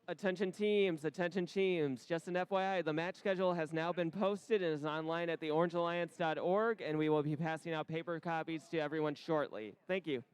Attention teams. Just an FYI, the match schedule has now been posted and is online at theorangealliance.org, and we will be passing out paper copies to everyone shortly. Thank you.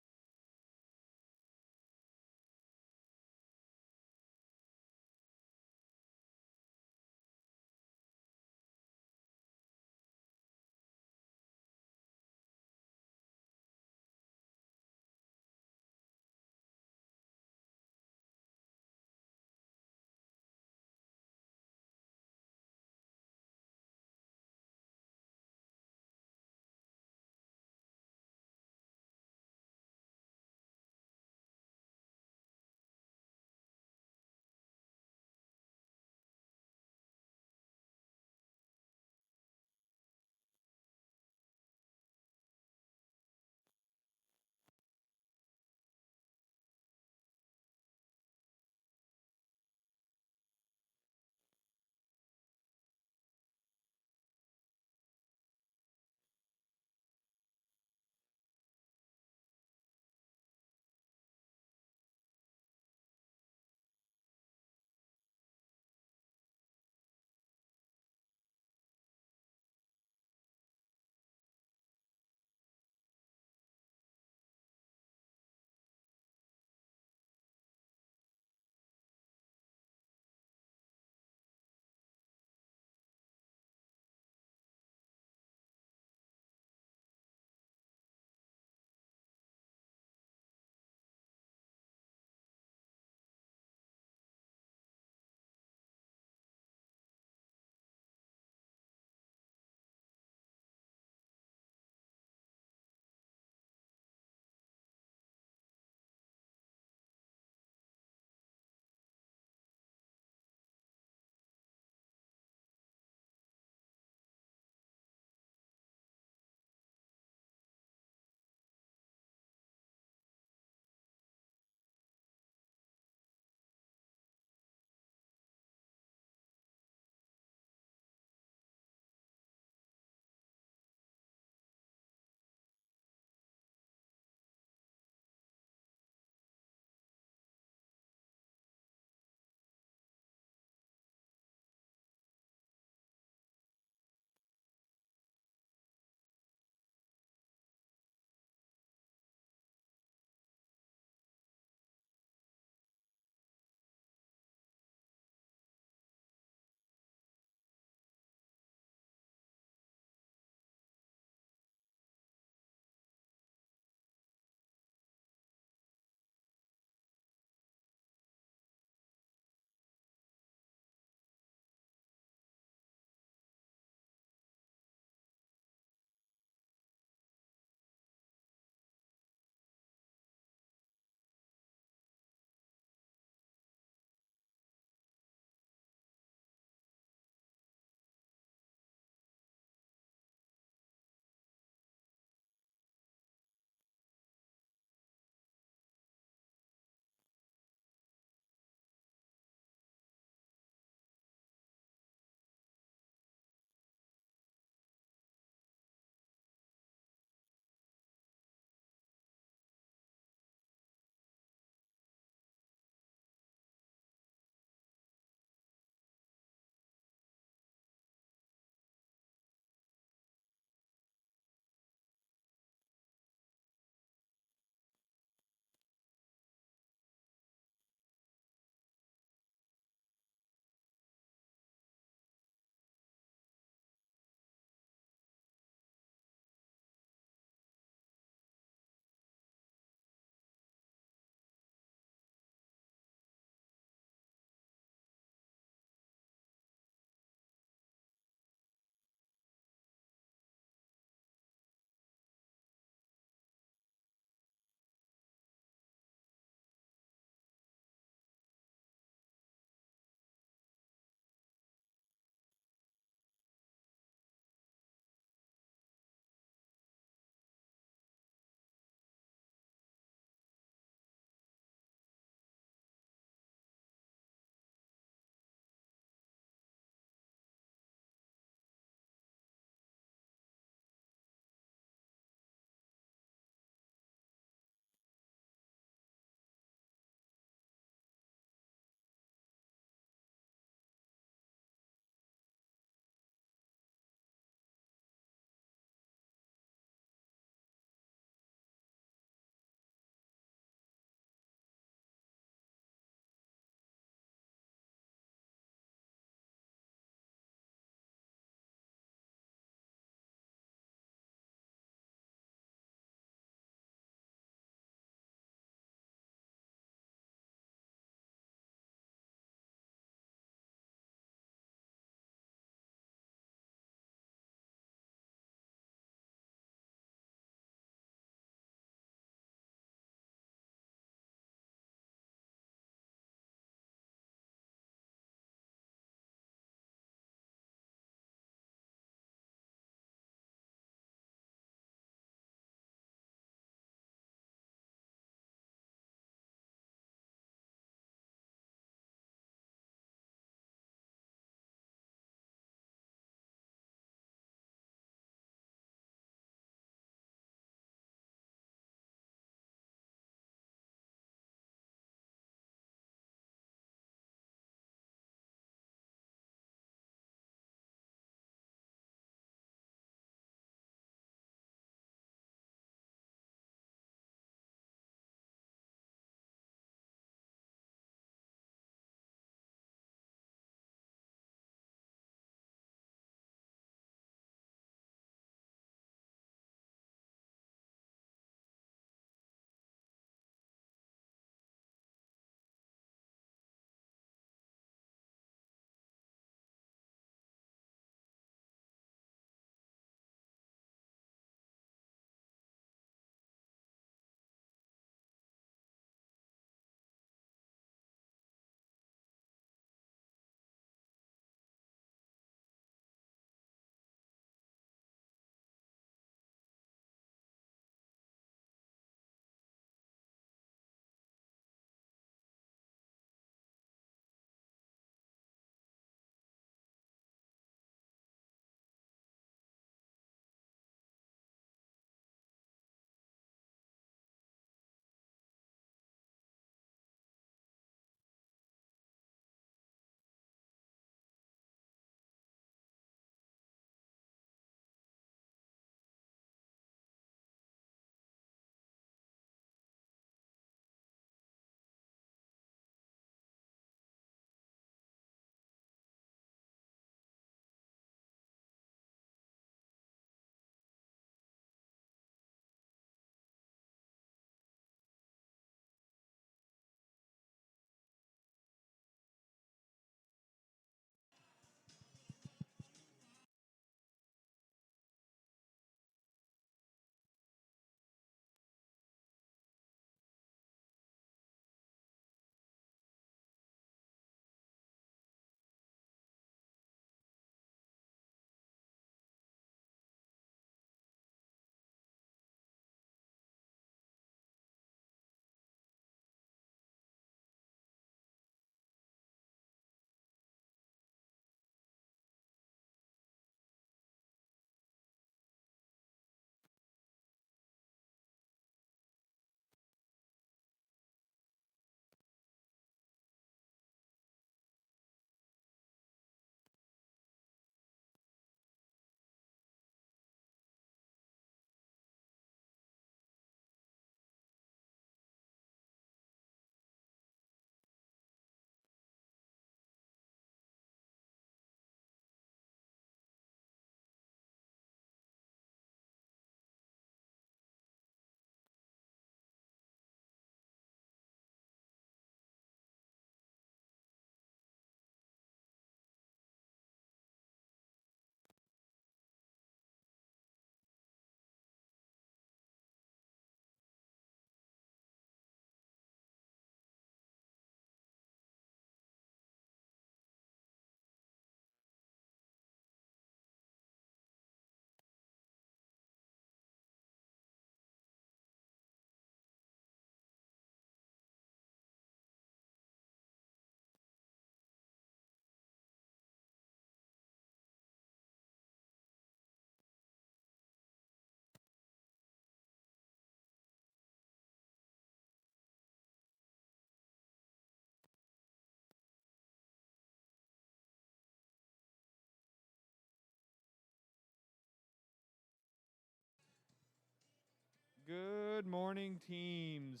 Good morning, teams.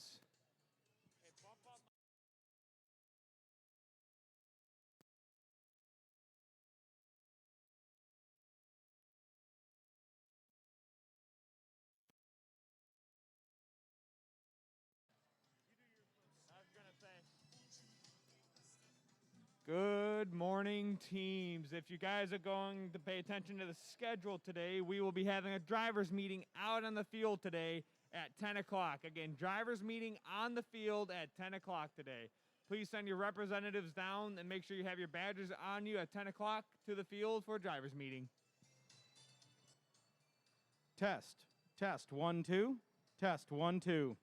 Good morning, teams. If you guys are going to pay attention to the schedule today, we will be having a driver's meeting out on the field today at 10 o'clock. Again, driver's meeting on the field at 10 o'clock today. Please send your representatives down and make sure you have your badges on you at 10 o'clock to the field for a driver's meeting. Test. Test 1 2. Test 1 2.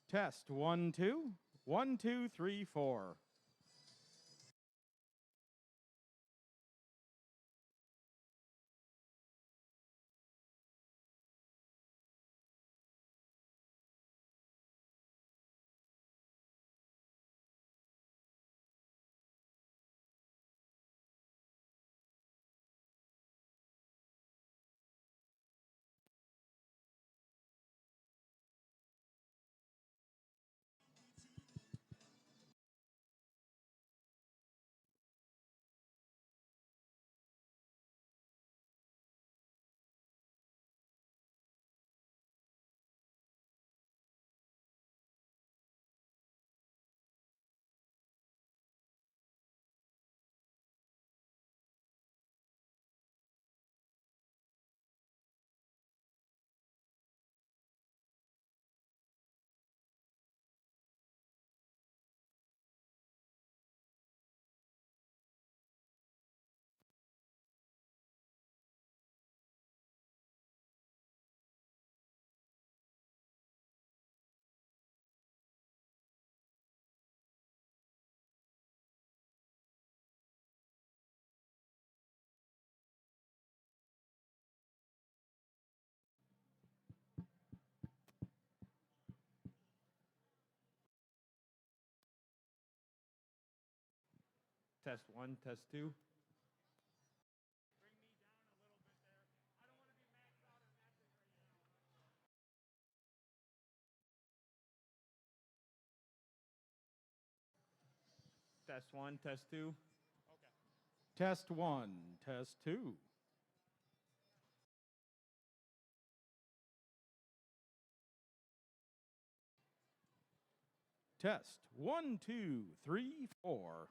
Test 1 2. 1 2 3 4. Test 1, test 2. Test 1, test 2. Test 1. Test 2. Test 1 2 3 4.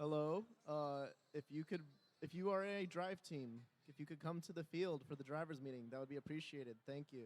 Hello. If you are a drive team, if you could come to the field for the drivers meeting, that would be appreciated. Thank you.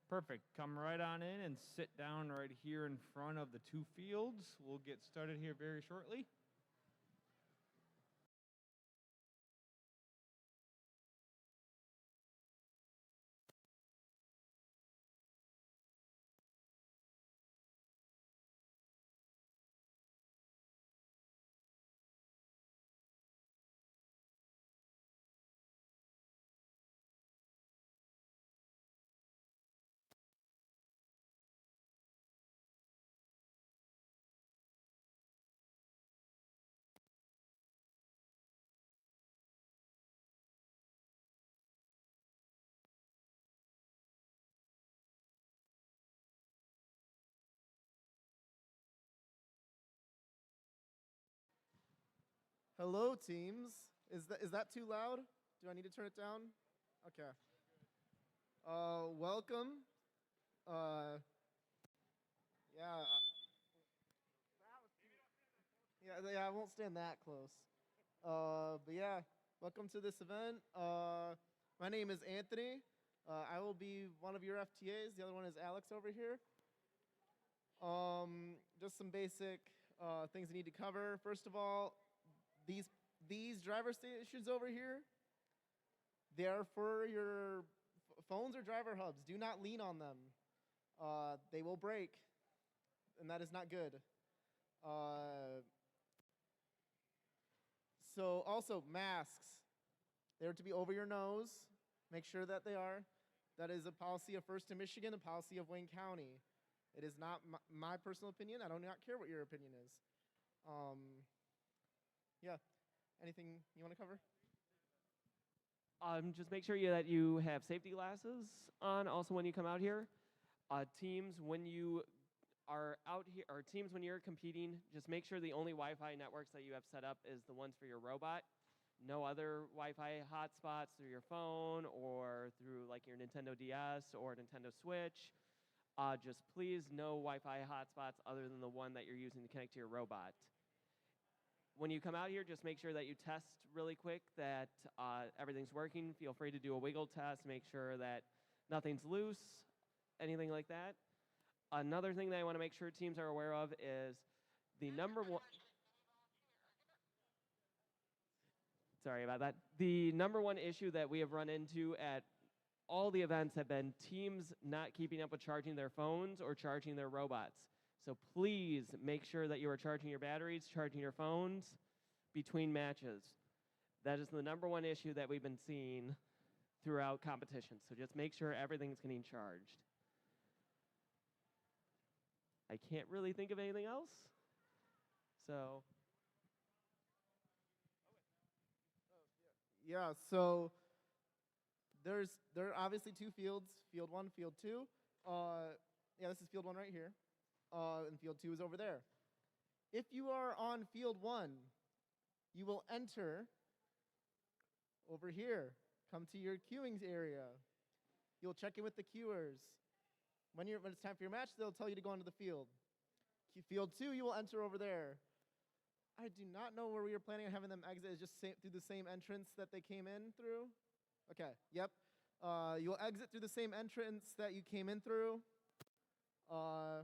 Perfect. Come right on in and sit down right here in front of the two fields. We'll get started here very shortly. Hello, teams. Is that too loud? Do I need to turn it down? Okay. Welcome. Yeah. Yeah. I won't stand that close. But yeah, welcome to this event. My name is Anthony. I will be one of your FTAs. The other one is Alex over here. Just some basic things I need to cover. First of all, these driver stations over here, they are for your phones or driver hubs. Do not lean on them. They will break, and that is not good. So also masks. They're to be over your nose. Make sure that they are. That is a policy of First in Michigan, a policy of Wayne County. It is not my personal opinion. I do not care what your opinion is. Yeah. Anything you want to cover? Just make sure that you have safety glasses on also when you come out here. Teams, when you are out here, or teams when you're competing, just make sure the only Wi-Fi networks that you have set up is the ones for your robot, no other Wi-Fi hotspots through your phone or through like your Nintendo DS or Nintendo Switch. Just please no Wi-Fi hotspots other than the one that you're using to connect to your robot. When you come out here, just make sure that you test really quick that everything's working. Feel free to do a wiggle test, make sure that nothing's loose, anything like that. Another thing that I want to make sure teams are aware of is the number one. Sorry about that. The number one issue that we have run into at all the events have been teams not keeping up with charging their phones or charging their robots. So please make sure that you are charging your batteries, charging your phones between matches. That is the number one issue that we've been seeing throughout competitions. So just make sure everything's getting charged. I can't really think of anything else. So Yeah, so there are obviously two fields, field 1, field 2. Yeah, this is field 1 right here. And field 2 is over there. If you are on field 1, you will enter over here. Come to your queuing area. You'll check in with the queuers. When it's time for your match, they'll tell you to go onto the field. Field 2, you will enter over there. I do not know where we were planning on having them exit. It's just through the same entrance that they came in through. Okay, yep. You'll exit through the same entrance that you came in through. Oh,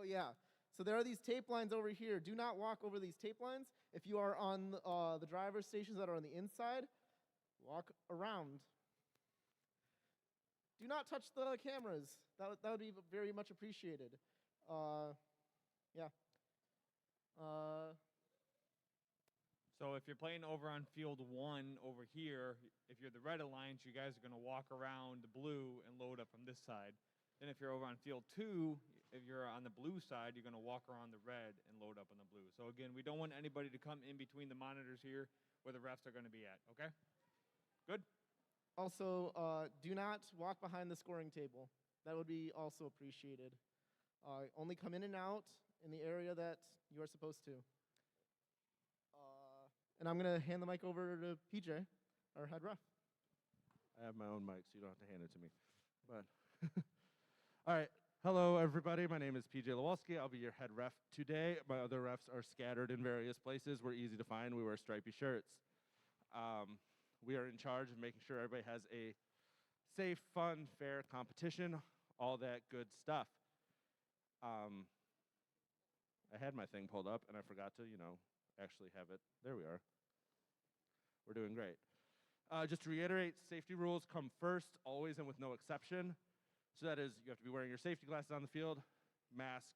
yeah. So there are these tape lines over here. Do not walk over these tape lines. If you are on the driver stations that are on the inside, walk around. Do not touch the cameras. That would be very much appreciated. Yeah. So if you're playing over on field 1 over here, if you're the red alliance, you guys are going to walk around the blue and load up from this side. Then if you're over on field 2, if you're on the blue side, you're going to walk around the red and load up on the blue. So again, we don't want anybody to come in between the monitors here where the refs are going to be at, okay? Good? Also, do not walk behind the scoring table. That would be also appreciated. Only come in and out in the area that you are supposed to. And I'm going to hand the mic over to PJ, our head ref. I have my own mic, so you don't have to hand it to me. But all right. Hello, everybody. My name is PJ Lewalski. I'll be your head ref today. My other refs are scattered in various places. We're easy to find. We wear stripy shirts. We are in charge of making sure everybody has a safe, fun, fair competition, all that good stuff. I had my thing pulled up, and I forgot to, actually have it. There we are. We're doing great. Just to reiterate, safety rules come first, always and with no exception. So that is, you have to be wearing your safety glasses on the field, mask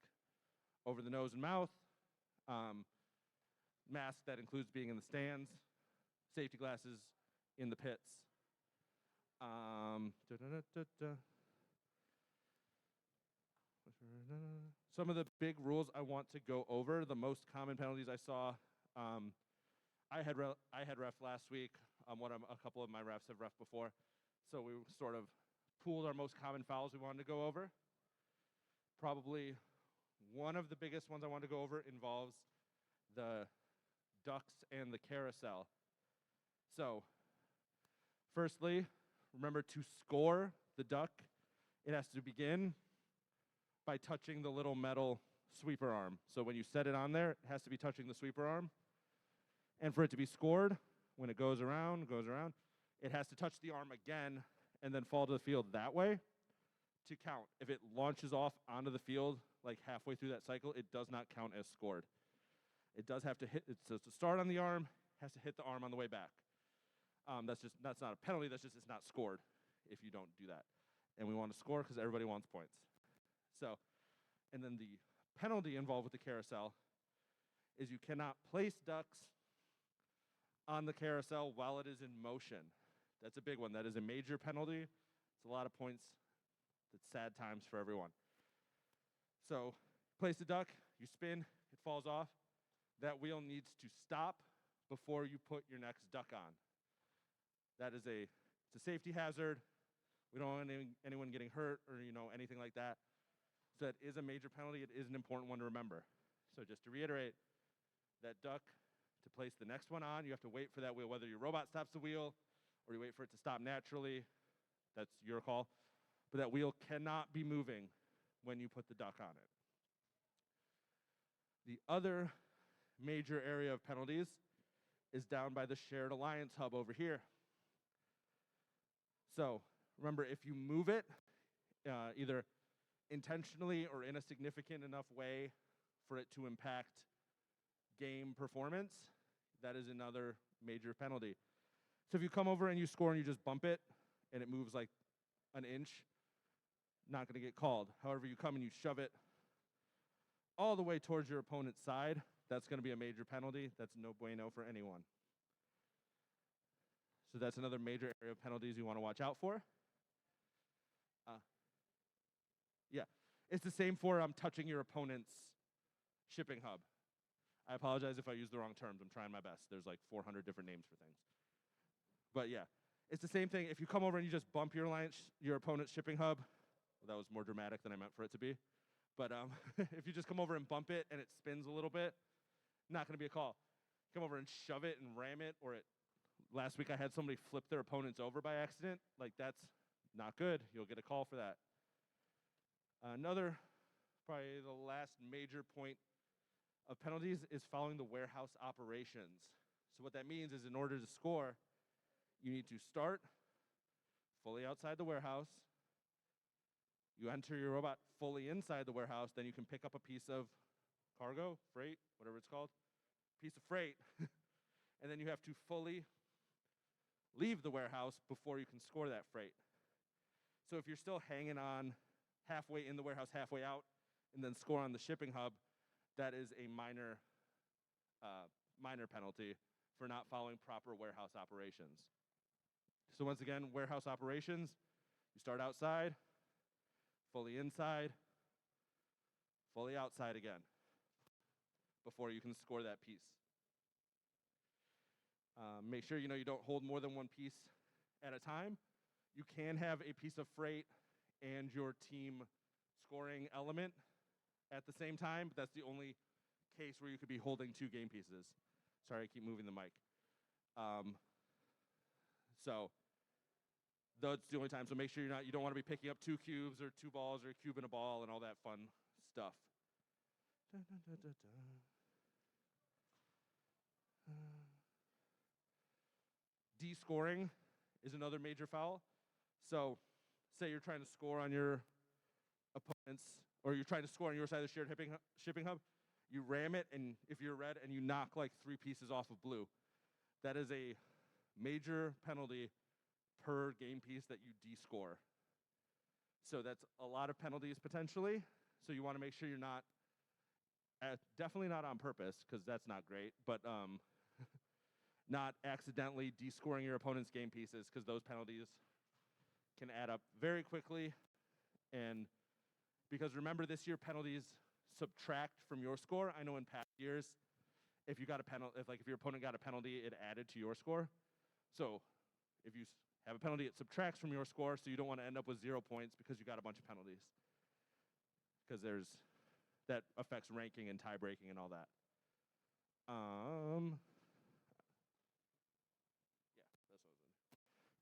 over the nose and mouth, mask that includes being in the stands, safety glasses in the pits. Some of the big rules I want to go over, the most common penalties I saw. I had ref last week. A couple of my refs have ref before. So we sort of pooled our most common fouls we wanted to go over. Probably one of the biggest ones I want to go over involves the ducks and the carousel. So, firstly, remember to score the duck. It has to begin by touching the little metal sweeper arm. So when you set it on there, it has to be touching the sweeper arm. And for it to be scored, when it goes around, it has to touch the arm again and then fall to the field that way to count. If it launches off onto the field like halfway through that cycle, it does not count as scored. It does have to hit, it's to start on the arm, has to hit the arm on the way back. That's not a penalty, it's not scored if you don't do that. And we want to score because everybody wants points. So, and then the penalty involved with the carousel is you cannot place ducks on the carousel while it is in motion. That's a big one. That is a major penalty. It's a lot of points. It's sad times for everyone. So, place the duck, you spin, it falls off. That wheel needs to stop before you put your next duck on. That is it's a safety hazard. We don't want anyone getting hurt or anything like that. So that is a major penalty. It is an important one to remember. So just to reiterate, that duck to place the next one on. You have to wait for that wheel, whether your robot stops the wheel or you wait for it to stop naturally. That's your call. But that wheel cannot be moving when you put the duck on it. The other major area of penalties is down by the shared alliance hub over here. So remember, if you move it, either intentionally or in a significant enough way for it to impact game performance, that is another major penalty. So if you come over and you score and you just bump it and it moves like an inch, not going to get called. However, you come and you shove it all the way towards your opponent's side, that's going to be a major penalty. That's no bueno for anyone. So that's another major area of penalties you want to watch out for. Yeah, it's the same for touching your opponent's shipping hub. I apologize if I use the wrong terms. I'm trying my best. There's like 400 different names for things. But yeah, it's the same thing. If you come over and you just bump your opponent's shipping hub, well, that was more dramatic than I meant for it to be. But if you just come over and bump it and it spins a little bit, not going to be a call. Come over and shove it and ram it, or last week I had somebody flip their opponents over by accident. Like, that's not good. You'll get a call for that. Another, probably the last major point of penalties is following the warehouse operations. So what that means is in order to score, you need to start fully outside the warehouse. You enter your robot fully inside the warehouse, then you can pick up a piece of cargo, freight, whatever it's called, piece of freight, and then you have to fully leave the warehouse before you can score that freight. So if you're still hanging on halfway in the warehouse, halfway out, and then score on the shipping hub, that is a minor penalty for not following proper warehouse operations. So once again, warehouse operations, you start outside, fully inside, fully outside again, before you can score that piece. Make sure you don't hold more than one piece at a time. You can have a piece of freight and your team scoring element at the same time, but that's the only case where you could be holding two game pieces. Sorry, I keep moving the mic. So that's the only time. So make sure you don't want to be picking up two cubes or two balls or a cube and a ball and all that fun stuff. De-scoring is another major foul. So say you're trying to score on your opponent's, or you're trying to score on your side of the shared shipping hub, you ram it, and if you're red, and you knock like 3 pieces off of blue. That is a major penalty per game piece that you de-score. So that's a lot of penalties potentially. So you want to make sure you're not, definitely not on purpose, because that's not great, but not accidentally de-scoring your opponent's game pieces, because those penalties can add up very quickly. And because remember, this year penalties subtract from your score. I know in past years, if you got a penalty, if your opponent got a penalty, it added to your score. So if you have a penalty, it subtracts from your score, so you don't want to end up with 0 points because you got a bunch of penalties. Because that affects ranking and tie breaking and all that.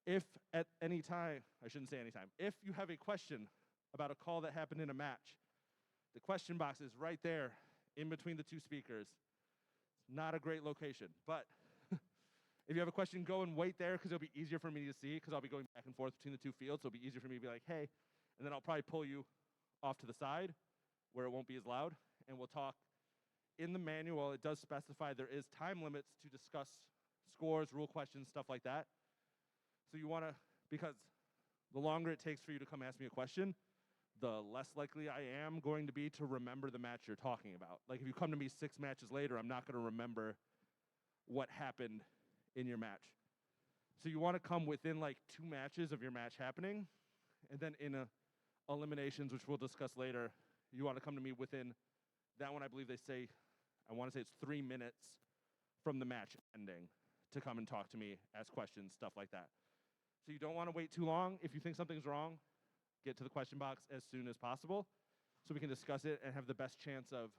If at any time, I shouldn't say any time, if you have a question about a call that happened in a match, the question box is right there in between the two speakers. It's not a great location, but if you have a question, go and wait there, because it'll be easier for me to see, because I'll be going back and forth between the two fields, so it'll be easier for me to be like, hey, and then I'll probably pull you off to the side where it won't be as loud, and we'll talk. In the manual, it does specify there is time limits to discuss scores, rule questions, stuff like that. So you want to, because the longer it takes for you to come ask me a question, the less likely I am going to be to remember the match you're talking about. Like if you come to me 6 matches later, I'm not going to remember what happened in your match. So you want to come within like 2 matches of your match happening, and then in eliminations, which we'll discuss later, you want to come to me within, that one I believe they say, I want to say it's 3 minutes from the match ending to come and talk to me, ask questions, stuff like that. So you don't want to wait too long. If you think something's wrong, get to the question box as soon as possible so we can discuss it and have the best chance of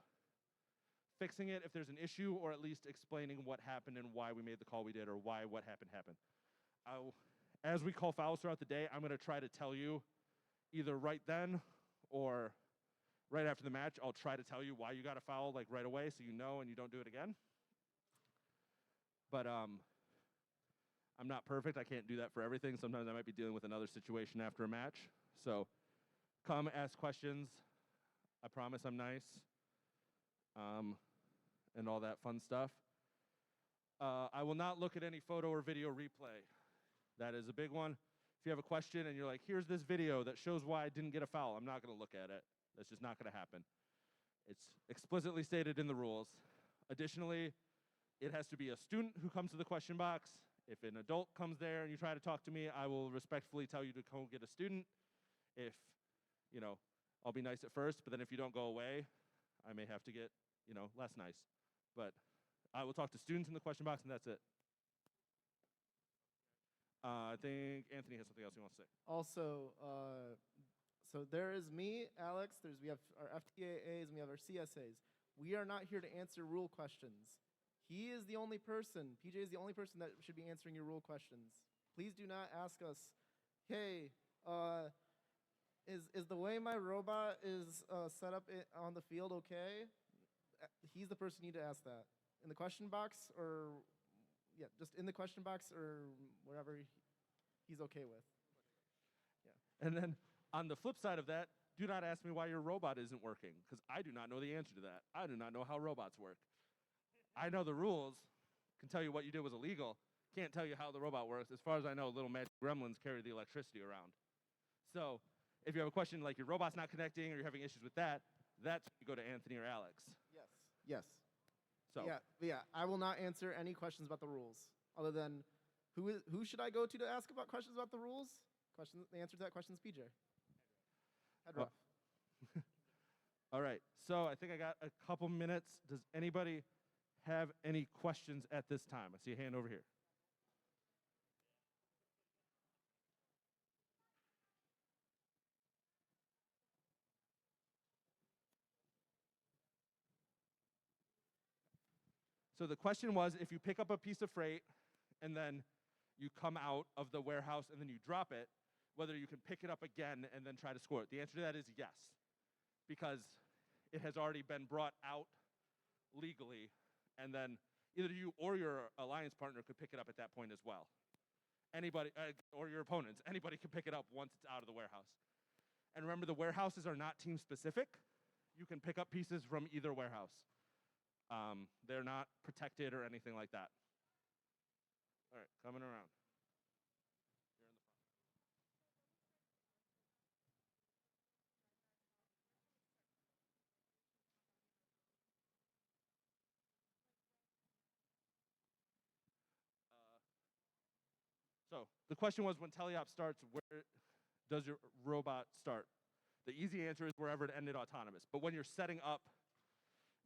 fixing it if there's an issue, or at least explaining what happened and why we made the call we did, or why what happened. As we call fouls throughout the day, I'm going to try to tell you either right then or right after the match. I'll try to tell you why you got a foul like right away so you know and you don't do it again. But I'm not perfect. I can't do that for everything. Sometimes I might be dealing with another situation after a match. So come ask questions. I promise I'm nice. And all that fun stuff. I will not look at any photo or video replay. That is a big one. If you have a question and you're like, here's this video that shows why I didn't get a foul, I'm not going to look at it. That's just not going to happen. It's explicitly stated in the rules. Additionally, it has to be a student who comes to the question box. If an adult comes there and you try to talk to me, I will respectfully tell you to go get a student. If, I'll be nice at first, but then if you don't go away, I may have to get, less nice. But I will talk to students in the question box, and that's it. I think Anthony has something else he wants to say. Also, so there is me, Alex. We have our FTAAs and we have our CSAs. We are not here to answer rule questions. He is the only person. PJ is the only person that should be answering your rule questions. Please do not ask us, hey, is the way my robot is set up on the field okay? He's the person you need to ask that. In the question box, or just in the question box or wherever he's okay with. Yeah. And then on the flip side of that, do not ask me why your robot isn't working, because I do not know the answer to that. I do not know how robots work. I know the rules, can tell you what you did was illegal, can't tell you how the robot works. As far as I know, little magic gremlins carry the electricity around. So if you have a question like your robot's not connecting or you're having issues with that, that's when you go to Anthony or Alex. Yes. So Yeah. I will not answer any questions about the rules, other than who should I go to ask about questions about the rules? The answer to that question is PJ. Head rough. All right. So I think I got a couple minutes. Does anybody have any questions at this time? I see a hand over here. So the question was, if you pick up a piece of freight and then you come out of the warehouse and then you drop it, whether you can pick it up again and then try to score it. The answer to that is yes, because it has already been brought out legally, and then either you or your alliance partner could pick it up at that point as well. Anybody, or your opponents, anybody can pick it up once it's out of the warehouse. And remember, the warehouses are not team specific. You can pick up pieces from either warehouse. They're not protected or anything like that. All right, coming around. So the question was, when teleop starts, where does your robot start? The easy answer is wherever it ended autonomous. But when you're setting up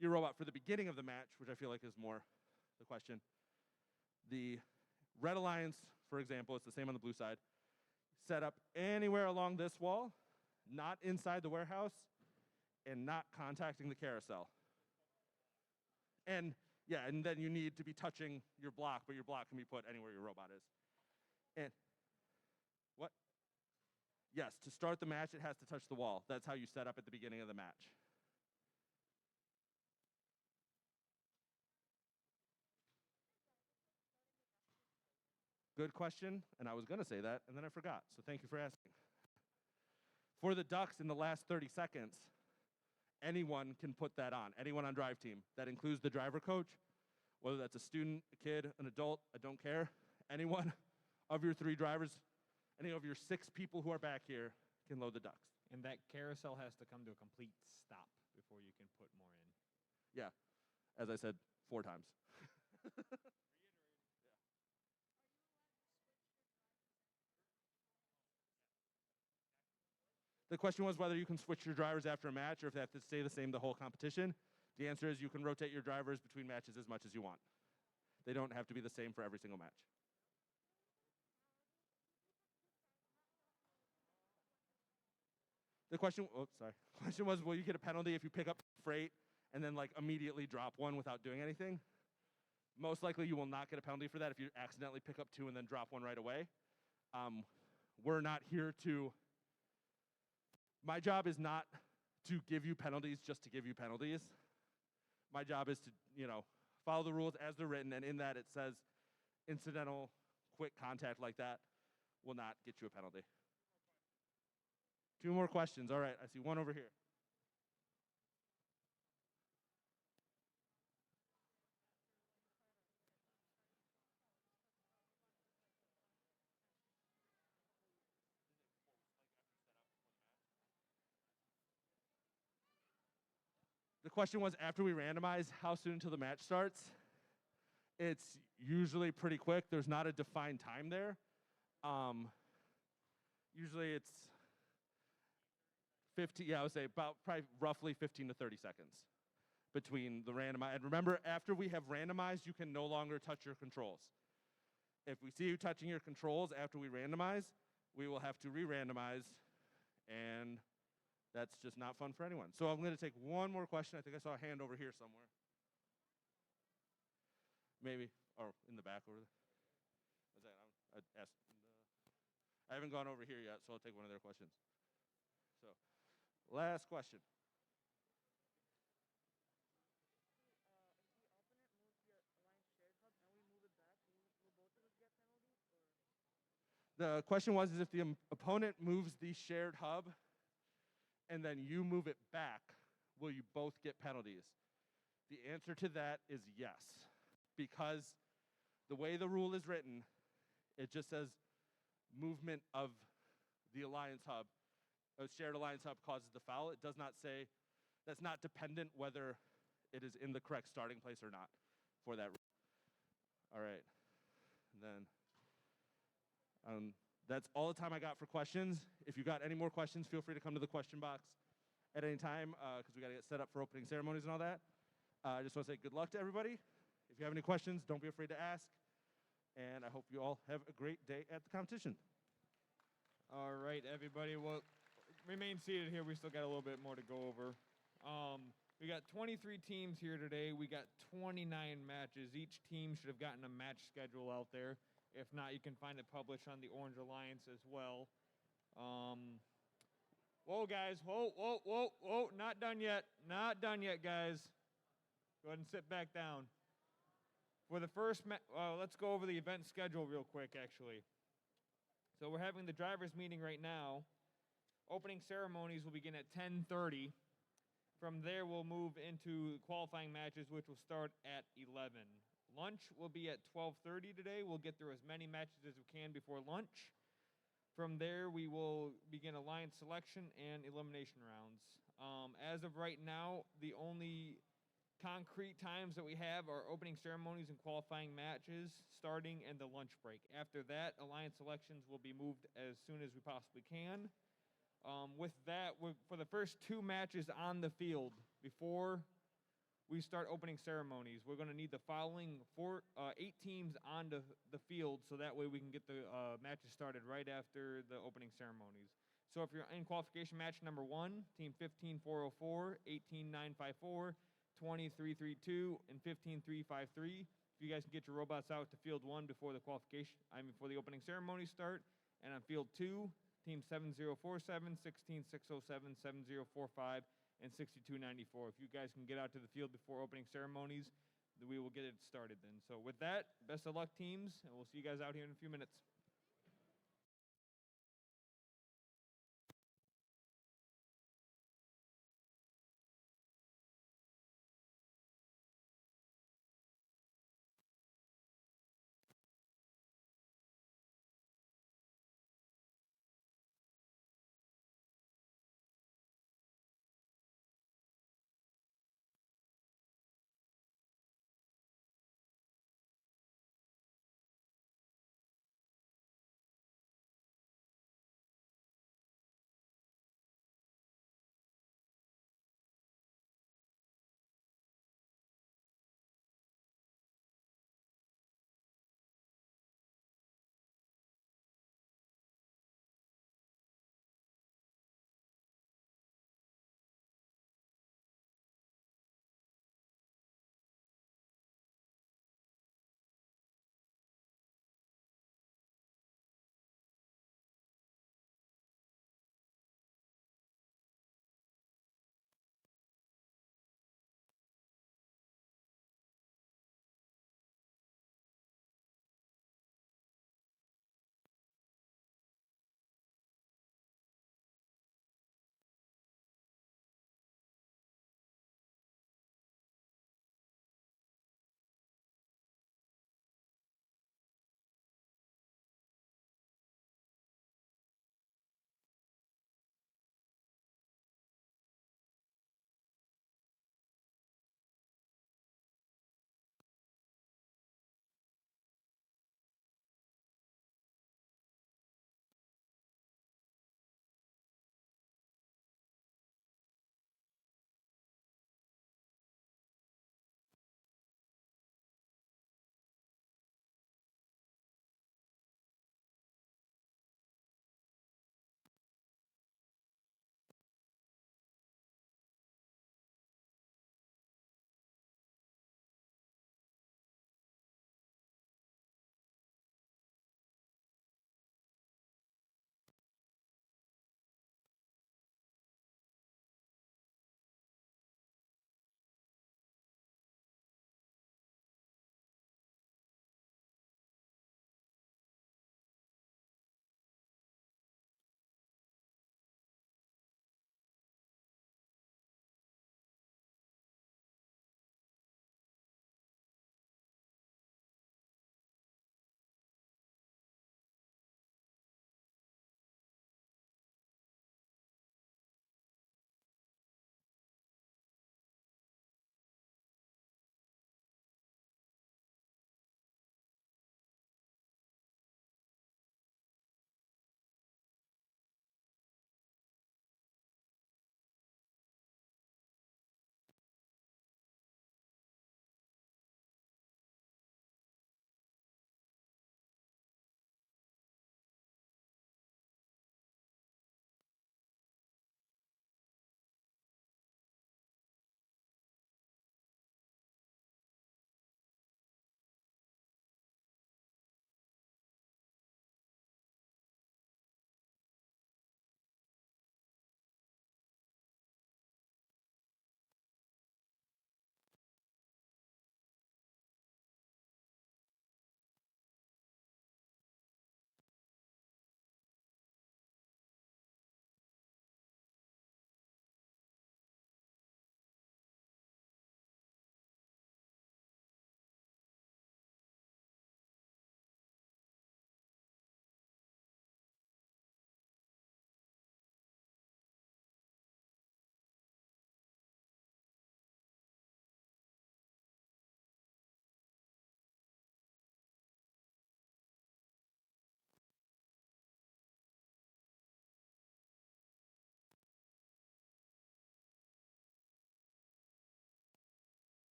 your robot for the beginning of the match, which I feel like is more the question, the Red Alliance, for example, it's the same on the blue side, set up anywhere along this wall, not inside the warehouse, and not contacting the carousel. And yeah, and then you need to be touching your block, but your block can be put anywhere your robot is. And what? Yes, to start the match, it has to touch the wall. That's how you set up at the beginning of the match. Good question, and I was going to say that, and then I forgot, so thank you for asking. For the Ducks in the last 30 seconds, anyone can put that on, anyone on drive team. That includes the driver coach, whether that's a student, a kid, an adult, I don't care. Anyone of your 3 drivers, any of your 6 people who are back here can load the Ducks. And that carousel has to come to a complete stop before you can put more in. Yeah, as I said 4 times. The question was whether you can switch your drivers after a match or if they have to stay the same the whole competition. The answer is you can rotate your drivers between matches as much as you want. They don't have to be the same for every single match. The question was, will you get a penalty if you pick up freight and then like immediately drop one without doing anything, most likely you will not get a penalty for that if you accidentally pick up two and then drop one right away. We're not here to, my job is not to give you penalties just to give you penalties. My job is to, follow the rules as they're written, and in that it says incidental, quick contact like that will not get you a penalty. 2 more questions. All right, I see one over here. The question was, after we randomize, how soon until the match starts? It's usually pretty quick. There's not a defined time there. Usually it's 50, I would say about probably roughly 15 to 30 seconds between the randomize. And remember, after we have randomized, you can no longer touch your controls. If we see you touching your controls after we randomize, we will have to re-randomize, and that's just not fun for anyone. So I'm going to take one more question. I think I saw a hand over here somewhere. Maybe, or in the back over there. I haven't gone over here yet, so I'll take one of their questions. So, last question. The question was, is if the opponent moves the shared hub and then you move it back, will you both get penalties? The answer to that is yes, because the way the rule is written, it just says movement of the alliance hub, a shared alliance hub causes the foul. It does not say, that's not dependent whether it is in the correct starting place or not for that. All right, and then that's all the time I got for questions. If you got any more questions, feel free to come to the question box at any time, because we got to get set up for opening ceremonies and all that. I just want to say good luck to everybody. If you have any questions, don't be afraid to ask. And I hope you all have a great day at the competition. All right, everybody. Well, remain seated here. We still got a little bit more to go over. We got 23 teams here today. We got 29 matches. Each team should have gotten a match schedule out there. If not, you can find it published on the Orange Alliance as well. Whoa, guys. Whoa. Not done yet. Not done yet, guys. Go ahead and sit back down. For the first let's go over the event schedule real quick, actually. So we're having the drivers' meeting right now. Opening ceremonies will begin at 10:30. From there, we'll move into qualifying matches, which will start at 11. Lunch will be at 12:30 today. We'll get through as many matches as we can before lunch. From there, we will begin alliance selection and elimination rounds. As of right now, the only concrete times that we have are opening ceremonies and qualifying matches starting and the lunch break. After that, alliance selections will be moved as soon as we possibly can. With that, for the first 2 matches on the field, before we start opening ceremonies, we're going to need the following 8 teams on the field, so that way we can get the matches started right after the opening ceremonies. So if you're in qualification match number 1, team 15-404, 18-954, 20-332, and 15-353. If you guys can get your robots out to field 1 before the before the opening ceremony start. And on field 2, team 7047, 16607, 7045, and 6294. If you guys can get out to the field before opening ceremonies, we will get it started then. So with that, best of luck, teams, and we'll see you guys out here in a few minutes.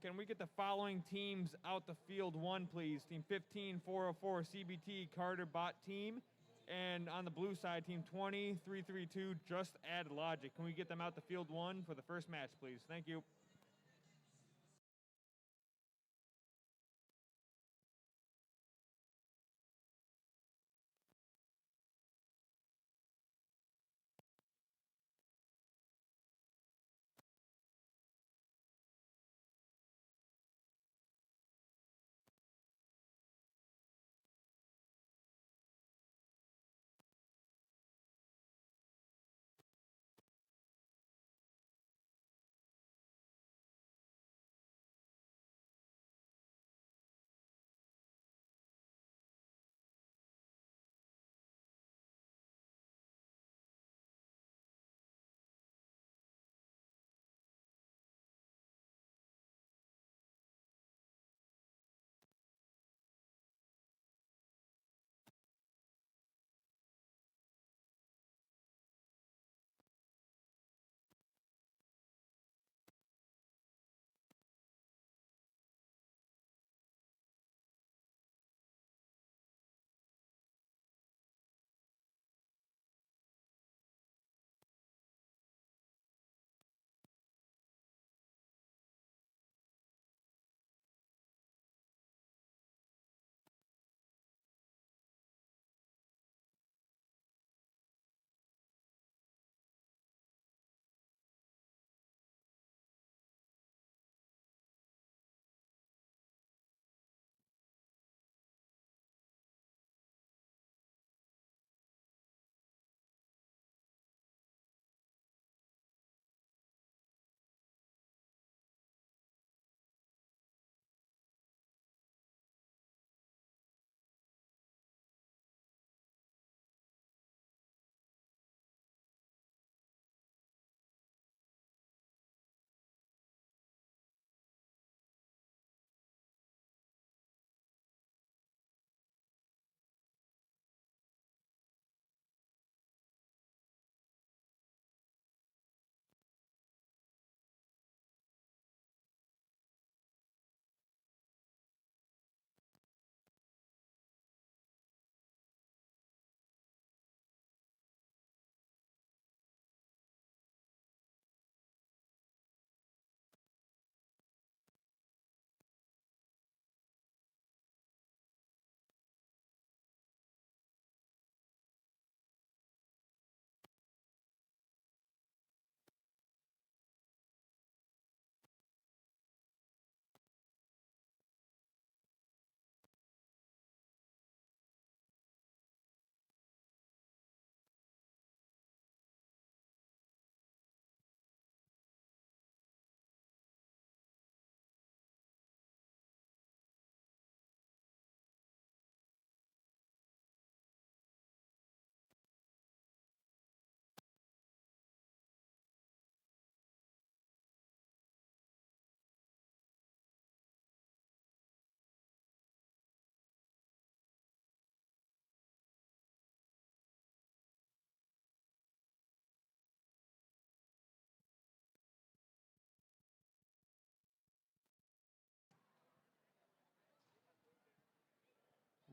can we get the following teams out the field one, please? Team 15, 404, CBT, Carter Bot Team. And on the blue side, Team 20, 332, Just Add Logic. Can we get them out the field one for the first match, please? Thank you.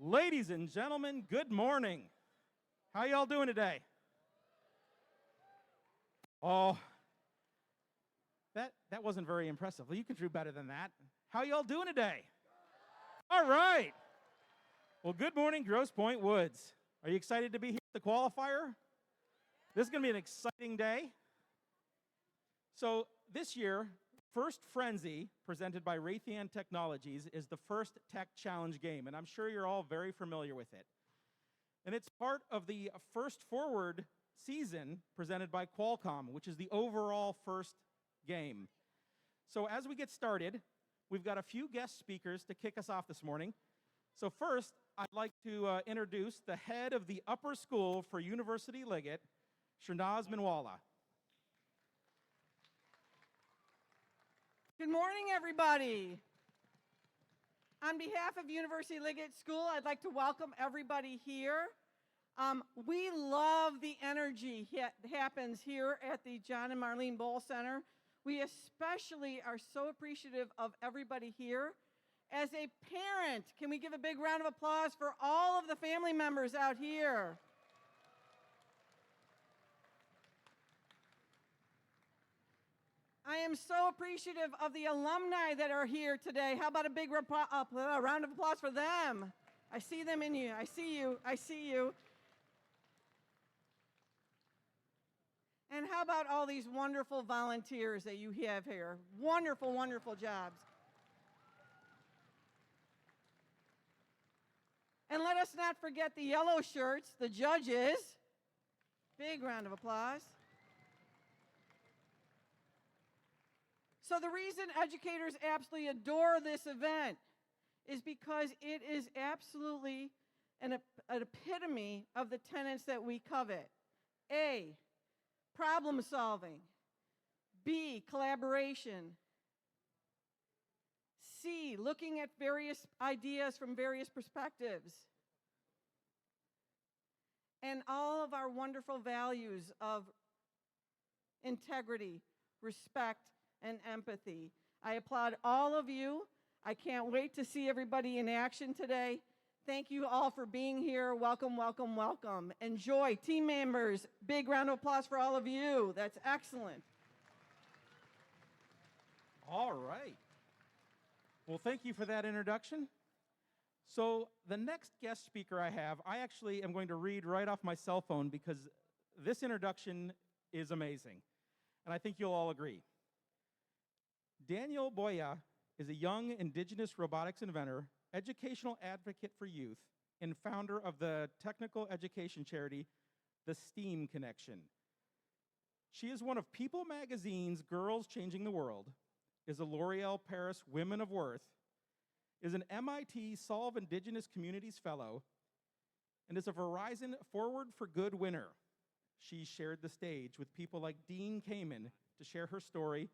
Ladies and gentlemen, good morning. How y'all doing today? Oh, that wasn't very impressive. Well, you can do better than that. How y'all doing today? All right. Well, good morning, Grosse Pointe Woods. Are you excited to be here at the qualifier? This is going to be an exciting day. So this year, First Frenzy, presented by Raytheon Technologies, is the first tech challenge game, and I'm sure you're all very familiar with it. And it's part of the First Forward season presented by Qualcomm, which is the overall first game. So as we get started, we've got a few guest speakers to kick us off this morning. So first, I'd like to introduce the head of the upper school for University Liggett, Sharnaz Minwala. Good morning, everybody. On behalf of University Liggett School, I'd like to welcome everybody here. We love the energy that happens here at the John and Marlene Bowl Center. We especially are so appreciative of everybody here. As a parent, can we give a big round of applause for all of the family members out here? I am so appreciative of the alumni that are here today. How about a big round of applause for them? I see them in you. I see you. I see you. And how about all these wonderful volunteers that you have here? Wonderful, wonderful jobs. And let us not forget the yellow shirts, the judges. Big round of applause. So the reason educators absolutely adore this event is because it is absolutely an epitome of the tenets that we covet. A, problem solving. B, collaboration. C, looking at various ideas from various perspectives. And all of our wonderful values of integrity, respect, and empathy. I applaud all of you. I can't wait to see everybody in action today. Thank you all for being here. Welcome, welcome, welcome. Enjoy. Team members, big round of applause for all of you. That's excellent. All right. Well, thank you for that introduction. So the next guest speaker I have, I actually am going to read right off my cell phone because this introduction is amazing. And I think you'll all agree. Daniel Boya is a young indigenous robotics inventor, educational advocate for youth, and founder of the technical education charity, the STEAM Connection. She is one of People Magazine's Girls Changing the World, is a L'Oreal Paris Women of Worth, is an MIT Solve Indigenous Communities Fellow, and is a Verizon Forward for Good winner. She shared the stage with people like Dean Kamen to share her story,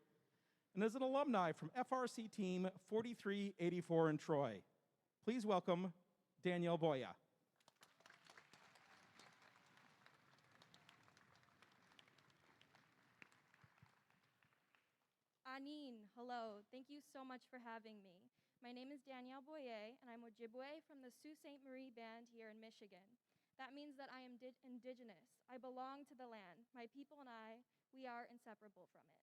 and is an alumni from FRC Team 4384 in Troy. Please welcome Danielle Boya. Anine, hello. Thank you so much for having me. My name is Danielle Boyer, and I'm Ojibwe from the Sault Ste. Marie Band here in Michigan. That means that I am indigenous. I belong to the land. My people and I, we are inseparable from it.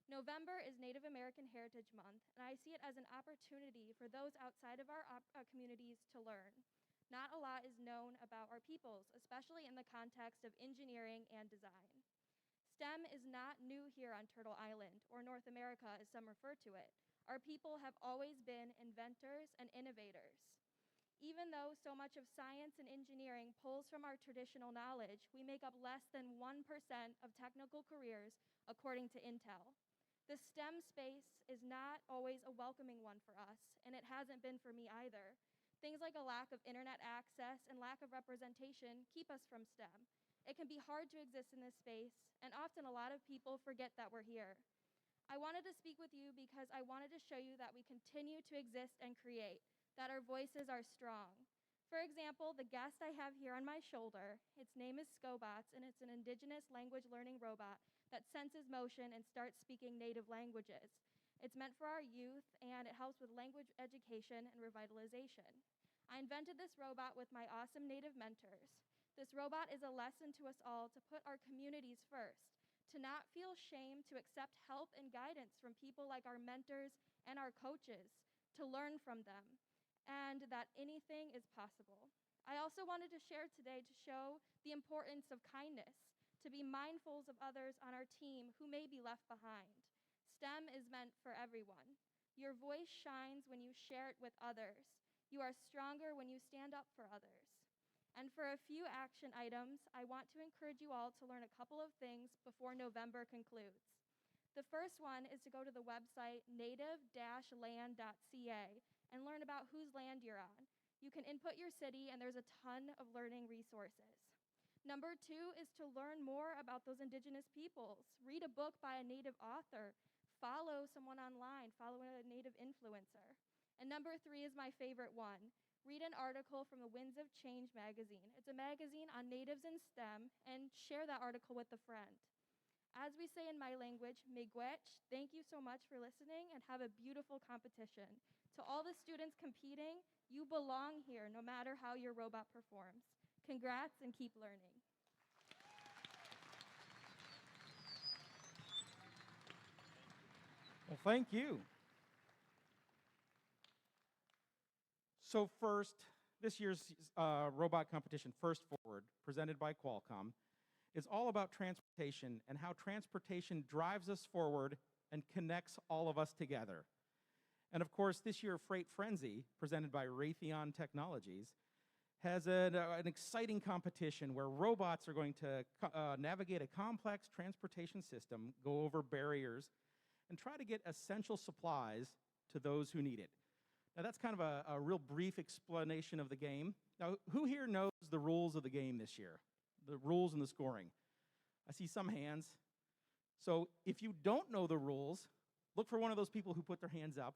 November is Native American Heritage Month, and I see it as an opportunity for those outside of our communities to learn. Not a lot is known about our peoples, especially in the context of engineering and design. STEM is not new here on Turtle Island, or North America as some refer to it. Our people have always been inventors and innovators. Even though so much of science and engineering pulls from our traditional knowledge, we make up less than 1% of technical careers, according to Intel. The STEM space is not always a welcoming one for us, and it hasn't been for me either. Things like a lack of internet access and lack of representation keep us from STEM. It can be hard to exist in this space, and often a lot of people forget that we're here. I wanted to speak with you because I wanted to show you that we continue to exist and create, that our voices are strong. For example, the guest I have here on my shoulder, its name is Scobots, and it's an indigenous language learning robot that senses motion and starts speaking native languages. It's meant for our youth, and it helps with language education and revitalization. I invented this robot with my awesome native mentors. This robot is a lesson to us all to put our communities first, to not feel shame to accept help and guidance from people like our mentors and our coaches, to learn from them, and that anything is possible. I also wanted to share today to show the importance of kindness, to be mindful of others on our team who may be left behind. STEM is meant for everyone. Your voice shines when you share it with others. You are stronger when you stand up for others. And for a few action items, I want to encourage you all to learn a couple of things before November concludes. The first one is to go to the website native-land.ca and learn about whose land you're on. You can input your city, and there's a ton of learning resources. Number two is to learn more about those indigenous peoples. Read a book by a native author. Follow someone online. Follow a native influencer. And number three is my favorite one. Read an article from the Winds of Change magazine. It's a magazine on natives in STEM, and share that article with a friend. As we say in my language, miigwech, thank you so much for listening and have a beautiful competition. To all the students competing, you belong here no matter how your robot performs. Congrats and keep learning. Well, thank you. So first, this year's robot competition, First Forward, presented by Qualcomm, is all about transportation and how transportation drives us forward and connects all of us together. And of course, this year, Freight Frenzy, presented by Raytheon Technologies, has an exciting competition where robots are going to navigate a complex transportation system, go over barriers, and try to get essential supplies to those who need it. Now, that's kind of a real brief explanation of the game. Now, who here knows the rules of the game this year? The rules and the scoring? I see some hands. So if you don't know the rules, look for one of those people who put their hands up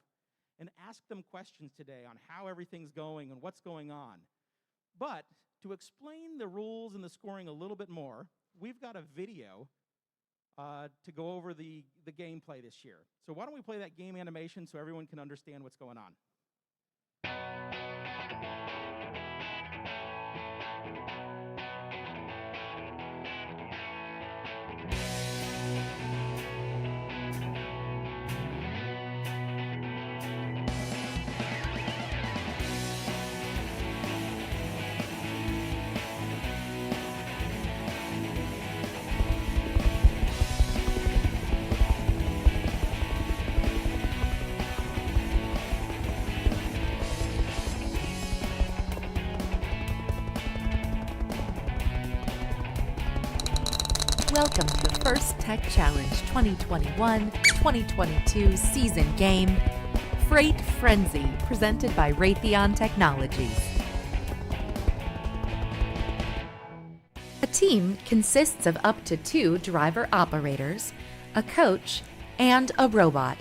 and ask them questions today on how everything's going and what's going on. But to explain the rules and the scoring a little bit more, we've got a video to go over the gameplay this year. So why don't we play that game animation so everyone can understand what's going on? Welcome to the First Tech Challenge 2021-2022 season game, Freight Frenzy, presented by Raytheon Technologies. A team consists of up to 2 driver-operators, a coach, and a robot.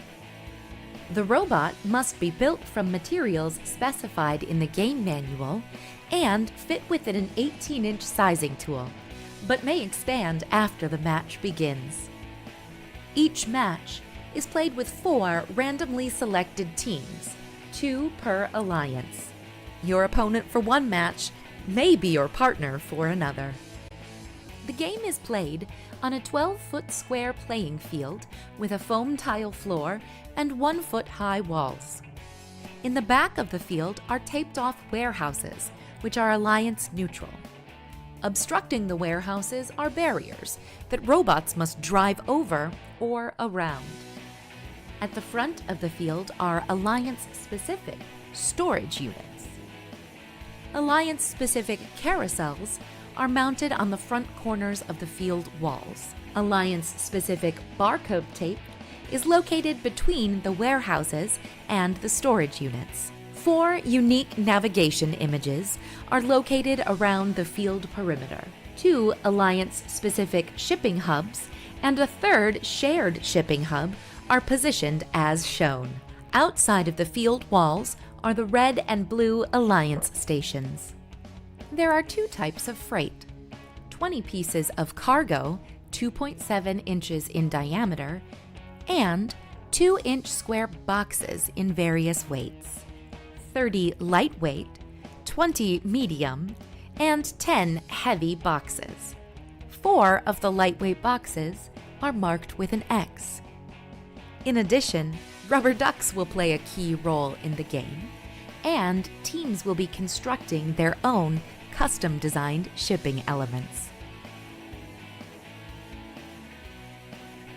The robot must be built from materials specified in the game manual and fit within an 18-inch sizing tool, but may expand after the match begins. Each match is played with 4 randomly selected teams, 2 per alliance. Your opponent for one match may be your partner for another. The game is played on a 12-foot square playing field with a foam tile floor and 1-foot-high walls. In the back of the field are taped-off warehouses, which are alliance neutral. Obstructing the warehouses are barriers that robots must drive over or around. At the front of the field are Alliance-specific storage units. Alliance-specific carousels are mounted on the front corners of the field walls. Alliance-specific barcode tape is located between the warehouses and the storage units. 4 unique navigation images are located around the field perimeter. 2 Alliance-specific shipping hubs and a 3rd shared shipping hub are positioned as shown. Outside of the field walls are the red and blue Alliance stations. There are 2 types of freight: 20 pieces of cargo, 2.7 inches in diameter, and 2-inch square boxes in various weights. 30 lightweight, 20 medium, and 10 heavy boxes. 4 of the lightweight boxes are marked with an X. In addition, rubber ducks will play a key role in the game, and teams will be constructing their own custom-designed shipping elements.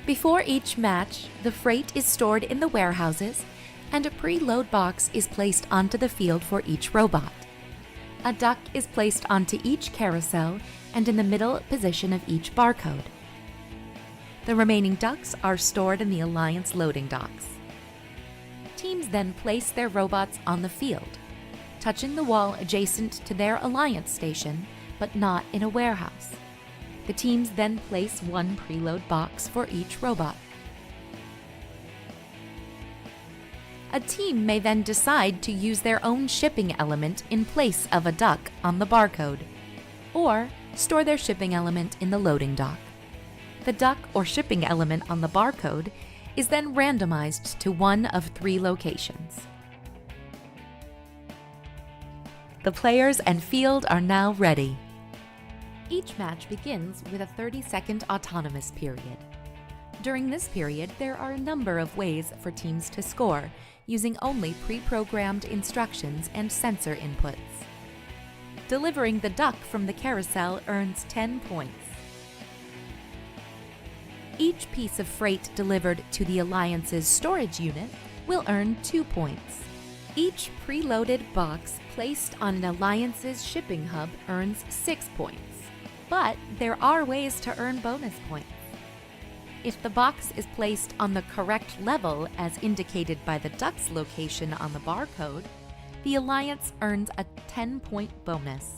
Before each match, the freight is stored in the warehouses and a preload box is placed onto the field for each robot. A duck is placed onto each carousel and in the middle position of each barcode. The remaining ducks are stored in the Alliance loading docks. Teams then place their robots on the field, touching the wall adjacent to their Alliance station, but not in a warehouse. The teams then place 1 preload box for each robot. A team may then decide to use their own shipping element in place of a duck on the barcode, or store their shipping element in the loading dock. The duck or shipping element on the barcode is then randomized to one of 3 locations. The players and field are now ready. Each match begins with a 30-second autonomous period. During this period, there are a number of ways for teams to score, using only pre-programmed instructions and sensor inputs. Delivering the duck from the carousel earns 10 points. Each piece of freight delivered to the Alliance's storage unit will earn 2 points. Each preloaded box placed on an Alliance's shipping hub earns 6 points. But there are ways to earn bonus points. If the box is placed on the correct level as indicated by the duck's location on the barcode, the Alliance earns a 10-point bonus.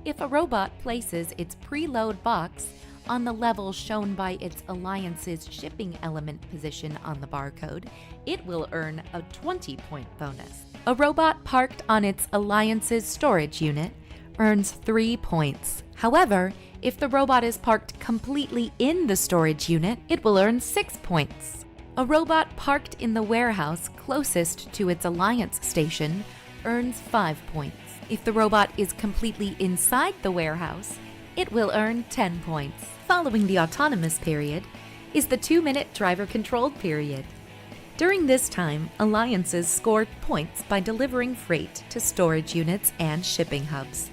If a robot places its preload box on the level shown by its Alliance's shipping element position on the barcode, it will earn a 20-point bonus. A robot parked on its Alliance's storage unit earns 3 points. However, if the robot is parked completely in the storage unit, it will earn 6 points. A robot parked in the warehouse closest to its Alliance station earns 5 points. If the robot is completely inside the warehouse, it will earn 10 points. Following the autonomous period is the 2-minute driver-controlled period. During this time, Alliances score points by delivering freight to storage units and shipping hubs.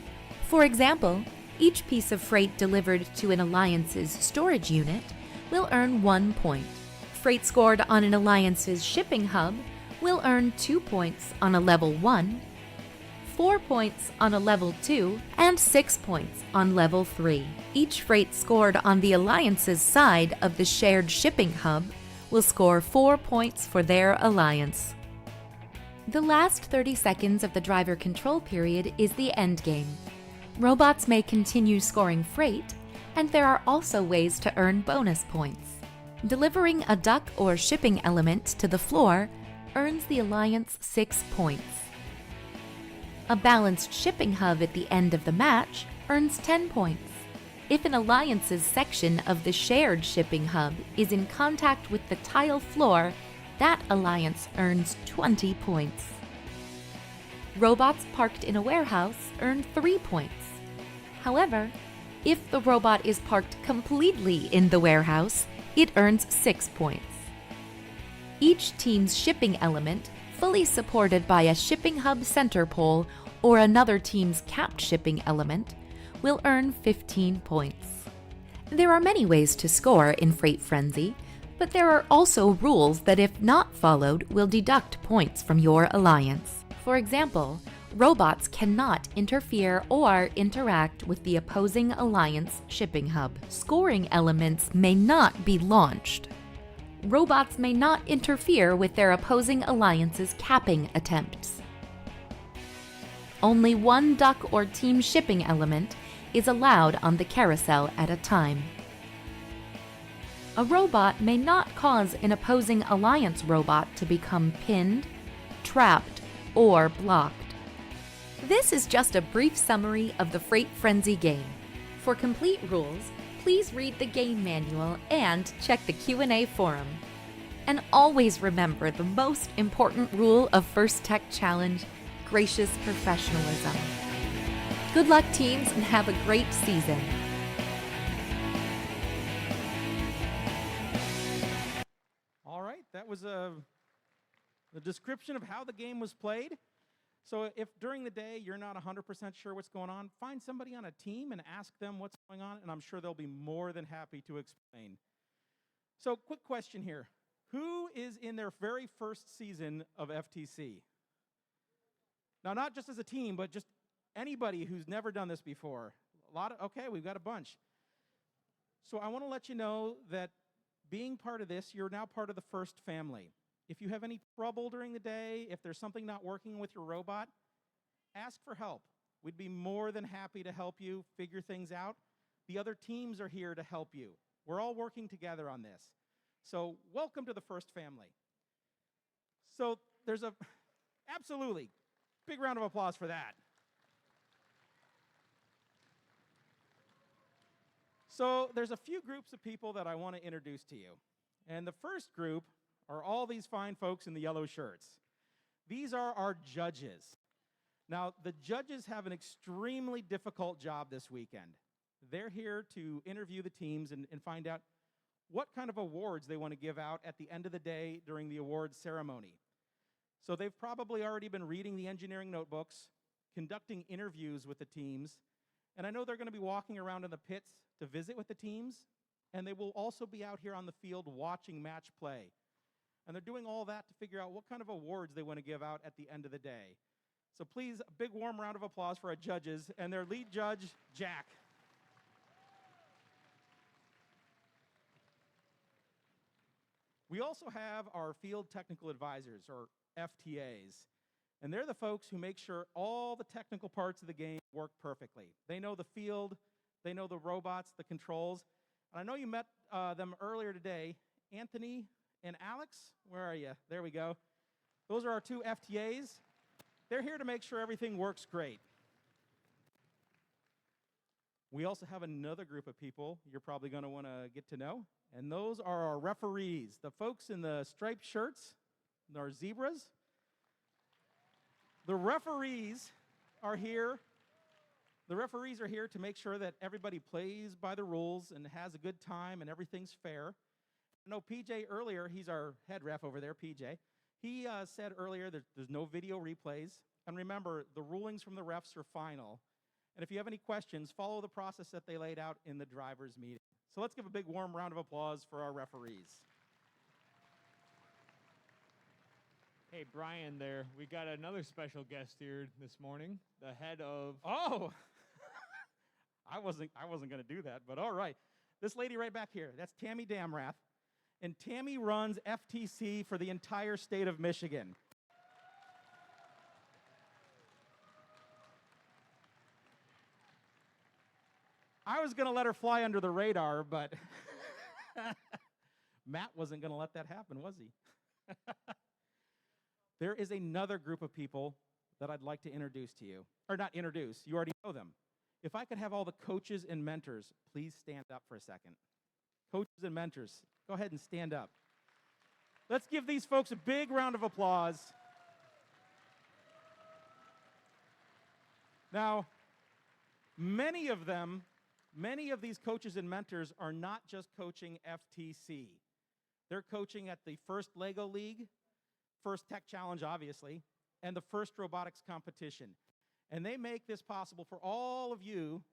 For example, each piece of freight delivered to an Alliance's storage unit will earn 1 point. Freight scored on an Alliance's shipping hub will earn 2 points on a level 1, 4 points on a level 2, and 6 points on level 3. Each freight scored on the Alliance's side of the shared shipping hub will score 4 points for their Alliance. The last 30 seconds of the driver control period is the end game. Robots may continue scoring freight, and there are also ways to earn bonus points. Delivering a duck or shipping element to the floor earns the Alliance 6 points. A balanced shipping hub at the end of the match earns 10 points. If an Alliance's section of the shared shipping hub is in contact with the tile floor, that Alliance earns 20 points. Robots parked in a warehouse earn 3 points. However, if the robot is parked completely in the warehouse, it earns 6 points. Each team's shipping element, fully supported by a shipping hub center pole or another team's capped shipping element, will earn 15 points. There are many ways to score in Freight Frenzy, but there are also rules that, if not followed, will deduct points from your Alliance. For example, robots cannot interfere or interact with the opposing Alliance shipping hub. Scoring elements may not be launched. Robots may not interfere with their opposing Alliance's capping attempts. Only one duck or team shipping element is allowed on the carousel at a time. A robot may not cause an opposing Alliance robot to become pinned, trapped, or blocked. This is just a brief summary of the Freight Frenzy game. For complete rules, please read the game manual and check the Q&A forum. And always remember the most important rule of First Tech Challenge: gracious professionalism. Good luck, teams, and have a great season. All right, that was the description of how the game was played. So if during the day you're not 100% sure what's going on, find somebody on a team and ask them what's going on, and I'm sure they'll be more than happy to explain. So quick question here. Who is in their very first season of FTC? Now, not just as a team, but just anybody who's never done this before. Okay, we've got a bunch. So I want to let you know that being part of this, you're now part of the first family. If you have any trouble during the day, if there's something not working with your robot, ask for help. We'd be more than happy to help you figure things out. The other teams are here to help you. We're all working together on this. So welcome to the first family. So there's absolutely, big round of applause for that. So there's a few groups of people that I want to introduce to you. And the first group are all these fine folks in the yellow shirts. These are our judges. Now, the judges have an extremely difficult job this weekend. They're here to interview the teams and find out what kind of awards they want to give out at the end of the day during the awards ceremony. So they've probably already been reading the engineering notebooks, conducting interviews with the teams, and I know they're going to be walking around in the pits to visit with the teams, and they will also be out here on the field watching match play. And they're doing all that to figure out what kind of awards they want to give out at the end of the day. So please, a big warm round of applause for our judges and their lead judge, Jack. We also have our field technical advisors, or FTAs. And they're the folks who make sure all the technical parts of the game work perfectly. They know the field, they know the robots, the controls. And I know you met them earlier today. Anthony and Alex, where are you? There we go. Those are our two FTAs. They're here to make sure everything works great. We also have another group of people you're probably going to want to get to know, and those are our referees, the folks in the striped shirts, our zebras. The referees are here. The referees are here to make sure that everybody plays by the rules and has a good time and everything's fair. I know PJ earlier, he's our head ref over there, PJ. He said earlier that there's no video replays. And remember, the rulings from the refs are final. And if you have any questions, follow the process that they laid out in the drivers' meeting. So let's give a big warm round of applause for our referees. Hey, Brian there, we got another special guest here this morning, the head of... Oh, I wasn't going to do that, but all right. This lady right back here, that's Tammy Damrath. And Tammy runs FTC for the entire state of Michigan. I was going to let her fly under the radar, but Matt wasn't going to let that happen, was he? There is another group of people that I'd like to introduce to you. Or not introduce, you already know them. If I could have all the coaches and mentors, please stand up for a second. Coaches and mentors, go ahead and stand up. Let's give these folks a big round of applause. Now, many of these coaches and mentors are not just coaching FTC. They're coaching at the first LEGO League, first Tech Challenge, obviously, and the first robotics competition. And they make this possible for all of you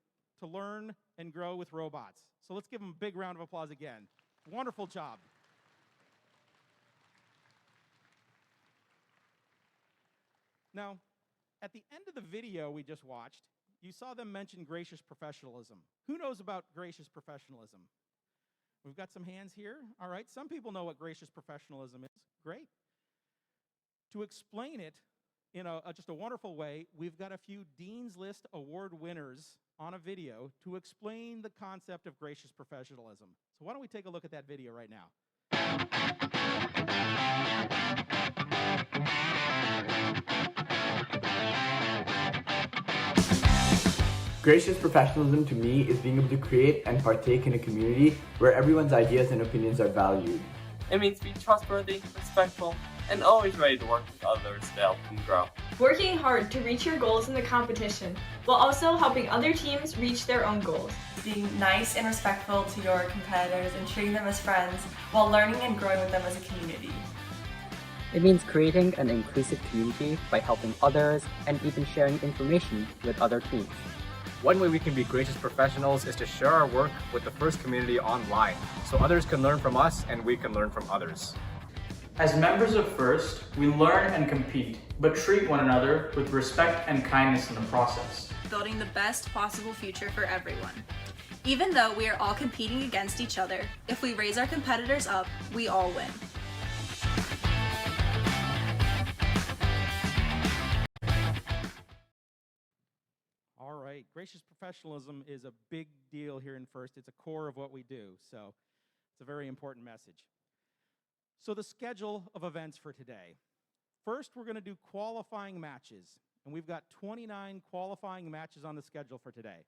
to learn and grow with robots. So let's give them a big round of applause again. Wonderful job. Now, at the end of the video we just watched, you saw them mention gracious professionalism. Who knows about gracious professionalism? We've got some hands here. All right, some people know what gracious professionalism is. Great. To explain it in just a wonderful way, we've got a few Dean's List Award winners on a video to explain the concept of gracious professionalism. So why don't we take a look at that video right now? Gracious professionalism to me is being able to create and partake in a community where everyone's ideas and opinions are valued. It means being trustworthy, respectful, and always ready to work with others to help them grow. Working hard to reach your goals in the competition, while also helping other teams reach their own goals. Being nice and respectful to your competitors and treating them as friends while learning and growing with them as a community. It means creating an inclusive community by helping others and even sharing information with other teams. One way we can be gracious professionals is to share our work with the FIRST community online, so others can learn from us and we can learn from others. As members of FIRST, we learn and compete, but treat one another with respect and kindness in the process. Building the best possible future for everyone. Even though we are all competing against each other, if we raise our competitors up, we all win. All right, gracious professionalism is a big deal here in FIRST. It's a core of what we do, so it's a very important message. So the schedule of events for today. First, we're going to do qualifying matches, and we've got 29 qualifying matches on the schedule for today.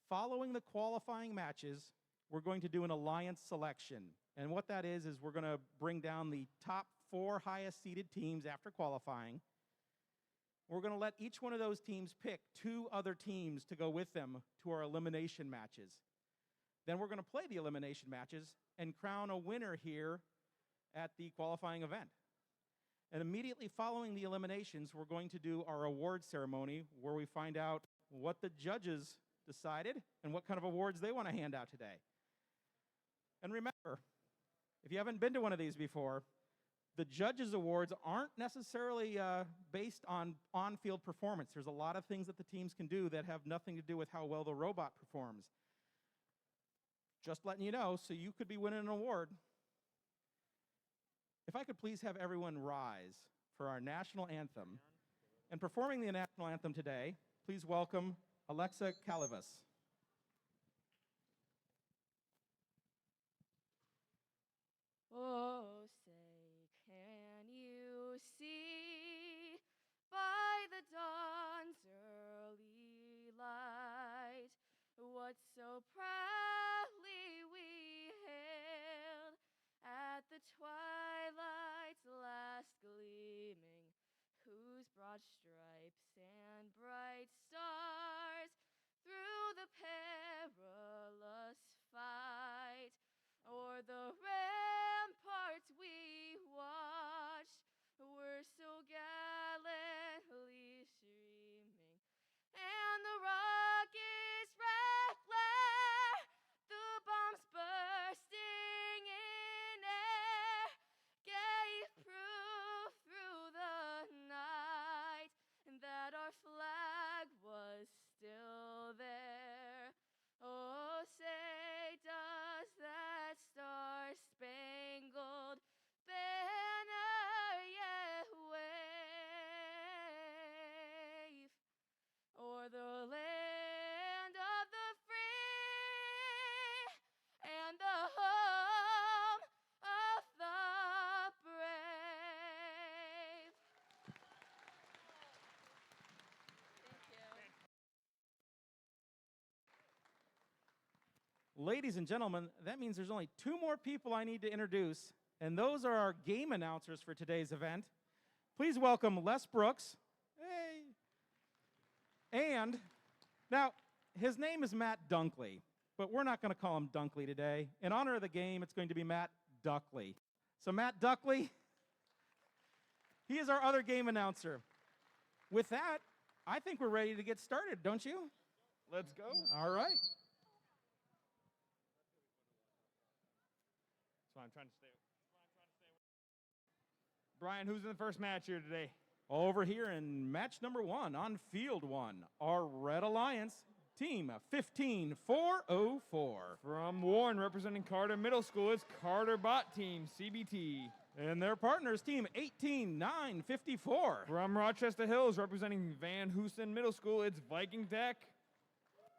Following the qualifying matches, we're going to do an alliance selection. And what that is we're going to bring down the top 4 highest seeded teams after qualifying. We're going to let each one of those teams pick 2 other teams to go with them to our elimination matches. Then we're going to play the elimination matches and crown a winner here at the qualifying event. And immediately following the eliminations, we're going to do our award ceremony where we find out what the judges decided and what kind of awards they want to hand out today. And remember, if you haven't been to one of these before, the judges' awards aren't necessarily based on on-field performance. There's a lot of things that the teams can do that have nothing to do with how well the robot performs. Just letting you know, so you could be winning an award. If I could please have everyone rise for our national anthem. And performing the national anthem today, please welcome Alexa Calivas. Oh, say, can you see by the dawn's early light what so proudly we hailed at the twilight's last gleaming, whose broad stripes and bright stars through the perilous fight o'er the ramparts we watched were so gallantly streaming, and the rocket's red glare, the bombs bursting in air, gave proof through the night that our flag was still there. Oh, say, does that star-spangled banner yet wave o'er the land of the free and the home of the brave? Thank you. Ladies and gentlemen, that means there's only 2 more people I need to introduce, and those are our game announcers for today's event. Please welcome Les Brooks. Hey. And now, his name is Matt Dunkley, but we're not going to call him Dunkley today. In honor of the game, it's going to be Matt Duckley. So Matt Duckley, he is our other game announcer. With that, I think we're ready to get started, don't you? Let's go. All right. That's why I'm trying to stay. Brian, who's in the first match here today? Over here in match number 1 on field 1, our Red Alliance team 15404. From Warren, representing Carter Middle School, it's Carter Bot Team, CBT. And their partners, team 18954. From Rochester Hills, representing Van Houston Middle School, it's Viking Tech.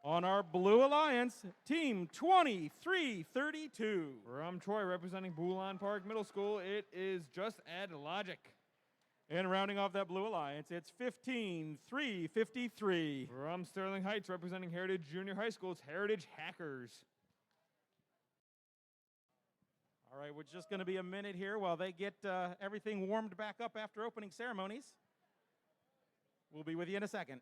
On our Blue Alliance, team 2332. From Troy, representing Boulon Park Middle School, it is Just Add Logic. And rounding off that Blue Alliance, it's 15353. From Sterling Heights, representing Heritage Junior High School, it's Heritage Hackers. All right, we're just going to be a minute here while they get everything warmed back up after opening ceremonies. We'll be with you in a second.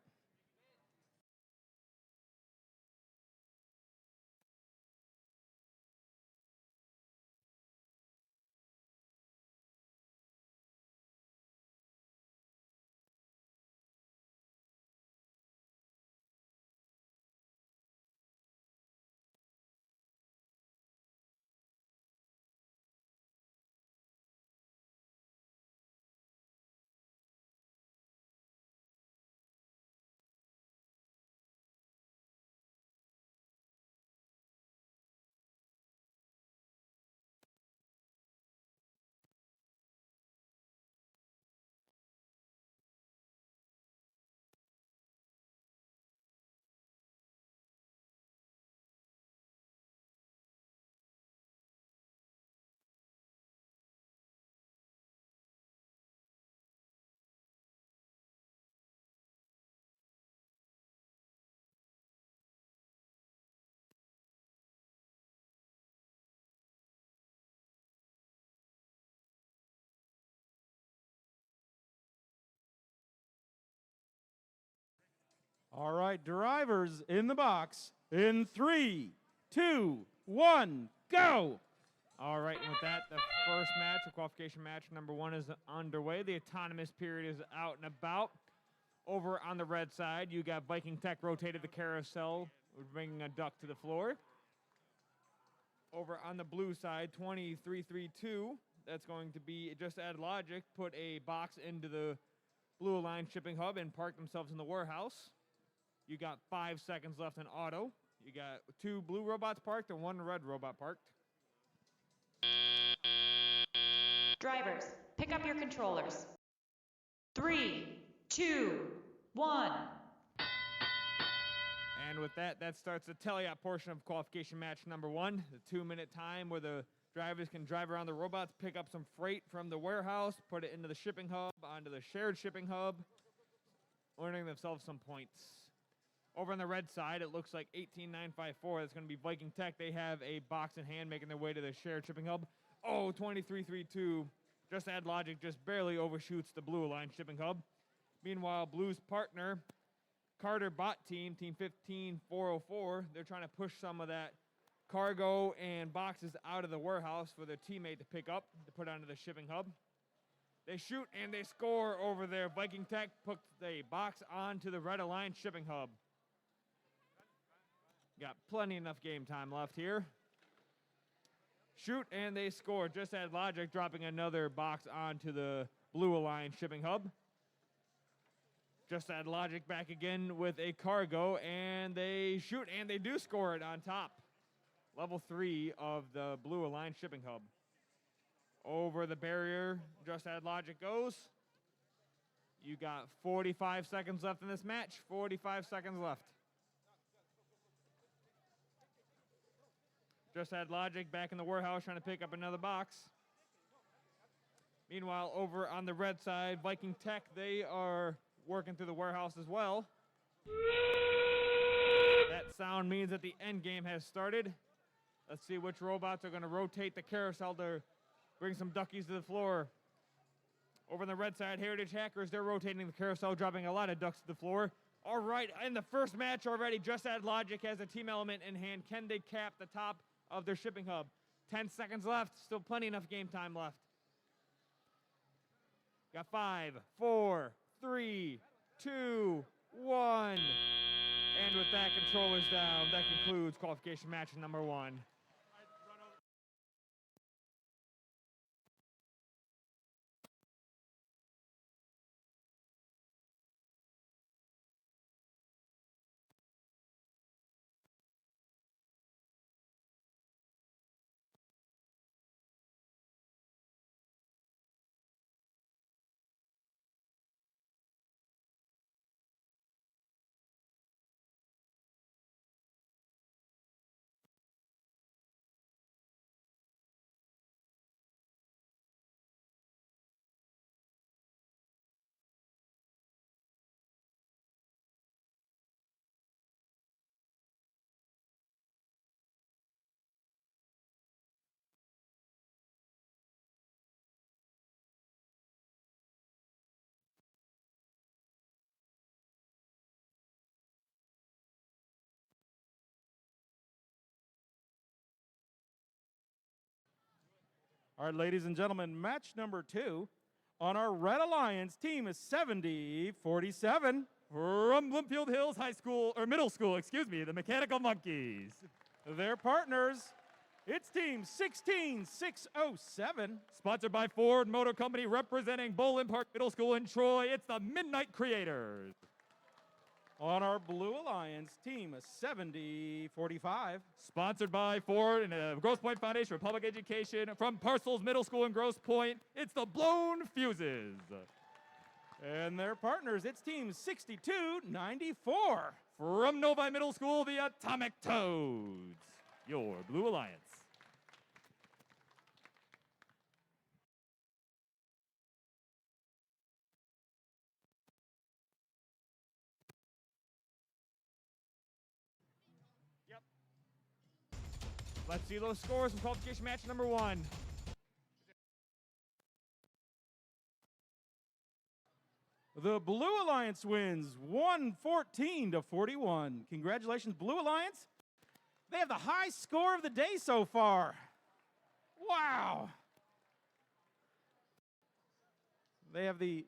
All right, drivers in the box in 3, 2, 1, go! All right, and with that, the first match, or qualification match number 1 is underway. The autonomous period is out and about. Over on the red side, you got Viking Tech rotated the carousel, bringing a duck to the floor. Over on the blue side, 2332, that's going to be just add logic, put a box into the blue line shipping hub and park themselves in the warehouse. You got 5 seconds left in auto. You got 2 blue robots parked and 1 red robot parked. Drivers, pick up your controllers. 3, 2, 1. And with that, that starts the tele-op portion of qualification match number 1, the 2-minute time where the drivers can drive around the robots, pick up some freight from the warehouse, put it into the shipping hub, onto the shared shipping hub, earning themselves some points. Over on the red side, it looks like 18954. That's going to be Viking Tech. They have a box in hand making their way to the shared shipping hub. Oh, 2332, just add logic, just barely overshoots the blue line shipping hub. Meanwhile, Blue's partner, Carter Bot Team, Team 15404, they're trying to push some of that cargo and boxes out of the warehouse for their teammate to pick up, to put onto the shipping hub. They shoot and they score over there. Viking Tech puts the box onto the red Alliance shipping hub. Got plenty enough game time left here. Shoot and they score. Just add logic, dropping another box onto the blue Alliance shipping hub. Just add logic back again with a cargo, and they shoot and they do score it on top. Level 3 of the blue Alliance shipping hub. Over the barrier, just add logic goes. You got 45 seconds left in this match. 45 seconds left. Just add logic back in the warehouse trying to pick up another box. Meanwhile, over on the red side, Viking Tech, they are working through the warehouse as well. That sound means that the end game has started. Let's see which robots are going to rotate the carousel to bring some duckies to the floor. Over on the red side, Heritage Hackers, they're rotating the carousel, dropping a lot of ducks to the floor. All right, in the first match already, Just Add Logic has a team element in hand. Can they cap the top of their shipping hub? 10 seconds left, still plenty enough game time left. Got 5, 4, 3, 2, 1. And with that, controllers down. That concludes qualification match number 1. All right, ladies and gentlemen, match number 2 on our Red Alliance team is 70-47 from Bloomfield Hills High School, or Middle School, excuse me, the Mechanical Monkeys. Their partners, it's team 16607. Sponsored by Ford Motor Company, representing Bolin Park Middle School in Troy, it's the Midnight Creators. On our Blue Alliance team is 70-45. Sponsored by Ford and the Grosse Point Foundation for Public Education, from Parcels Middle School in Grosse Point, it's the Blown Fuses. And their partners, it's team 62-94. From Novi Middle School, the Atomic Toads. Your Blue Alliance. Let's see those scores from qualification match number 1. The Blue Alliance wins 114-41. Congratulations, Blue Alliance. They have the high score of the day so far. Wow. They have the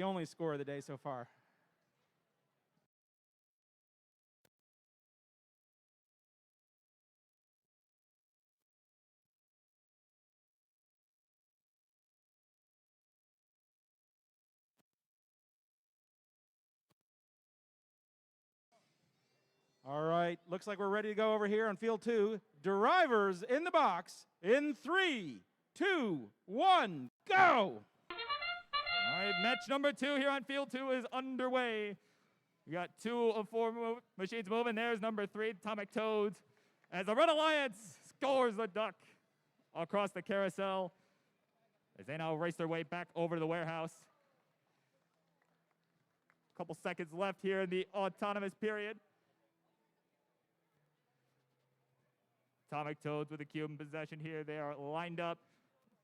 only score of the day so far. All right, looks like we're ready to go over here on field 2. Drivers in the box in 3, 2, 1, go! All right, match number 2 here on field 2 is underway. We got 2 of 4 machines moving. There's number 3, Atomic Toads, as the Red Alliance scores the duck across the carousel as they now race their way back over to the warehouse. A couple seconds left here in the autonomous period. Atomic Toads with the cube in possession here. They are lined up,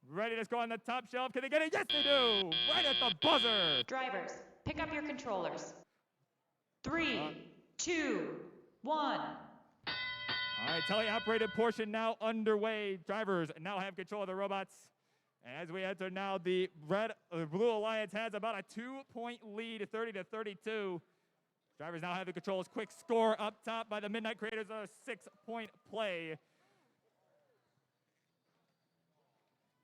ready to score on the top shelf. Can they get it? Yes, they do! Right at the buzzer! Drivers, pick up your controllers. 3, 2, 1. All right, teleoperated portion now underway. Drivers now have control of the robots. As we enter now, the Blue Alliance has about a 2-point lead, 30-32. Drivers now have the controls. Quick score up top by the Midnight Creators, a 6-point play.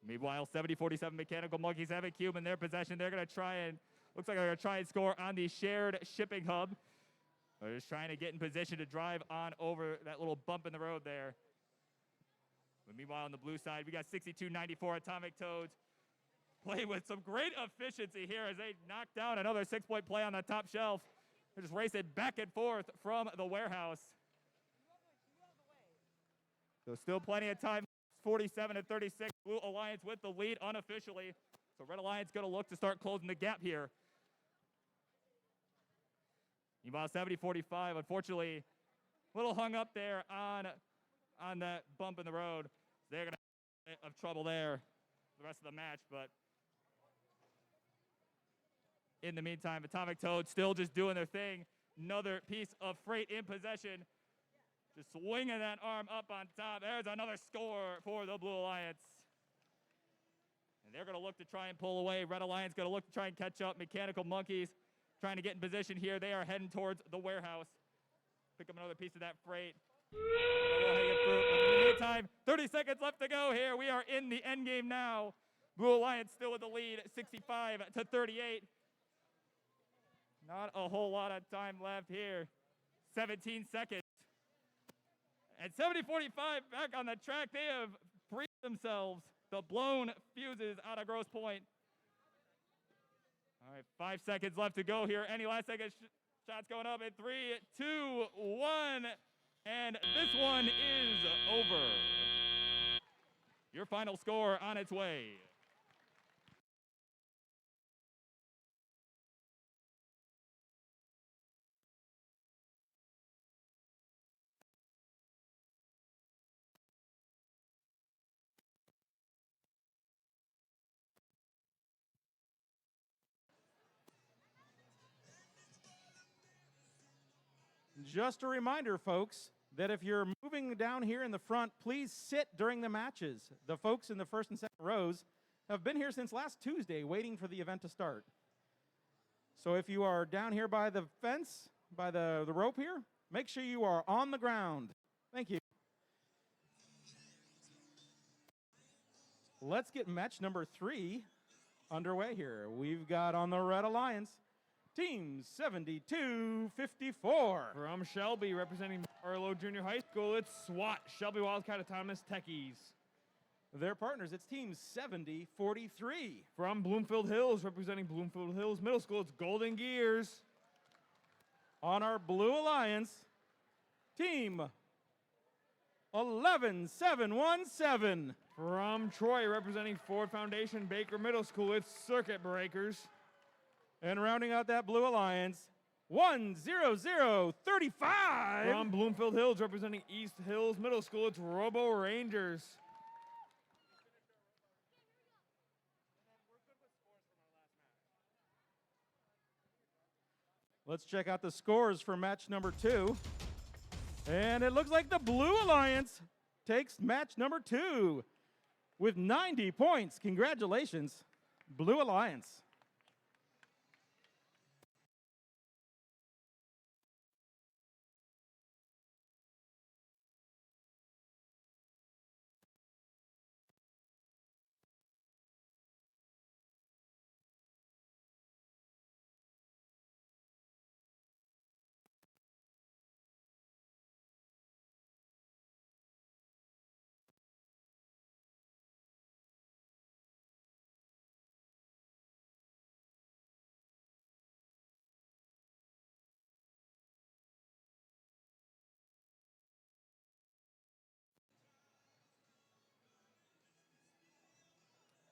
Meanwhile, 70-47 Mechanical Monkeys have a cube in their possession. They're going to try and, looks like they're going to try and score on the shared shipping hub. They're just trying to get in position to drive on over that little bump in the road there. But meanwhile, on the blue side, we got 62-94 Atomic Toads. Play with some great efficiency here as they knock down another 6-point play on the top shelf. They're just racing back and forth from the warehouse. So still plenty of time. 47-36. Blue Alliance with the lead unofficially. So Red Alliance going to look to start closing the gap here. Meanwhile, 70-45. Unfortunately, a little hung up there on that bump in the road. They're going to have trouble there the rest of the match, but in the meantime, Atomic Toad still just doing their thing. Another piece of freight in possession. Just swinging that arm up on top. There's another score for the Blue Alliance. And they're going to look to try and pull away. Red Alliance going to look to try and catch up. Mechanical Monkeys trying to get in position here. They are heading towards the warehouse. Pick up another piece of that freight. In the meantime, 30 seconds left to go here. We are in the end game now. Blue Alliance still with the lead, 65-38. Not a whole lot of time left here. 17 seconds. And 70-45 back on the track. They have freed themselves. The blown fuses out of Grosse Pointe. All right, 5 seconds left to go here. Any last second shots going up in 3, 2, 1. And this one is over. Your final score on its way. Just a reminder, folks, that if you're moving down here in the front, please sit during the matches. The folks in the first and second rows have been here since last Tuesday waiting for the event to start. So if you are down here by the fence, by the rope here, make sure you are on the ground. Thank you. Let's get match number 3 underway here. We've got on the Red Alliance, Team 72-54. From Shelby, representing Arlo Junior High School, it's SWAT, Shelby Wildcat Autonomous Techies. Their partners, it's Team 70-43. From Bloomfield Hills, representing Bloomfield Hills Middle School, it's Golden Gears. On our Blue Alliance, Team 11717. From Troy, representing Ford Foundation Baker Middle School, it's Circuit Breakers. And rounding out that Blue Alliance, 10035. From Bloomfield Hills, representing East Hills Middle School, it's Robo Rangers. Let's check out the scores for match number 2. And it looks like the Blue Alliance takes match number 2 with 90 points. Congratulations, Blue Alliance.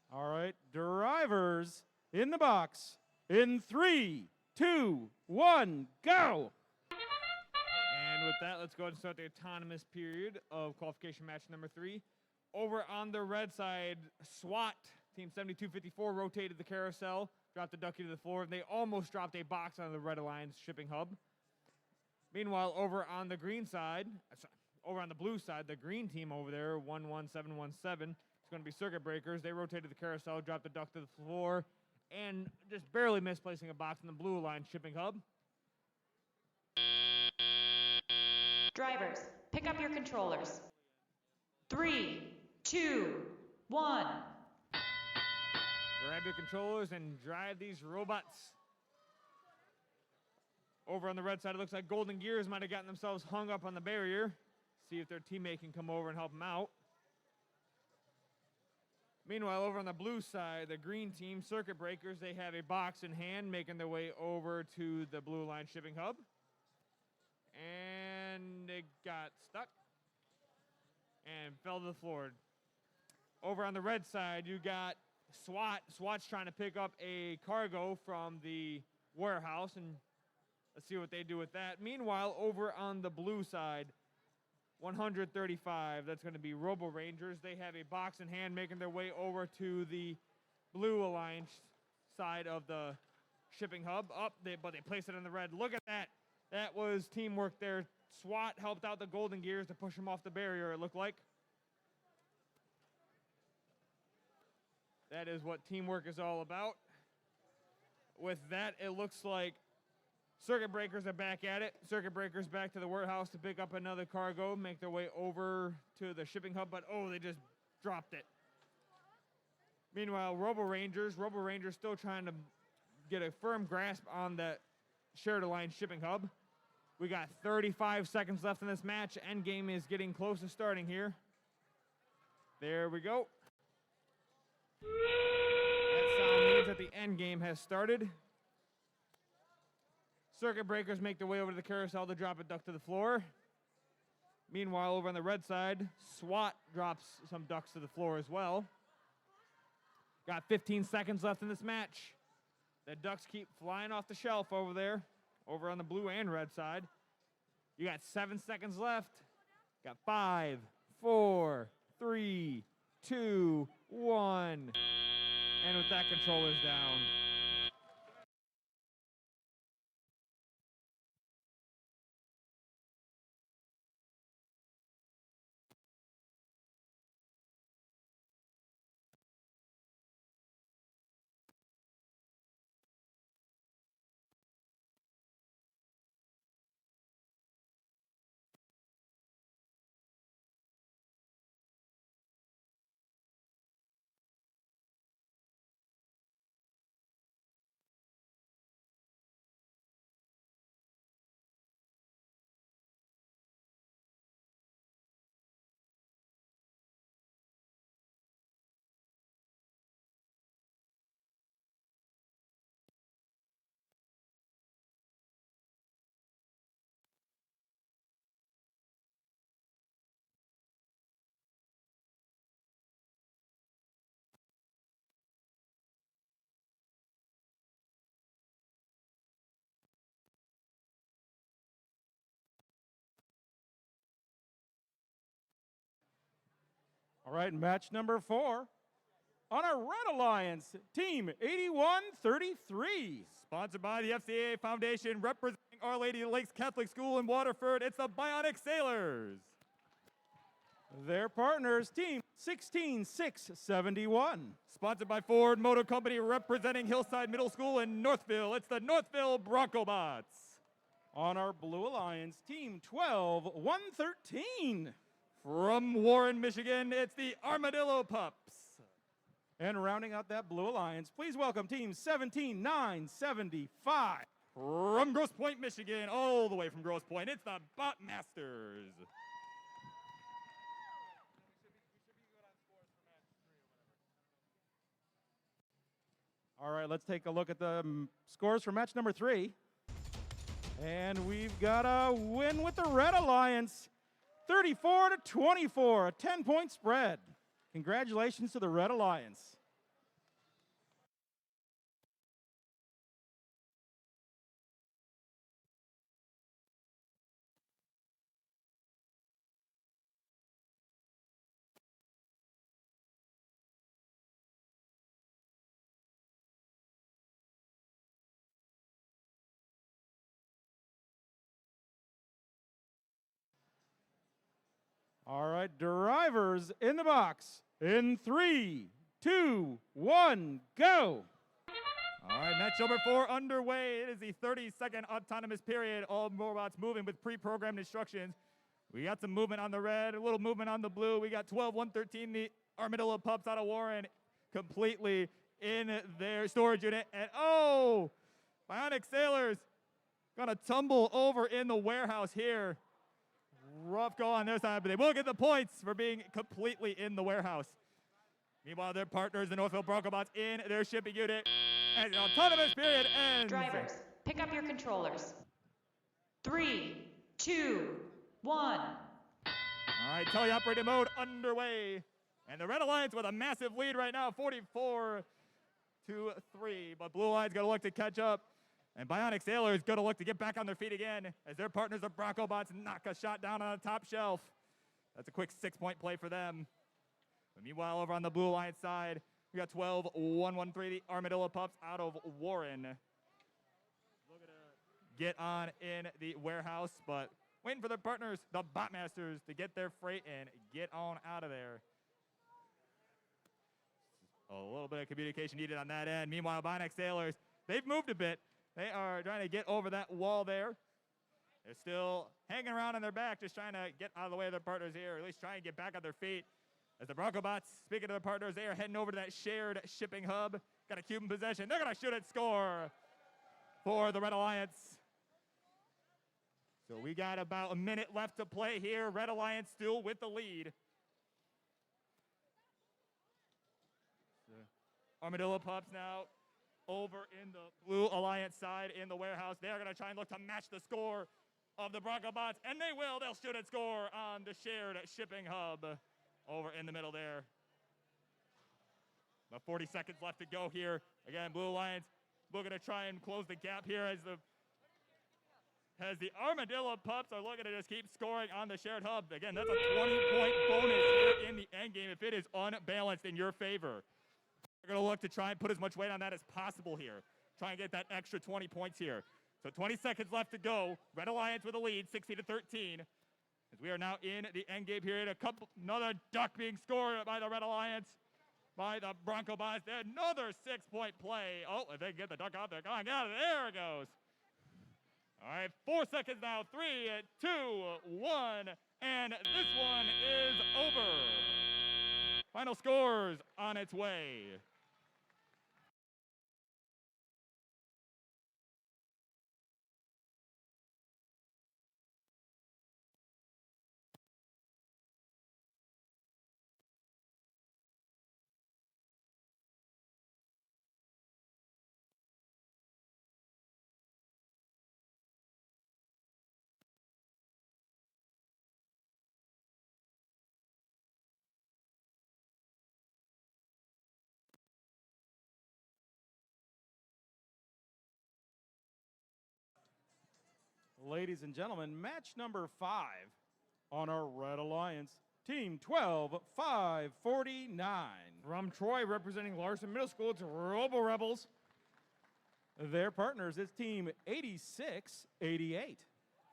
All right, drivers in the box in 3, 2, 1, go! And with that, let's go ahead and start the autonomous period of qualification match number 3. Over on the red side, SWAT, Team 7254, rotated the carousel, dropped the ducky to the floor, and they almost dropped a box on the Red Alliance shipping hub. Meanwhile, over on the green side, over on the blue side, the green team over there, 11717, it's going to be circuit breakers. They rotated the carousel, dropped the duck to the floor, and just barely misplacing a box in the Blue Alliance shipping hub. Drivers, pick up your controllers. 3, 2, 1. Grab your controllers and drive these robots. Over on the red side, it looks like Golden Gears might have gotten themselves hung up on the barrier. See if their teammate can come over and help them out. Meanwhile, over on the blue side, the green team, Circuit Breakers, they have a box in hand, making their way over to the Blue Line shipping hub. And it got stuck and fell to the floor. Over on the red side, you got SWAT. SWAT's trying to pick up a cargo from the warehouse, and let's see what they do with that. Meanwhile, over on the blue side, 135, that's going to be Robo Rangers. They have a box in hand, making their way over to the Blue Alliance side of the shipping hub. But they place it in the red. Look at that. That was teamwork there. SWAT helped out the Golden Gears to push them off the barrier, it looked like. That is what teamwork is all about. With that, it looks like Circuit Breakers are back at it. Circuit Breakers back to the warehouse to pick up another cargo, make their way over to the shipping hub, but they just dropped it. Meanwhile, Robo Rangers still trying to get a firm grasp on the Shared Alliance shipping hub. We got 35 seconds left in this match. Endgame is getting close to starting here. There we go. That sound means that the endgame has started. Circuit Breakers make their way over to the carousel to drop a duck to the floor. Meanwhile, over on the red side, SWAT drops some ducks to the floor as well. Got 15 seconds left in this match. The ducks keep flying off the shelf over there, over on the blue and red side. You got 7 seconds left. Got 5, 4, 3, 2, 1. And with that, controller's down. All right, match number 4 on our Red Alliance, Team 8133. Sponsored by the FCA Foundation, representing Our Lady of the Lakes Catholic School in Waterford, it's the Bionic Sailors. Their partners, Team 16671. Sponsored by Ford Motor Company, representing Hillside Middle School in Northville, it's the Northville Broncobots. On our Blue Alliance, Team 12113. From Warren, Michigan, it's the Armadillo Pups. And rounding out that Blue Alliance, please welcome Team 17975. From Grosse Pointe, Michigan, all the way from Grosse Pointe, it's the Bot Masters. All right, let's take a look at the scores for match number 3. And we've got a win with the Red Alliance, 34-24, a 10-point spread. Congratulations to the Red Alliance. All right, drivers in the box. In 3, 2, 1, go. All right, match number 4 underway. It is the 30-second autonomous period. All robots moving with pre-programmed instructions. We got some movement on the red, a little movement on the blue. We got 12-113, the Armadillo Pups out of Warren, completely in their storage unit. And oh, Bionic Sailors gonna tumble over in the warehouse here. Rough go on their side, but they will get the points for being completely in the warehouse. Meanwhile, their partners, the Northville Broncobots, in their shipping unit. As the autonomous period ends. Drivers, pick up your controllers. 3, 2, 1. All right, teleoperated mode underway. And the Red Alliance with a massive lead right now, 44-3. But Blue Alliance got to look to catch up. And Bionic Sailors going to look to get back on their feet again as their partners, the Broncobots, knock a shot down on the top shelf. That's a quick 6-point play for them. But meanwhile, over on the Blue Alliance side, we got 12-113, the Armadillo Pups out of Warren. Looking to get on in the warehouse, but waiting for their partners, the Botmasters, to get their freight and get on out of there. A little bit of communication needed on that end. Meanwhile, Bionic Sailors, they've moved a bit. They are trying to get over that wall there. They're still hanging around on their back, just trying to get out of the way of their partners here, or at least try and get back on their feet. As the Broncobots, speaking to their partners, they are heading over to that shared shipping hub. Got a cube in possession. They're going to shoot and score for the Red Alliance. So we got about a minute left to play here. Red Alliance still with the lead. Armadillo Pups now over in the Blue Alliance side in the warehouse. They're going to try and look to match the score of the Broncobots, and they will. They'll shoot and score on the shared shipping hub over in the middle there. About 40 seconds left to go here. Again, Blue Alliance looking to try and close the gap here as the Armadillo Pups are looking to just keep scoring on the shared hub. Again, that's a 20-point bonus here in the end game if it is unbalanced in your favor. We're going to look to try and put as much weight on that as possible here. Try and get that extra 20 points here. So 20 seconds left to go. Red Alliance with a lead, 16-13. As we are now in the end game period. Another duck being scored by the Red Alliance, by the Broncobots. Another 6-point play. Oh, if they can get the duck out there. Come on, get out of there. There it goes. All right, 4 seconds now. 3, 2, 1. And this one is over. Final scores on its way. Ladies and gentlemen, match number 5 on our Red Alliance, Team 12, 549. From Troy, representing Larson Middle School, it's Robo Rebels. Their partners is Team 8688.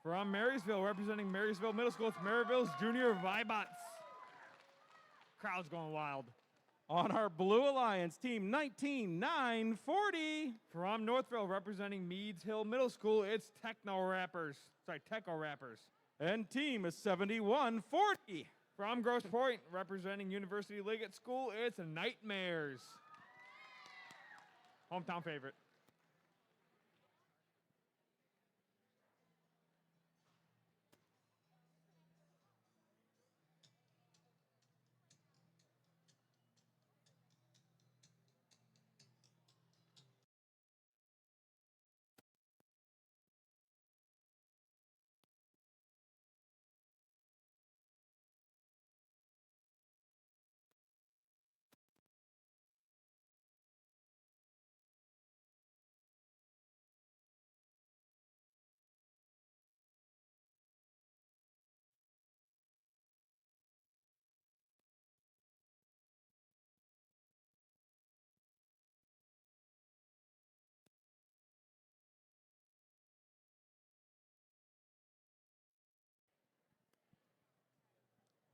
From Marysville, representing Marysville Middle School, it's Maryville's Junior Vibots. Crowd's going wild. On our Blue Alliance, Team 19940. From Northville, representing Meads Hill Middle School, it's Techo Rappers. And Team 7140. From Grosse Point, representing University Liggett School, it's Nightmares. Hometown favorite.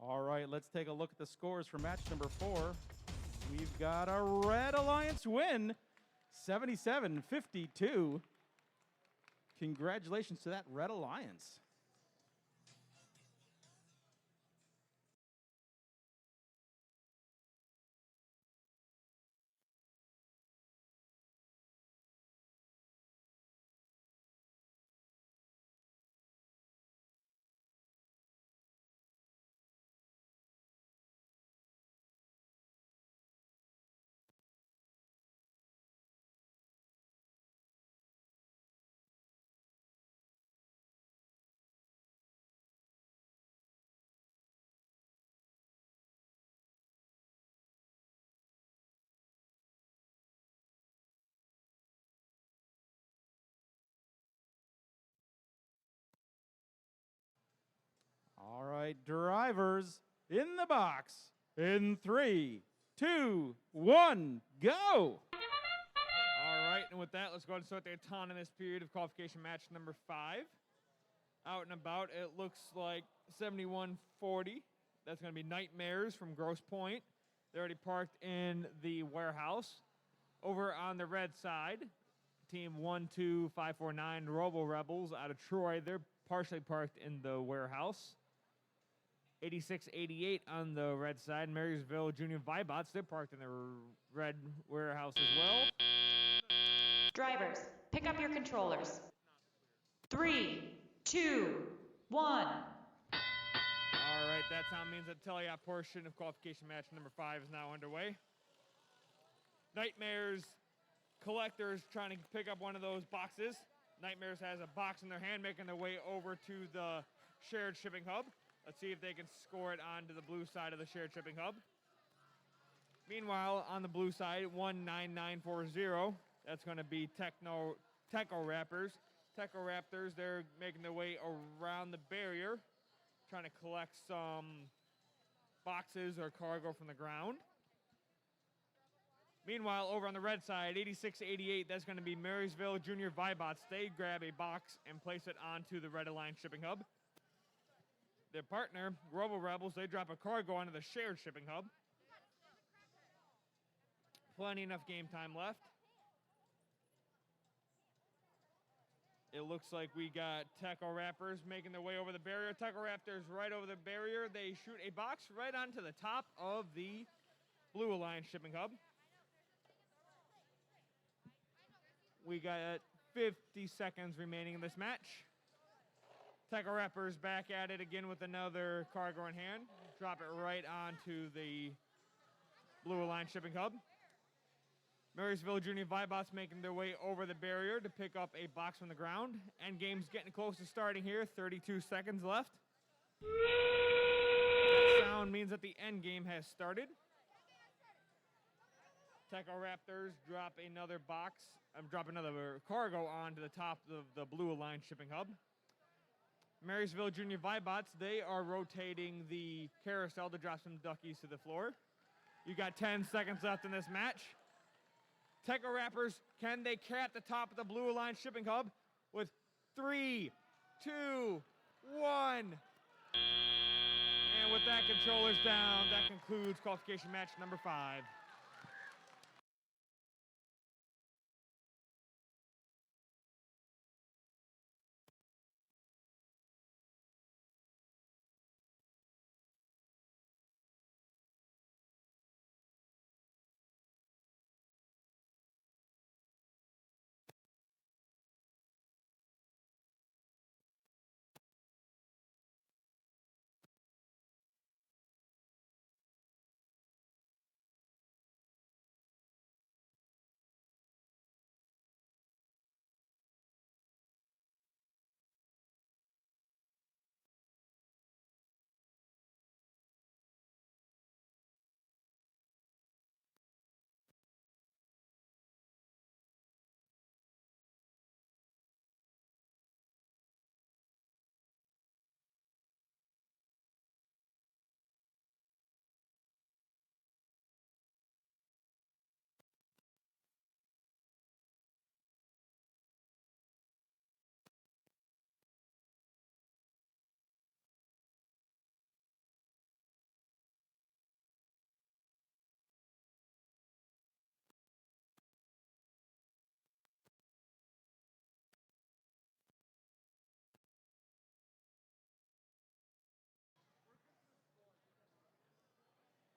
All right, let's take a look at the scores for match number 4. We've got a Red Alliance win, 77-52. Congratulations to that Red Alliance. All right, drivers in the box in 3, 2, 1, go. All right, and with that, let's go ahead and start the autonomous period of qualification match number 5. Out and about, it looks like 7140. That's going to be Nightmares from Grosse Point. They're already parked in the warehouse. Over on the red side, Team 12549 Robo Rebels out of Troy. They're partially parked in the warehouse. 8688 on the red side, Marysville Junior Vibots. They're parked in the red warehouse as well. Drivers, pick up your controllers. 3, 2, 1. All right, that sound means that the teleop portion of qualification match number 5 is now underway. Nightmares collectors trying to pick up one of those boxes. Nightmares has a box in their hand, making their way over to the shared shipping hub. Let's see if they can score it onto the blue side of the shared shipping hub. Meanwhile, on the blue side, 19940. That's going to be Techo Rappers. Techo Raptors, they're making their way around the barrier, trying to collect some boxes or cargo from the ground. Meanwhile, over on the red side, 8688, that's going to be Marysville Junior Vibots. They grab a box and place it onto the Red Alliance shipping hub. Their partner, Robo Rebels, they drop a cargo onto the shared shipping hub. Plenty enough game time left. It looks like we got Techo Rappers making their way over the barrier. Techo Raptors right over the barrier. They shoot a box right onto the top of the Blue Alliance shipping hub. We got 50 seconds remaining in this match. Techo Rappers back at it again with another cargo in hand. Drop it right onto the Blue Alliance shipping hub. Marysville Junior Vibots making their way over the barrier to pick up a box from the ground. Endgame's getting close to starting here. 32 seconds left. That sound means that the endgame has started. Techo Raptors drop another cargo onto the top of the Blue Alliance shipping hub. Marysville Junior Vibots, they are rotating the carousel to drop some duckies to the floor. You got 10 seconds left in this match. Techo Rappers, can they cap the top of the Blue Alliance shipping hub with 3, 2, 1. And with that, controllers down. That concludes qualification match number 5.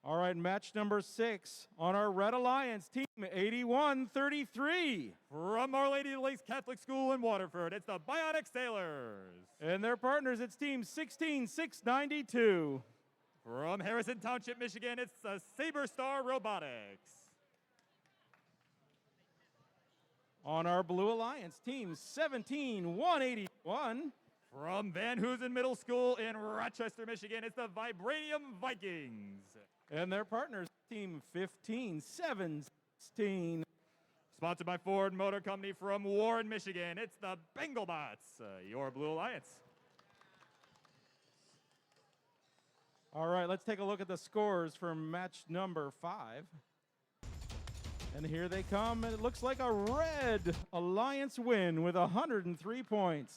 All right, match number 6 on our Red Alliance, team 8133. From Our Lady of the Lakes Catholic School in Waterford, it's the Bionic Sailors. And their partners, it's team 16692. From Harrison Township, Michigan, it's the Saber Star Robotics. On our Blue Alliance, team 17181. From Van Hoosen Middle School in Rochester, Michigan, it's the Vibranium Vikings. And their partners, team 15716. Sponsored by Ford Motor Company from Warren, Michigan, it's the BengalBots, your Blue Alliance. All right, let's take a look at the scores for match number 5. And here they come, and it looks like a Red Alliance win with 103 points.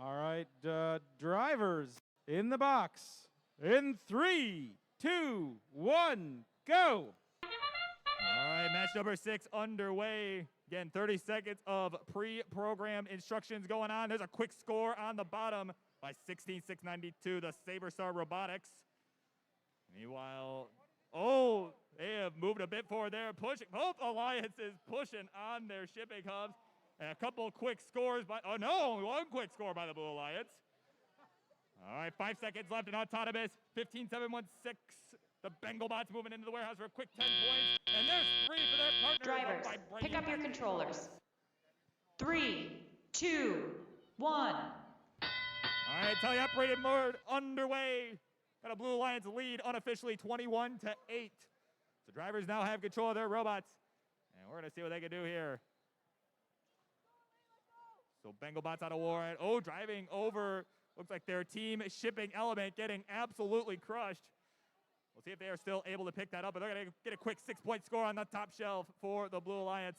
All right, drivers in the box. In 3, 2, 1, go. All right, match number 6 underway. Again, 30 seconds of pre-programmed instructions going on. There's a quick score on the bottom by 16692, the Saber Star Robotics. Meanwhile, they have moved a bit forward there, pushing. Both alliances pushing on their shipping hubs. And a couple quick scores by, one quick score by the Blue Alliance. All right, 5 seconds left in autonomous. 15-7-1-6. The BengalBots moving into the warehouse for a quick 10 points. And there's 3 for their partner. Drivers, pick up your controllers. 3, 2, 1. All right, teleoperated mode underway. Got a Blue Alliance lead unofficially 21-8. So drivers now have control of their robots. And we're going to see what they can do here. So BengalBots out of Warren. Oh, driving over. Looks like their team shipping element getting absolutely crushed. We'll see if they are still able to pick that up, but they're going to get a quick 6-point score on the top shelf for the Blue Alliance.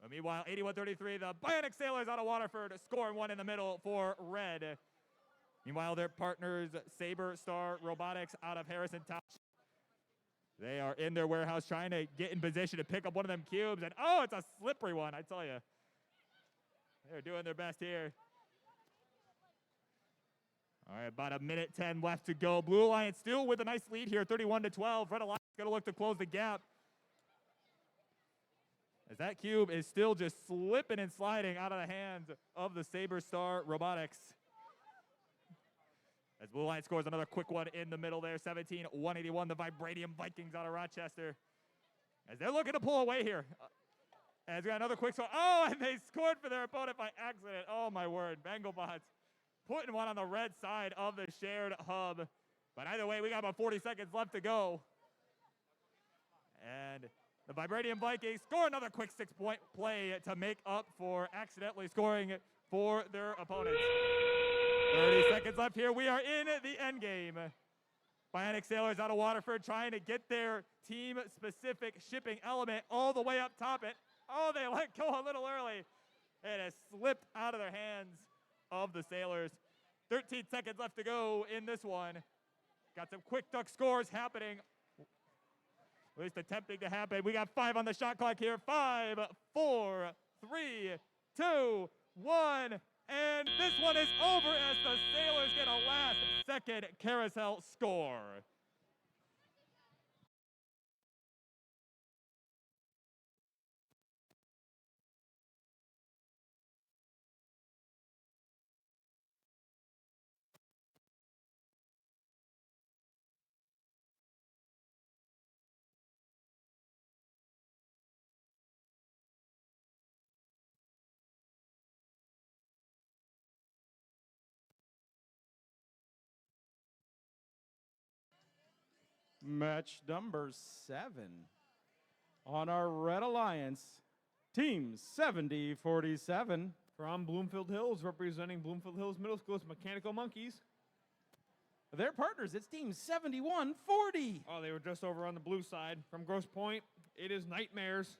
But meanwhile, 81-33, the Bionic Sailors out of Waterford scoring one in the middle for Red. Meanwhile, their partners, Saber Star Robotics out of Harrison Township. They are in their warehouse trying to get in position to pick up one of them cubes. And, oh, it's a slippery one, I tell you. They're doing their best here. All right, about 1:10 left to go. Blue Alliance still with a nice lead here, 31-12. Red Alliance going to look to close the gap. As that cube is still just slipping and sliding out of the hands of the Saber Star Robotics. As Blue Alliance scores another quick one in the middle there, 17-181, the Vibranium Vikings out of Rochester. As they're looking to pull away here. As we got another quick score. Oh, and they scored for their opponent by accident. Oh, my word. BengalBots putting one on the red side of the shared hub. But either way, we got about 40 seconds left to go. And the Vibranium Vikings score another quick 6-point play to make up for accidentally scoring for their opponents. 30 seconds left here. We are in the end game. Bionic Sailors out of Waterford trying to get their team-specific shipping element all the way up top. Oh, they let go a little early. It has slipped out of their hands of the Sailors. 13 seconds left to go in this one. Got some quick duck scores happening. At least attempting to happen. We got 5 on the shot clock here. 5, 4, 3, 2, 1. And this one is over as the Sailors get a last-second carousel score. Match number 7 on our Red Alliance, Team 70-47. From Bloomfield Hills, representing Bloomfield Hills Middle School, it's Mechanical Monkeys. Their partners, it's Team 71-40. Oh, they were just over on the blue side. From Grosse Point, it is Nightmares.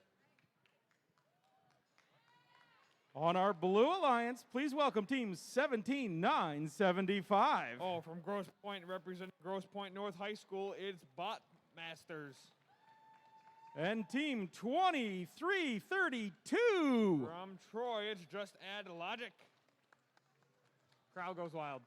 On our Blue Alliance, please welcome Team 17-975. Oh, from Grosse Point, representing Grosse Point North High School, it's Bot Masters. And Team 23-32. From Troy, it's Just Add Logic. Crowd goes wild.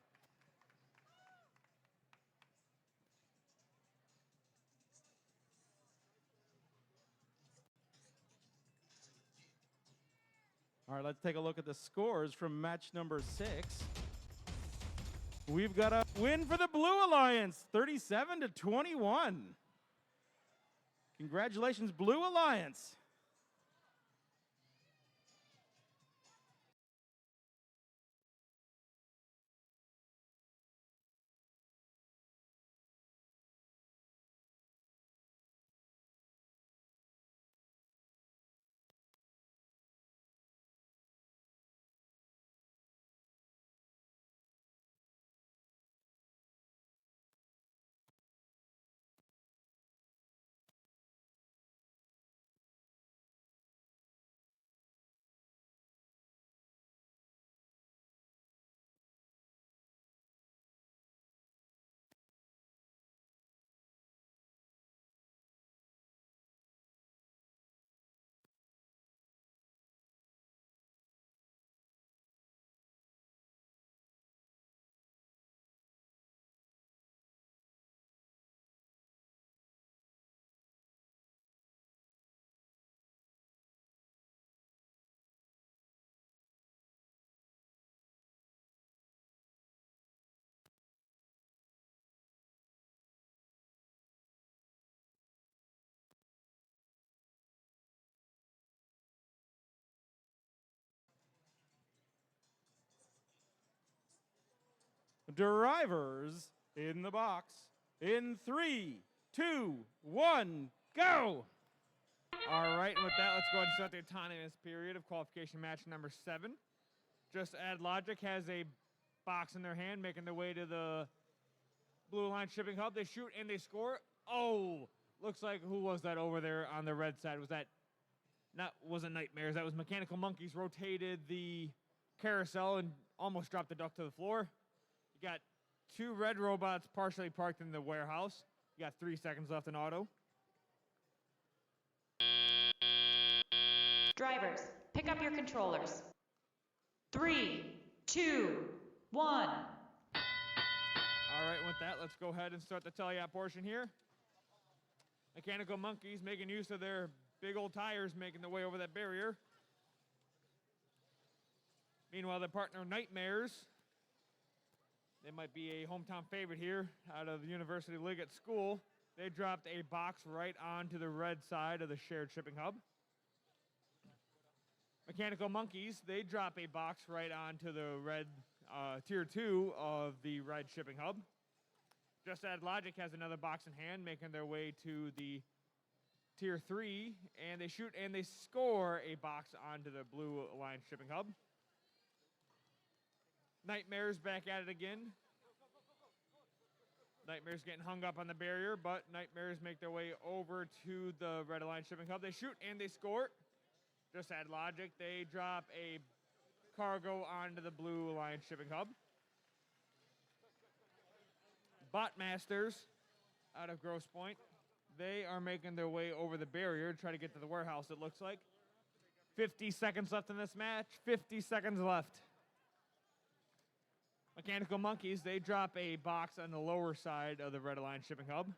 All right, let's take a look at the scores from match number 6. We've got a win for the Blue Alliance, 37-21. Congratulations, Blue Alliance. Drivers in the box in 3, 2, 1, go! All right, and with that, let's go ahead and start the autonomous period of qualification match number 7. Just Add Logic has a box in their hand, making their way to the blue line shipping hub. They shoot and they score. Oh, looks like, who was that over there on the red side? Wasn't Nightmares. That was Mechanical Monkeys. Rotated the carousel and almost dropped the duck to the floor. You got 2 red robots partially parked in the warehouse. You got 3 seconds left in auto. Drivers, pick up your controllers. 3, 2, 1. All right, with that, let's go ahead and start the teleop portion here. Mechanical Monkeys making use of their big old tires, making their way over that barrier. Meanwhile, their partner Nightmares, they might be a hometown favorite here out of the University Liggett School. They dropped a box right onto the red side of the shared shipping hub. Mechanical Monkeys, they drop a box right onto the red tier 2 of the red shipping hub. Just Add Logic has another box in hand, making their way to the tier 3, and they shoot and they score a box onto the blue line shipping hub. Nightmares back at it again. Nightmares getting hung up on the barrier, but Nightmares make their way over to the red line shipping hub. They shoot and they score. Just Add Logic, they drop a cargo onto the blue line shipping hub. Botmasters out of Grosse Point, they are making their way over the barrier to try to get to the warehouse, it looks like. 50 seconds left in this match, 50 seconds left. Mechanical Monkeys, they drop a box on the lower side of the red line shipping hub.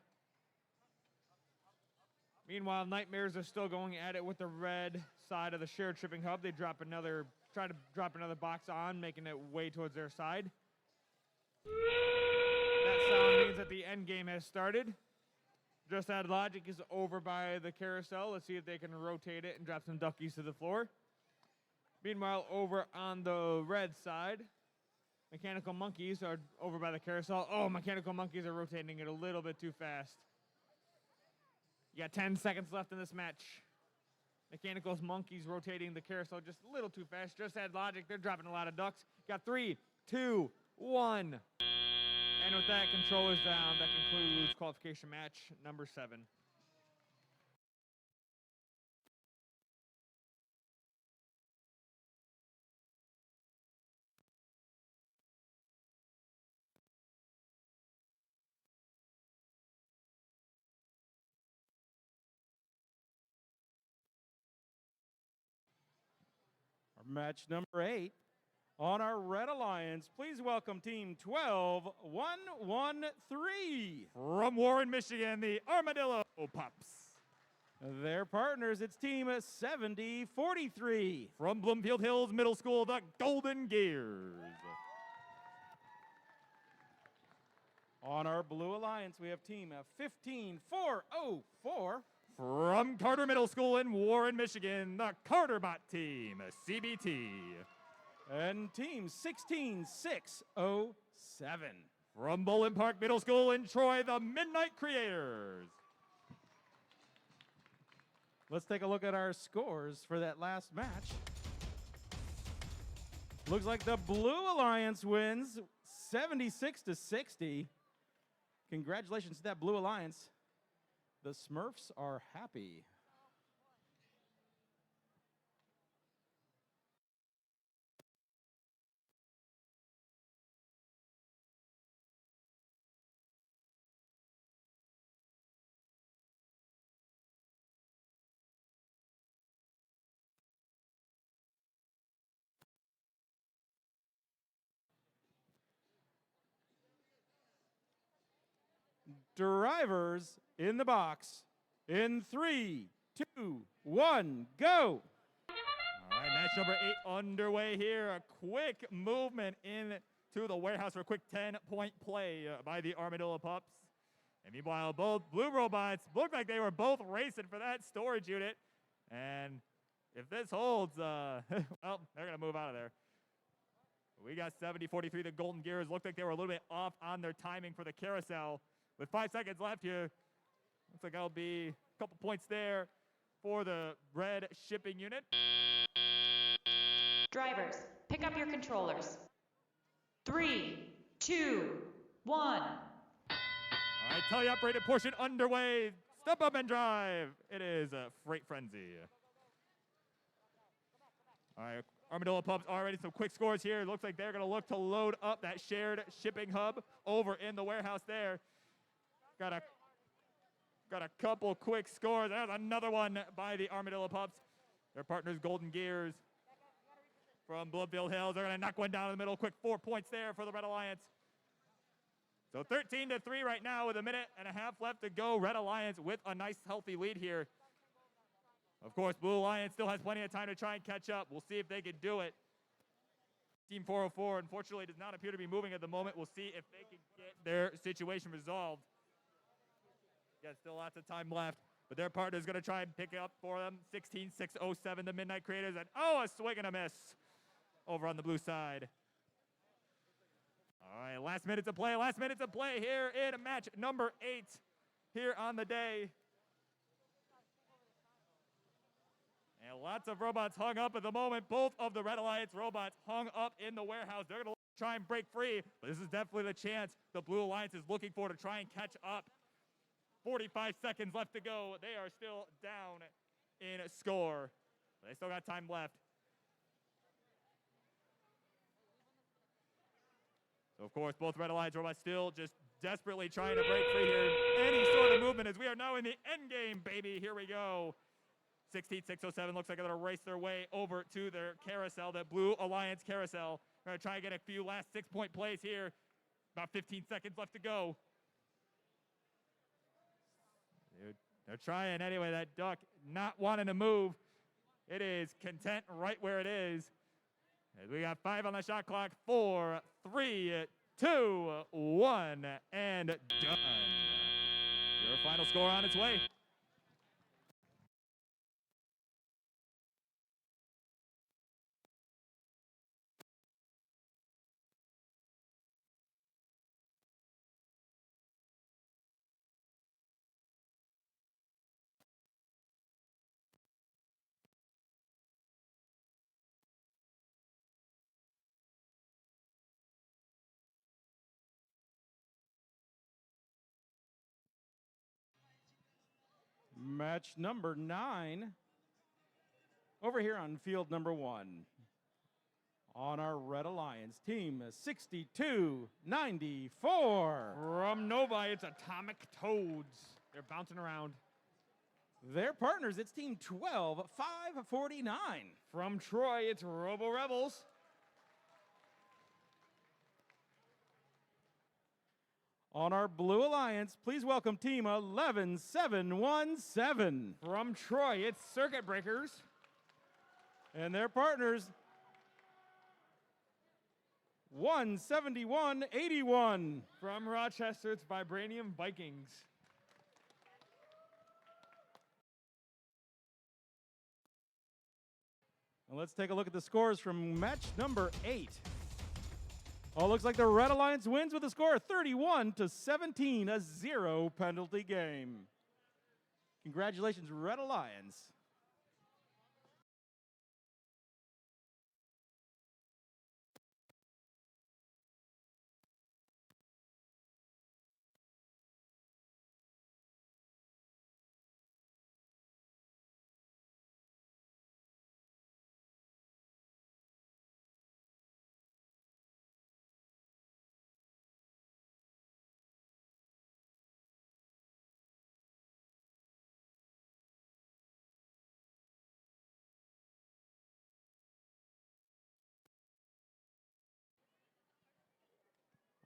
Meanwhile, Nightmares are still going at it with the red side of the shared shipping hub. They try to drop another box on, making it way towards their side. That sound means that the end game has started. Just Add Logic is over by the carousel. Let's see if they can rotate it and drop some duckies to the floor. Meanwhile, over on the red side, Mechanical Monkeys are over by the carousel. Oh, Mechanical Monkeys are rotating it a little bit too fast. You got 10 seconds left in this match. Mechanical Monkeys rotating the carousel just a little too fast. Just Add Logic, they're dropping a lot of ducks. Got 3, 2, 1. And with that, controllers down. That concludes qualification match number 7. Match number 8 on our Red Alliance. Please welcome Team 12-1-1-3. From Warren, Michigan, the Armadillo Pups. Their partners, it's Team 70-43. From Bloomfield Hills Middle School, the Golden Gears. On our Blue Alliance, we have Team 15-4-0-4. From Carter Middle School in Warren, Michigan, the Carterbot team, CBT. And Team 16-6-0-7. From Bolin Park Middle School in Troy, the Midnight Creators. Let's take a look at our scores for that last match. Looks like the Blue Alliance wins 76-60. Congratulations to that Blue Alliance. The Smurfs are happy. Drivers in the box. In 3, 2, 1, go. All right, match number 8 underway here. A quick movement into the warehouse for a quick 10-point play by the Armadillo Pups. And meanwhile, both blue robots looked like they were both racing for that storage unit. And if this holds, well, they're going to move out of there. We got 70-43. The Golden Gears looked like they were a little bit off on their timing for the carousel. With 5 seconds left here, Looks like that'll be a couple points there for the red shipping unit. Drivers, pick up your controllers. 3, 2, 1. All right, tele-operated portion underway. Step up and drive. It is a Freight Frenzy. All right, Armadillo Pubs already some quick scores here. Looks like they're going to look to load up that shared shipping hub over in the warehouse there. Got a couple quick scores. There's another one by the Armadillo Pups. Their partners, Golden Gears from Bloodfield Hills. They're going to knock one down in the middle. Quick 4 points there for the Red Alliance. So 13-3 right now with a minute and a half left to go. Red Alliance with a nice healthy lead here. Of course, Blue Alliance still has plenty of time to try and catch up. We'll see if they can do it. Team 404, unfortunately, does not appear to be moving at the moment. We'll see if they can get their situation resolved. Yeah, still lots of time left, but their partner is going to try and pick it up for them. 16-6-07, the Midnight Creators, and a swing and a miss over on the blue side. All right, last minute to play here in match number 8 here on the day. And lots of robots hung up at the moment. Both of the Red Alliance robots hung up in the warehouse. They're going to try and break free, but this is definitely the chance the Blue Alliance is looking for to try and catch up. 45 seconds left to go. They are still down in score. They still got time left. So, of course, both Red Alliance robots still just desperately trying to break free here. Any sort of movement as we are now in the end game, baby. Here we go. 16-6-07 looks like they're going to race their way over to their carousel, the Blue Alliance carousel. They're going to try and get a few last 6-point plays here. About 15 seconds left to go. They're trying anyway. That duck not wanting to move. It is content right where it is. As we got 5 on the shot clock. 4, 3, 2, 1, and done. Your final score on its way. Match number 9 over here on field number 1. On our Red Alliance team, 62-94. From Nova, it's Atomic Toads. They're bouncing around. Their partners, it's team 12-549. From Troy, it's Robo Rebels. On our Blue Alliance, please welcome team 11717. From Troy, it's Circuit Breakers. And their partners, 17181. From Rochester, it's Vibranium Vikings. And let's take a look at the scores from match number 8. Oh, looks like the Red Alliance wins with a score of 31-17, a 0 penalty game. Congratulations, Red Alliance.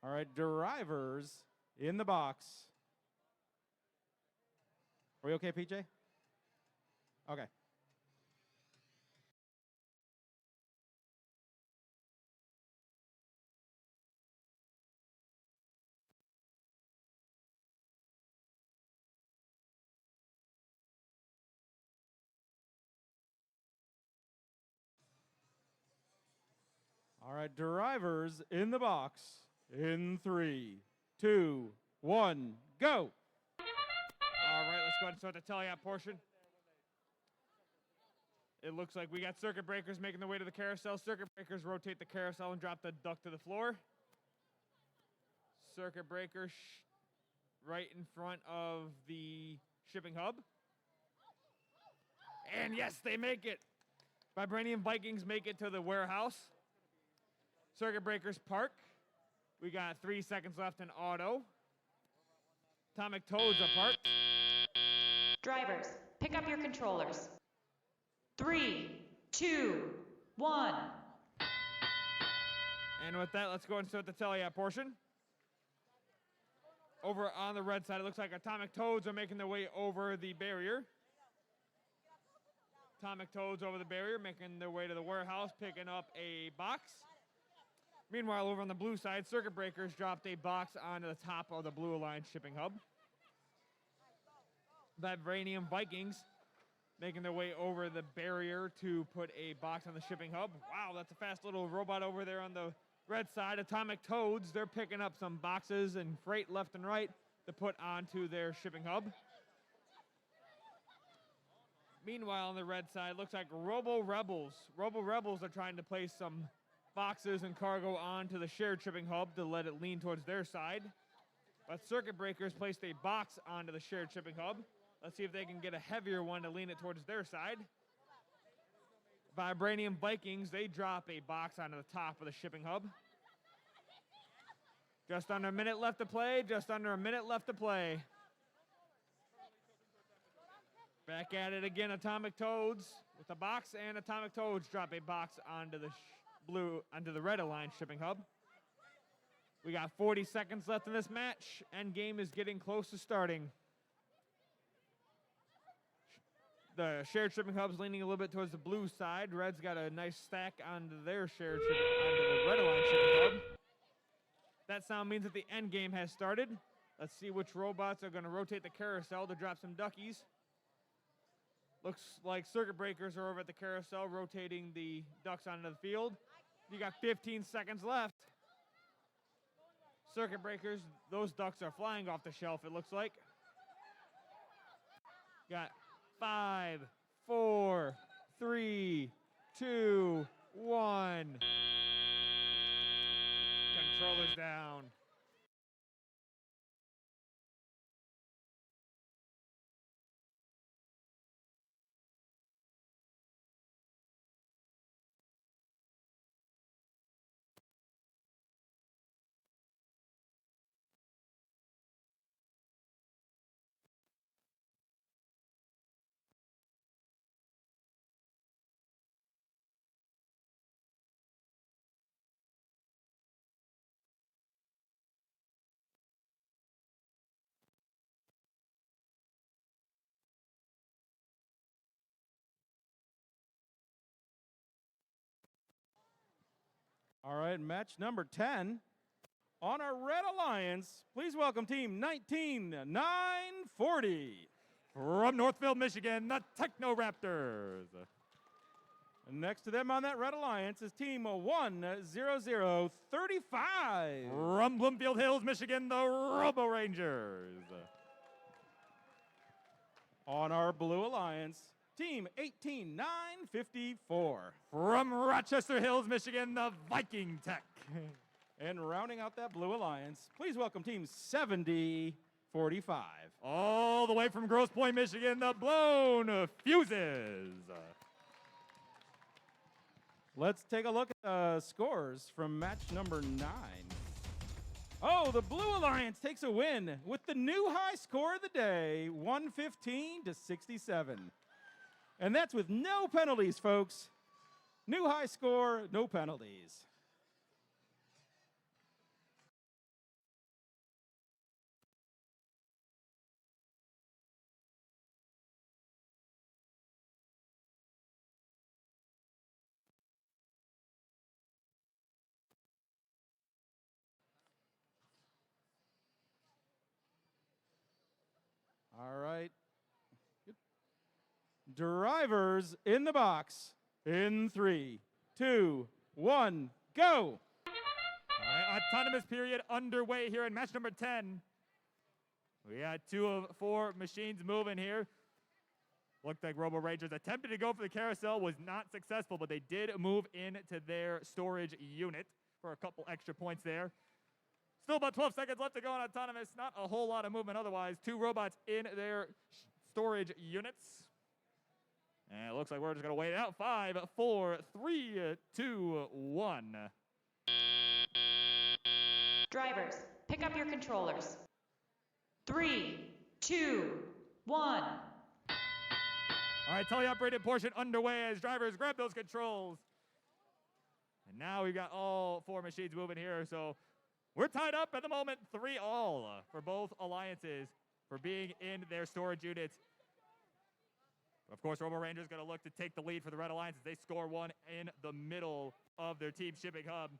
All right, drivers in the box. Are we okay, PJ? Okay. All right, drivers in the box. In 3, 2, 1, go. All right, go ahead and start the tele-op portion. It looks like we got circuit breakers making their way to the carousel. Circuit breakers rotate the carousel and drop the duck to the floor. Circuit breakers right in front of the shipping hub. And yes, they make it. Vibranium Vikings make it to the warehouse. Circuit breakers park. We got 3 seconds left in auto. Atomic Toads are parked. Drivers, pick up your controllers. 3, 2, 1. And with that, let's go and start the tele-op portion. Over on the red side, it looks like Atomic Toads are making their way over the barrier. Atomic Toads over the barrier, making their way to the warehouse, picking up a box. Meanwhile, over on the blue side, Circuit Breakers dropped a box onto the top of the Blue Alliance shipping hub. Vibranium Vikings making their way over the barrier to put a box on the shipping hub. Wow, that's a fast little robot over there on the red side. Atomic Toads, they're picking up some boxes and freight left and right to put onto their shipping hub. Meanwhile, on the red side, looks like Robo Rebels. Robo Rebels are trying to place some boxes and cargo onto the shared shipping hub to let it lean towards their side. But Circuit Breakers placed a box onto the shared shipping hub. Let's see if they can get a heavier one to lean it towards their side. Vibranium Vikings, they drop a box onto the top of the shipping hub. Just under a minute left to play, just under a minute left to play. Back at it again, Atomic Toads with a box, and Atomic Toads drop a box onto the Red Alliance shipping hub. We got 40 seconds left in this match, and game is getting close to starting. The shared shipping hub's leaning a little bit towards the blue side. Red's got a nice stack onto their shared shipping, onto the Red Alliance shipping hub. That sound means that the end game has started. Let's see which robots are going to rotate the carousel to drop some duckies. Looks like Circuit Breakers are over at the carousel rotating the ducks onto the field. You got 15 seconds left. Circuit Breakers, those ducks are flying off the shelf, it looks like. Got 5, 4, 3, 2, 1. Controllers down. All right, match number 10. On our Red Alliance, please welcome team 19940. From Northfield, Michigan, the Techno Raptors. And next to them on that Red Alliance is team 10035. From Bloomfield Hills, Michigan, the Robo Rangers. On our Blue Alliance, team 18954. From Rochester Hills, Michigan, the Viking Tech. And rounding out that Blue Alliance, please welcome team 7045. All the way from Grosse Pointe, Michigan, the Blown Fuses. Let's take a look at the scores from match number 9. Oh, the Blue Alliance takes a win with the new high score of the day, 115 to 67. And that's with no penalties, folks. New high score, no penalties. All right. Drivers in the box in 3, 2, 1, go. Autonomous period underway here in match number 10. We got 2 of 4 machines moving here. Looked like Robo Rangers attempted to go for the carousel, was not successful, but they did move into their storage unit for a couple extra points there. Still about 12 seconds left to go on autonomous. Not a whole lot of movement otherwise. 2 robots in their storage units. And it looks like we're just going to wait it out. 5, 4, 3, 2, 1. Drivers, pick up your controllers. 3, 2, 1. All right, teleoperated portion underway as drivers grab those controls. And now we've got all 4 machines moving here. So we're tied up at the moment, 3-all for both alliances for being in their storage units. Of course, Robo Rangers going to look to take the lead for the Red Alliance as they score 1 in the middle of their team shipping hub.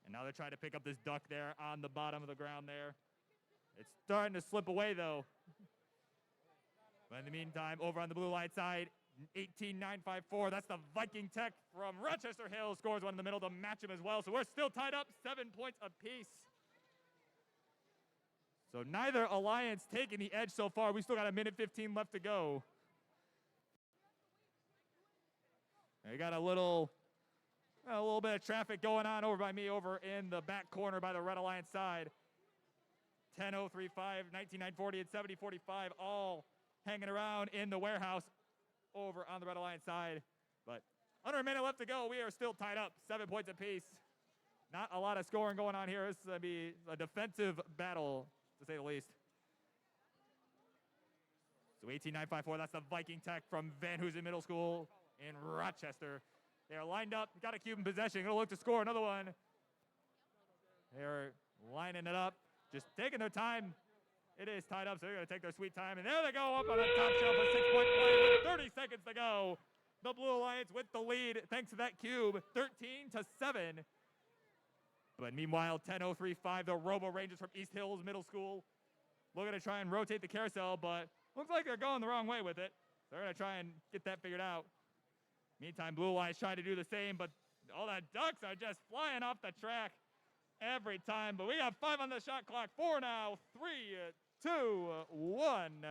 And now they're trying to pick up this duck there on the bottom of the ground there. It's starting to slip away, though. But in the meantime, over on the blue light side, 18954, that's the Viking Tech from Rochester Hills, scores 1 in the middle to match him as well. So we're still tied up, 7 points apiece. So neither alliance taking the edge so far. We still got 1:15 left to go. We got a little bit of traffic going on over by me over in the back corner by the Red Alliance side. 10:035, 19940, and 7045 all hanging around in the warehouse over on the Red Alliance side. But under a minute left to go. We are still tied up, 7 points apiece. Not a lot of scoring going on here. This is going to be a defensive battle, to say the least. So 18954, that's the Viking Tech from Van Hoosen Middle School in Rochester. They are lined up, got a cube in possession, gonna look to score another one. They're lining it up, just taking their time. It is tied up, so they're gonna take their sweet time. And there they go, up on the top shelf, a 6-point play with 30 seconds to go. The Blue Alliance with the lead, thanks to that cube, 13-7. But meanwhile, 10:035, the Robo Rangers from East Hills Middle School looking to try and rotate the carousel, but looks like they're going the wrong way with it. They're going to try and get that figured out. Meantime, Blue Alliance trying to do the same, but all the ducks are just flying off the track every time. But we got 5 on the shot clock. 4 now. 3, 2, 1.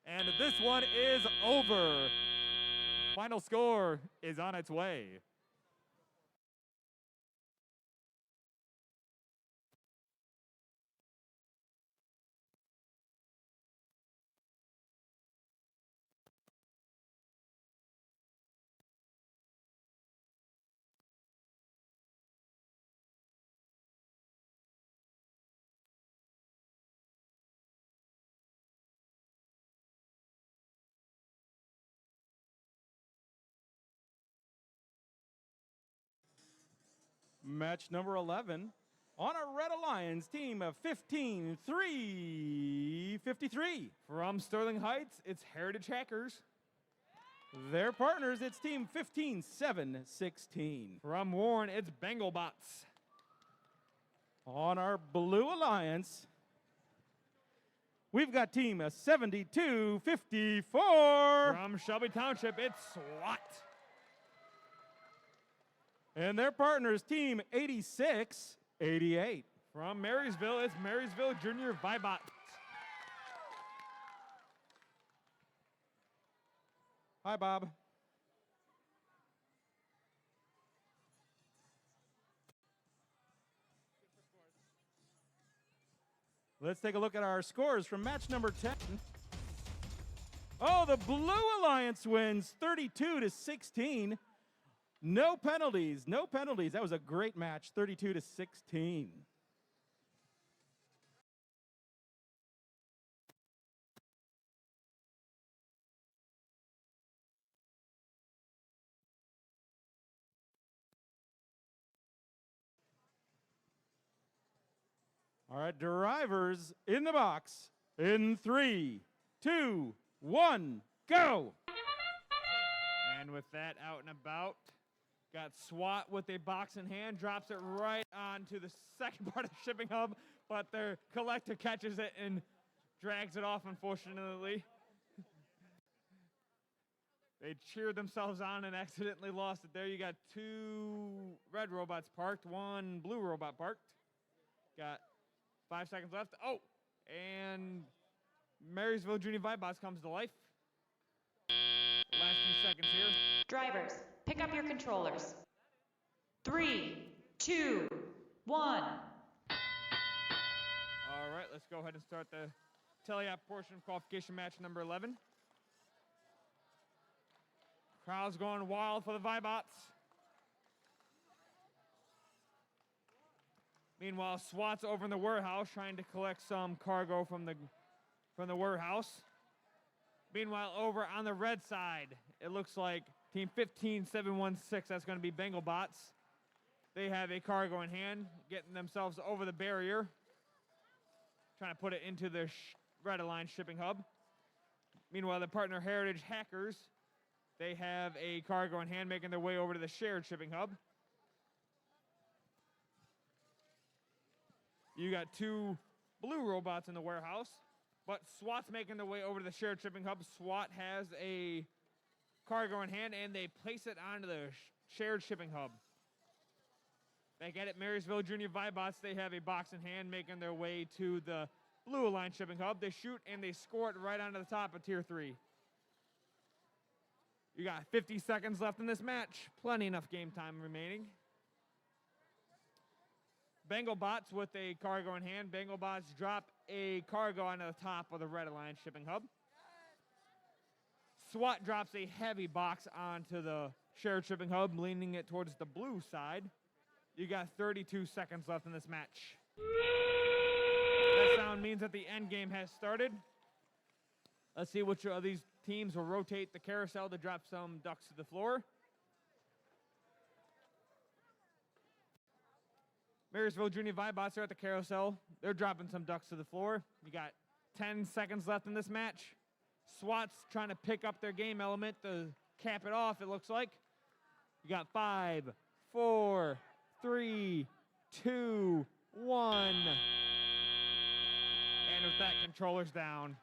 And this one is over. Final score is on its way. Match number 11 on a Red Alliance team of 15-3-53. From Sterling Heights, it's Heritage Hackers. Their partners, it's team 15-7-16. From Warren, it's Bengal Bots. On our Blue Alliance, we've got team 72-54. From Shelby Township, it's SWAT. And their partners, team 86-88. From Marysville, it's Marysville Junior Vibot. Hi, Bob. Let's take a look at our scores from match number 10. Oh, the Blue Alliance wins 32-16. No penalties, no penalties. That was a great match, 32-16. All right, drivers in the box in 3, 2, 1, go. And with that out and about, got SWAT with a box in hand, drops it right onto the second part of the shipping hub, but their collector catches it and drags it off, unfortunately. They cheered themselves on and accidentally lost it there. You got 2 red robots parked, 1 blue robot parked. Got 5 seconds left. Oh, And Marysville Junior Vibots comes to life. Last few seconds here. Drivers, pick up your controllers. 3, 2, 1. All right, let's go ahead and start the teleop portion of qualification match number 11. Crowd's going wild for the Vibots. Meanwhile, SWAT's over in the warehouse trying to collect some cargo from the warehouse. Meanwhile, over on the red side, it looks like Team 15716, that's going to be Bengal Bots. They have a cargo in hand, getting themselves over the barrier, trying to put it into the Red Alliance shipping hub. Meanwhile, the partner Heritage Hackers, they have a cargo in hand, making their way over to the shared shipping hub. You got two blue robots in the warehouse, but SWAT's making their way over to the shared shipping hub. SWAT has a cargo in hand, and they place it onto the shared shipping hub. Back at it, Marysville Junior Vibots, they have a box in hand, making their way to the Blue Alliance shipping hub. They shoot and they score it right onto the top of Tier 3. You got 50 seconds left in this match. Plenty enough game time remaining. Bengal Bots with a cargo in hand. Bengal Bots drop a cargo onto the top of the Red Alliance shipping hub. SWAT drops a heavy box onto the shared shipping hub, leaning it towards the blue side. You got 32 seconds left in this match. That sound means that the end game has started. Let's see which of these teams will rotate the carousel to drop some ducks to the floor. Marysville Junior Vibots are at the carousel. They're dropping some ducks to the floor. You got 10 seconds left in this match. SWAT's trying to pick up their game element to cap it off, it looks like. You got 5, 4, 3, 2, 1. And with that, controller's down.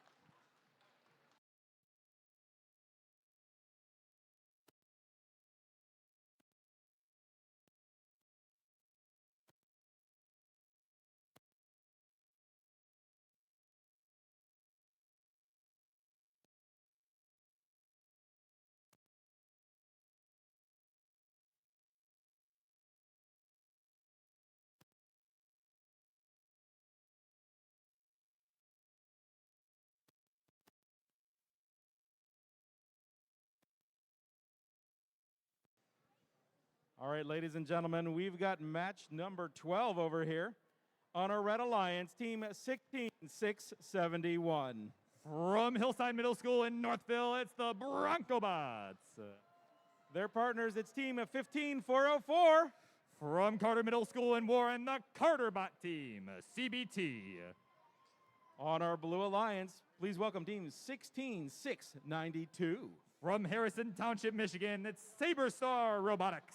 All right, ladies and gentlemen, we've got match number 12 over here on our Red Alliance, team 16671. From Hillside Middle School in Northville, it's the Bronco Bots. Their partners, it's team 15404. From Carter Middle School in Warren, the Carter Bot team, CBT. On our Blue Alliance, please welcome team 16692. From Harrison Township, Michigan, it's Saberstar Robotics.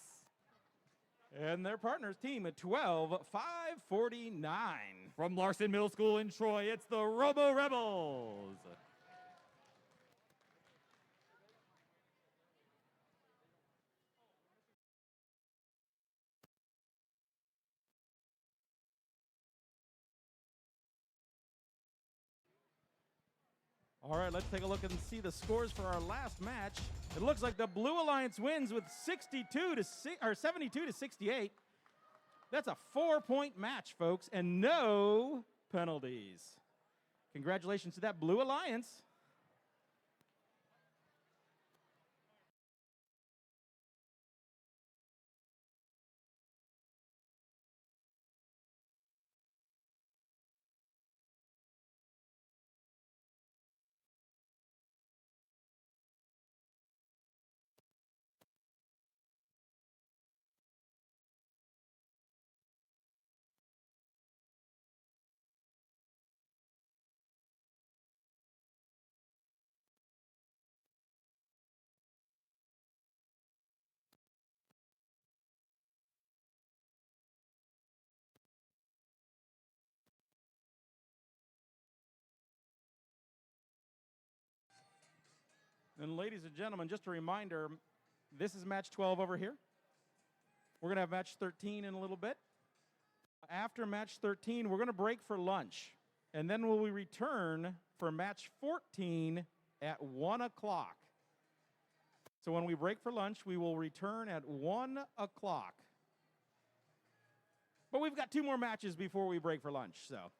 And their partners, team 12549. From Larson Middle School in Troy, it's the Robo Rebels. All right, let's take a look and see the scores for our last match. It looks like the Blue Alliance wins with 72 to 68. That's a 4-point match, folks, and no penalties. Congratulations to that Blue Alliance. And ladies and gentlemen, just a reminder, this is match 12 over here. We're going to have match 13 in a little bit. After match 13, we're going to break for lunch. And then will we return for match 14 at 1 o'clock. So when we break for lunch, we will return at 1 o'clock. But we've got 2 more matches before we break for lunch, so.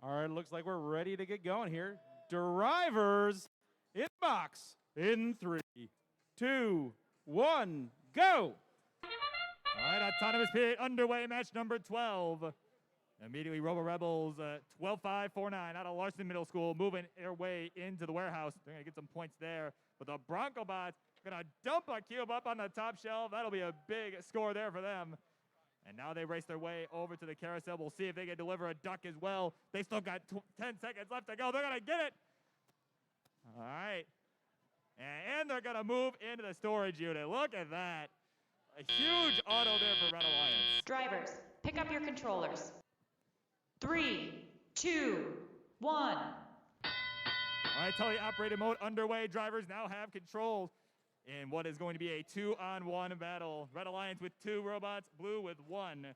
All right, looks like we're ready to get going here. Drivers in box in 3, 2, 1, go. All right, autonomous period underway, match number 12. Immediately, Robo Rebels, 12-5-4-9 out of Larson Middle School, moving their way into the warehouse. They're going to get some points there. But the Bronco Bots going to dump a cube up on the top shelf. That'll be a big score there for them. And now they race their way over to the carousel. We'll see if they can deliver a duck as well. They still got 10 seconds left to go. They're going to get it. All right. And they're going to move into the storage unit. Look at that. A huge auto there for Red Alliance. Drivers, pick up your controllers. 3, 2, 1. All right, teleoperated mode underway. Drivers now have control in what is going to be a 2-on-1 battle. Red Alliance with 2 robots, Blue with 1.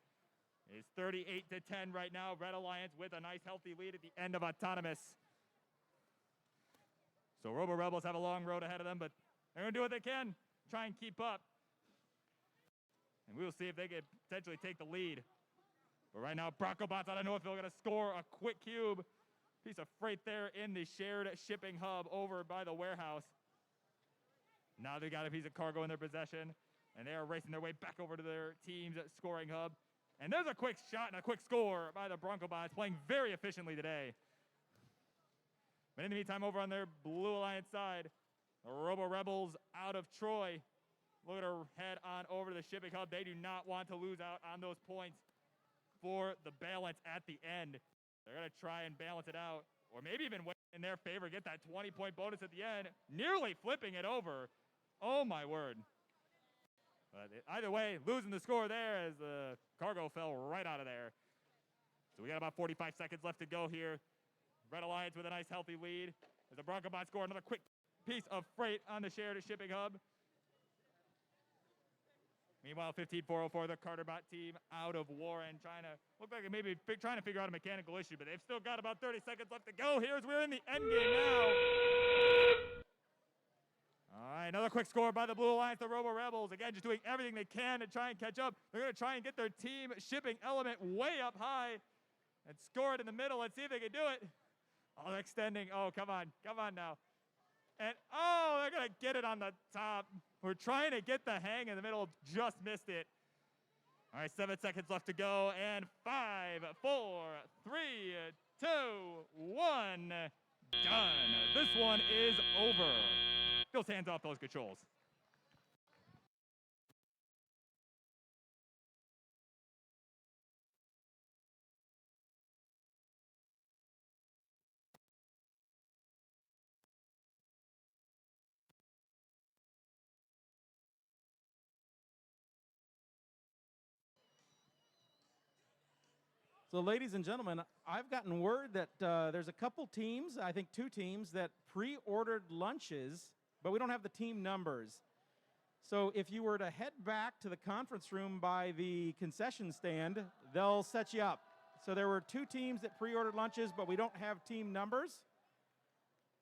It's 38-10 right now. Red Alliance with a nice healthy lead at the end of Autonomous. So Robo Rebels have a long road ahead of them, but they're going to do what they can, try and keep up. And we will see if they can potentially take the lead. But right now, Bronco Bots out of Northville going to score a quick cube. Piece of freight there in the shared shipping hub over by the warehouse. Now they got a piece of cargo in their possession, and they are racing their way back over to their team's scoring hub. And there's a quick shot and a quick score by the Bronco Bots, playing very efficiently today. But in the meantime, over on their Blue Alliance side, the Robo Rebels out of Troy, looking to head on over to the shipping hub. They do not want to lose out on those points for the balance at the end. They're going to try and balance it out, or maybe even win in their favor, get that 20-point bonus at the end, nearly flipping it over. Oh, my word. But either way, losing the score there as the cargo fell right out of there. So we got about 45 seconds left to go here. Red Alliance with a nice healthy lead as the Bronco Bots score another quick piece of freight on the shared shipping hub. Meanwhile, 15-404, the Carter Bot team out of Warren, look like they may be trying to figure out a mechanical issue, but they've still got about 30 seconds left to go. We're in the end game now. All right, another quick score by the Blue Alliance, the Robo Rebels. Again, just doing everything they can to try and catch up. They're going to try and get their team shipping element way up high and score it in the middle. Let's see if they can do it. Oh, they're extending. Oh, come on now. And, oh, they're going to get it on the top. We're trying to get the hang in the middle, just missed it. All right, 7 seconds left to go, and 5, 4, 3, 2, 1, done. This one is over. Those hands off those controls. So, ladies and gentlemen, I've gotten word that there's a couple teams, I think 2 teams, that pre-ordered lunches, but we don't have the team numbers. So if you were to head back to the conference room by the concession stand, they'll set you up. So there were 2 teams that pre-ordered lunches, but we don't have team numbers.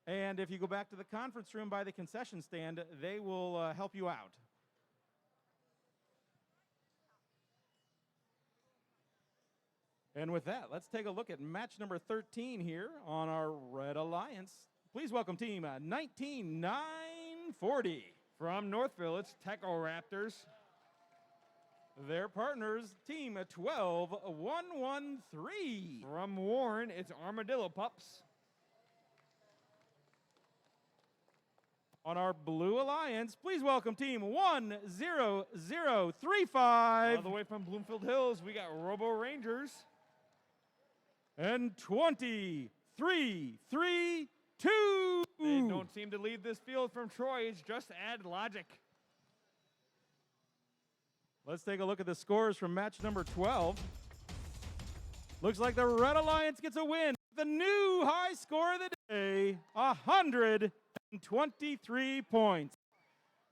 And if you go back to the conference room by the concession stand, they will help you out. And with that, let's take a look at match number 13 here on our Red Alliance. Please welcome team 19940. From Northville, it's Techo Raptors. Their partners, team 12113. From Warren, it's Armadillo Pups. On our Blue Alliance, please welcome team 10035. All the way from Bloomfield Hills, we got Robo Rangers. And 2332. They don't seem to leave this field from Troy. It's just add logic. Let's take a look at the scores from match number 12. Looks like the Red Alliance gets a win. The new high score of the day, 123 points.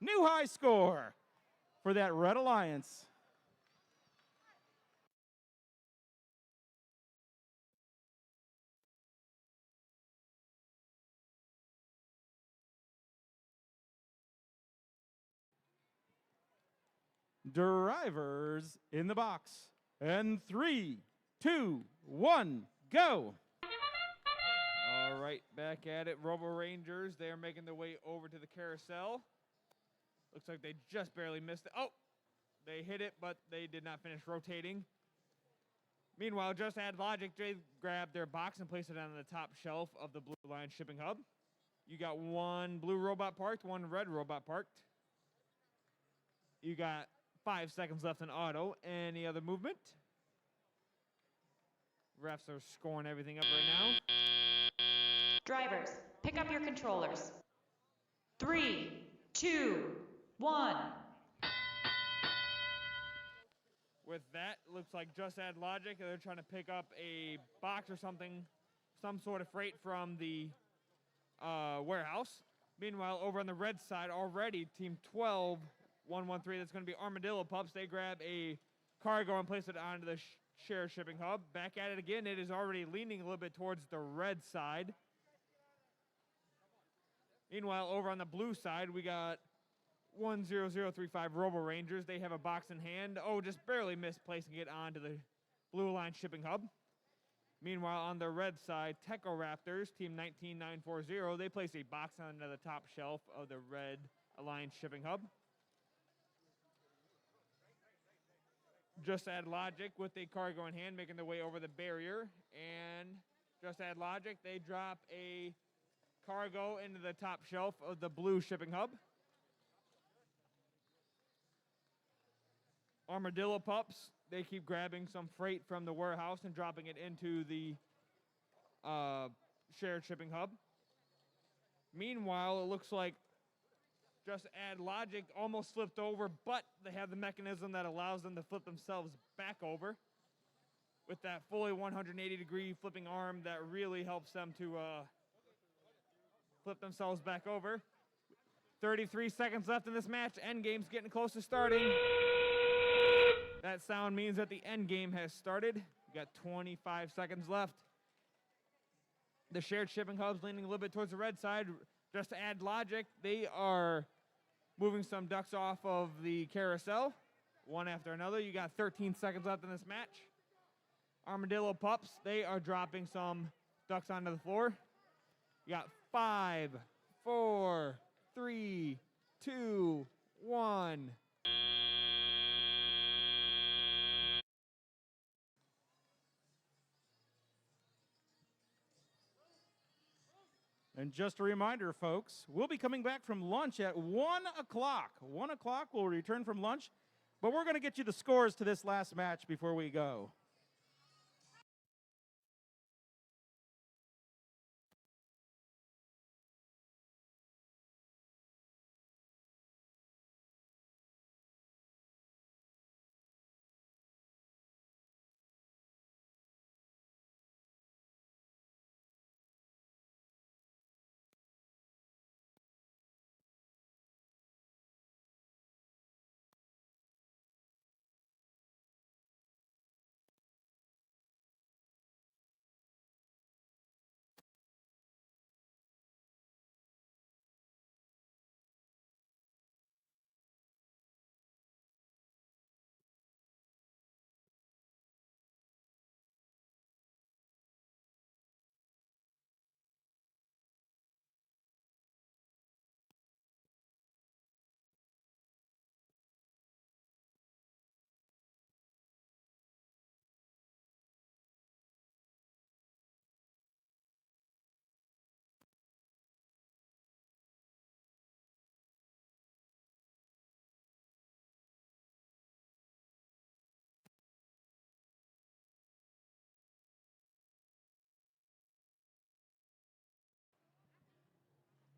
New high score for that Red Alliance. Drivers in the box. And 3, 2, 1, go. All right, back at it. Robo Rangers, they are making their way over to the carousel. Looks like they just barely missed it. Oh, they hit it, but they did not finish rotating. Meanwhile, Just Add Logic, they grabbed their box and placed it on the top shelf of the Blue Alliance shipping hub. You got 1 blue robot parked, 1 red robot parked. You got 5 seconds left in auto. Any other movement? Refs are scoring everything up right now. Drivers, pick up your controllers. 3, 2, 1. With that, looks like Just Add Logic. They're trying to pick up a box or something, some sort of freight from the warehouse. Meanwhile, over on the red side already, Team 12113, that's going to be Armadillo Pups. They grab a cargo and place it onto the share shipping hub. Back at it again. It is already leaning a little bit towards the red side. Meanwhile, over on the blue side, we got 10035 Robo Rangers. They have a box in hand. Oh, just barely missed placing it onto the Blue Alliance shipping hub. Meanwhile, on the red side, Techo Raptors, team 19940, they place a box onto the top shelf of the Red Alliance shipping hub. Just Add Logic with a cargo in hand, making their way over the barrier. And Just Add Logic, they drop a cargo into the top shelf of the blue shipping hub. Armadillo Pups, they keep grabbing some freight from the warehouse and dropping it into the shared shipping hub. Meanwhile, it looks like Just Add Logic almost flipped over, but they have the mechanism that allows them to flip themselves back over with that fully 180-degree flipping arm that really helps them to flip themselves back over. 33 seconds left in this match. Endgame's getting close to starting. That sound means that the end game has started. We got 25 seconds left. The shared shipping hub's leaning a little bit towards the red side. Just to Add Logic, they are moving some ducks off of the carousel, one after another. You got 13 seconds left in this match. Armadillo pups, they are dropping some ducks onto the floor. You got 5, 4, 3, 2, 1. And just a reminder, folks, we'll be coming back from lunch at 1 o'clock. 1 o'clock, we'll return from lunch, but we're going to get you the scores to this last match before we go.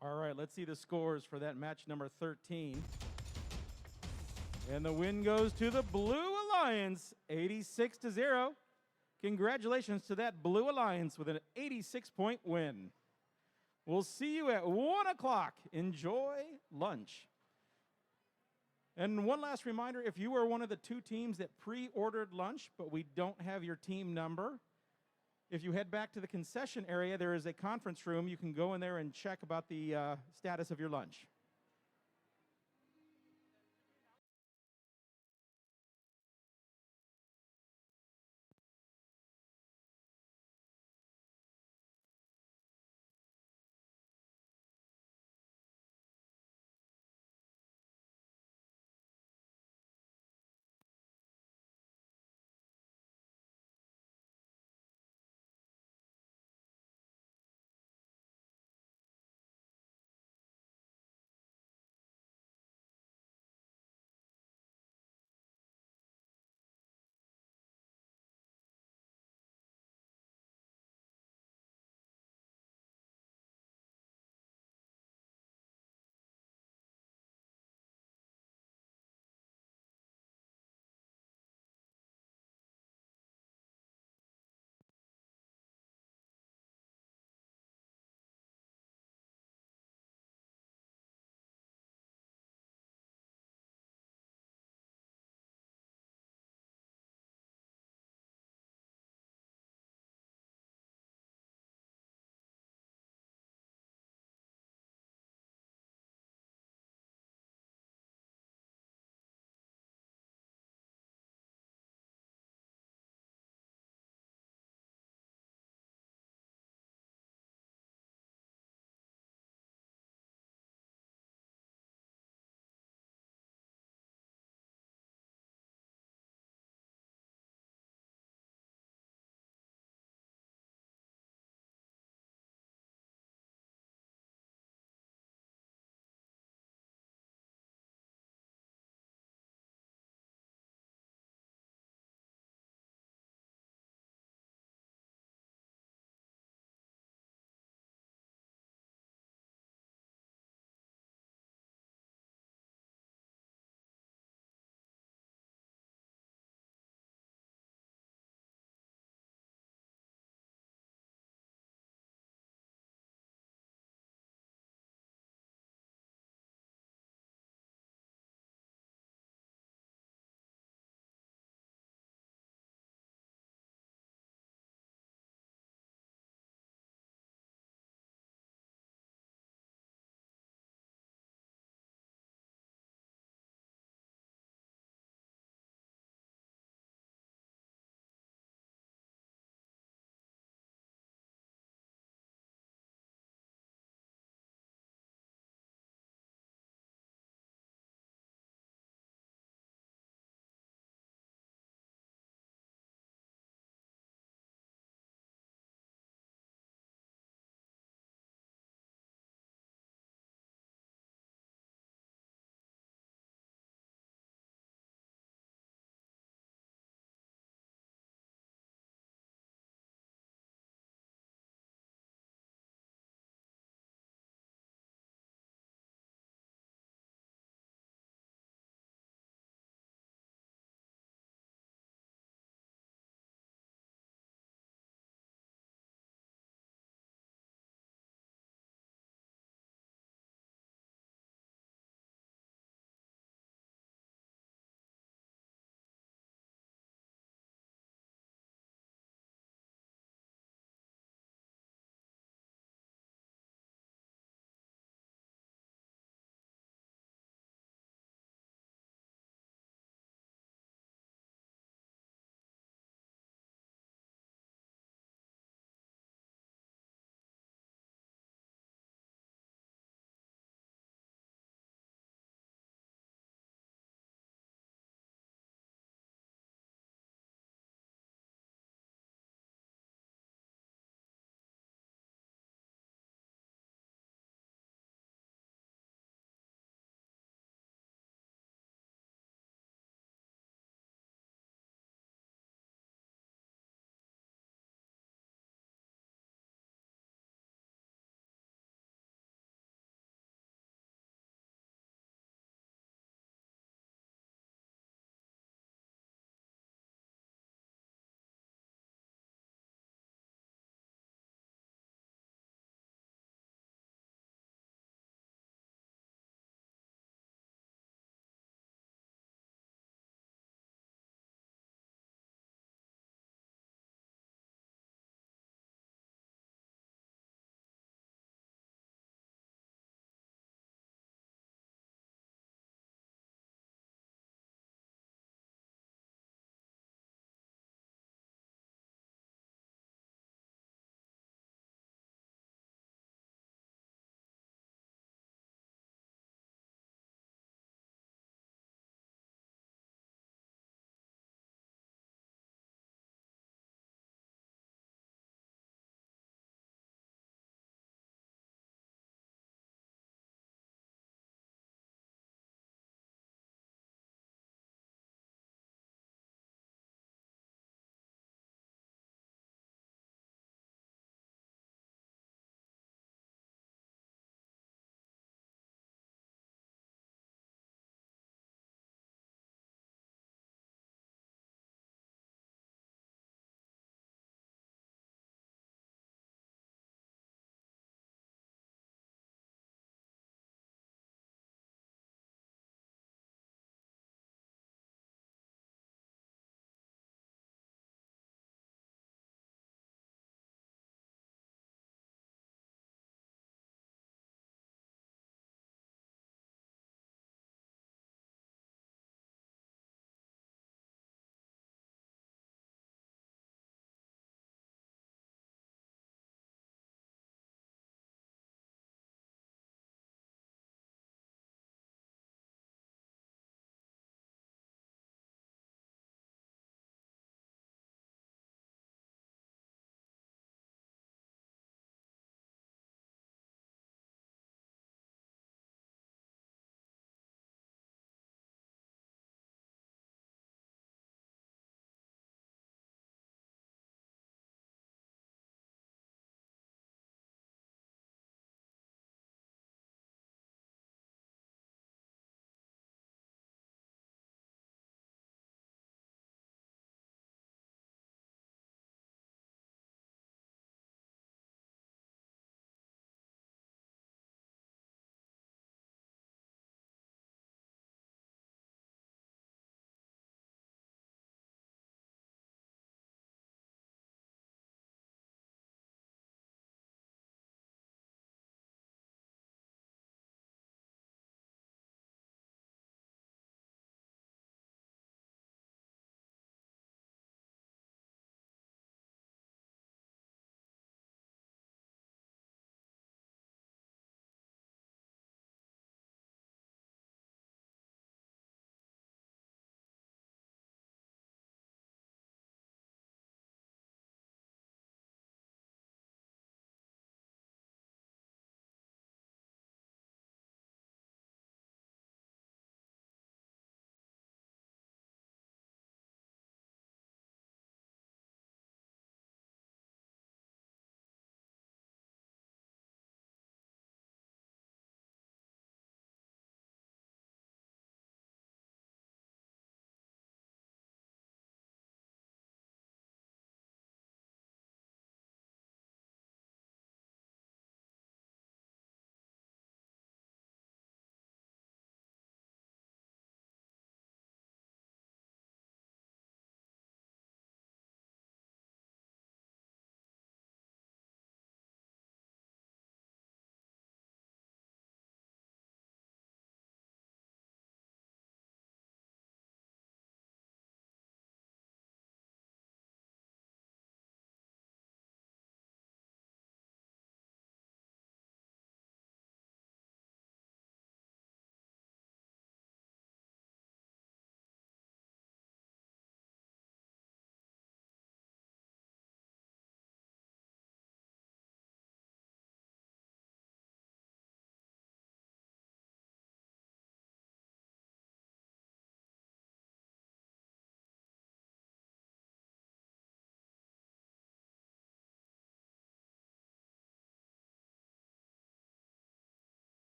All right, let's see the scores for that match number 13. And the win goes to the Blue Alliance, 86-0. Congratulations to that Blue Alliance with an 86-point win. We'll see you at 1 o'clock. Enjoy lunch. And one last reminder, if you are one of the 2 teams that pre-ordered lunch, but we don't have your team number, if you head back to the concession area, there is a conference room. You can go in there and check about the status of your lunch.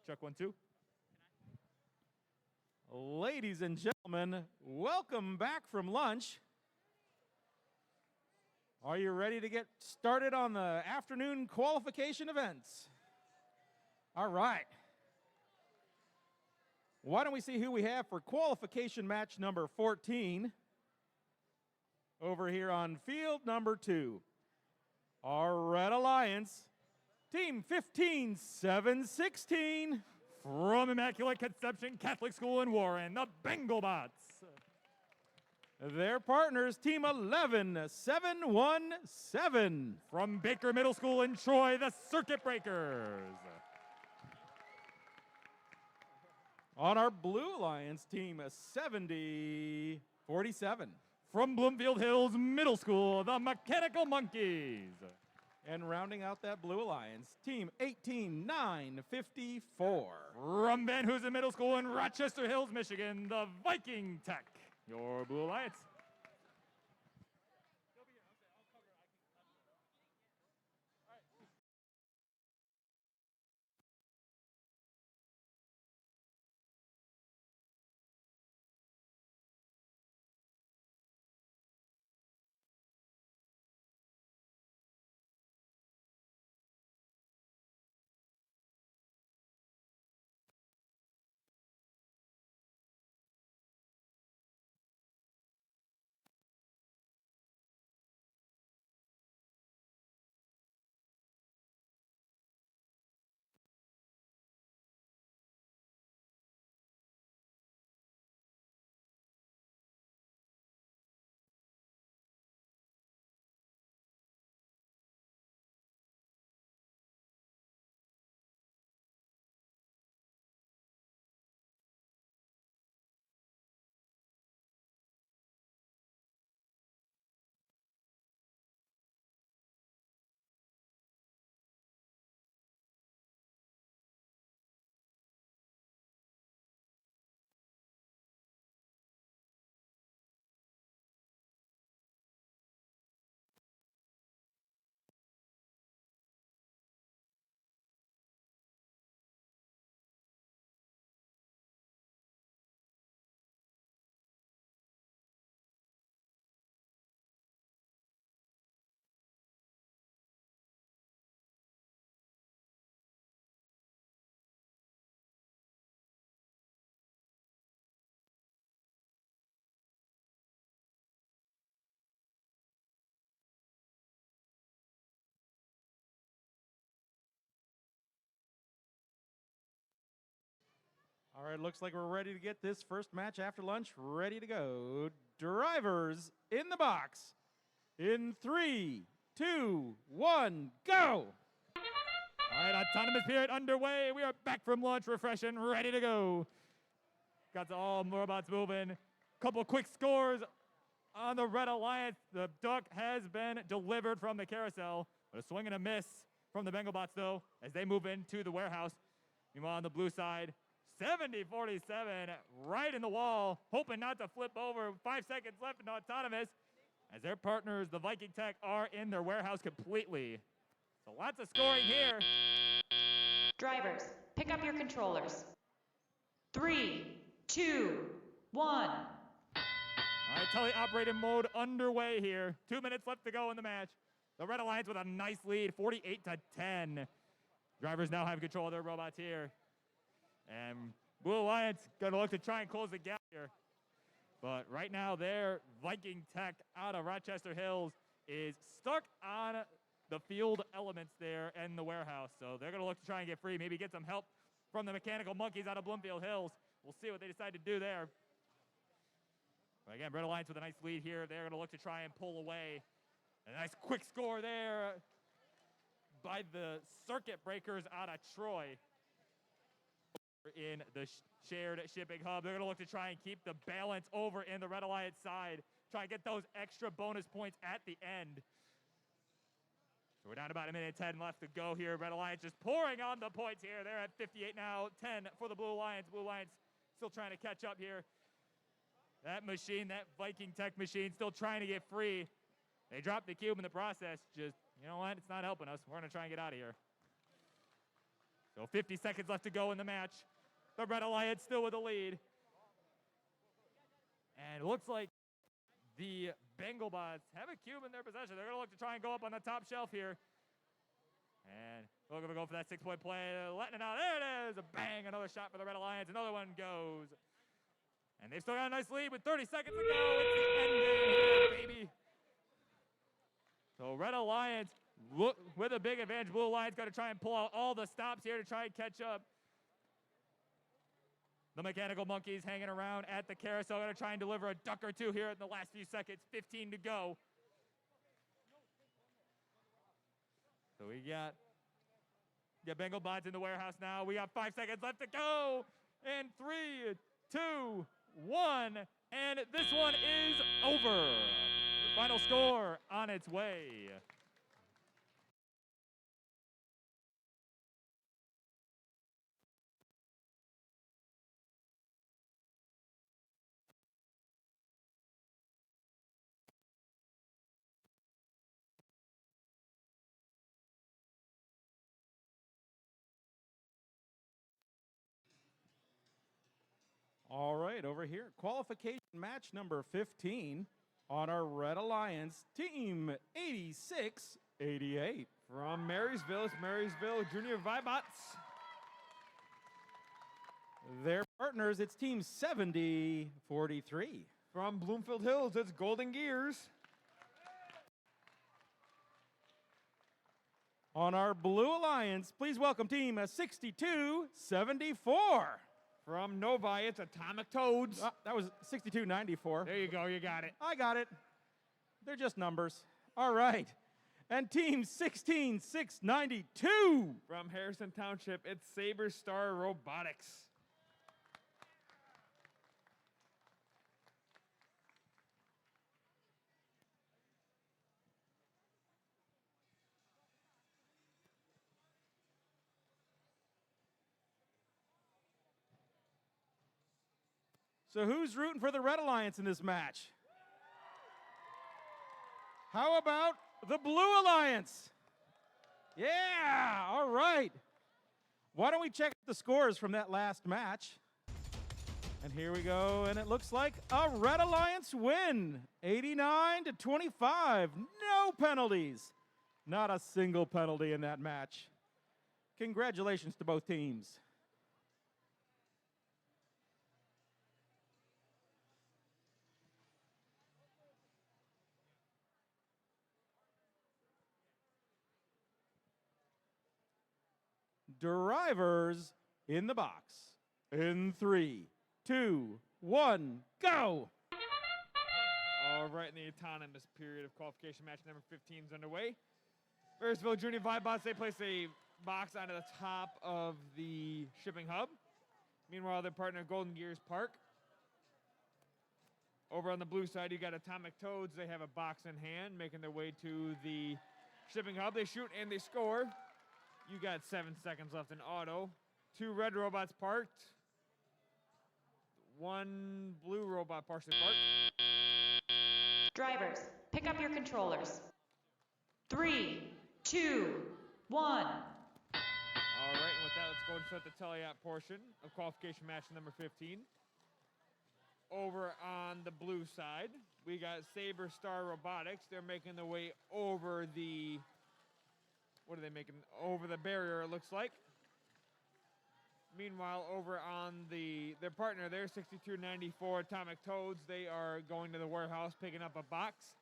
Check 1, 2. Ladies and gentlemen, welcome back from lunch. Are you ready to get started on the afternoon qualification events? All right. Why don't we see who we have for qualification match number 14 over here on field number 2. Our Red Alliance, team 15-7-16. From Immaculate Conception Catholic School in Warren, the Bengalbots. Their partners, team 11-7-1-7. From Baker Middle School in Troy, the Circuit Breakers. On our Blue Alliance team, 70-47. From Bloomfield Hills Middle School, the Mechanical Monkeys. And rounding out that Blue Alliance, team 18-9-54. From Van Hoosen Middle School in Rochester Hills, Michigan, the Viking Tech, your Blue Alliance. All right, looks like we're ready to get this first match after lunch ready to go. Drivers in the box. In 3, 2, 1, go! All right, autonomous period underway. We are back from lunch, refreshing, ready to go. Got all robots moving. Couple quick scores on the Red Alliance. The duck has been delivered from the carousel. But a swing and a miss from the Bengalbots, though, as they move into the warehouse. Meanwhile, on the blue side, 70-47, right in the wall, hoping not to flip over. 5 seconds left in autonomous, as their partners, the Viking Tech, are in their warehouse completely. So lots of scoring here. Drivers, pick up your controllers. 3, 2, 1. All right, teleoperated mode underway here. 2 minutes left to go in the match. The Red Alliance with a nice lead, 48-10. Drivers now have control of their robots here. And Blue Alliance gonna look to try and close the gap here. But right now, their Viking Tech out of Rochester Hills is stuck on the field elements there in the warehouse. So they're gonna look to try and get free, maybe get some help from the Mechanical Monkeys out of Bloomfield Hills. We'll see what they decide to do there. But again, Red Alliance with a nice lead here. They're gonna look to try and pull away. A nice quick score there by the Circuit Breakers out of Troy. In the shared shipping hub, they're gonna look to try and keep the balance over in the Red Alliance side. Try and get those extra bonus points at the end. So we're down about 1:10 left to go here. Red Alliance just pouring on the points here. They're at 58 now, 10 for the Blue Alliance. Blue Alliance still trying to catch up here. That machine, that Viking Tech machine, still trying to get free. They dropped the cube in the process. Just, you know what? It's not helping us. We're gonna try and get out of here. So 50 seconds left to go in the match. The Red Alliance still with the lead. And it looks like the Bengalbots have a cube in their possession. They're going to look to try and go up on the top shelf here. And we're going to go for that 6-point play. Letting it out. There it is. A bang. Another shot for the Red Alliance. Another one goes. And they've still got a nice lead with 30 seconds to go. It's the end game here, baby. So Red Alliance with a big advantage. Blue Alliance got to try and pull out all the stops here to try and catch up. The Mechanical Monkeys hanging around at the carousel. Going to try and deliver a duck or two here in the last few seconds. 15 to go. So we got Bengalbots in the warehouse now. We got 5 seconds left to go. And 3, 2, 1. And this one is over. Final score on its way. All right, over here, qualification match number 15 on our Red Alliance, Team 8688. From Marysville, it's Marysville Junior Vibots. Their partners, it's Team 7043. From Bloomfield Hills, it's Golden Gears. On our Blue Alliance, please welcome Team 6274. From Novi, it's Atomic Toads. That was 6294. There you go, you got it. I got it. They're just numbers. All right. And Team 16692. From Harrison Township, it's Saber Star Robotics. So who's rooting for the Red Alliance in this match? How about the Blue Alliance? Yeah, all right. Why don't we check the scores from that last match? And here we go, and it looks like a Red Alliance win, 89-25, no penalties. Not a single penalty in that match. Congratulations to both teams. Drivers in the box. In 3, 2, 1, go! All right, in the autonomous period of qualification, match number 15 is underway. Marysville Junior Vibots, they place a box onto the top of the shipping hub. Meanwhile, their partner Golden Gears Park. Over on the blue side, you got Atomic Toads. They have a box in hand, making their way to the shipping hub. They shoot and they score. You got 7 seconds left in auto. 2 red robots parked. 1 blue robot partially parked. Drivers, pick up your controllers. 3, 2, 1. All right, and with that, let's go and start the teleop portion of qualification match number 15. Over on the blue side, we got Saber Star Robotics. They're making their way over the... What are they making? Over the barrier, it looks like. Meanwhile, over on their partner there, 6294 Atomic Toads, they are going to the warehouse, picking up a box,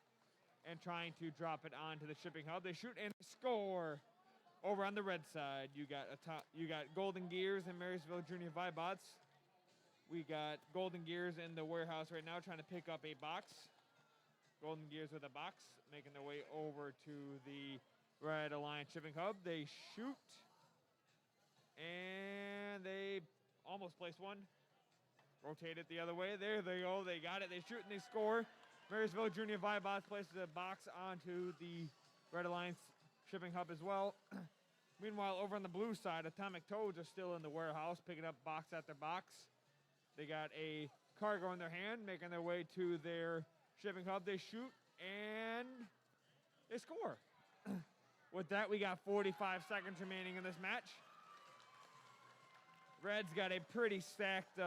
and trying to drop it onto the shipping hub. They shoot and score. Over on the red side, you got Golden Gears and Marysville Junior Vibots. We got Golden Gears in the warehouse right now, trying to pick up a box. Golden Gears with a box, making their way over to the Red Alliance shipping hub. They shoot, and they almost placed one. Rotate it the other way. There they go. They got it. They shoot and they score. Marysville Junior Vibots places a box onto the Red Alliance shipping hub as well. Meanwhile, over on the blue side, Atomic Toads are still in the warehouse, picking up box after box. They got a cargo in their hand, making their way to their shipping hub. They shoot, and they score. With that, we got 45 seconds remaining in this match. Red's got a pretty stacked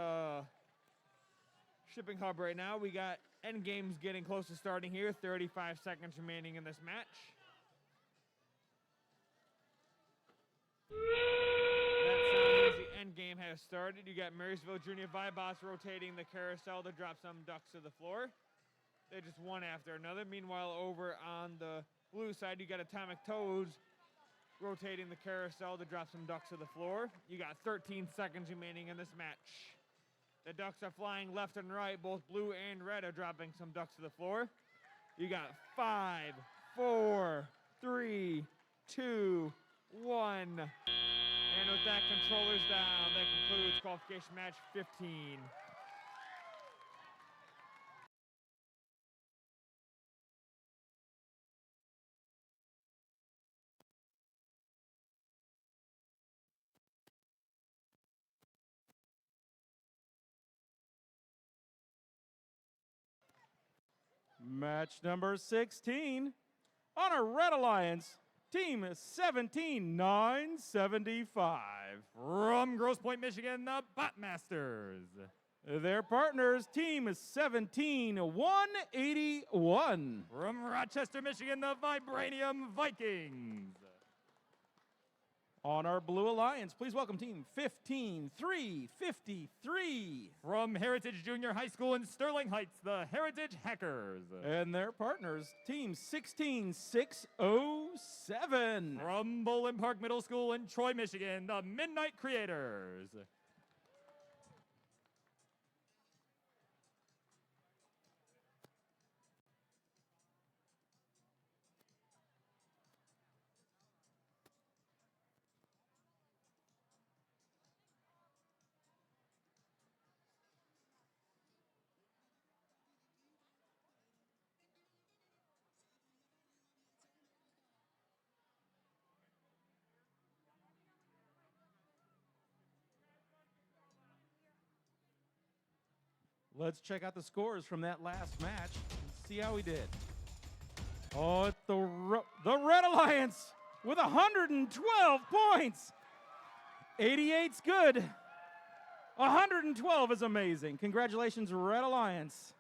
shipping hub right now. We got end games getting close to starting here. 35 seconds remaining in this match. That sound means the end game has started. You got Marysville Junior Vibots rotating the carousel to drop some ducks to the floor. They're just one after another. Meanwhile, over on the blue side, you got Atomic Toads rotating the carousel to drop some ducks to the floor. You got 13 seconds remaining in this match. The ducks are flying left and right. Both blue and red are dropping some ducks to the floor. You got 5, 4, 3, 2, 1. And with that, controllers down. That concludes qualification match 15. Match number 16 on a Red Alliance, Team 17975. From Grosse Pointe, Michigan, the Botmasters. Their partners, Team 17181. From Rochester, Michigan, the Vibranium Vikings. On our Blue Alliance, please welcome Team 15353. From Heritage Junior High School in Sterling Heights, the Heritage Hackers. And their partners, Team 16607. From Bowling Park Middle School in Troy, Michigan, the Midnight Creators. Let's check out the scores from that last match and see how we did. Oh, it's the Red Alliance with 112 points. 88's good. 112 is amazing. Congratulations, Red Alliance.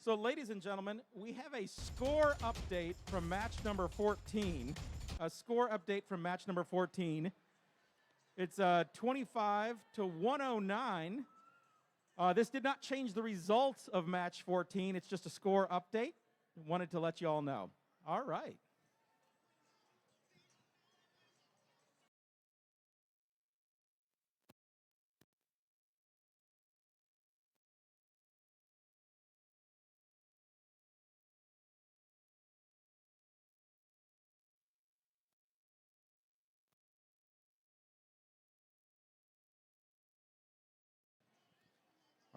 So, ladies and gentlemen, we have a score update from match number 14. A score update from match number 14. It's 25 to 109. This did not change the results of match 14. It's just a score update. Wanted to let you all know. All right.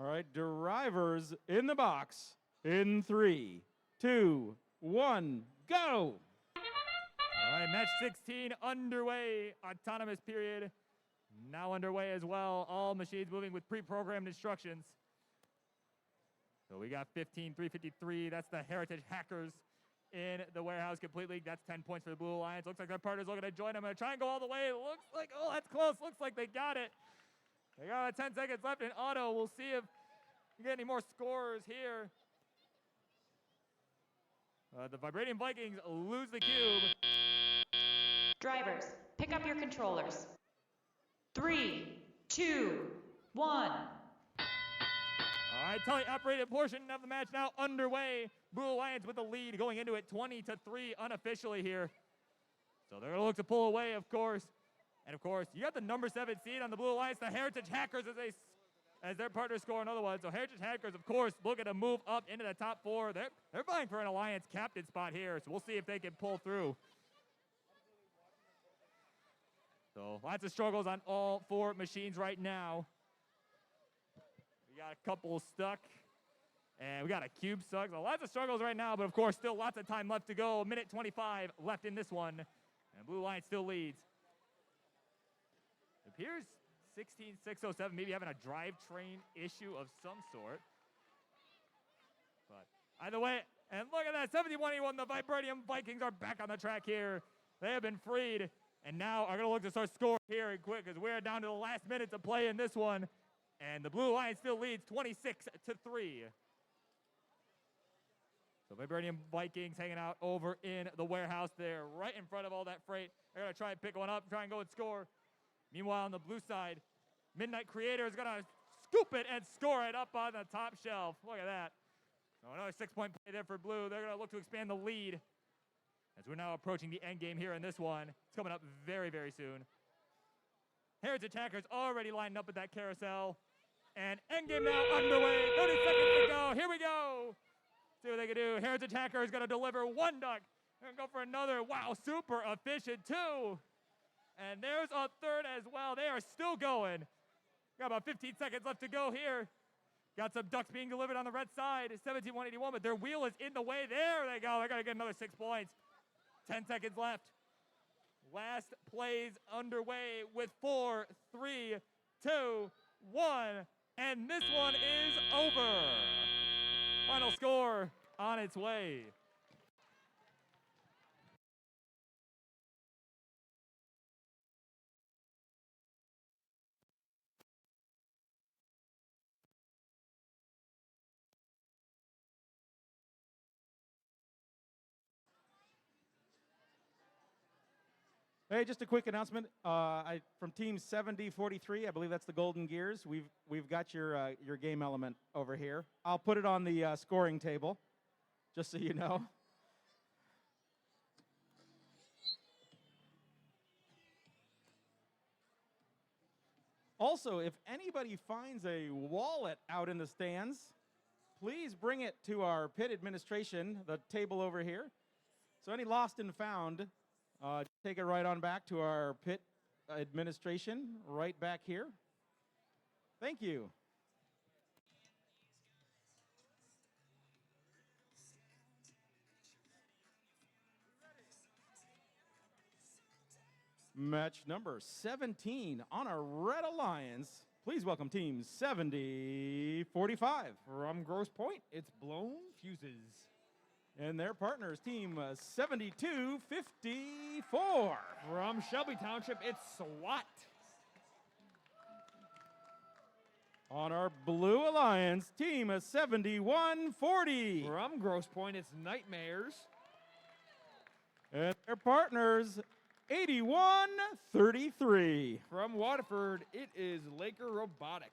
All right, drivers in the box in 3, 2, 1, go. All right, match 16 underway. Autonomous period now underway as well. All machines moving with pre-programmed instructions. So we got 15-353. That's the Heritage Hackers in the warehouse completely. That's 10 points for the Blue Alliance. Looks like their partner's looking to join them. Gonna try and go all the way. Looks like, oh, that's close. Looks like they got it. They got 10 seconds left in auto. We'll see if we get any more scores here. The Vibranium Vikings lose the cube. Drivers, pick up your controllers. 3, 2, 1. All right, tele-operated portion of the match now underway. Blue Alliance with the lead going into it 20-3 unofficially here. So they're going to look to pull away, of course. And, of course, you got the number 7 seed on the Blue Alliance, the Heritage Hackers, as their partners score another one. So Heritage Hackers, of course, looking to move up into the top 4. They're vying for an Alliance captain spot here, so we'll see if they can pull through. So lots of struggles on all 4 machines right now. We got a couple stuck, and we got a cube stuck. So lots of struggles right now, but of course, still lots of time left to go. 1:25 left in this one, and Blue Alliance still leads. It appears 16-607 maybe having a drivetrain issue of some sort. But either way, and look at that, 71-81, the Vibranium Vikings are back on the track here. They have been freed, and now are going to look to start scoring here and quick, because we're down to the last minute to play in this one. And the Blue Alliance still leads 26-3. So Vibranium Vikings hanging out over in the warehouse there, right in front of all that freight. They're going to try and pick one up, try and go and score. Meanwhile, on the blue side, Midnight Creator is going to scoop it and score it up on the top shelf. Look at that. So another 6-point play there for Blue. They're going to look to expand the lead as we're now approaching the end game here in this one. It's coming up very, very soon. Heritage Attackers already lined up at that carousel. And endgame now underway. 30 seconds to go. Here we go. See what they can do. Heritage Attacker is going to deliver 1 duck. They're going to go for another. Wow, super efficient 2. And there's a 3rd as well. They are still going. Got about 15 seconds left to go here. Got some ducks being delivered on the red side. It's 17-181, but their wheel is in the way. There they go. They're going to get another 6 points. 10 seconds left. Last plays underway with 4, 3, 2, 1. And this one is over. Final score on its way. Hey, just a quick announcement. From Team 7043, I believe that's the Golden Gears. We've got your game element over here. I'll put it on the scoring table, just so you know. Also, if anybody finds a wallet out in the stands, please bring it to our pit administration, the table over here. So any lost and found, take it right on back to our pit administration, right back here. Thank you. Match number 17 on our Red Alliance. Please welcome Team 7045. From Grosse Point, it's Blown Fuses. And their partners, Team 7254. From Shelby Township, it's SWAT. On our Blue Alliance, Team 7140. From Grosse Point, it's Nightmares. And their partners, 8133. From Waterford, it is Laker Robotics.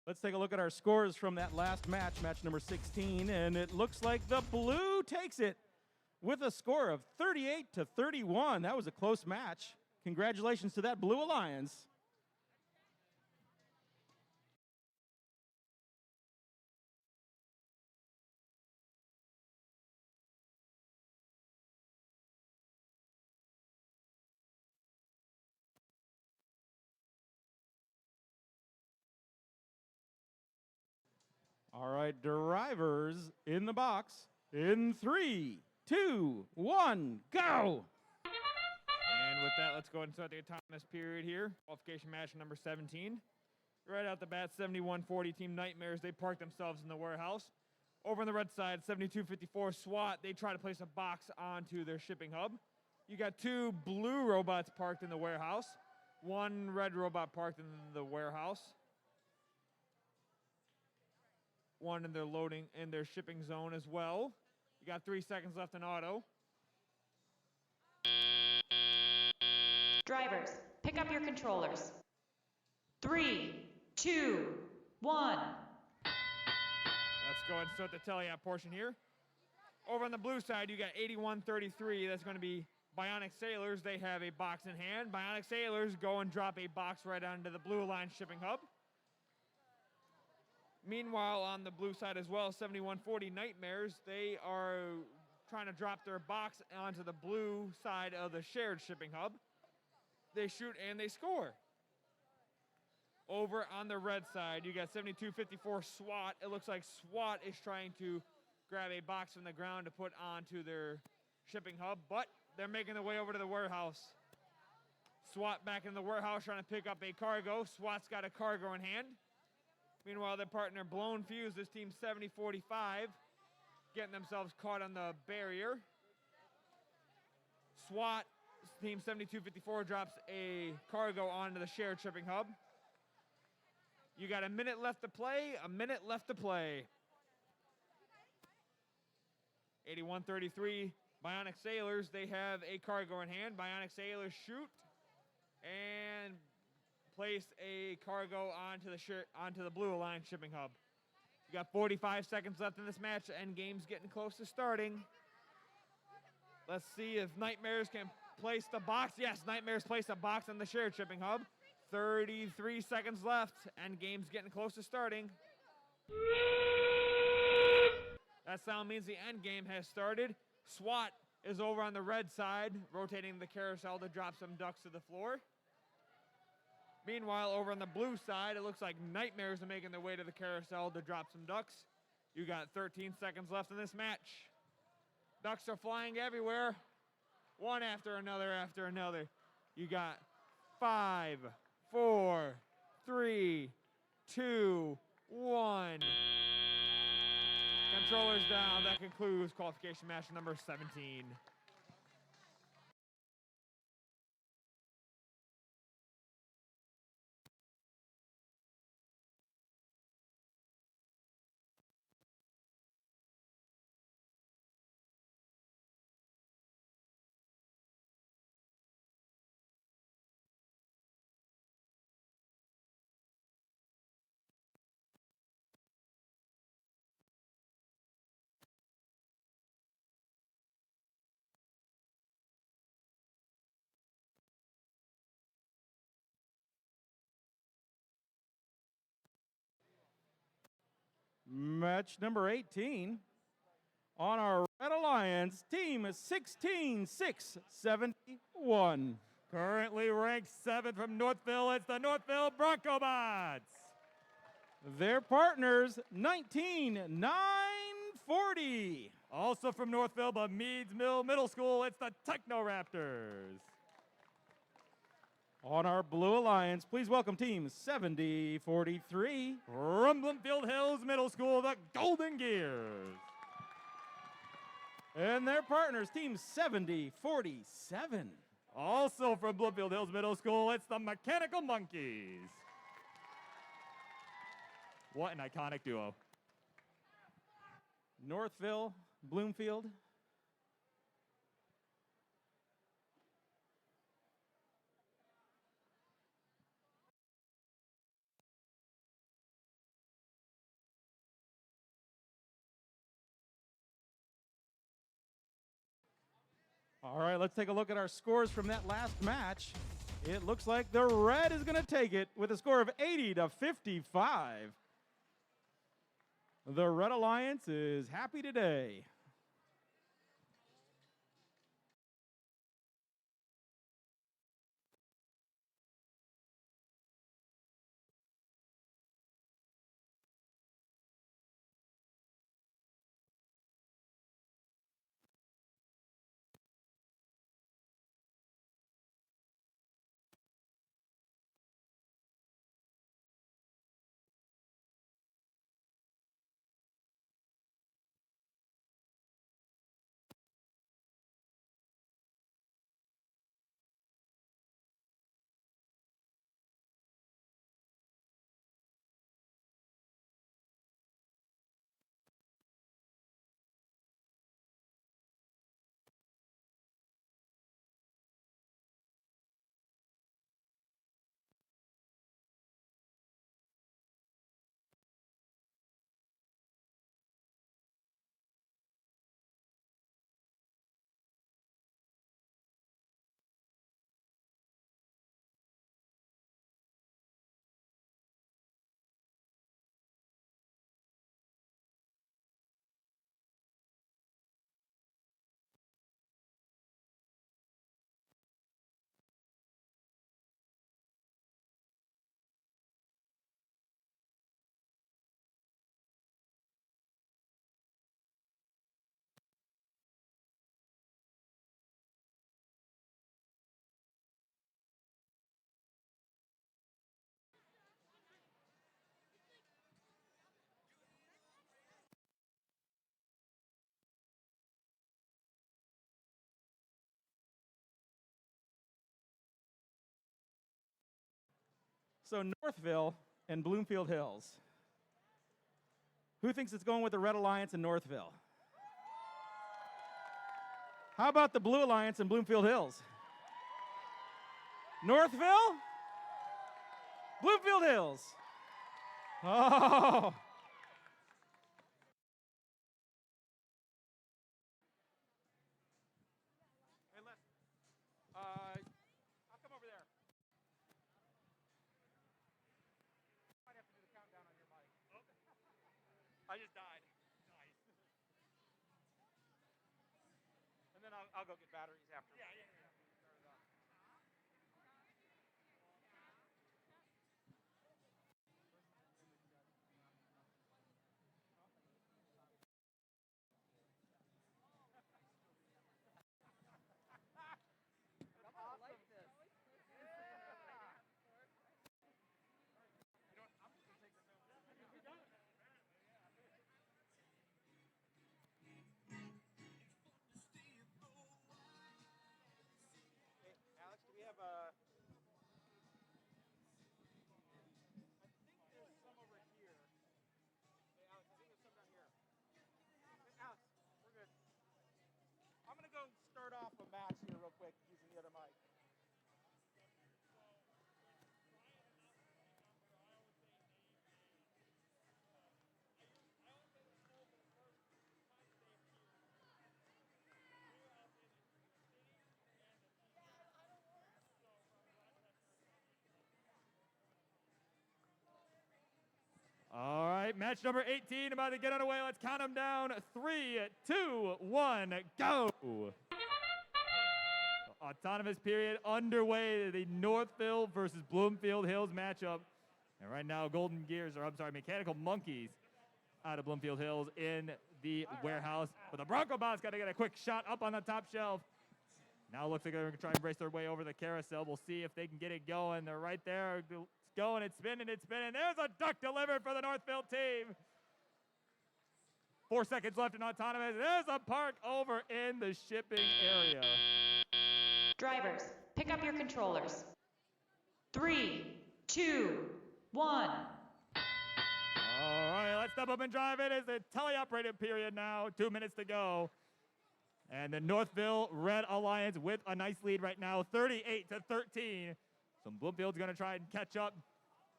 Let's take a look at our scores from that last match, match number 16, and it looks like the blue takes it with a score of 38-31. That was a close match. Congratulations to that Blue Alliance. All right, drivers in the box in 3, 2, 1, go! And with that, let's go ahead and start the autonomous period here. Qualification match number 17. Right out the bat, 7140 Team Nightmares. They park themselves in the warehouse. Over on the red side, 7254 SWAT. They try to place a box onto their shipping hub. You got 2 blue robots parked in the warehouse. 1 red robot parked in the warehouse. 1 in their loading in their shipping zone as well. You got 3 seconds left in auto. Drivers, pick up your controllers. 3, 2, 1. Let's go ahead and start the teleop portion here. Over on the blue side, you got 8133. That's going to be Bionic Sailors. They have a box in hand. Bionic Sailors go and drop a box right onto the Blue Alliance shipping hub. Meanwhile, on the blue side as well, 7140 Nightmares, they are trying to drop their box onto the blue side of the shared shipping hub. They shoot and they score. Over on the red side, you got 7254 SWAT. It looks like SWAT is trying to grab a box from the ground to put onto their shipping hub, but they're making their way over to the warehouse. SWAT back in the warehouse trying to pick up a cargo. SWAT's got a cargo in hand. Meanwhile, their partner Blown Fuse, this team 7045, getting themselves caught on the barrier. SWAT, team 7254, drops a cargo onto the shared shipping hub. You got a minute left to play, 8133, Bionic Sailors, they have a cargo in hand. Bionic Sailors shoot and place a cargo onto the Blue Alliance shipping hub. You got 45 seconds left in this match. End game's getting close to starting. Let's see if Nightmares can place the box. Yes, Nightmares place a box on the shared shipping hub. 33 seconds left. End game's getting close to starting. That sound means the end game has started. SWAT is over on the red side, rotating the carousel to drop some ducks to the floor. Meanwhile, over on the blue side, it looks like Nightmares are making their way to the carousel to drop some ducks. You got 13 seconds left in this match. Ducks are flying everywhere, one after another after another. You got 5, 4, 3, 2, 1. Controllers down. That concludes qualification match number 17. Match number 18 on our Red Alliance, team 16671. Currently ranked 7th from Northville, it's the Northville Broncobots. Their partners, 19940. Also from Northville, but Meads Mill Middle School, it's the Technoraptors. On our Blue Alliance, please welcome team 7043. From Bloomfield Hills Middle School, the Golden Gears. And their partners, team 7047. Also from Bloomfield Hills Middle School, it's the Mechanical Monkeys. What an iconic duo. Northville, Bloomfield. All right, let's take a look at our scores from that last match. It looks like the red is going to take it with a score of 80-55. The Red Alliance is happy today. So Northville and Bloomfield Hills. Who thinks it's going with the Red Alliance in Northville? How about the Blue Alliance in Bloomfield Hills? Northville? Bloomfield Hills. Oh. Hey, Les, I'll come over there. Might have to do the countdown on your mic. I just died. Nice. And then I'll go get batteries after. Yeah. Start it up. Alex, do we have a... I think there's some over here. Hey, Alex, I think there's some down here. Hey, Alex, we're good. I'm going to go start off a match here real quick using the other mic. All right, match number 18 about to get underway. Let's count them down. 3, 2, 1, go. Autonomous period underway. The Northville versus Bloomfield Hills matchup. And right now, Mechanical Monkeys out of Bloomfield Hills in the warehouse. But the Bronco Bots got to get a quick shot up on the top shelf. Now looks like they're going to try and race their way over the carousel. We'll see if they can get it going. They're right there. It's going, it's spinning, it's spinning. There's a duck delivered for the Northfield team. 4 seconds left in autonomous. There's a park over in the shipping area. Drivers, pick up your controllers. 3, 2, 1. All right, let's step up and drive. It is the teleoperated period now. 2 minutes to go. And the Northville Red Alliance with a nice lead right now, 38-13. So Bloomfield's going to try and catch up.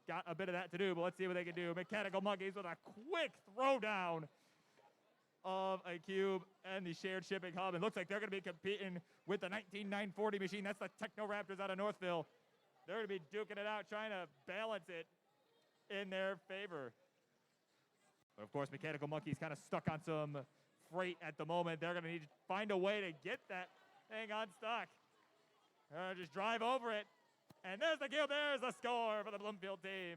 Got a bit of that to do, but let's see what they can do. Mechanical Monkeys with a quick throwdown of a cube and the shared shipping hub. It looks like they're going to be competing with the 19940 machine. That's the Techno Raptors out of Northville. They're going to be duking it out, trying to balance it in their favor. But of course, Mechanical Monkeys kind of stuck on some freight at the moment. They're going to need to find a way to get that thing unstuck. Just drive over it. And there's the kill. There's the score for the Bloomfield team,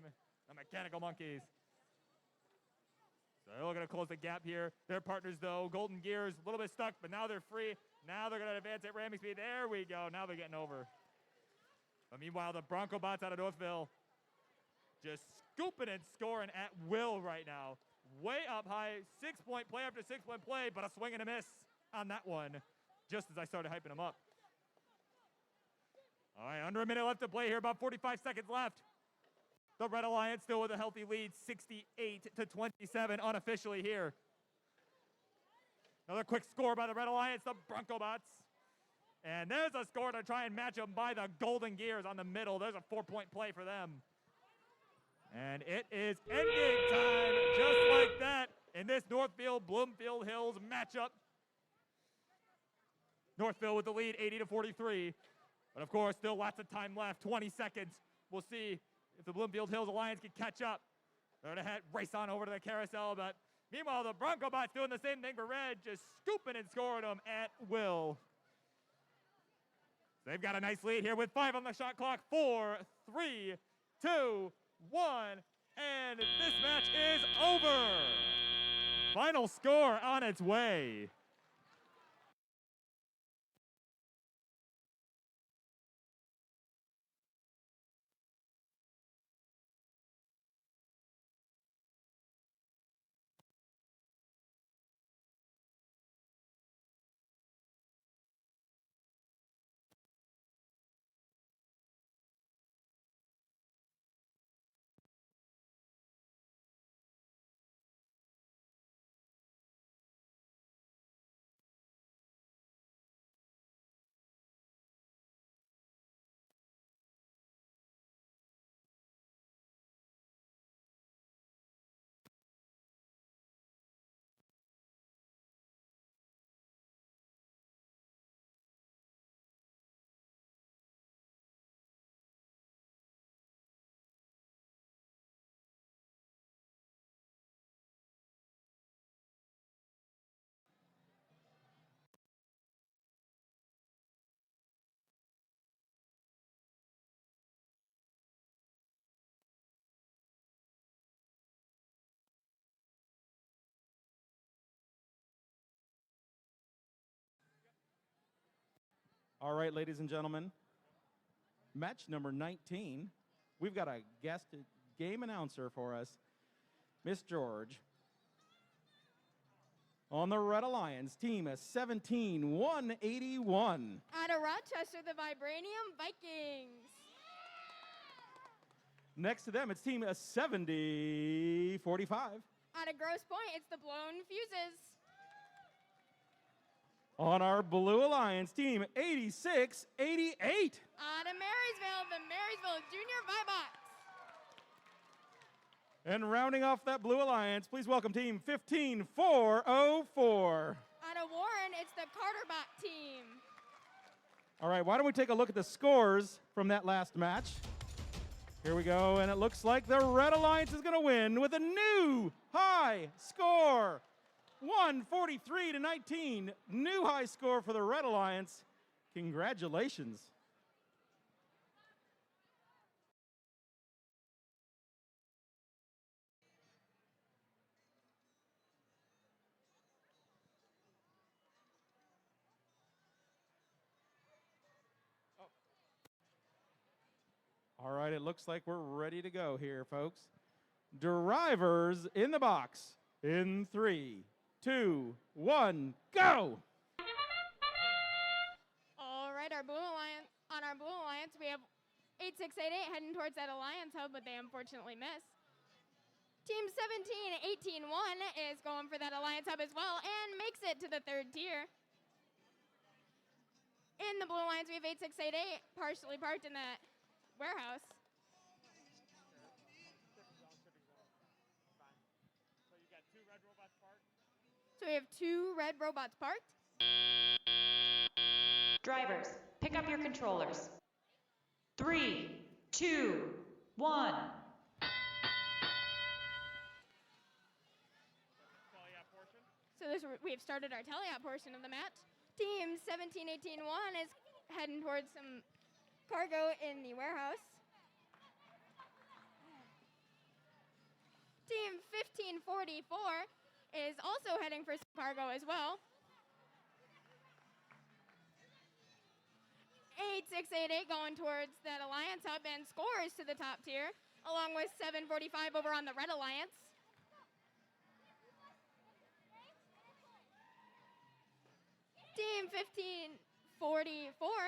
the Mechanical Monkeys. So they're looking to close the gap here. Their partners, though, Golden Gears, a little bit stuck, but now they're free. Now they're going to advance at ramming speed. There we go. Now they're getting over. But meanwhile, the Bronco Bots out of Northville just scooping and scoring at will right now. Way up high, 6-point play after 6-point play, but a swing and a miss on that one, just as I started hyping them up. All right, under a minute left to play here, about 45 seconds left. The Red Alliance still with a healthy lead, 68-27 unofficially here. Another quick score by the Red Alliance, the Bronco Bots. And there's a score to try and match them by the Golden Gears on the middle. There's a 4-point play for them. And it is ending time, just like that, in this Northfield-Bloomfield Hills matchup. Northfield with the lead, 80-43. But of course, still lots of time left, 20 seconds. We'll see if the Bloomfield Hills Alliance can catch up. They're gonna race on over to the carousel, but meanwhile, the Bronco Bots doing the same thing for Red, just scooping and scoring them at will. So they've got a nice lead here with 5 on the shot clock. 4, 3, 2, 1, and this match is over. Final score on its way. All right, ladies and gentlemen, match number 19. We've got a guest game announcer for us, Miss George. On the Red Alliance, team is 17-181. Out of Rochester, the Vibranium Vikings. Next to them, it's team 70-45. Out of Grosse Point, it's the Blown Fuses. On our Blue Alliance, team 86-88. Out of Marysville, the Marysville Junior Vibots. And rounding off that Blue Alliance, please welcome team 15404. Out of Warren, it's the Carterbot team. All right, why don't we take a look at the scores from that last match? Here we go, and it looks like the Red Alliance is going to win with a new high score. 143-19, new high score for the Red Alliance. Congratulations. All right, it looks like we're ready to go here, folks. Drivers in the box in 3, 2, 1, go! All right, our Blue Alliance. On our Blue Alliance, we have 8688 heading towards that Alliance hub, but they unfortunately missed. Team 17-18-1 is going for that Alliance hub as well and makes it to the third tier. In the Blue Alliance, we have 8688 partially parked in that warehouse. So we have 2 red robots parked. Drivers, pick up your controllers. 3, 2, 1. So we have started our teleop portion of the match. Team 17-18-1 is heading towards some cargo in the warehouse. Team 1544 is also heading for some cargo as well. 8688 going towards that Alliance hub and scores to the top tier, along with 745 over on the Red Alliance. Team 1544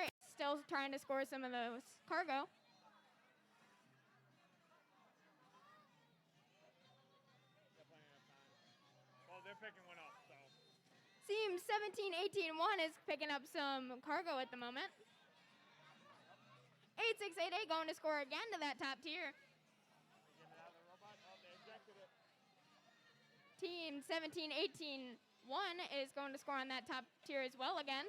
is still trying to score some of those cargo. Well, they're picking one up, so. Team 17-18-1 is picking up some cargo at the moment. 8688 going to score again to that top tier. Team 17-18-1 is going to score on that top tier as well again.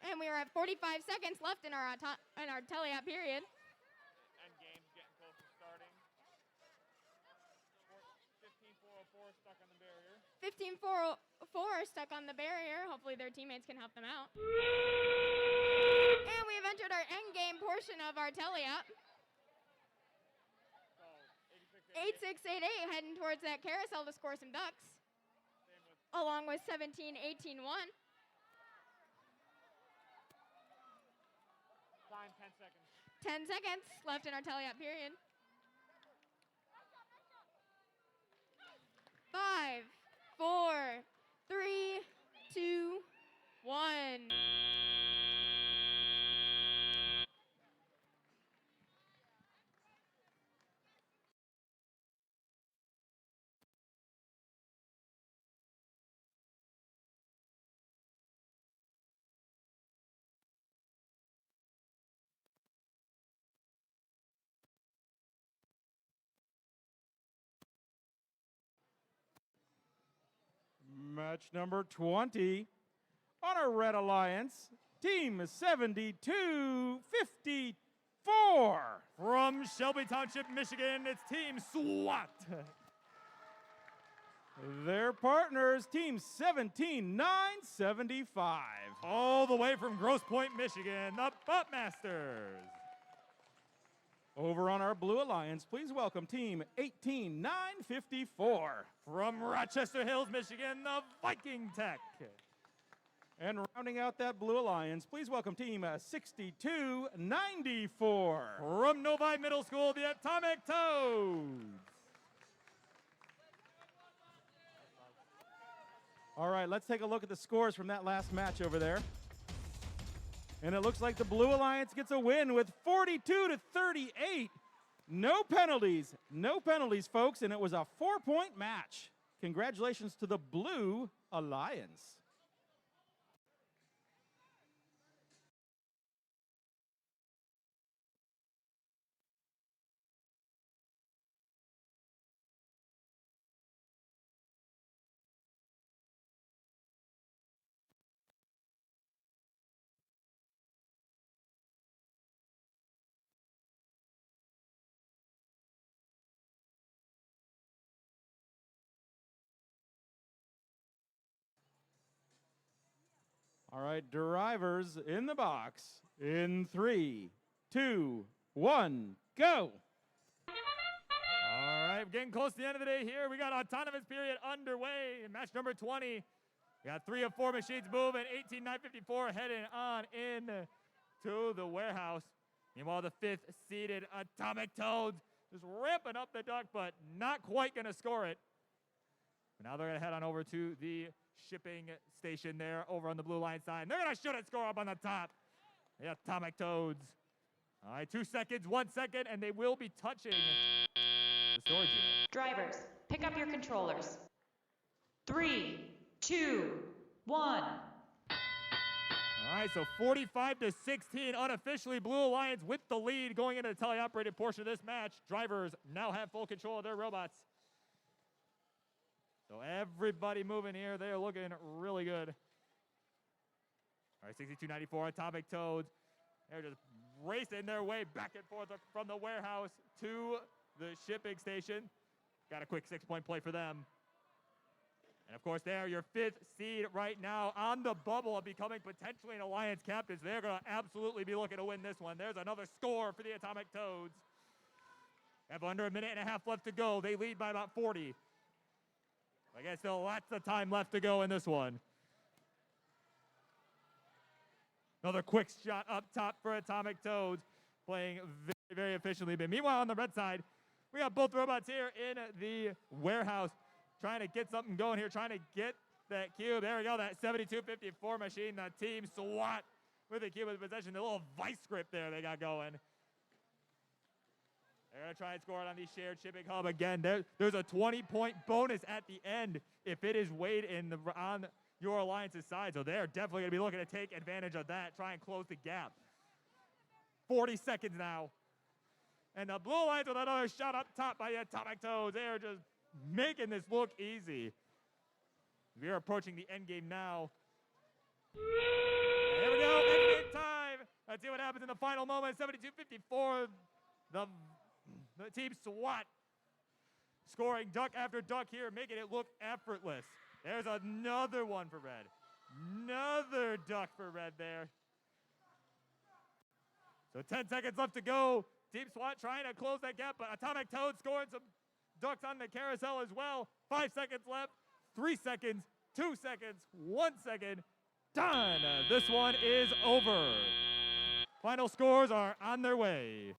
And we are at 45 seconds left in our teleop period. End game's getting close to starting. 15404 stuck on the barrier. 1544 stuck on the barrier. Hopefully their teammates can help them out. And we have entered our end game portion of our teleop. 8688 heading towards that carousel to score some ducks. Along with 17-18-1. Time, 10 seconds. 10 seconds left in our teleop period. 5, 4, 3, 2, 1. Match number 20 on our Red Alliance, team 72-54. From Shelby Township, Michigan, it's Team SWAT. Their partners, team 17-975. All the way from Grosse Point, Michigan, the Buttmasters. Over on our Blue Alliance, please welcome team 18954. From Rochester Hills, Michigan, the Viking Tech. And rounding out that Blue Alliance, please welcome team 6294. From Novi Middle School, the Atomic Toads. All right, let's take a look at the scores from that last match over there. And it looks like the Blue Alliance gets a win with 42-38. No penalties, folks, and it was a 4-point match. Congratulations to the Blue Alliance. All right, drivers in the box in 3, 2, 1, go. All right, getting close to the end of the day here. We got autonomous period underway in match number 20. We got 3 of 4 machines moving, 18954 heading on in to the warehouse. Meanwhile, the 5th seeded Atomic Toads just ramping up the duck, but not quite going to score it. But now they're going to head on over to the shipping station there over on the Blue Line side. And they're going to shoot it score up on the top. The Atomic Toads. All right, 2 seconds, 1 second, and they will be touching the storage unit. Drivers, pick up your controllers. 3, 2, 1. All right, so 45-16, unofficially Blue Alliance with the lead going into the teleoperated portion of this match. Drivers now have full control of their robots. So everybody moving here, they're looking really good. All right, 6294 Atomic Toads. They're just racing their way back and forth from the warehouse to the shipping station. Got a quick 6-point play for them. And of course, they're your 5th seed right now on the bubble of becoming potentially an Alliance captains. They're going to absolutely be looking to win this one. There's another score for the Atomic Toads. Have under a minute and a half left to go. They lead by about 40. I guess still lots of time left to go in this one. Another quick shot up top for Atomic Toads, playing very, very efficiently. But meanwhile, on the red side, we got both robots here in the warehouse trying to get something going here, trying to get that cube. There we go, that 7254 machine, the team SWAT with the cube in possession. The little vice grip there they got going. They're going to try and score it on the shared shipping hub again. There's a 20-point bonus at the end if it is weighed on your Alliance's side. So they're definitely going to be looking to take advantage of that, try and close the gap. 40 seconds now. And the Blue Alliance with another shot up top by the Atomic Toads. They are just making this look easy. We are approaching the end game now. There we go, end game time. Let's see what happens in the final moment. 72-54, the team SWAT scoring duck after duck here, making it look effortless. There's another one for red. Another duck for red there. So 10 seconds left to go. Team SWAT trying to close that gap, but Atomic Toad scoring some ducks on the carousel as well. 5 seconds left, 3 seconds, 2 seconds, 1 second. Done. This one is over. Final scores are on their way.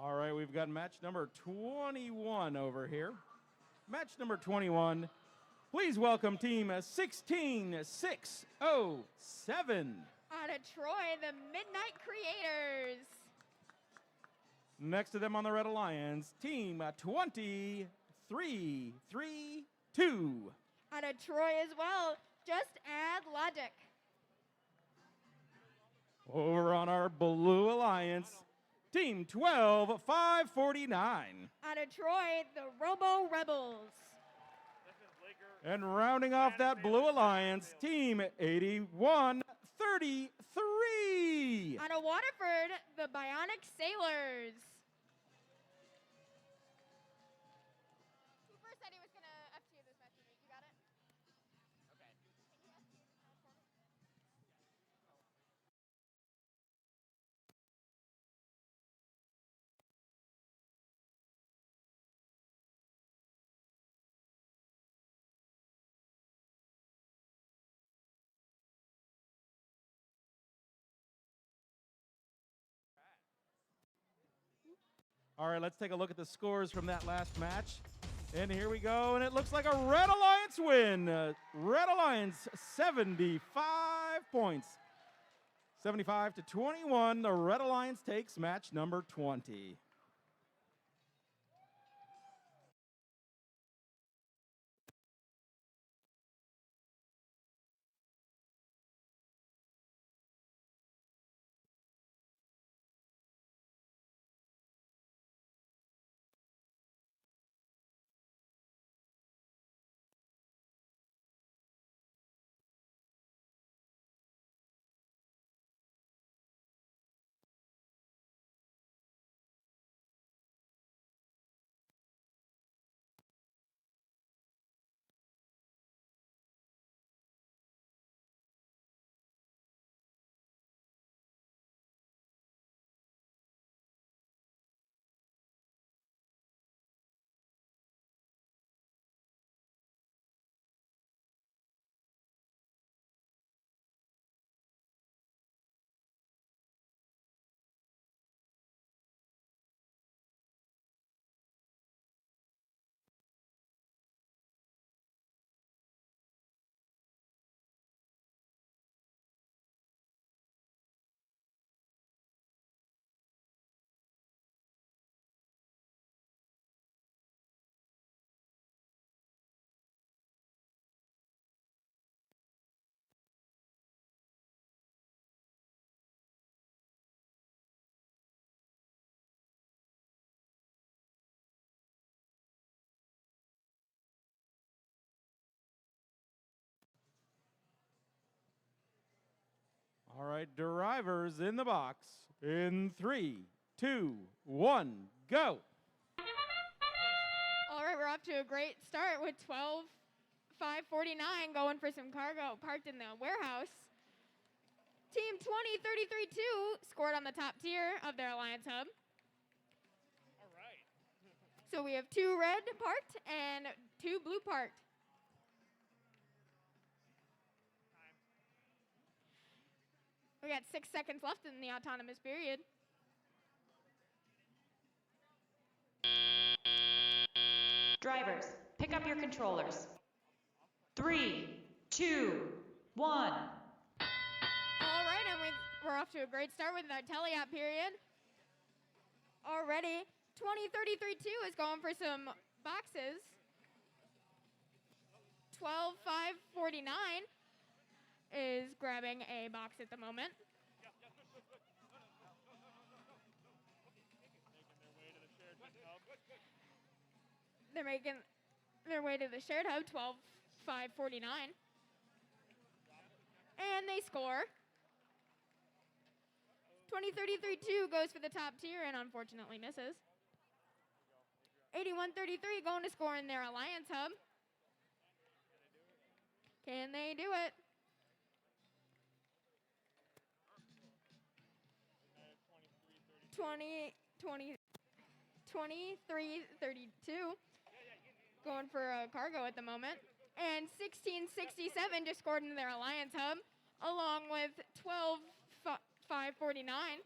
All right, we've got match number 21 over here. Match number 21. Please welcome team 16607. Out of Troy, the Midnight Creators. Next to them on the Red Alliance, team 2332. Out of Troy as well, just add logic. Over on our Blue Alliance, team 12549. Out of Troy, the Robo Rebels. And rounding off that Blue Alliance, Team 81-33. Out of Waterford, the Bionic Sailors. Who first said he was going to FT this match with me? You got it? Okay. All right, let's take a look at the scores from that last match. And here we go, and it looks like a Red Alliance win. Red Alliance, 75 points. 75-21, the Red Alliance takes match number 20. All right, drivers in the box. In 3, 2, 1, go. All right, we're off to a great start with 12-5-49 going for some cargo parked in the warehouse. Team 20-33-2 scored on the top tier of their Alliance Hub. All right. So we have 2 red parked and 2 blue parked. We got 6 seconds left in the autonomous period. Drivers, pick up your controllers. 3, 2, 1. All right, and we're off to a great start with our teleop period. Already, 20-33-2 is going for some boxes. 12-5-49 is grabbing a box at the moment. They're making their way to the shared hub, 12-5-49. And they score. 20-33-2 goes for the top tier and unfortunately misses. 81-33 going to score in their Alliance hub. Can they do it? $23-32 going for a cargo at the moment. And 16-67 just scored into their Alliance hub, along with 12-5-49.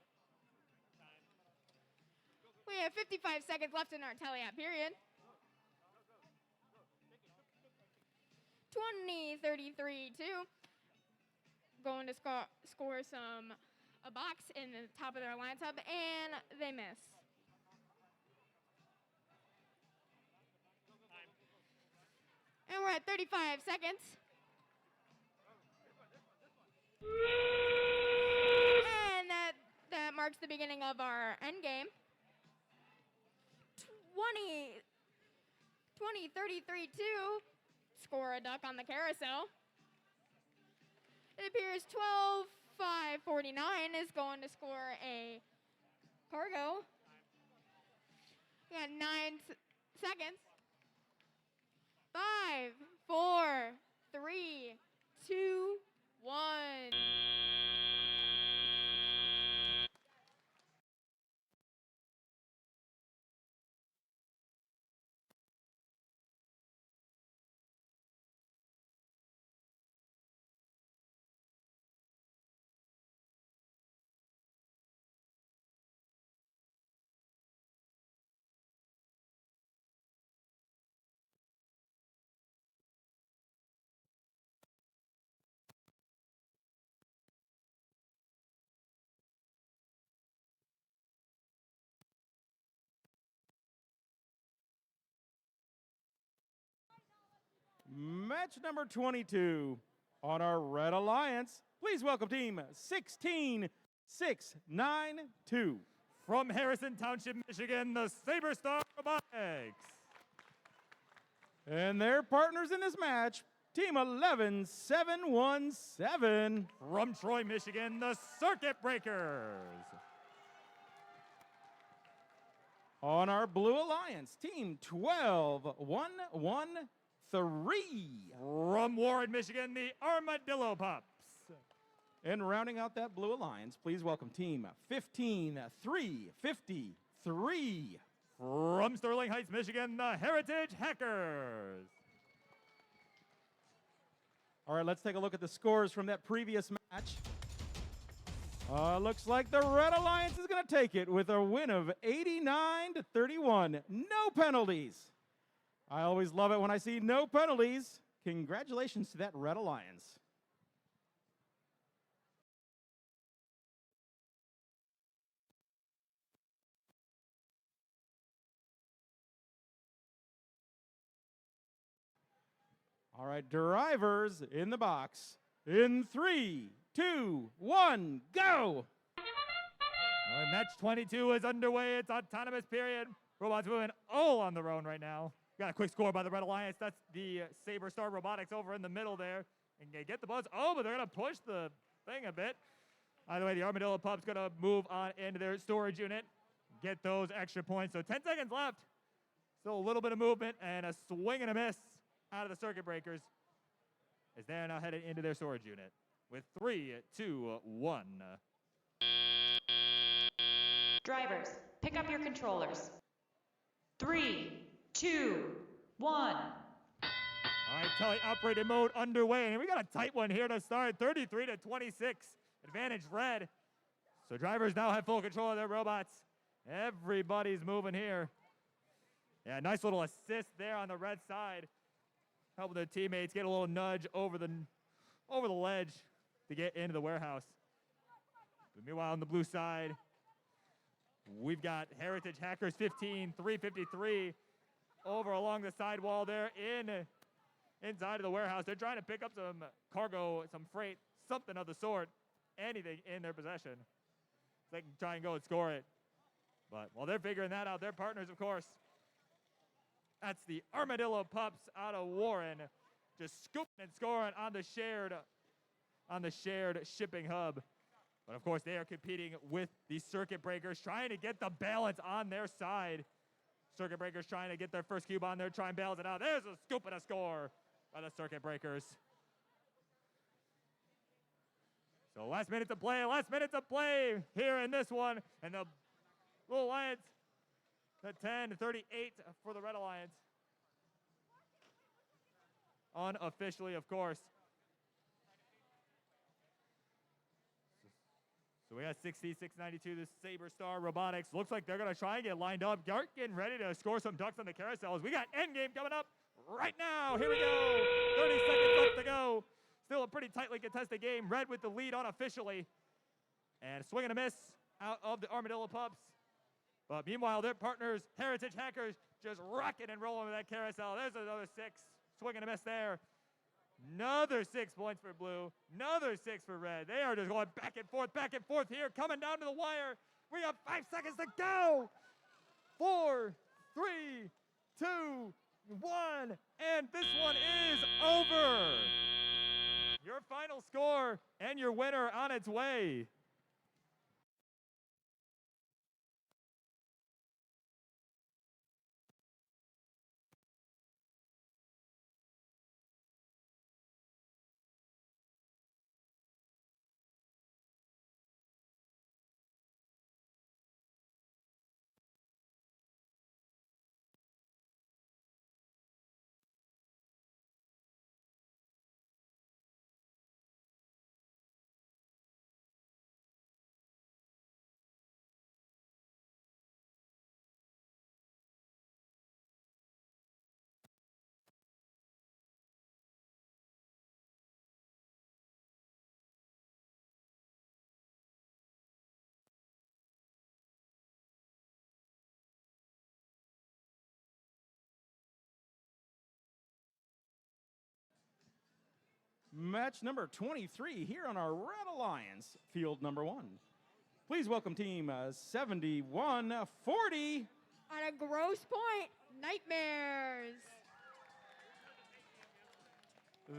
We have 55 seconds left in our teleop period. 20-33-2 going to score a box in the top of their Alliance hub, and they miss. And we're at 35 seconds. And that marks the beginning of our end game. 20-33-2 score a duck on the carousel. It appears 12,549 is going to score a cargo. We got 9 seconds. 5, 4, 3, 2, 1. Match number 22 on our Red Alliance. Please welcome team 16692. From Harrison Township, Michigan, the Saber Star Robotics. And their partners in this match, team 11717. From Troy, Michigan, the Circuit Breakers. On our Blue Alliance, team 12113. From Warren, Michigan, the Armadillo Pups. And rounding out that Blue Alliance, please welcome team 15353. From Sterling Heights, Michigan, the Heritage Hackers. All right, let's take a look at the scores from that previous match. Looks like the Red Alliance is going to take it with a win of 89-31. No penalties. I always love it when I see no penalties. Congratulations to that Red Alliance. All right, drivers in the box. In 3, 2, 1, go! All right, match 22 is underway. It's autonomous period. Robots moving all on their own right now. Got a quick score by the Red Alliance. That's the Saber Star Robotics over in the middle there. And they get the buzz. Oh, but they're going to push the thing a bit. Either way, the Armadillo Pup's going to move on into their storage unit. Get those extra points. So 10 seconds left. Still a little bit of movement and a swing and a miss out of the Circuit Breakers as they're now headed into their storage unit with 3, 2, 1. Drivers, pick up your controllers. 3, 2, 1. All right, tele-operated mode underway, and we got a tight one here to start, 33-26, advantage red. So drivers now have full control of their robots. Everybody's moving here. Yeah, nice little assist there on the red side. Helping their teammates get a little nudge over the ledge to get into the warehouse. But meanwhile, on the blue side, we've got Heritage Hackers 15-353 over along the sidewall there inside of the warehouse. They're trying to pick up some cargo, some freight, something of the sort, anything in their possession. They can try and go and score it. But while they're figuring that out, their partners, of course, that's the Armadillo Pups out of Warren, just scooping and scoring on the shared shipping hub. But of course, they are competing with the Circuit Breakers, trying to get the balance on their side. Circuit Breakers trying to get their first cube on there, try and balance it out. There's a scoop and a score by the Circuit Breakers. So last minute to play here in this one. And the Blue Alliance, the 10-38 for the Red Alliance. Unofficially, of course. So we got 66-92, the Saber Star Robotics. Looks like they're going to try and get lined up. Gart getting ready to score some ducks on the carousels. We got endgame coming up right now. Here we go. 30 seconds left to go. Still a pretty tightly contested game. Red with the lead unofficially. And a swing and a miss out of the Armadillo Pups. But meanwhile, their partners, Heritage Hackers, just rocking and rolling with that carousel. There's another 6. Swing and a miss there. Another 6 points for blue. Another 6 for red. They are just going back and forth here. Coming down to the wire. We have 5 seconds to go. 4, 3, 2, 1, and this one is over. Your final score and your winner on its way. Match number 23 here on our Red Alliance, field number 1. Please welcome team 7140. On a Grosse Point, Nightmares.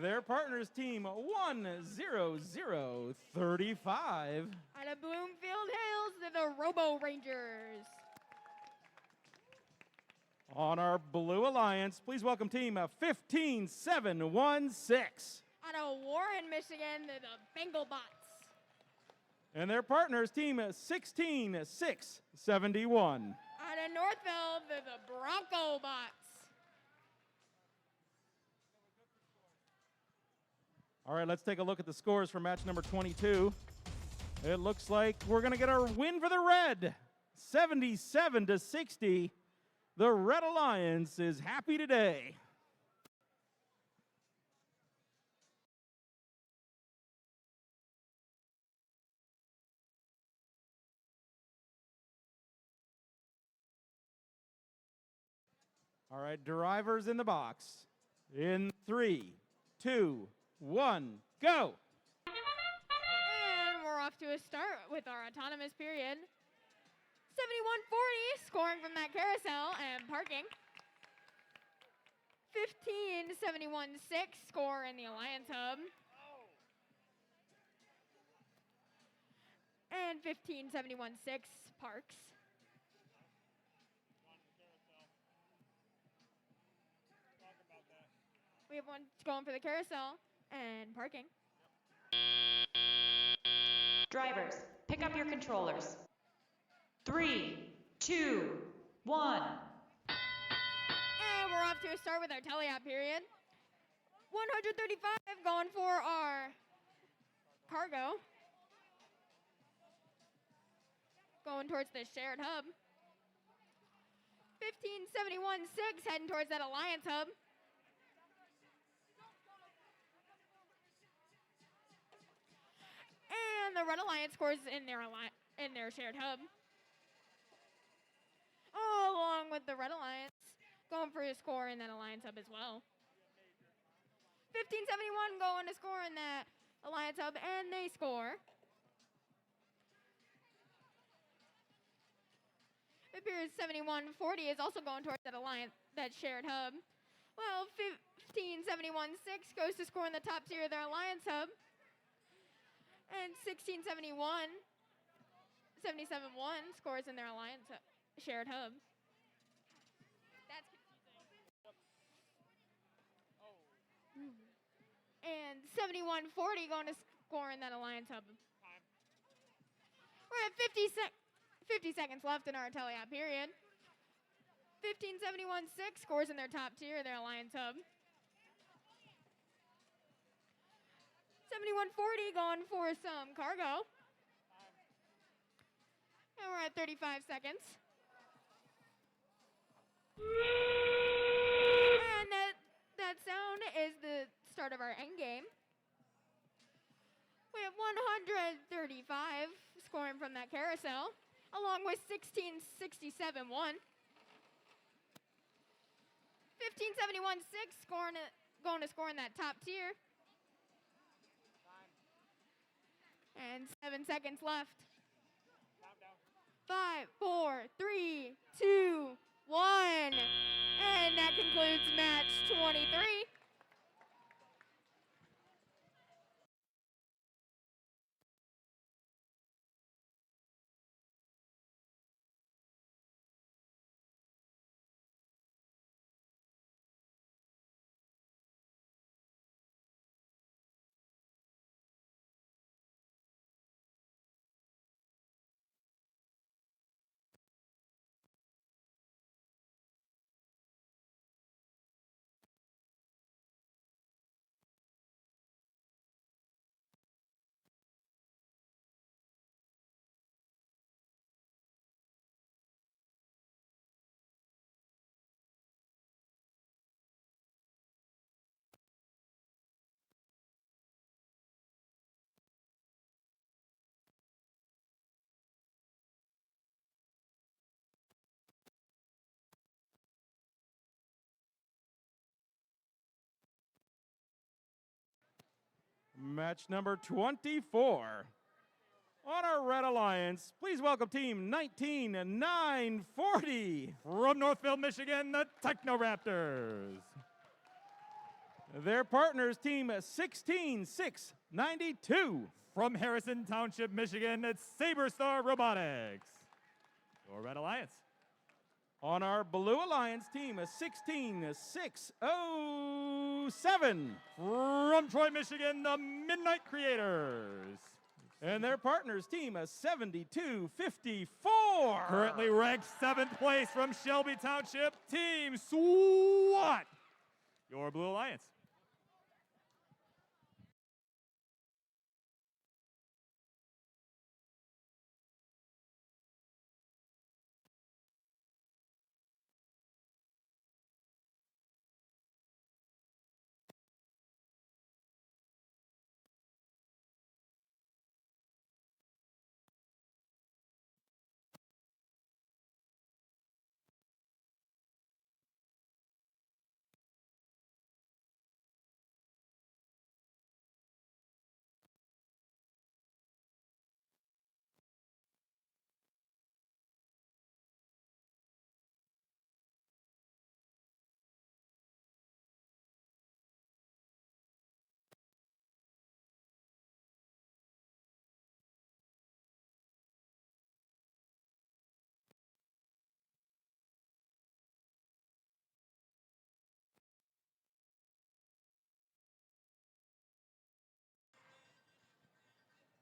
Their partners team 10035. On a Bloomfield Hills, they're the Robo Rangers. On our Blue Alliance, please welcome team 15716. On a Warren, Michigan, they're the Bengal Bots. And their partners team 16671. On a Northville, they're the Bronco Bots. All right, let's take a look at the scores for match number 22. It looks like we're going to get our win for the Red, 77-60. The Red Alliance is happy today. All right, drivers in the box. In 3, 2, 1, go. And we're off to a start with our autonomous period. 7140 scoring from that carousel and parking. 15-71-6 score in the Alliance Hub. And 15-71-6 parks. We have one going for the carousel and parking. Drivers, pick up your controllers. 3, 2, 1. And we're off to a start with our teleop period. 135 going for our cargo. Going towards the shared hub. 15-71-6 heading towards that Alliance Hub. And the Red Alliance scores in their shared hub. Along with the Red Alliance going for a score in that Alliance Hub as well. 15-71 going to score in that Alliance Hub, and they score. It appears 71-40 is also going towards that shared hub. Well, 15-71-6 goes to score in the top tier of their Alliance Hub. And 16-71, 77-1 scores in their Alliance shared hub. That's confusing. And 71-40 going to score in that Alliance Hub. We're at 50 seconds left in our teleop period. 15-71-6 scores in their top tier, their Alliance Hub. 71-40 going for some cargo. And we're at 35 seconds. And that sound is the start of our end game. We have 135 scoring from that carousel, along with 16-67-1. 15-71-6 going to score in that top tier. And 7 seconds left. 5, 4, 3, 2, And that concludes match 23. Match number 24. On our Red Alliance, please welcome team 19-940. From Northfield, Michigan, the Technoraptors. Their partners, team 16-692. From Harrison Township, Michigan, it's SaberStar Robotics. Your Red Alliance. On our Blue Alliance, team 16-607. From Troy, Michigan, the Midnight Creators. And their partners, team 72-54. Currently ranked 7th place from Shelby Township, Team SWAT. Your Blue Alliance.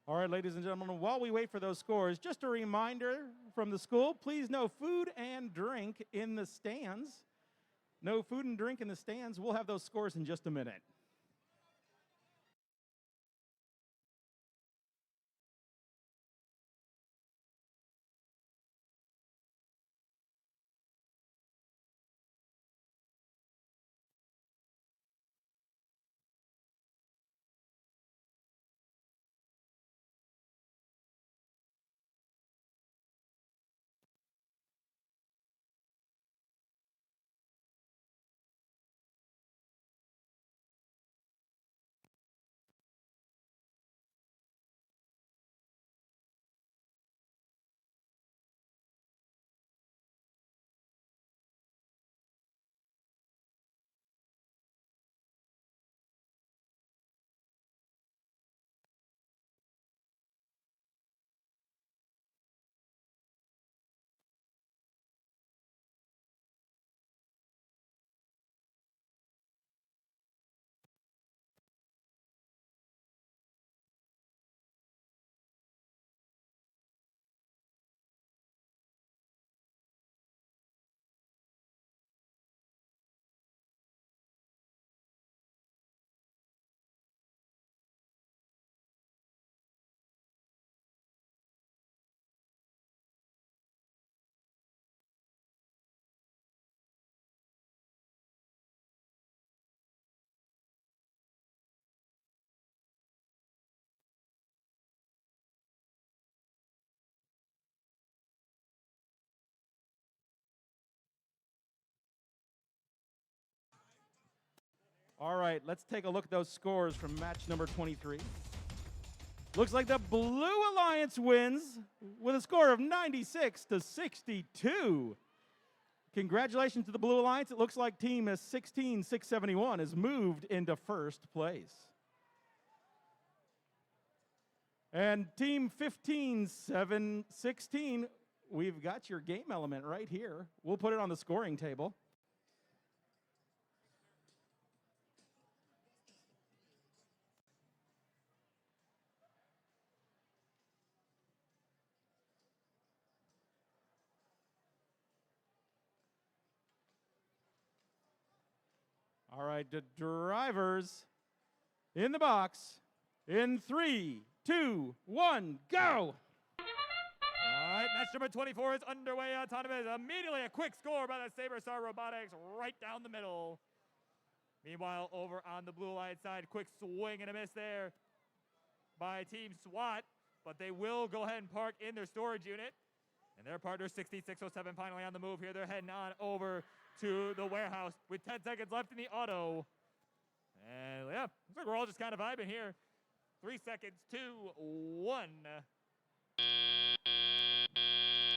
All right, ladies and gentlemen, while we wait for those scores, just a reminder from the school, please no food and drink in the stands. No food and drink in the stands. We'll have those scores in just a minute. All right, let's take a look at those scores from match number 23. Looks like the Blue Alliance wins with a score of 96-62. Congratulations to the Blue Alliance. It looks like team 16671 has moved into first place. And team 15716, we've got your game element right here. We'll put it on the scoring table. All right, the drivers in the box in 3, 2, 1, go! All right, match number 24 is underway. Autonomous. Immediately a quick score by the Saber Star Robotics right down the middle. Meanwhile, over on the Blue Alliance side, quick swing and a miss there by Team SWAT, but they will go ahead and park in their storage unit. And their partner 16607 finally on the move here. They're heading on over to the warehouse with 10 seconds left in the auto. And yeah, looks like we're all just kind of vibing here. 3 seconds, 2, 1.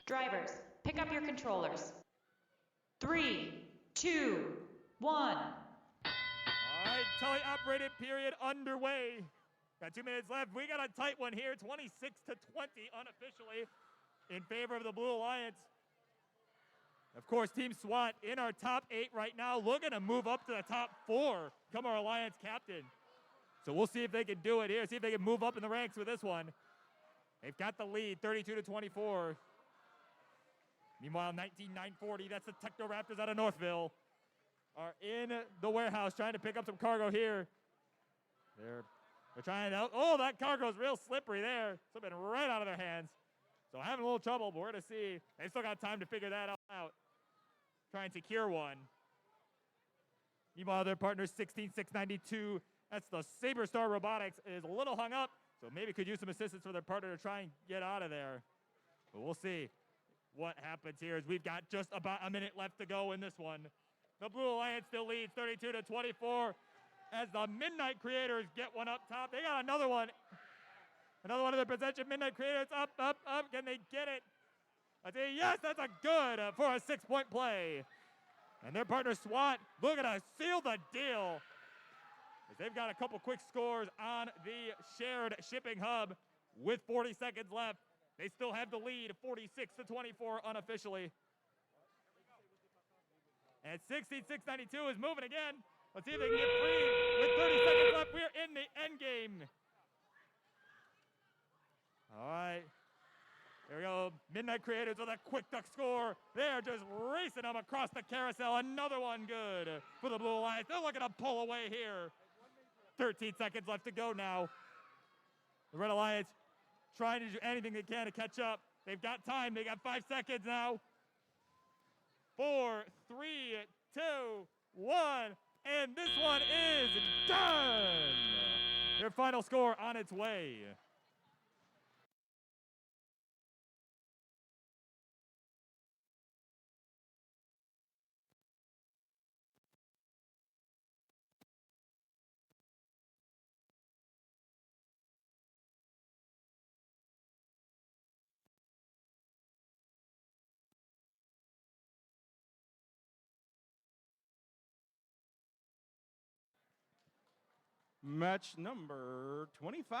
Drivers, pick up your controllers. 3, 2, 1. All right, tele-operated period underway. Got 2 minutes left. We got a tight one here, 26-20 unofficially in favor of the Blue Alliance. Of course, Team SWAT in our top 8 right now, looking to move up to the top 4, become our Alliance captain. So we'll see if they can do it here, see if they can move up in the ranks with this one. They've got the lead, 32-24. Meanwhile, 19-940, that's the Techno Raptors out of Northville, are in the warehouse trying to pick up some cargo here. They're trying to, oh, that cargo's real slippery there. Slipping right out of their hands. So having a little trouble, but we're going to see. They've still got time to figure that out. Try and secure one. Meanwhile, their partner 16692, that's the Saber Star Robotics, is a little hung up, so maybe could use some assistance for their partner to try and get out of there. But we'll see what happens here as we've got just about a minute left to go in this one. The Blue Alliance still leads 32-24 as the Midnight Creators get one up top. They got another one. Another one of their possession. Midnight Creators up, up, up. Can they get it? I say yes, that's a good for a 6-point play. And their partner SWAT looking to seal the deal. As they've got a couple quick scores on the shared shipping hub with 40 seconds left. They still have the lead, 46-24 unofficially. And 16692 is moving again. Let's see if they can get free with 30 seconds left. We're in the end game. All right. Here we go. Midnight Creators with a quick duck score. They're just racing them across the carousel. Another one good for the Blue Alliance. They're looking to pull away here. 13 seconds left to go now. The Red Alliance trying to do anything they can to catch up. They've got time. They got 5 seconds now. 4, 3, 2, 1. And this one is done. Their final score on its way. Match number 25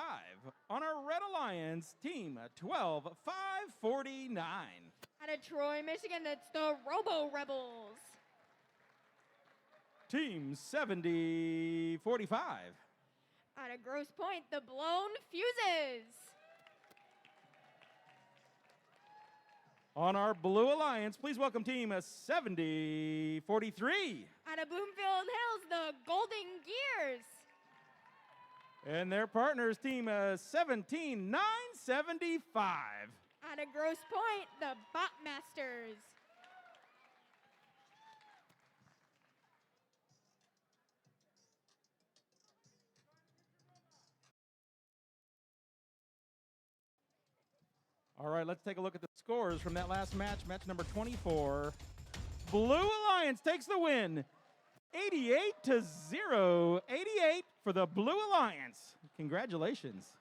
on our Red Alliance, team 12549. Out of Troy, Michigan, it's the Robo Rebels. Team 7045. Out of Grosse Point, the Blown Fuses. On our Blue Alliance, please welcome team 7043. Out of Bloomfield Hills, the Golden Gears. And their partners, team 17975. Out of Grosse Point, the Bot Masters. All right, let's take a look at the scores from that last match, match number 24. Blue Alliance takes the win, 88-0. 88 for the Blue Alliance. Congratulations.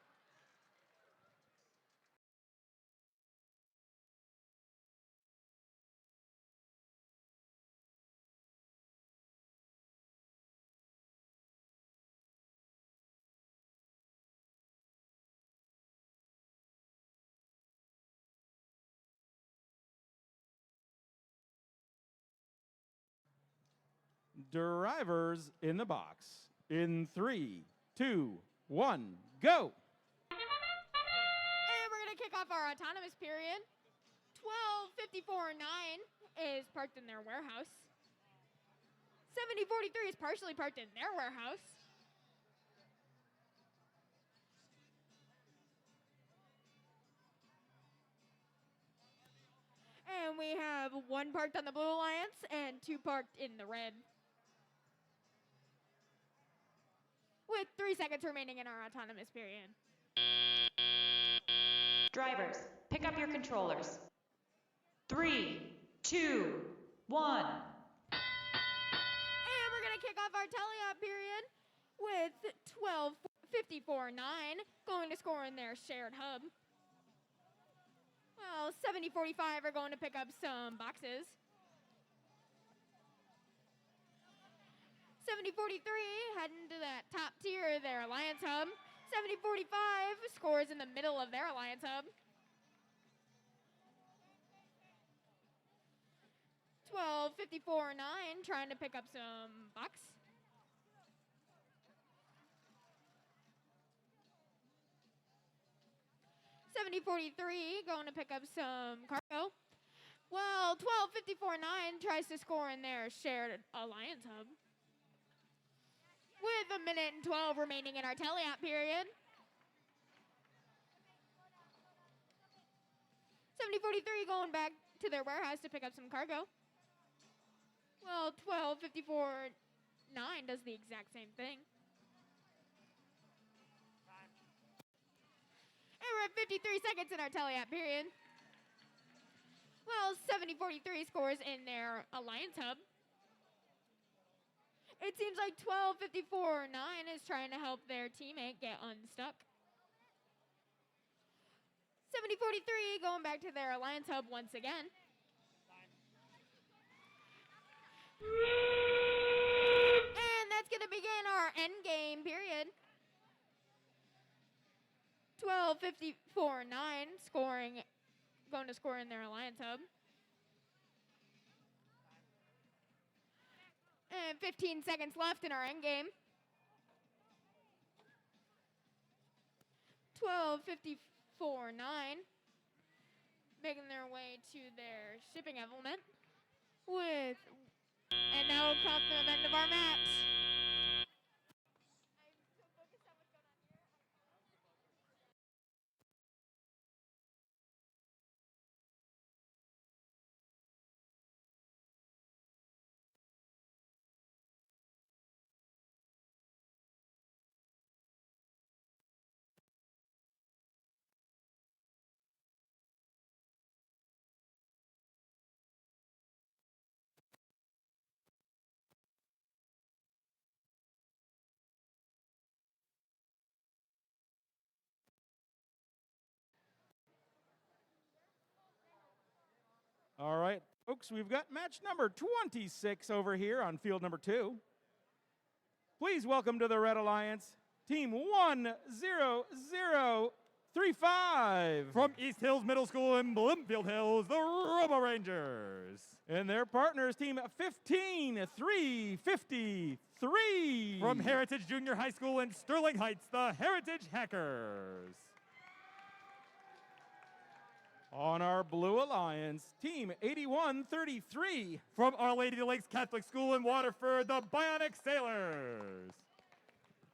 drivers in the box. In 3, 2, 1, go. And we're going to kick off our autonomous period. 12:54.9 is parked in their warehouse. 70:43 is partially parked in their warehouse. And we have 1 parked on the Blue Alliance and 2 parked in the red. With 3 seconds remaining in our autonomous period. Drivers, pick up your controllers. 3, 2, 1. And we're going to kick off our teleop period with 12:54.9 going to score in their shared hub. Well, 70:45 are going to pick up some boxes. 70:43 heading to that top tier of their Alliance hub. 70:45 scores in the middle of their Alliance hub. 12:54.9 trying to pick up some box. 70:43 going to pick up some cargo. Well, 12:54.9 tries to score in their shared Alliance hub. With 1 minute and 12 remaining in our teleop period. 70:43 going back to their warehouse to pick up some cargo. Well, 12:54.9 does the exact same thing. And we're at 53 seconds in our teleop period. Well, 70:43 scores in their Alliance hub. It seems like 12:54.9 is trying to help their teammate get unstuck. 70:43 going back to their Alliance hub once again. And that's going to begin our end game period. 12:54.9 scoring, going to score in their Alliance hub. And 15 seconds left in our end game. 12:54.9 making their way to their shipping element with, and now comes the end of our match. All right, folks, we've got match number 26 over here on field number 2. Please welcome to the Red Alliance, team 10035. From East Hills Middle School in Bloomfield Hills, the Robo Rangers. And their partners, team 15353. From Heritage Junior High School in Sterling Heights, the Heritage Hackers. On our Blue Alliance, team 8133. From Our Lady of the Lakes Catholic School in Waterford, the Bionic Sailors.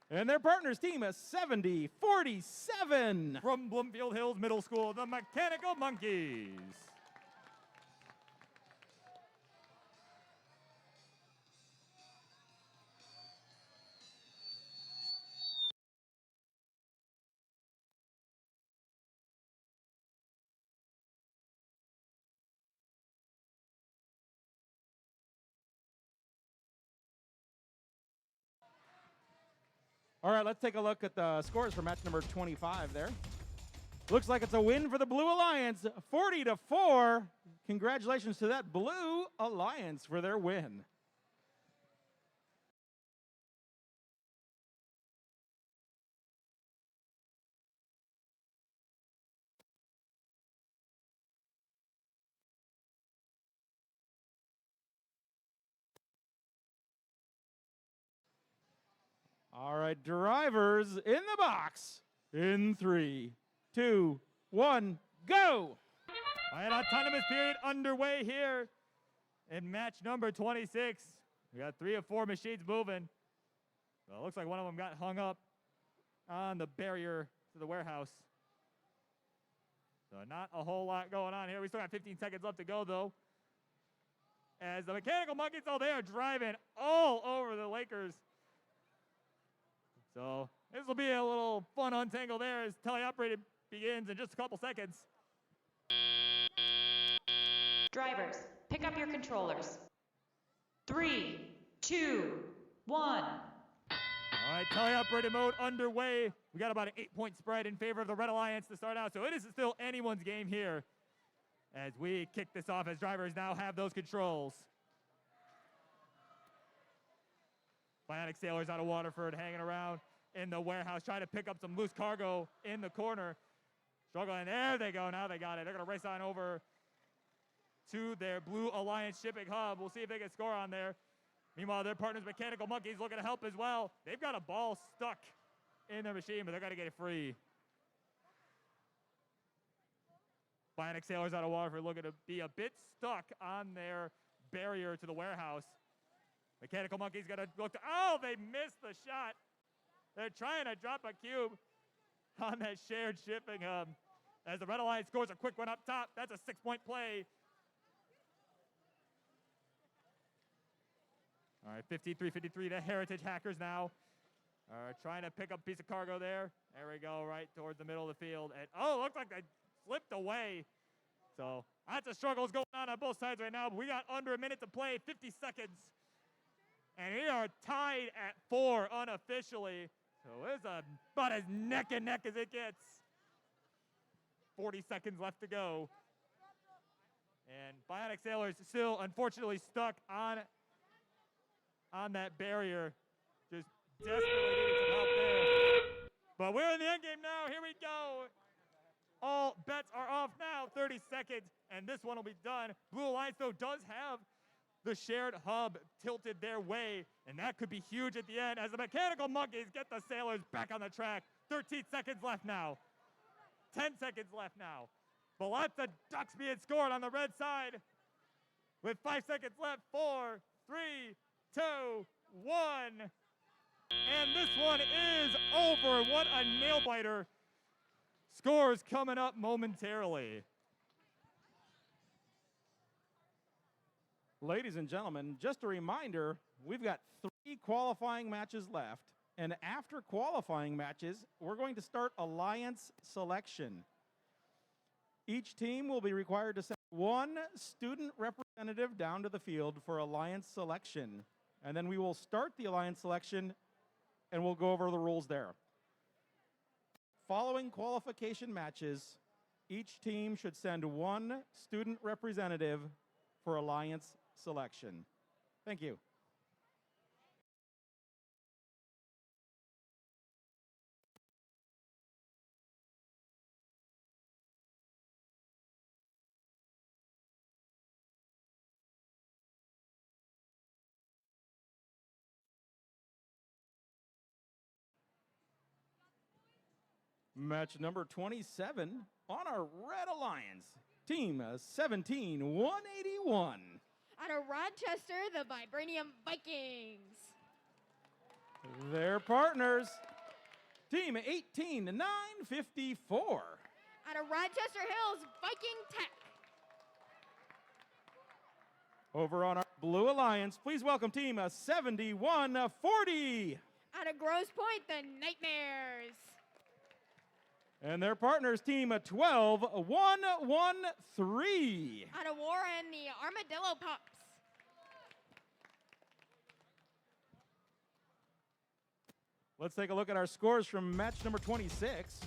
And their partners, team 7047. From Bloomfield Hills Middle School, the Mechanical Monkeys. All right, let's take a look at the scores for match number 25 there. Looks like it's a win for the Blue Alliance, 40-4. Congratulations to that Blue Alliance for their win. All right, drivers in the box. In 3, 2, 1, go! All right, autonomous period underway here in match number 26. We got 3 of 4 machines moving. Well, it looks like one of them got hung up on the barrier to the warehouse. So not a whole lot going on here. We still got 15 seconds left to go, though. As the mechanical monkeys, oh, they are driving all over the Lakers. So this will be a little fun untangle there as teleoperated begins in just a couple seconds. Drivers, pick up your controllers. 3, 2, 1. All right, teleoperated mode underway. We got about an 8-point spread in favor of the Red Alliance to start out, so it is still anyone's game here as we kick this off as drivers now have those controls. Bionic Sailors out of Waterford hanging around in the warehouse trying to pick up some loose cargo in the corner. Struggling, there they go, now they got it. They're gonna race on over to their Blue Alliance shipping hub. We'll see if they can score on there. Meanwhile, their partners, Mechanical Monkeys, looking to help as well. They've got a ball stuck in their machine, but they're gonna get it free. Bionic Sailors out of Waterford looking to be a bit stuck on their barrier to the warehouse. Mechanical Monkeys gonna look to, oh, they missed the shot. They're trying to drop a cube on that shared shipping hub. As the Red Alliance scores a quick one up top, that's a 6-point play. All right, 53-53 to Heritage Hackers now. Trying to pick up a piece of cargo there. There we go, right towards the middle of the field. And oh, looks like they slipped away. So lots of struggles going on both sides right now, but we got under a minute to play, 50 seconds. And we are tied at 4 unofficially. So it's about as neck and neck as it gets. 40 seconds left to go. And Bionic Sailors still unfortunately stuck on that barrier. Just desperately needing some help there. But we're in the end game now. Here we go. All bets are off now. 30 seconds, and this one will be done. Blue Alliance, though, does have the shared hub tilted their way, and that could be huge at the end as the Mechanical Monkeys get the Sailors back on the track. 13 seconds left now. 10 seconds left now. But lots of ducks being scored on the red side. With 5 seconds left, 4, 3, 2, 1. And this one is over. What a nail biter. Scores coming up momentarily. Ladies and gentlemen, just a reminder, we've got 3 qualifying matches left. And after qualifying matches, we're going to start alliance selection. Each team will be required to send 1 student representative down to the field for alliance selection. And then we will start the alliance selection and we'll go over the rules there. Following qualification matches, each team should send 1 student representative for alliance selection. Thank you. Match number 27 on our Red Alliance. Team 17-181. Out of Rochester, the Vibranium Vikings. Their partners, Team 18-954. Out of Rochester Hills, Viking Tech. Over on our Blue Alliance, please welcome Team 71-40. Out of Grosse Point, the Nightmares. And their partners, Team 12-113. Out of Warren, the Armadillo Pups. Let's take a look at our scores from match number 26.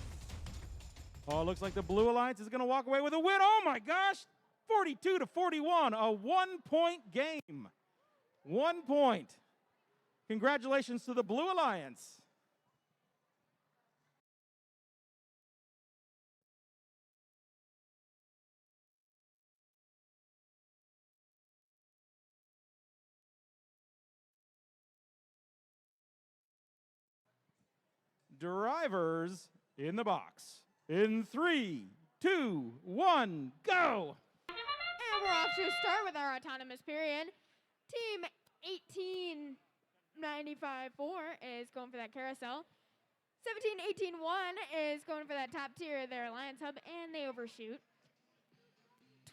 Oh, it looks like the Blue Alliance is going to walk away with a win. Oh my gosh, 42-41, a 1-point game. 1 point. Congratulations to the Blue Alliance. Drivers in the box. In 3, 2, 1, go! And we're off to a start with our autonomous period. Team 1895-4 is going for that carousel. 17-18-1 is going for that top tier of their Alliance Hub, and they overshoot.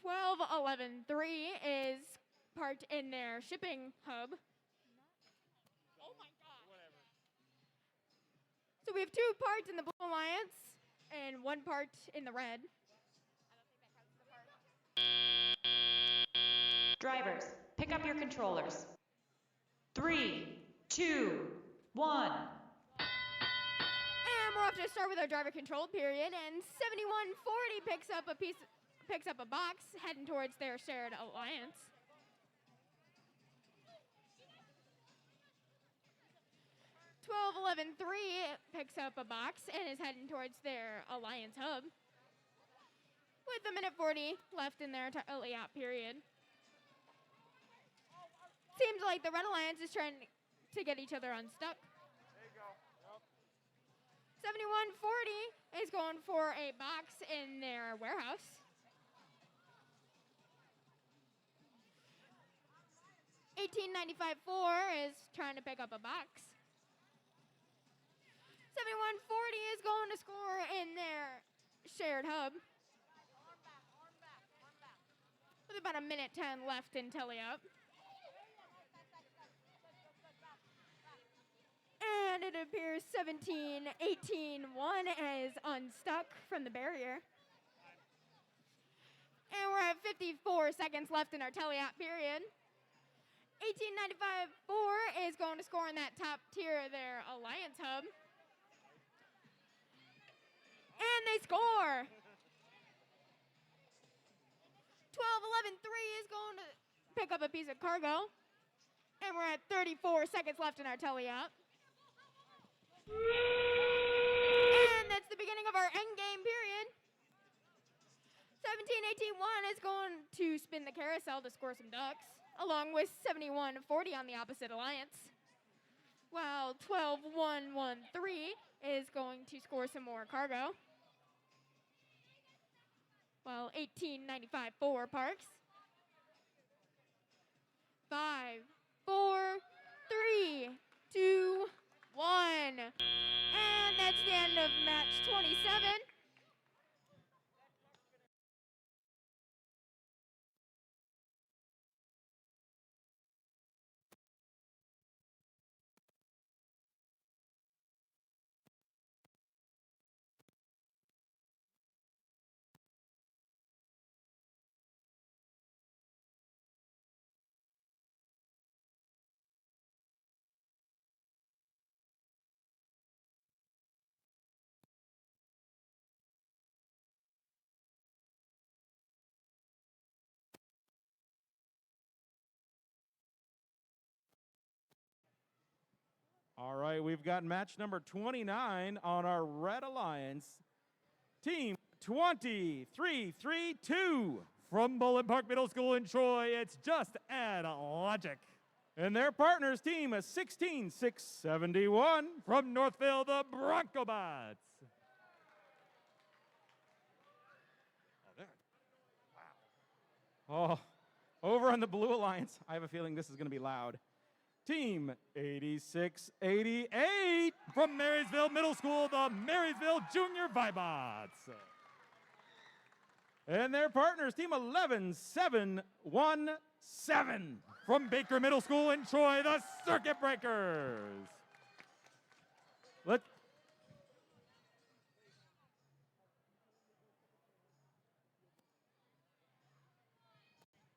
12-11-3 is parked in their shipping hub. Oh my god. So we have 2 parked in the Blue Alliance and 1 parked in the red. Drivers, pick up your controllers. 3, 2, 1. And we're off to start with our driver control period, and 7140 picks up a box heading towards their shared alliance. Twelve 11 3 picks up a box and is heading towards their alliance hub. With a minute 40 left in their layout period. Seems like the Red Alliance is trying to get each other unstuck. 7140 is going for a box in their warehouse. $18.95.4 is trying to pick up a box. 7140 is going to score in their shared hub. With about a minute 10 left in telly-up. And it appears 17-18-1 is unstuck from the barrier. And we're at 54 seconds left in our telly-out period. 1895-4 is going to score in that top tier of their Alliance Hub. And they score! 12-11-3 is going to pick up a piece of cargo. And we're at 34 seconds left in our telly-out. And that's the beginning of our endgame period. 17-18-1 is going to spin the carousel to score some ducks, along with 71-40 on the opposite alliance. While 12-1-1-3 is going to score some more cargo. While 18-95-4 parks. 5, 4, 3, 2, 1. And that's the end of match 27. All right, we've got match number 29 on our Red Alliance. Team 23-3-2. From Bullen Park Middle School in Troy, it's just add logic. And their partners team is 16-6-71. From Northville, the Broncobots. Oh, over on the Blue Alliance, I have a feeling this is going to be loud. Team 86-88. From Marysville Middle School, the Marysville Junior Vibots. And their partners, team 11-7-1-7. From Baker Middle School in Troy, the Circuit Breakers.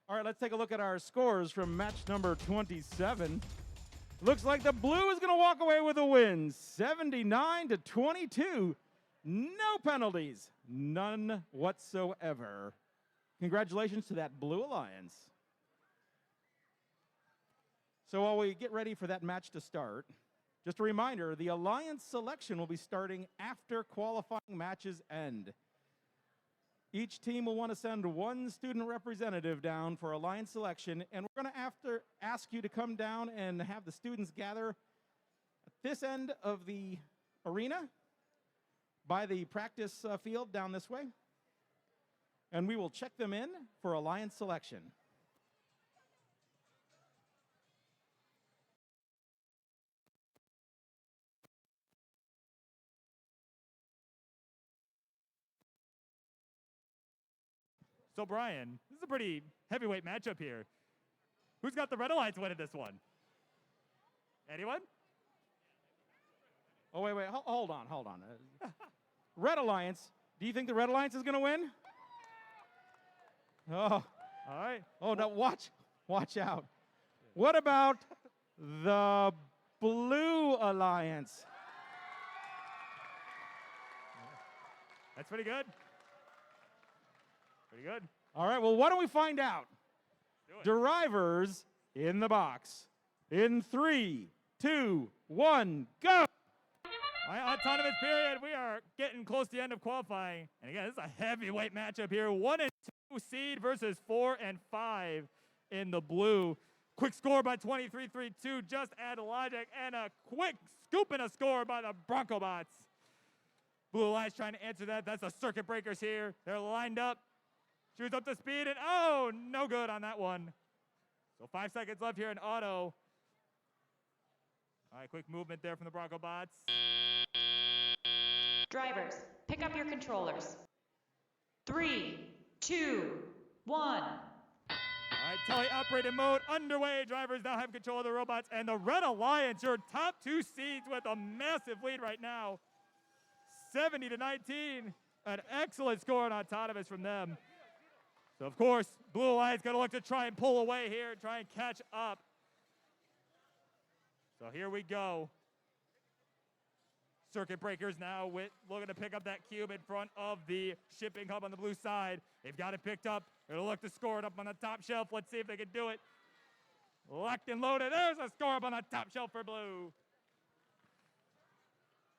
All right, let's take a look at our scores from match number 27. Looks like the blue is going to walk away with a win, 79-22. No penalties, none whatsoever. Congratulations to that Blue Alliance. So while we get ready for that match to start, just a reminder, the Alliance selection will be starting after qualifying matches end. Each team will want to send one student representative down for Alliance selection, and we're going to ask you to come down and have the students gather at this end of the arena by the practice field down this way. And we will check them in for alliance selection. So, Brian, this is a pretty heavyweight matchup here. Who's got the Red Alliance winning this one? Anyone? Oh, wait, hold on. Red Alliance. Do you think the Red Alliance is going to win? Oh. All right. Oh, no, watch out. What about the Blue Alliance? That's pretty good. Pretty good. All right, well, why don't we find out? Drivers in the box. In 3, 2, 1, go! All right, autonomous period. We are getting close to the end of qualifying. And again, this is a heavyweight matchup here. 1 and 2 seed versus 4 and 5 in the blue. Quick score by 23-3-2. Just add logic. And a quick scoop and a score by the Bronco Bots. Blue Alliance trying to answer that. That's the circuit breakers here. They're lined up. Choose up to speed. And oh, no good on that one. So 5 seconds left here in auto. All right, quick movement there from the Bronco Bots. Drivers, pick up your controllers. 3, 2, 1. All right, tele-operated mode underway. Drivers now have control of the robots. And the Red Alliance, your top 2 seeds with a massive lead right now. 70-19. An excellent score on autonomous from them. So, of course, Blue Alliance going to look to try and pull away here and try and catch up. So here we go. Circuit breakers now looking to pick up that cube in front of the shipping hub on the blue side. They've got it picked up. They're going to look to score it up on the top shelf. Let's see if they can do it. Locked and loaded. There's a score up on the top shelf for blue.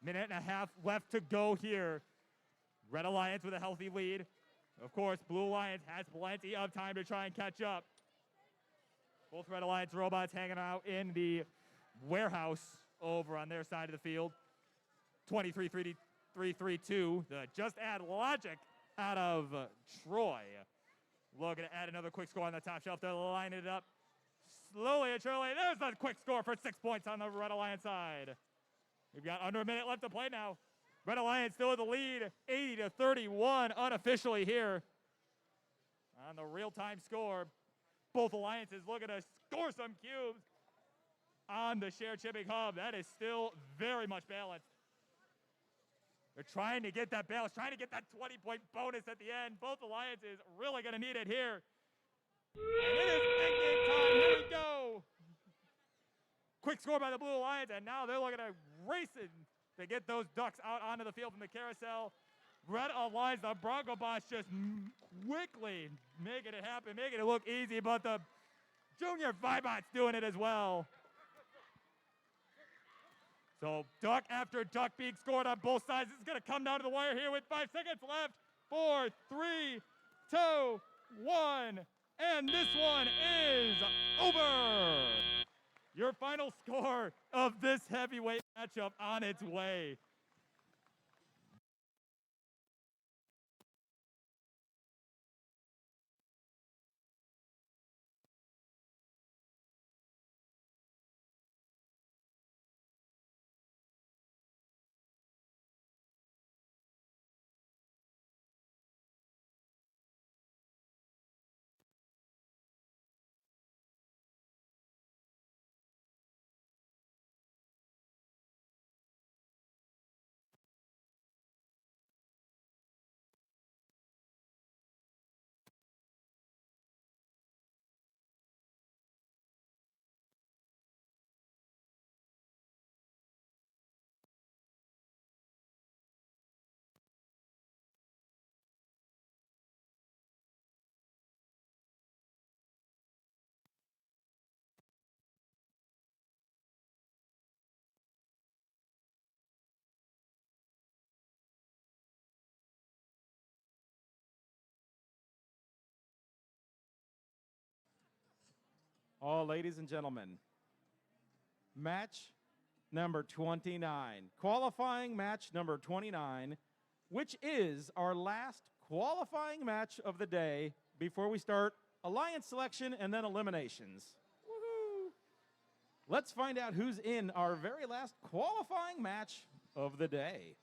Minute and a half left to go here. Red Alliance with a healthy lead. Of course, Blue Alliance has plenty of time to try and catch up. Both Red Alliance robots hanging out in the warehouse over on their side of the field. 23-3-2. The just add logic out of Troy. Looking to add another quick score on the top shelf. They're lining it up slowly and surely. There's a quick score for 6 points on the Red Alliance side. We've got under a minute left to play now. Red Alliance still with the lead, 80-31 unofficially here. On the real-time score, both alliances looking to score some cubes on the shared shipping hub. That is still very much balanced. They're trying to get that balance, trying to get that 20-point bonus at the end. Both alliances really going to need it here. And it is big game time. Here we go. Quick score by the Blue Alliance, and now they're looking to race it to get those ducks out onto the field from the carousel. Red Alliance, the Bronco Bots just quickly making it happen, making it look easy, but the Junior Vibot's doing it as well. So duck after duck being scored on both sides. This is going to come down to the wire here with 5 seconds left. 4, 3, 2, 1. And this one is over. Your final score of this heavyweight matchup on its way. Oh, ladies and gentlemen, match number 29. Qualifying match number 29 which is our last qualifying match of the day before we start alliance selection and then eliminations. Woohoo! Let's find out who's in our very last qualifying match of the day.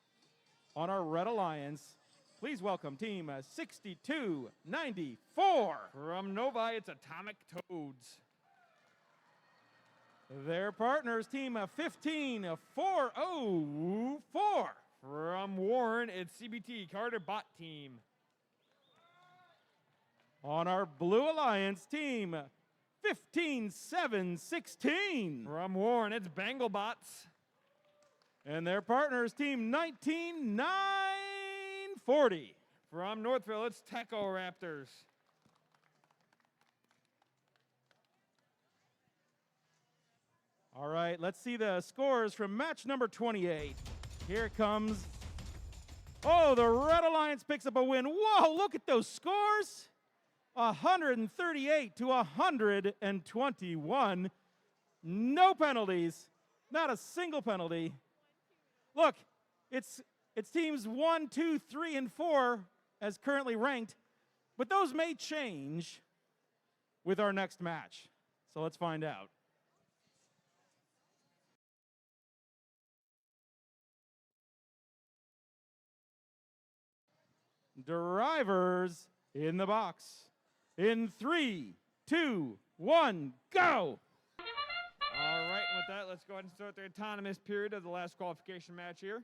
On our Red Alliance, please welcome team 6294. From Novi, it's Atomic Toads. Their partners, team 15404. From Warren, it's CBT Carter Bot Team. On our Blue Alliance, team 15716. From Warren, it's Bangle Bots. And their partners, team 19940. From Northville, it's Techo Raptors. All right, let's see the scores from match number 28. Here it comes. Oh, the Red Alliance picks up a win. Whoa, look at those scores. 138 to 121. No penalties. Not a single penalty. Look, it's teams 1, 2, 3, and 4 as currently ranked, but those may change with our next match. So let's find out. Drivers in the box. In 3, 2, 1, go! All right, with that, let's go ahead and start the autonomous period of the last qualification match here.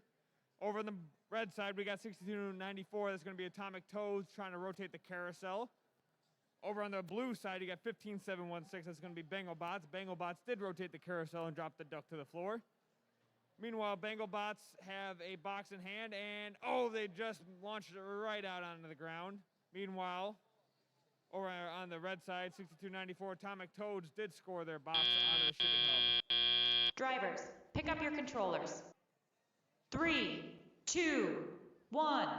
Over on the red side, we got 6294. That's going to be Atomic Toads trying to rotate the carousel. Over on the blue side, you got 15716. That's going to be Bangle Bots. Bangle Bots did rotate the carousel and drop the duck to the floor. Meanwhile, Bangle Bots have a box in hand, and oh, they just launched it right out onto the ground. Meanwhile, over on the red side, 6294 Atomic Toads did score their box onto the shipping hub. Drivers, pick up your controllers. 3, 2, 1. All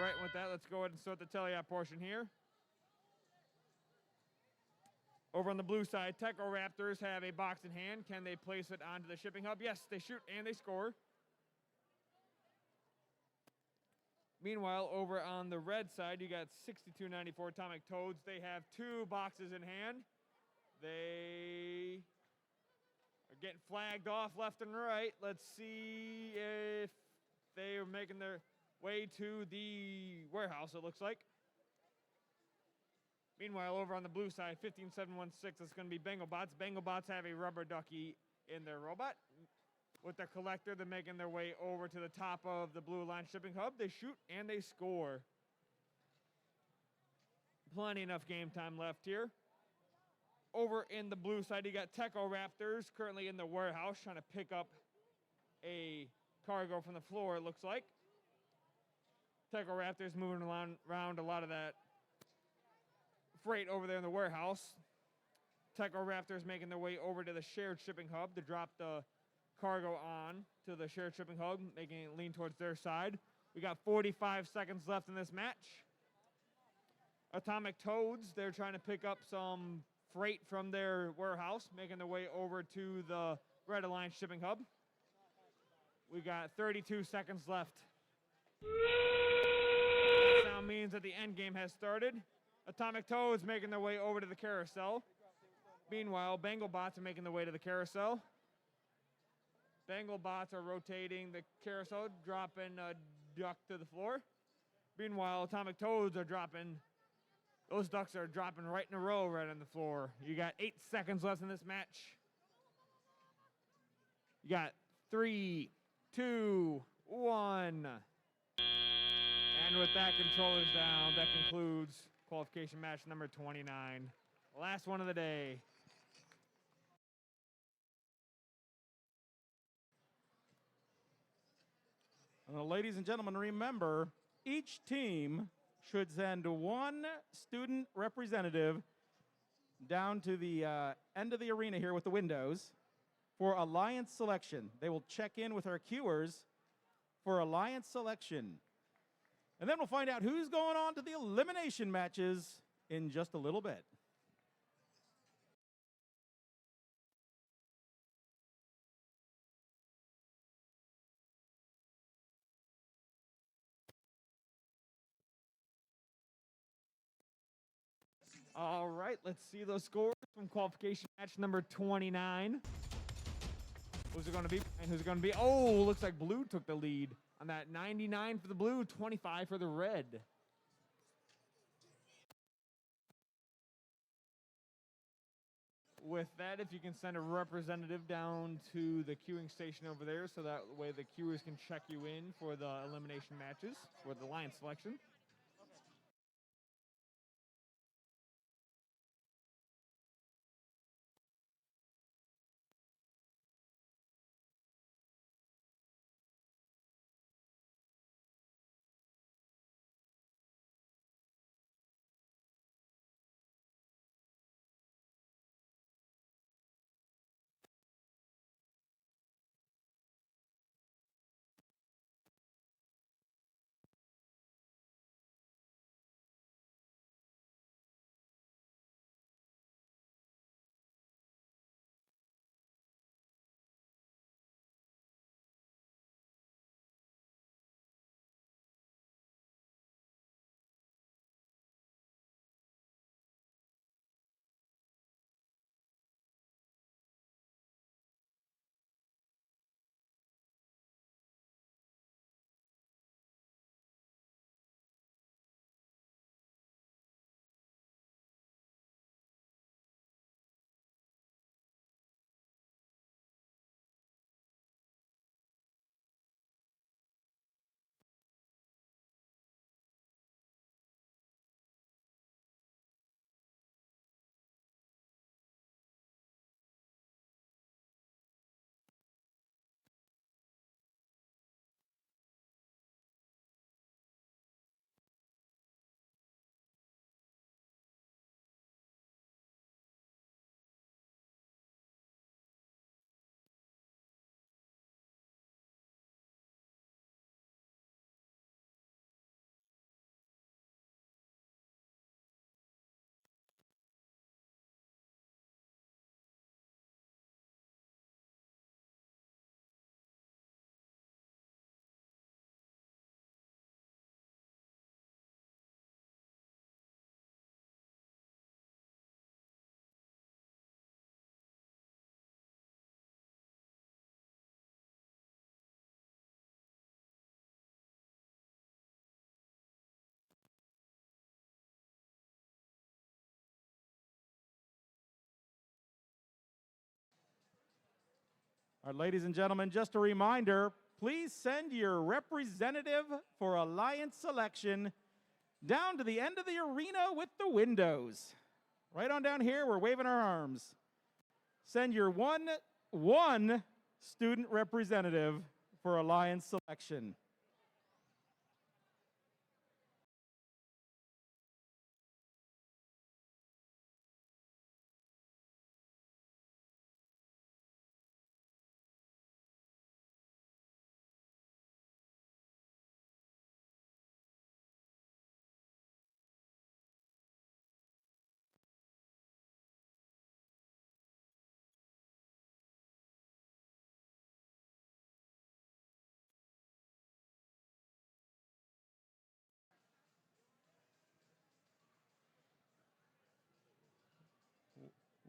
right, with that, let's go ahead and start the teleop portion here. Over on the blue side, Techo Raptors have a box in hand. Can they place it onto the shipping hub? Yes, they shoot and they score. Meanwhile, over on the red side, you got 6294 Atomic Toads. They have 2 boxes in hand. They are getting flagged off left and right. Let's see if they are making their way to the warehouse, it looks like. Meanwhile, over on the blue side, 15716, it's going to be Bangle Bots. Bangle Bots have a rubber ducky in their robot. With their collector, they're making their way over to the top of the blue line shipping hub. They shoot and they score. Plenty enough game time left here. Over in the blue side, you got Techo Raptors currently in the warehouse trying to pick up a cargo from the floor, it looks like. Techo Raptors moving around a lot of that freight over there in the warehouse. Techo Raptors making their way over to the shared shipping hub to drop the cargo on to the shared shipping hub, making it lean towards their side. We got 45 seconds left in this match. Atomic Toads, they're trying to pick up some freight from their warehouse, making their way over to the Red Alliance shipping hub. We got 32 seconds left. That sound means that the end game has started. Atomic Toads making their way over to the carousel. Meanwhile, Bangle Bots are making their way to the carousel. Bangle Bots are rotating the carousel, dropping a duck to the floor. Meanwhile, Atomic Toads are dropping, those ducks are dropping right in a row right on the floor. You got 8 seconds left in this match. You got 3, 2, 1. And with that, controllers down. That concludes qualification match number 29. Last one of the day. Ladies and gentlemen, remember, each team should send 1 student representative down to the end of the arena here with the windows for alliance selection. They will check in with our cuers for alliance selection. And then we'll find out who's going on to the elimination matches in just a little bit. All right, let's see those scores from qualification match number 29. Who's it going to be? And who's it going to be? Oh, looks like blue took the lead on that. 99 for the blue, 25 for the red. With that, if you can send a representative down to the queuing station over there so that way the queuers can check you in for the elimination matches for the line selection. All right, ladies and gentlemen, just a reminder, please send your representative for alliance selection down to the end of the arena with the windows. Right on down here, we're waving our arms. Send your one student representative for alliance selection.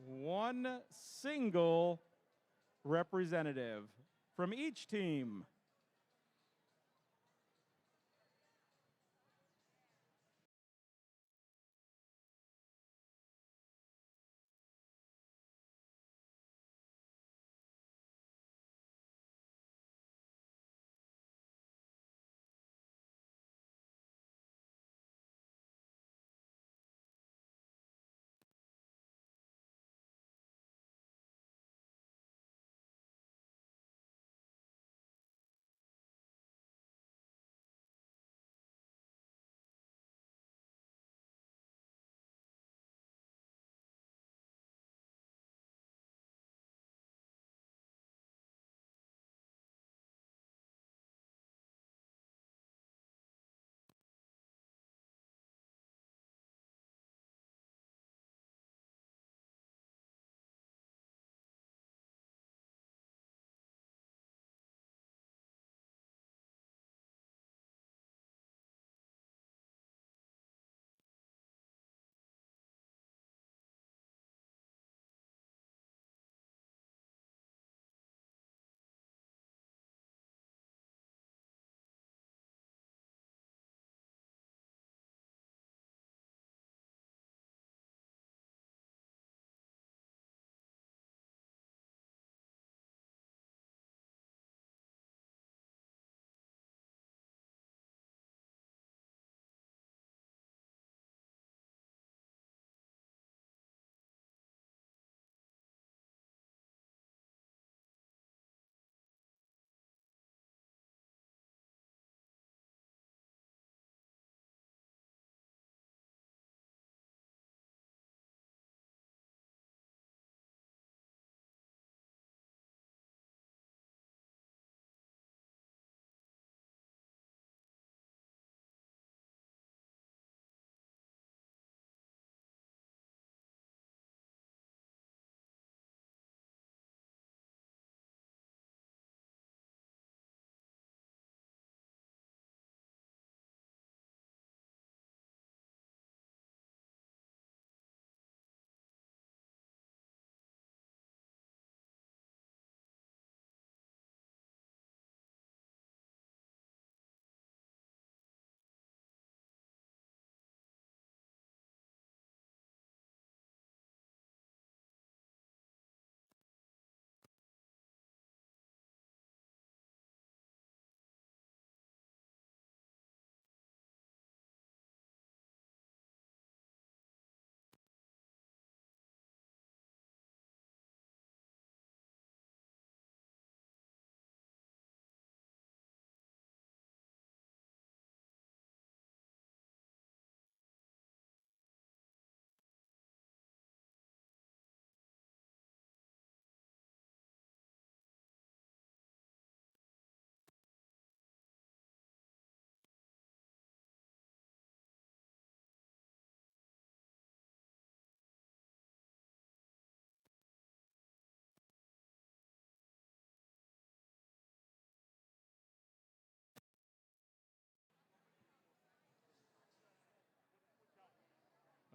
One single representative from each team.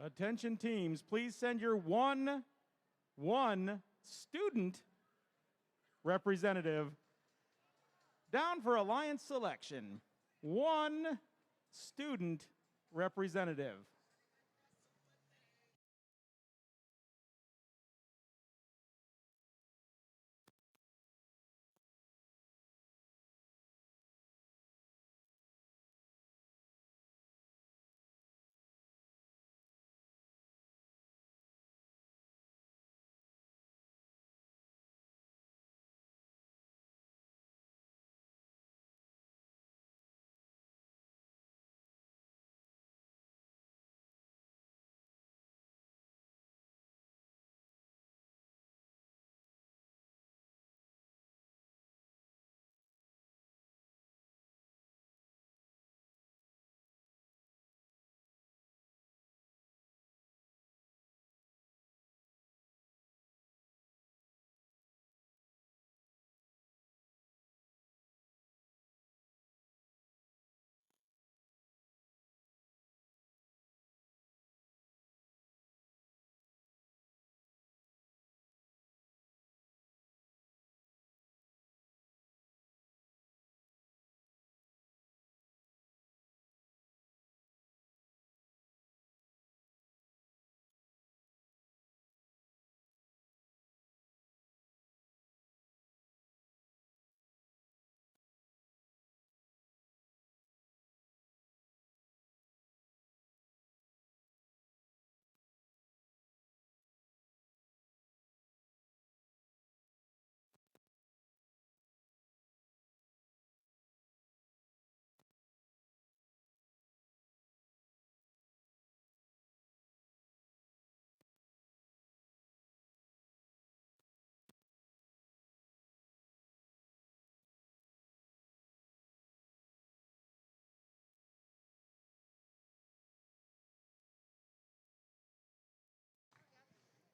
Attention teams, please send your one student representative down for Alliance selection. One student representative.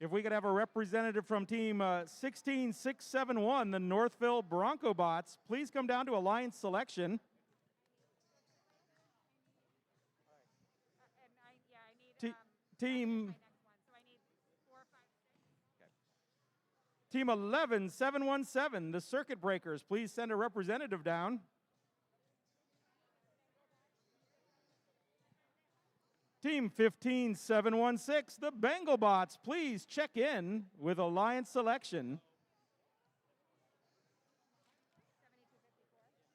If we could have a representative from team 16671, the Northville Bronco Bots, please come down to Alliance selection. Team 11717, the Circuit Breakers, please send a representative down. Team 15716, the Bengal Bots, please check in with Alliance selection.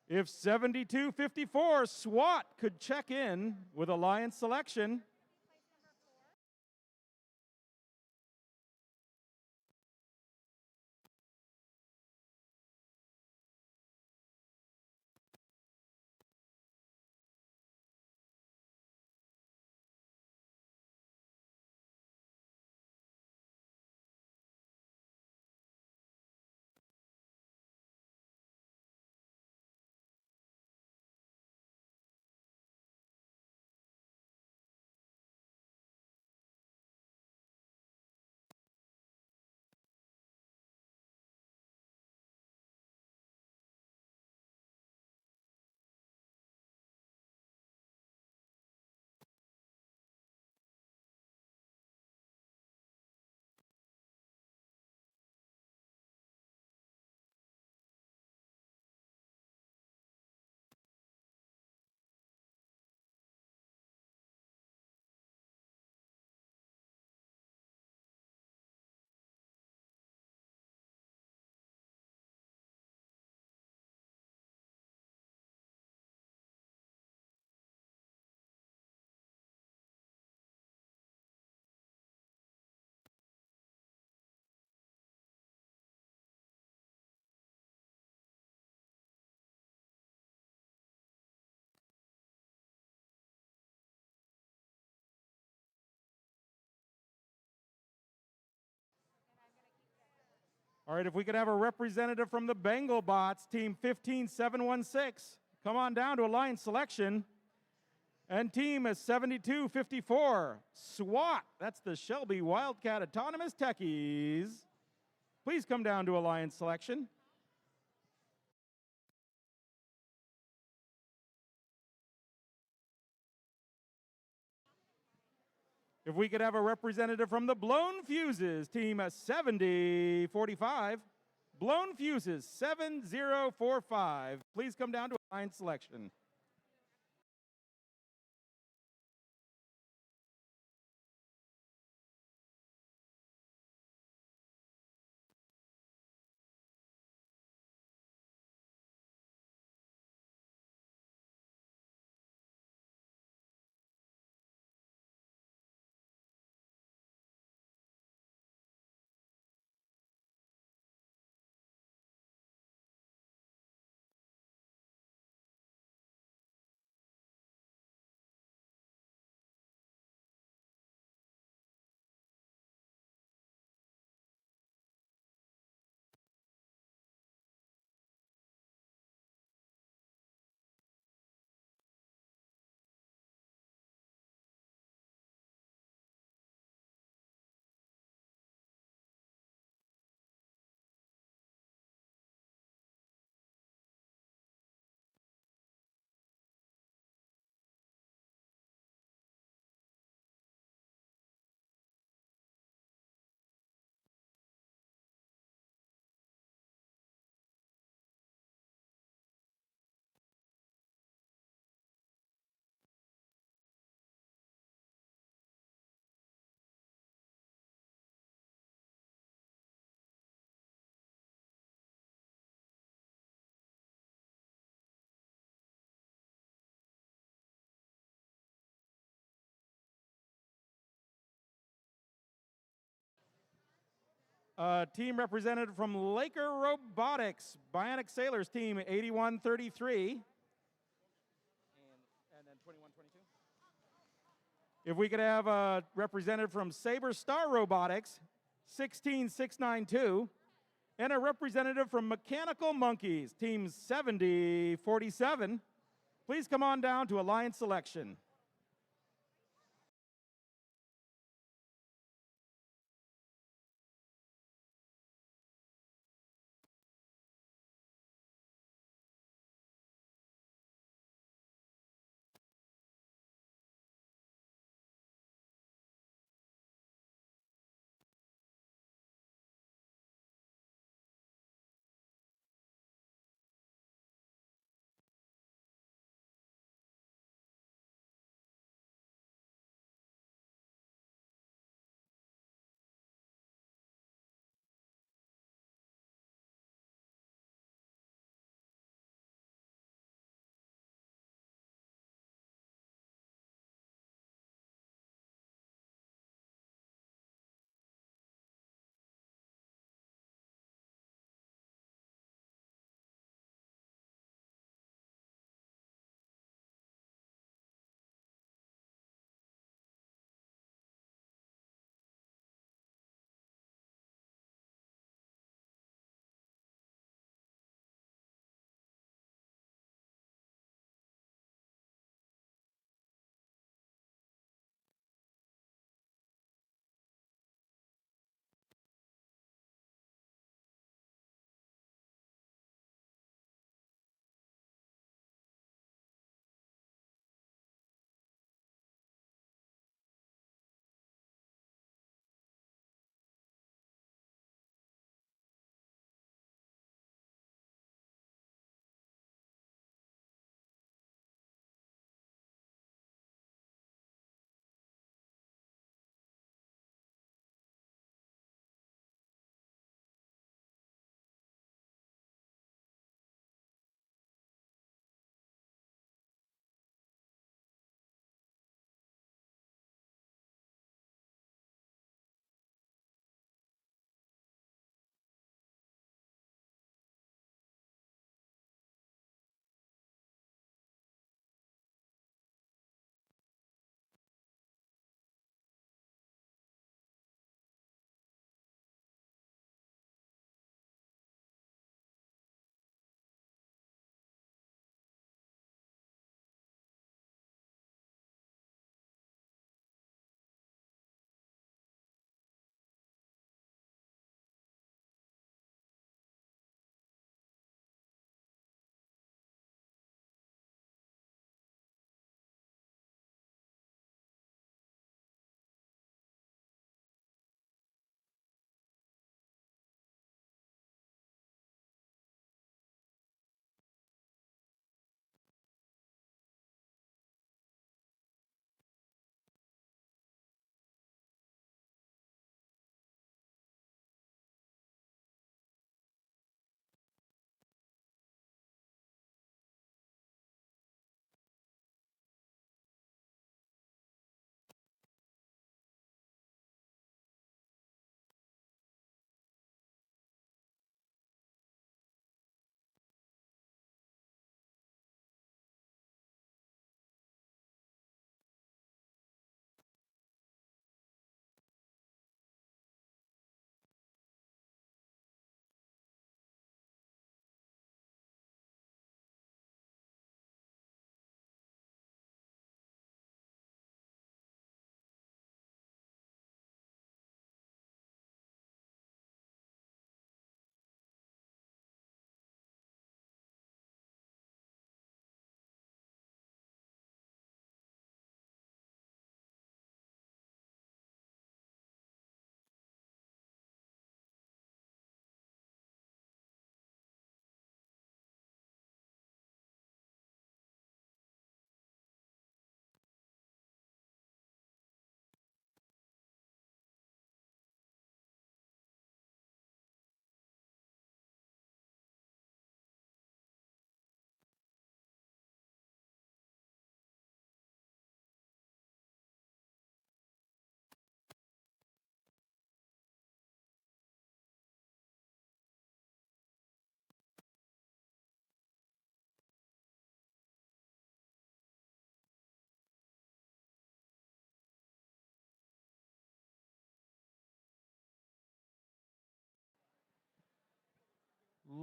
If 7254 SWAT could check in with Alliance selection. All right, if we could have a representative from the Bengal Bots, team 15716, come on down to Alliance selection. And team is 7254, SWAT, that's the Shelby Wildcat Autonomous Techies. Please come down to Alliance selection. If we could have a representative from the Blown Fuses, team 7045. Blown Fuses 7045. Please come down to line selection. Team representative from Laker Robotics, Bionic Sailors team 8133. And then 2122. If we could have a representative from Saber Star Robotics, 16692. And a representative from Mechanical Monkeys, team 7047. Please come on down to Alliance selection.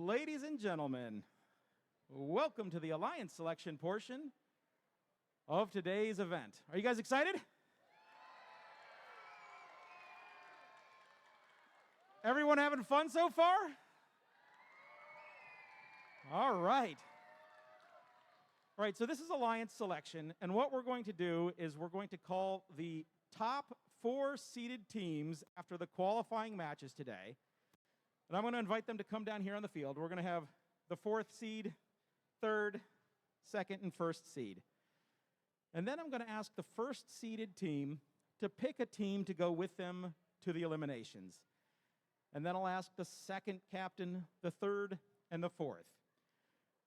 Ladies and gentlemen, welcome to the Alliance selection portion of today's event. Are you guys excited? Everyone having fun so far? All right. All right, so this is Alliance selection, and what we're going to do is we're going to call the top 4 seeded teams after the qualifying matches today. And I'm going to invite them to come down here on the field. We're going to have the 4th seed, 3rd, 2nd, and 1st seed. And then I'm going to ask the 1st seeded team to pick a team to go with them to the eliminations. And then I'll ask the 2nd captain, the 3rd, and the 4th.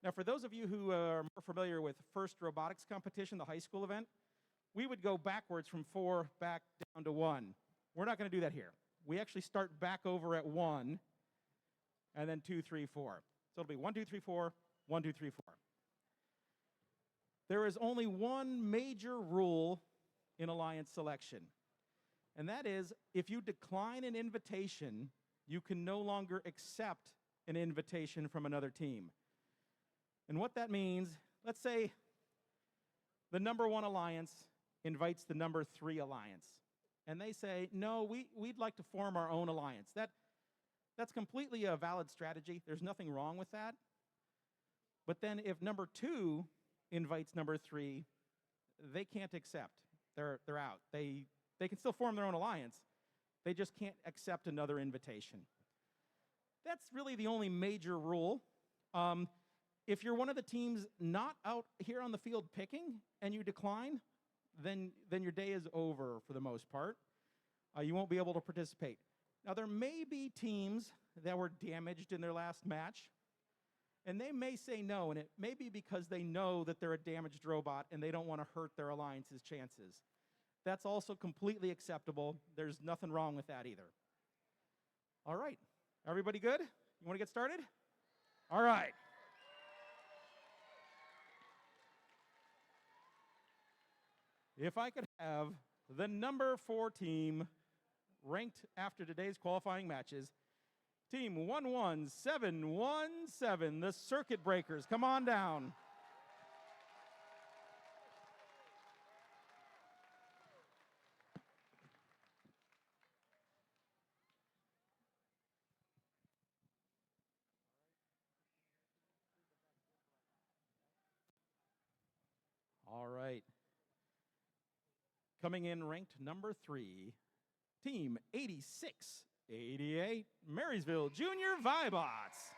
Now, for those of you who are more familiar with FIRST robotics competition, the high school event, we would go backwards from 4 back down to 1. We're not going to do that here. We actually start back over at 1, and then 2, 3, 4. So it'll be 1, 2, 3, 4, 1, 2, 3, 4. There is only one major rule in Alliance selection, and that is if you decline an invitation, you can no longer accept an invitation from another team. And what that means, let's say the number 1 alliance invites the number 3 alliance. And they say, no, we'd like to form our own alliance. That's completely a valid strategy. There's nothing wrong with that. But then if number 2 invites number 3, they can't accept. They're out. They can still form their own alliance. They just can't accept another invitation. That's really the only major rule. If you're one of the teams not out here on the field picking and you decline, then your day is over for the most part. You won't be able to participate. Now, there may be teams that were damaged in their last match, and they may say no, and it may be because they know that they're a damaged robot and they don't want to hurt their alliance's chances. That's also completely acceptable. There's nothing wrong with that either. All right. Everybody good? You want to get started? All right. If I could have the number 4 team ranked after today's qualifying matches, team 11717, the Circuit Breakers, come on down. All right. Coming in ranked number 3, team 8688, Marysville Junior Vibots.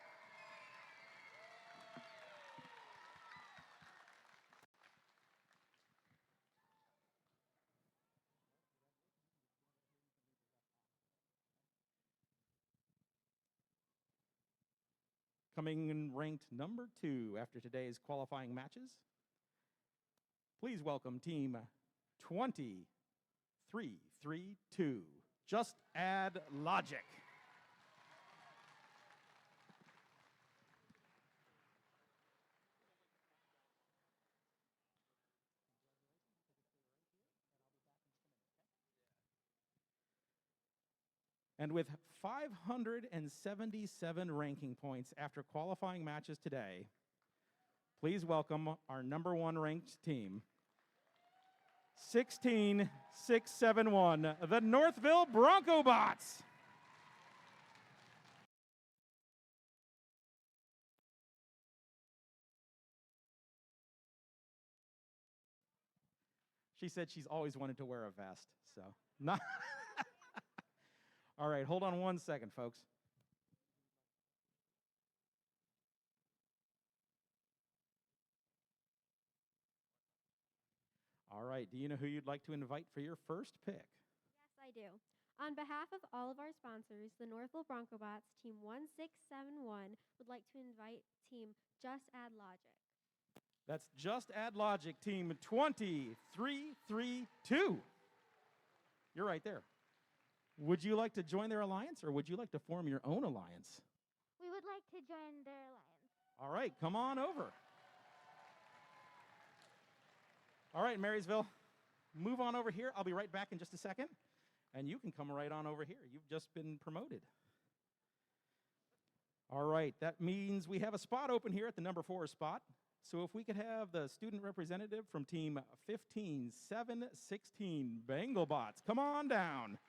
Coming in ranked number 2 after today's qualifying matches, please welcome team 2332. Just Add Logic. And with 577 ranking points after qualifying matches today, please welcome our number 1 ranked team, 16671, the Northville Bronco Bots. She said she's always wanted to wear a vest, so not. All right, hold on one second, folks. All right, do you know who you'd like to invite for your first pick? Yes, I do. On behalf of all of our sponsors, the Northville Bronco Bots, Team 1671 would like to invite Team Just Add Logic. That's Just Add Logic, Team 2332. You're right there. Would you like to join their alliance, or would you like to form your own alliance? We would like to join their alliance. All right, come on over. All right, Marysville, move on over here. I'll be right back in just a second, and you can come right on over here. You've just been promoted. All right, that means we have a spot open here at the number 4 spot. So if we could have the student representative from team 15716 BengalBots, come on down.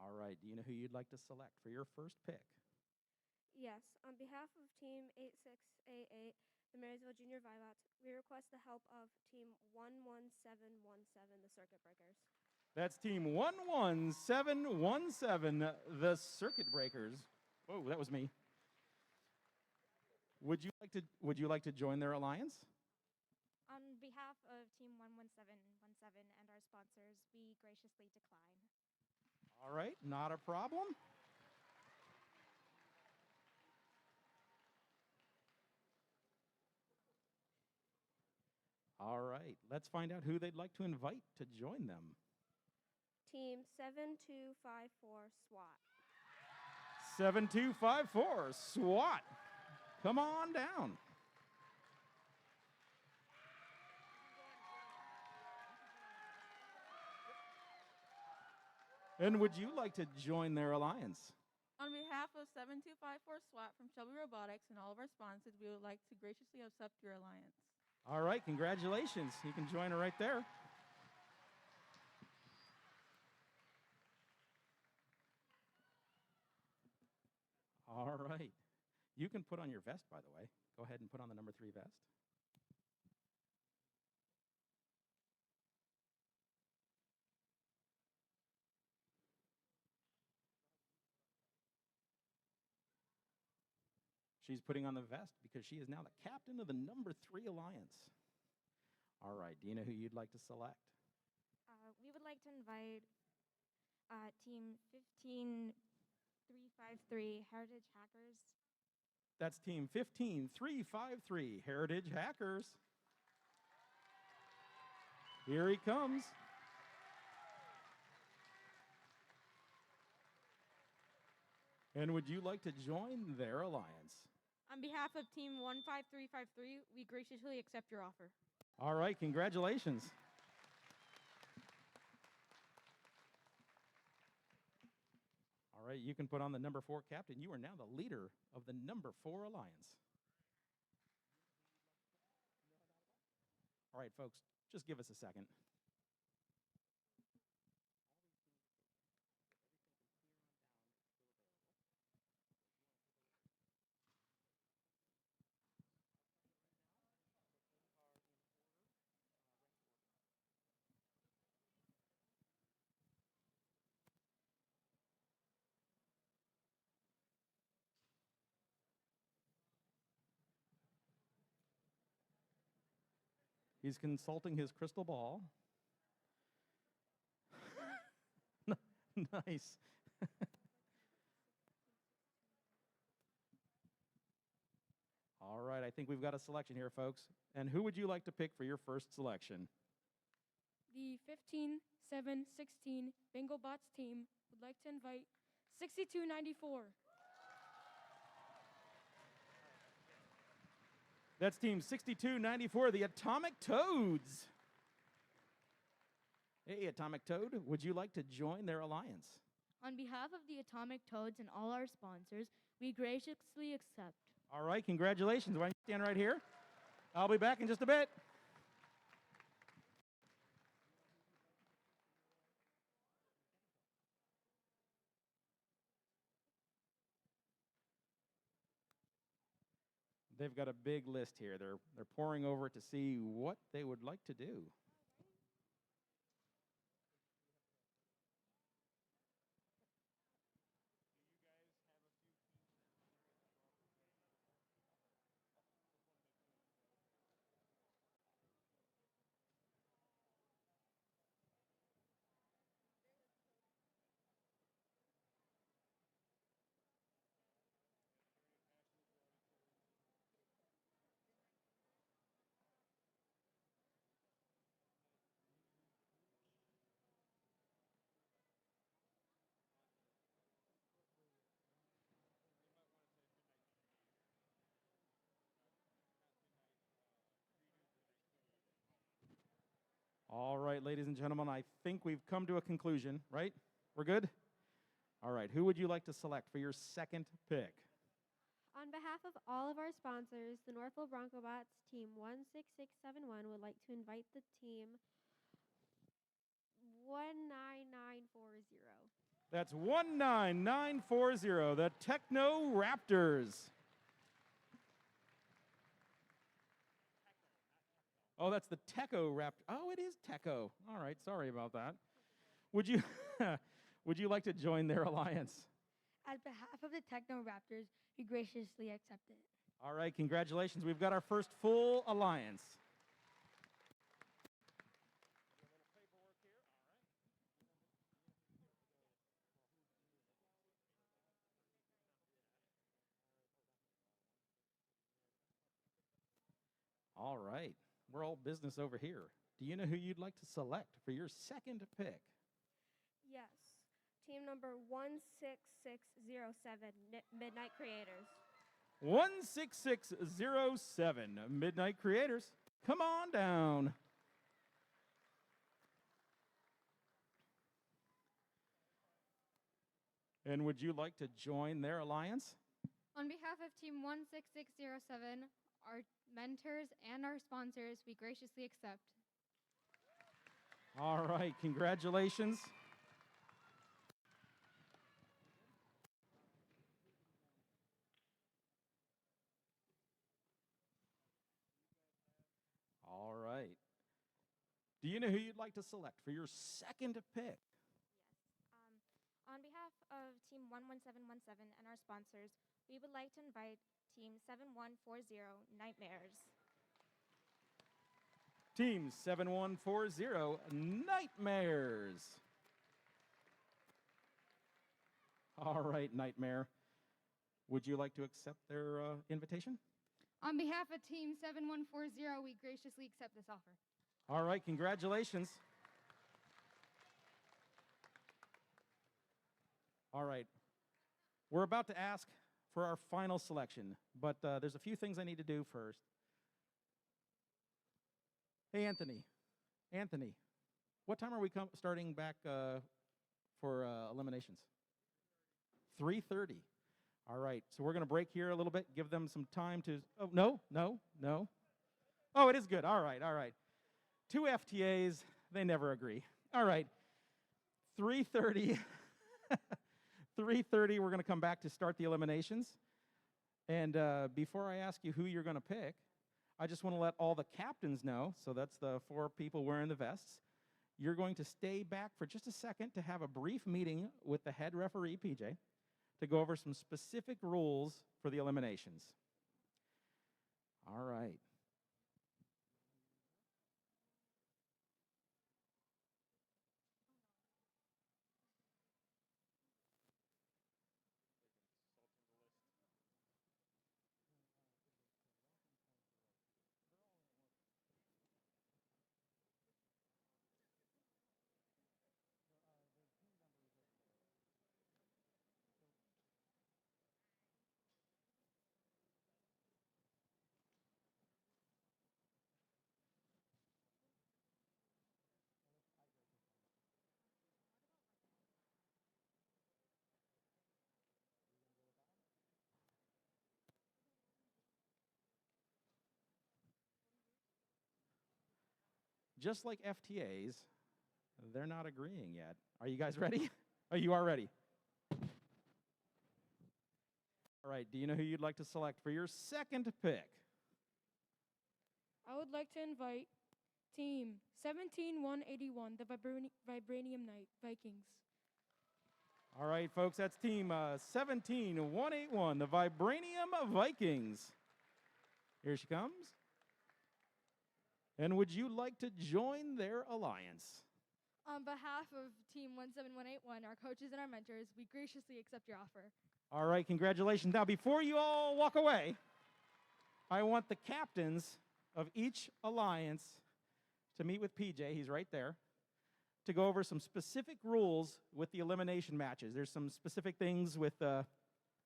All right, do you know who you'd like to select for your first pick? Yes, on behalf of Team 8688, the Marysville Junior Vibots, we request the help of Team 11717, the Circuit Breakers. That's team 11717, the Circuit Breakers. Whoa, that was me. Would you like to join their alliance? On behalf of Team 11717 and our sponsors, we graciously decline. All right, not a problem. All right, let's find out who they'd like to invite to join them. Team 7254 SWAT. 7254 SWAT. Come on down. And would you like to join their alliance? On behalf of 7254 SWAT from Shelby Robotics and all of our sponsors, we would like to graciously accept your alliance. All right, congratulations. You can join her right there. All right. You can put on your vest, by the way. Go ahead and put on the number 3 vest. She's putting on the vest because she is now the captain of the number 3 alliance. All right, do you know who you'd like to select? We would like to invite Team 15353 Heritage Hackers. That's team 15353, Heritage Hackers. Here he comes. And would you like to join their alliance? On behalf of Team 15353, we graciously accept your offer. All right, congratulations. All right, you can put on the number 4 captain. You are now the leader of the number 4 alliance. All right, folks, just give us a second. He's consulting his crystal ball. Nice. All right, I think we've got a selection here, folks. And who would you like to pick for your first selection? The 15716 BengalBots team would like to invite 6294. That's team 6294, the Atomic Toads. Hey, Atomic Toad, would you like to join their alliance? On behalf of the Atomic Toads and all our sponsors, we graciously accept. All right, congratulations. Why don't you stand right here? I'll be back in just a bit. They've got a big list here. They're poring over it to see what they would like to do. All right, ladies and gentlemen, I think we've come to a conclusion, right? We're good? All right, who would you like to select for your second pick? On behalf of all of our sponsors, the Northville Broncobots Team 16671 would like to invite the team 19940. That's 19940, the Techno Raptors. Oh, that's the Techo Raptor. Oh, it is Techo. All right, sorry about that. Would you would you like to join their alliance? On behalf of the Techno Raptors, we graciously accept it. All right, congratulations. We've got our first full alliance. All right, we're all business over here. Do you know who you'd like to select for your second pick? Yes. Team number 16607, Midnight Creators. 16607, Midnight Creators. Come on down. And would you like to join their alliance? On behalf of Team 16607, our mentors and our sponsors, we graciously accept. All right, congratulations. All right. Do you know who you'd like to select for your second pick? On behalf of Team 11717 and our sponsors, we would like to invite Team 7140 Nightmares. Team 7140 Nightmares. All right, Nightmare. Would you like to accept their invitation? On behalf of Team 7140, we graciously accept this offer. All right, congratulations. All right, we're about to ask for our final selection, but there's a few things I need to do first. Hey, Anthony. Anthony, what time are we starting back for eliminations? 3:30. All right, so we're going to break here a little bit, give them some time to, oh, no. Oh, it is good. All right. 2 FTAs, they never agree. All right, 3:30. 3:30, we're going to come back to start the eliminations. And before I ask you who you're going to pick, I just want to let all the captains know, so that's the 4 people wearing the vests, you're going to stay back for just a second to have a brief meeting with the head referee, PJ, to go over some specific rules for the eliminations. All right. Just like FTAs, they're not agreeing yet. Are you guys ready? Oh, you are ready. All right, do you know who you'd like to select for your second pick? I would like to invite Team 17181, the Vibranium Vikings. All right, folks, that's Team 17181, the Vibranium Vikings. Here she comes. And would you like to join their alliance? On behalf of Team 17181, our coaches and our mentors, we graciously accept your offer. All right, congratulations. Now, before you all walk away, I want the captains of each alliance to meet with PJ, he's right there, to go over some specific rules with the elimination matches. There's some specific things with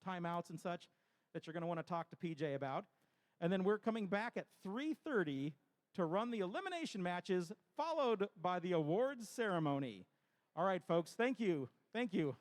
timeouts and such that you're going to want to talk to PJ about. And then we're coming back at 3:30 to run the elimination matches, followed by the awards ceremony. All right, folks, thank you. Thank you.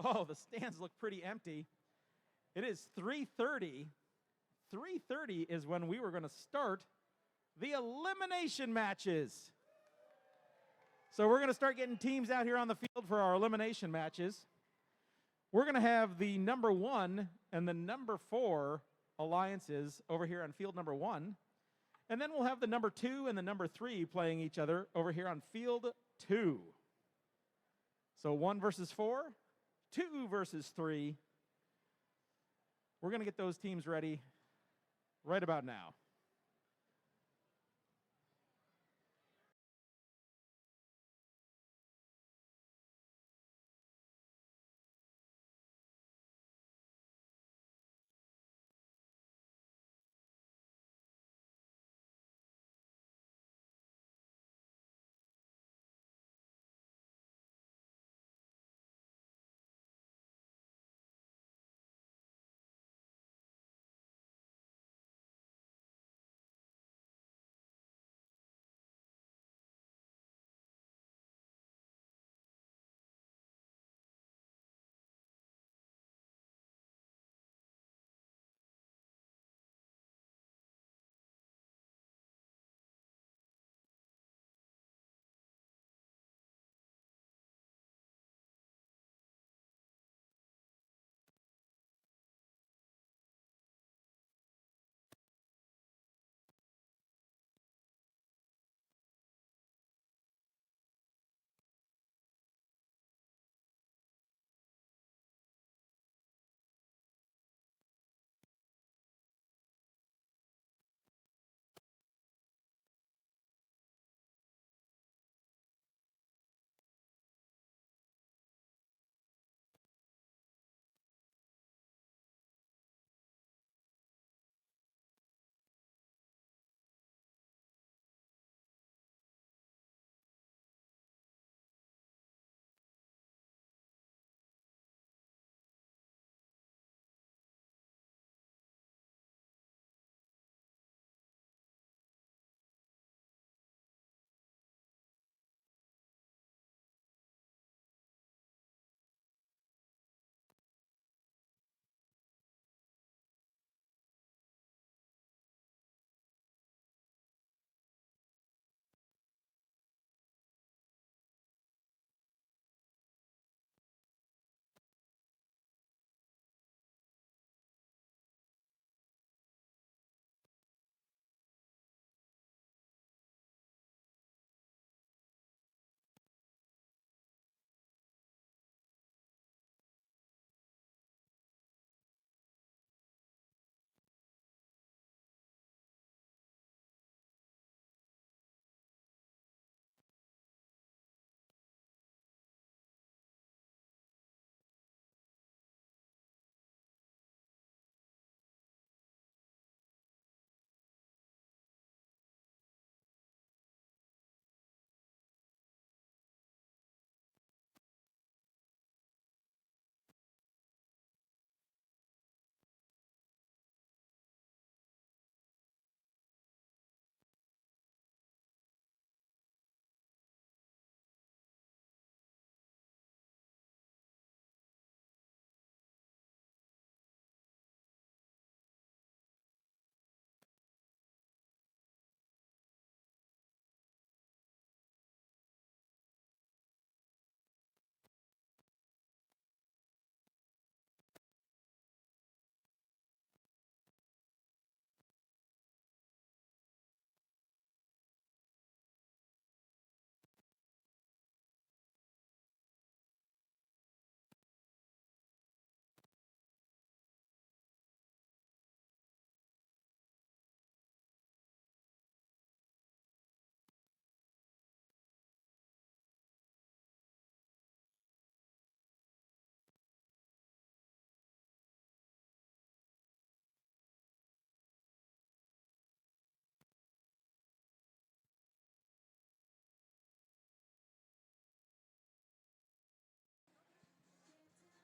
Oh, the stands look pretty empty. It is 3:30. 3:30 is when we were going to start the elimination matches. So we're going to start getting teams out here on the field for our elimination matches. We're going to have the number 1 and the number 4 alliances over here on field number 1. And then we'll have the number 2 and the number 3 playing each other over here on field 2. So 1 versus 4, 2 versus 3. We're going to get those teams ready right about now.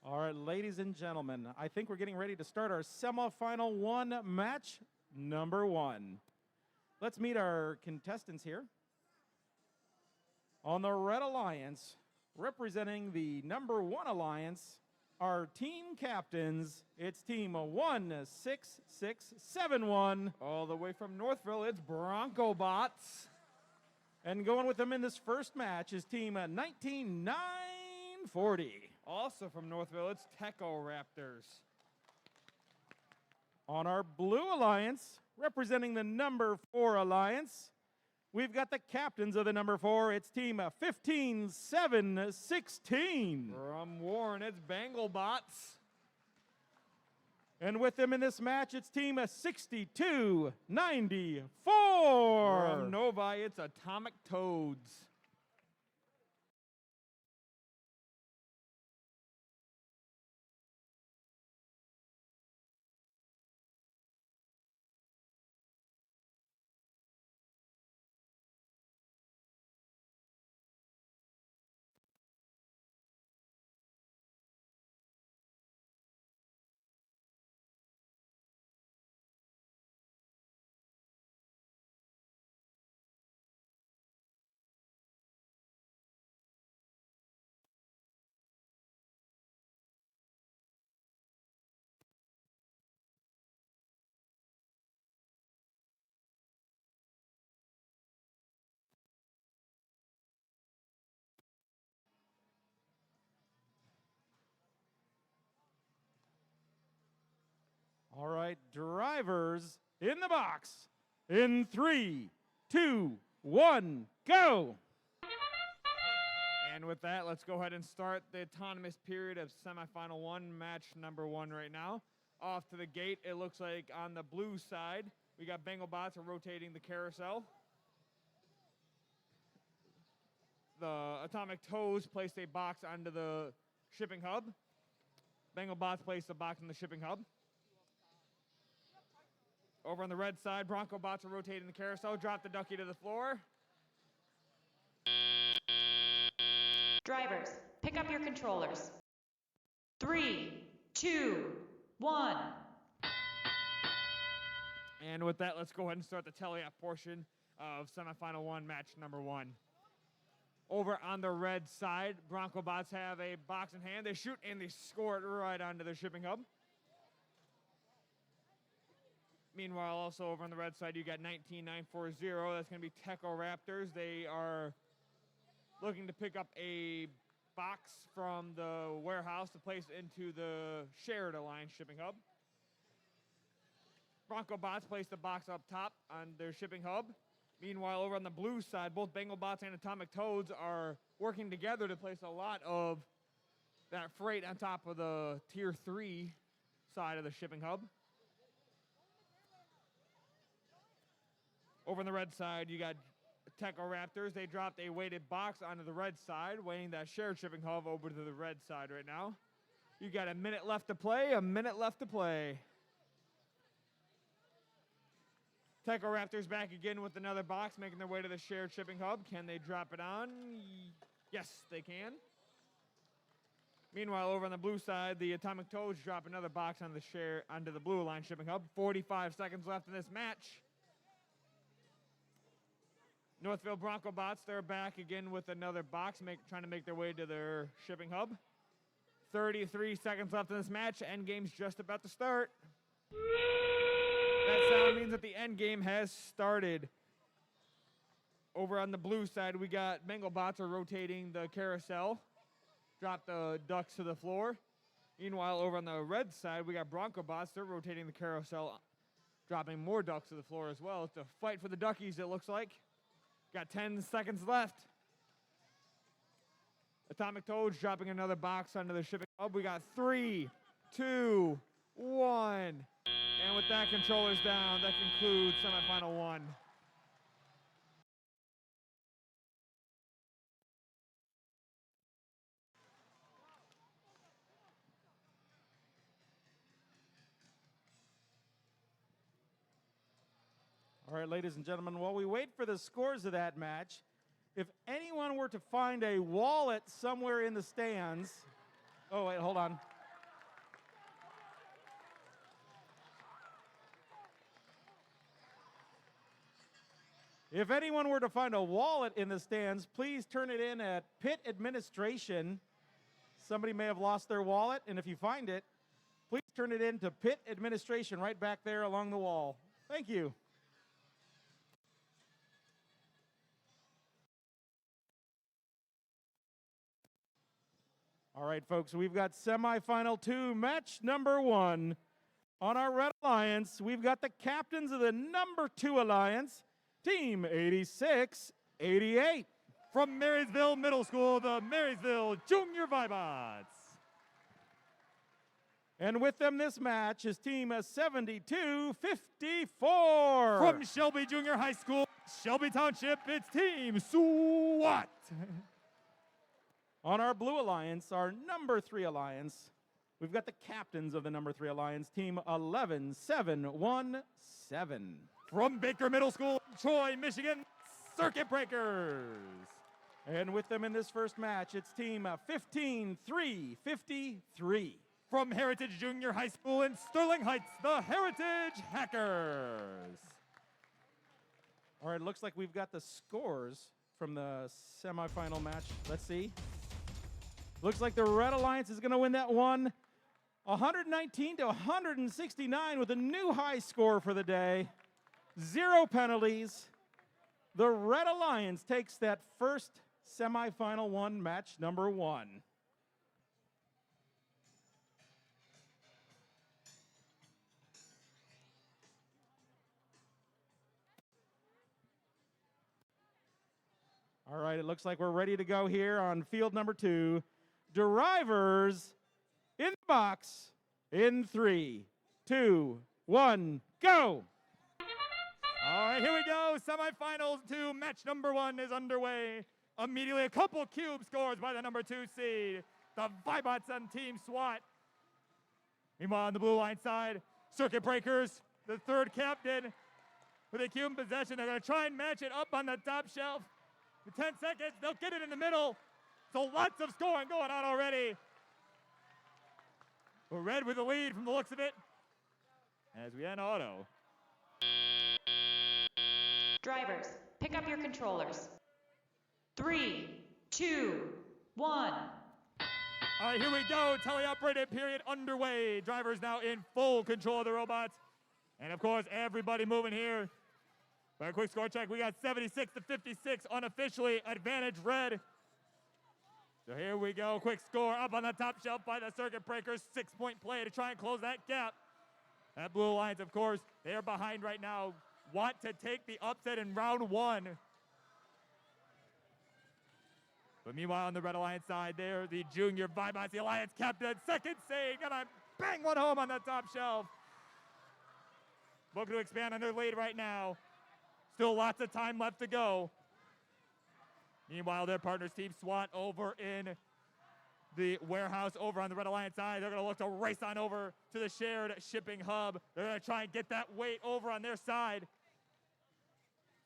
All right, ladies and gentlemen, I think we're getting ready to start our semifinal 1 match number 1. Let's meet our contestants here. On the Red Alliance, representing the number 1 alliance, our team captains, it's team 16671. All the way from Northville, it's Bronco Bots. And going with them in this first match is team 19940. Also from Northville, it's Techo Raptors. On our blue alliance, representing the number 4 alliance, we've got the captains of the number 4. It's team 15716. From Warren, it's Bengal Bots. And with them in this match, it's team 6294. From Novi, it's Atomic Toads. All right, drivers in the box. In 3, 2, 1, go. And with that, let's go ahead and start the autonomous period of semifinal 1, match number 1 right now. Off to the gate, it looks like on the blue side, we got Bengal Bots are rotating the carousel. The Atomic Toes placed a box onto the shipping hub. Bengal Bots placed a box in the shipping hub. Over on the red side, Bronco Bots are rotating the carousel. Drop the ducky to the floor. Drivers, pick up your controllers. 3, 2, 1. And with that, let's go ahead and start the teleop portion of semifinal 1, match number 1. Over on the red side, Bronco Bots have a box in hand. They shoot and they score it right onto the shipping hub. Meanwhile, also over on the red side, you got 19940. That's going to be Techo Raptors. They are looking to pick up a box from the warehouse to place into the shared alliance shipping hub. Bronco Bots placed the box up top on their shipping hub. Meanwhile, over on the blue side, both Bengal Bots and Atomic Toads are working together to place a lot of that freight on top of the Tier 3 side of the shipping hub. Over on the red side, you got Techo Raptors. They dropped a weighted box onto the red side, weighing that shared shipping hub over to the red side right now. You got a minute left to play, Techo Raptors back again with another box, making their way to the shared shipping hub. Can they drop it on? Yes, they can. Meanwhile, over on the blue side, the Atomic Toads drop another box on onto the blue line shipping hub. 45 seconds left in this match. Northville Bronco Bots, they're back again with another box, trying to make their way to their shipping hub. 33 seconds left in this match. Endgame's just about to start. That sound means that the endgame has started. Over on the blue side, we got Bengal Bots are rotating the carousel. Drop the ducks to the floor. Meanwhile, over on the red side, we got Bronco Bots. They're rotating the carousel, dropping more ducks to the floor as well. It's a fight for the duckies, it looks like. Got 10 seconds left. Atomic Toads dropping another box onto the shipping hub. We got 3, 2, 1. And with that, controllers down. That concludes semifinal 1. All right, ladies and gentlemen, while we wait for the scores of that match, if anyone were to find a wallet somewhere in the stands, oh, wait, hold on. If anyone were to find a wallet in the stands, please turn it in at Pit Administration, Somebody may have lost their wallet, and if you find it, please turn it in to pit administration right back there along the wall. Thank you. All right, folks, we've got semifinal 2, match number 1. On our Red Alliance, we've got the captains of the number 2 Alliance, Team 8688. From Marysville Middle School, the Marysville Junior Vibots. And with them this match is Team 7254. From Shelby Junior High School, Shelby Township, it's Team SWAT. On our Blue Alliance, our number 3 Alliance, we've got the captains of the number 3 Alliance, Team 11717. From Baker Middle School, Troy, Michigan, Circuit Breakers. And with them in this first match, it's Team 15353. From Heritage Junior High School in Sterling Heights, the Heritage Hackers. All right, looks like we've got the scores from the semifinal match. Let's see. Looks like the Red Alliance is going to win that one 119 to 169 with a new high score for the day. 0 penalties. The Red Alliance takes that first semifinal one, match number 1. All right, it looks like we're ready to go here on field number 2. Drivers in the box in 3, 2, 1, go! All right, here we go. Semifinals 2, match number 1 is underway. Immediately, a couple cube scores by the number 2 seed, the Vibots on Team SWAT. Meanwhile, on the blue line side, Circuit Breakers, the third captain, with a cube in possession. They're going to try and match it up on the top shelf. With 10 seconds, they'll get it in the middle. So lots of scoring going on already. We're Red with the lead from the looks of it. As we end auto. Drivers, pick up your controllers. 3, 2, 1. All right, here we go. Teleoperated period underway. Drivers now in full control of the robots. And of course, everybody moving here. By a quick score check, we got 76 to 56 unofficially advantage Red. So here we go. Quick score up on the top shelf by the Circuit Breakers. 6-point play to try and close that gap. That Blue Alliance, of course, they are behind right now. Want to take the upset in round 1. But meanwhile, on the Red Alliance side there, the junior Vibots, the Alliance captain, second save, gonna bang one home on the top shelf. Looking to expand on their lead right now. Still lots of time left to go. Meanwhile, their partners, Team SWAT, over in the warehouse over on the Red Alliance side. They're going to look to race on over to the shared shipping hub. They're going to try and get that weight over on their side.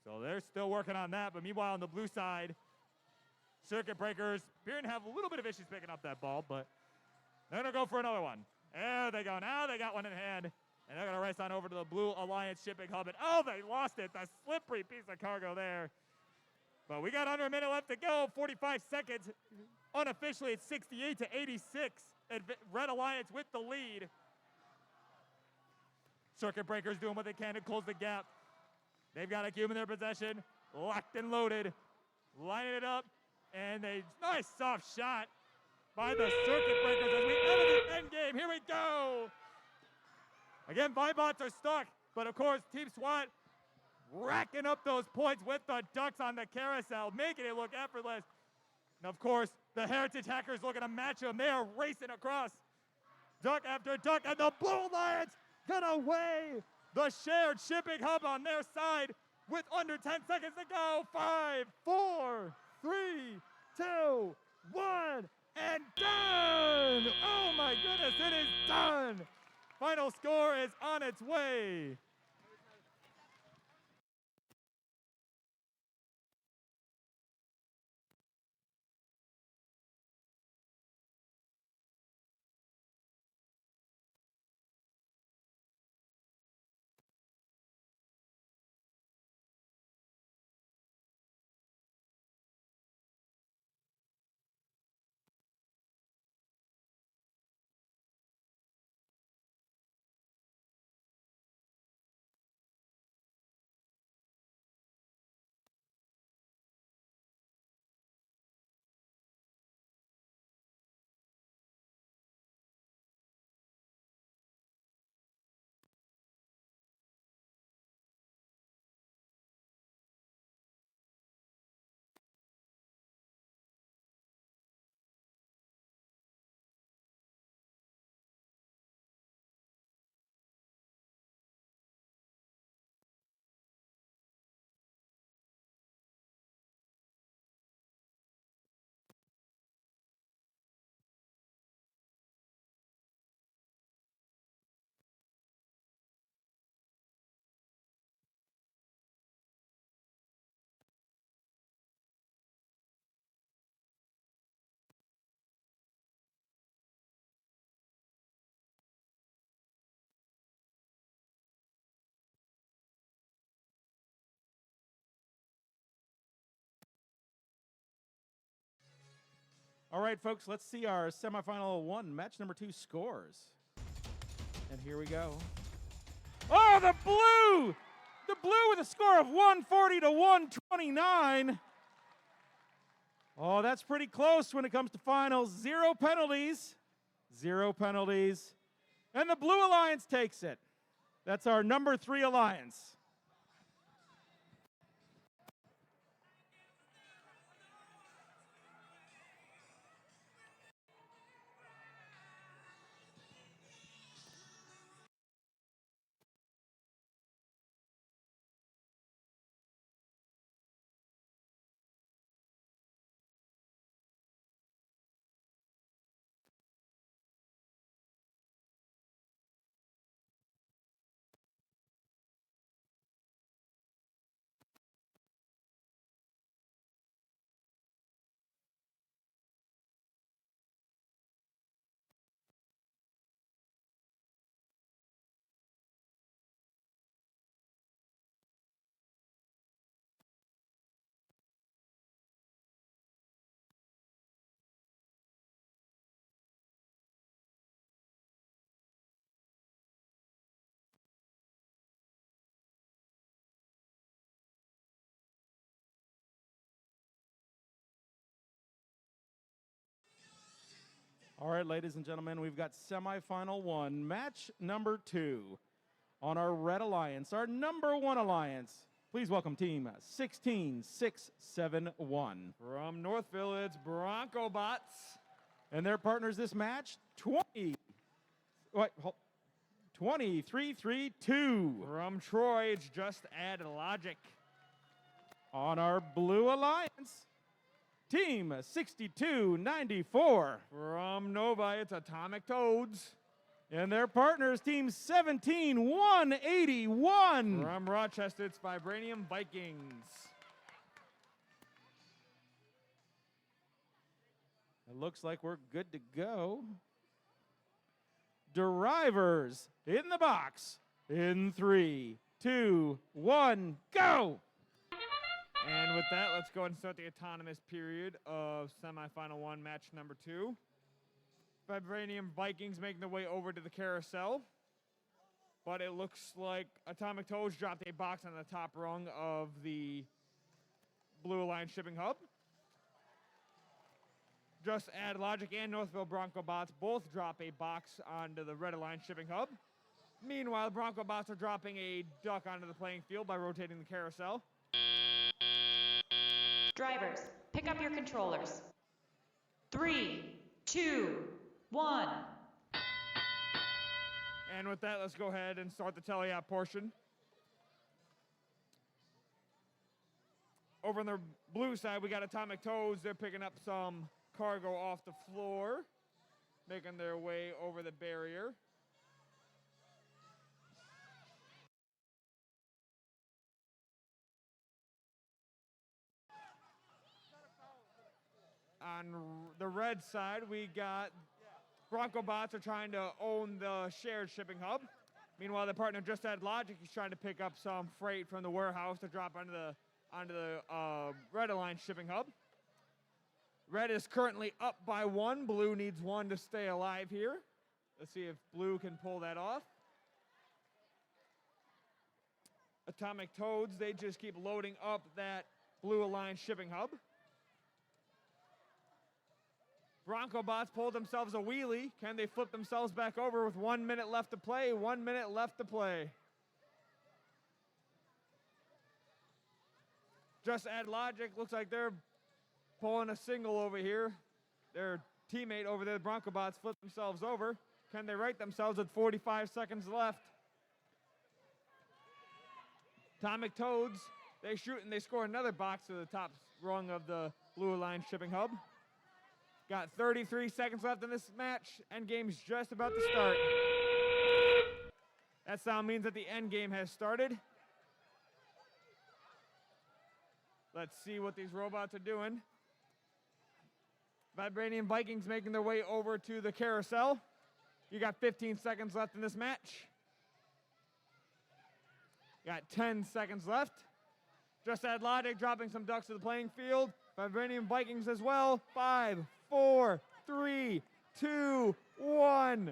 So they're still working on that. But meanwhile, on the blue side, Circuit Breakers appearing to have a little bit of issues picking up that ball, but they're going to go for another one. There they go. Now they got one in hand. And they're going to race on over to the Blue Alliance shipping hub. And oh, they lost it. The slippery piece of cargo there. But we got under a minute left to go. 45 seconds. Unofficially, it's 68 to 86. Red Alliance with the lead. Circuit Breakers doing what they can to close the gap. They've got a cube in their possession. Locked and loaded. Lining it up. And a nice soft shot by the Circuit Breakers as we enter the end game. Here we go. Again, Vibots are stuck, but of course, Team SWAT racking up those points with the ducks on the carousel, making it look effortless. And of course, the Heritage Hackers looking to match them. They are racing across duck after duck, and the Blue Alliance gonna weigh the shared shipping hub on their side with under 10 seconds to go. 5, 4, 3, 2, 1, and done! Oh my goodness, it is done! Final score is on its way. All right, folks, let's see our semifinal one, match number 2 scores. And here we go. Oh, the blue! The blue with a score of 140 to 129. Oh, that's pretty close when it comes to finals. 0 penalties. 0 penalties. And the Blue Alliance takes it. That's our number 3 alliance. All right, ladies and gentlemen, we've got semifinal 1, match number 2 on our Red Alliance, our number 1 alliance. Please welcome team 16671. From Northville, it's Bronco Bots. And their partners this match, 23-3-2. From Troy, it's Just Add Logic. On our Blue Alliance, team 6294. From Nova, it's Atomic Toads. And their partners, team 17181. From Rochester, it's Vibranium Vikings. It looks like we're good to go. Drivers in the box in 3, 2, 1, go! And with that, let's go ahead and start the autonomous period of semifinal 1, match number 2. Vibranium Vikings making their way over to the carousel. But it looks like Atomic Toads dropped a box on the top rung of the Blue Alliance shipping hub. Just Add Logic and Northville Bronco Bots both drop a box onto the Red Alliance shipping hub. Meanwhile, Bronco Bots are dropping a duck onto the playing field by rotating the carousel. Drivers, pick up your controllers. 3, 2, 1. And with that, let's go ahead and start the teleop portion. Over on the blue side, we got Atomic Toads. They're picking up some cargo off the floor, making their way over the barrier. On the red side, we got Bronco Bots are trying to own the shared shipping hub. Meanwhile, the partner Just Add Logic is trying to pick up some freight from the warehouse to drop onto the Red Alliance shipping hub. Red is currently up by 1. Blue needs 1 to stay alive here. Let's see if Blue can pull that off. Atomic Toads, they just keep loading up that Blue Alliance shipping hub. Bronco Bots pulled themselves a wheelie. Can they flip themselves back over with 1 minute left to play? 1 minute left to play. Just Add Logic, looks like they're pulling a single over here. Their teammate over there, the Bronco Bots, flipped themselves over. Can they right themselves with 45 seconds left? Atomic Toads, they shoot and they score another box to the top rung of the Blue Alliance shipping hub. Got 33 seconds left in this match. End game's just about to start. That sound means that the end game has started. Let's see what these robots are doing. Vibranium Vikings making their way over to the carousel. You got 15 seconds left in this match. Got 10 seconds left. Just Add Logic dropping some ducks to the playing field. Vibranium Vikings as well. 5, 4, 3, 2, 1.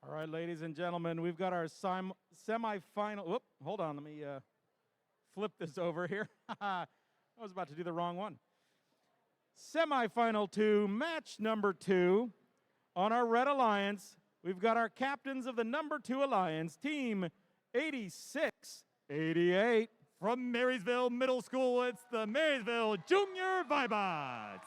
All right, ladies and gentlemen, we've got our semifinal. Whoop, hold on, let me flip this over here. I was about to do the wrong one. Semifinal 2, match number 2. On our Red Alliance, we've got our captains of the number 2 Alliance, Team 8688. From Marysville Middle School, it's the Marysville Junior Vibots.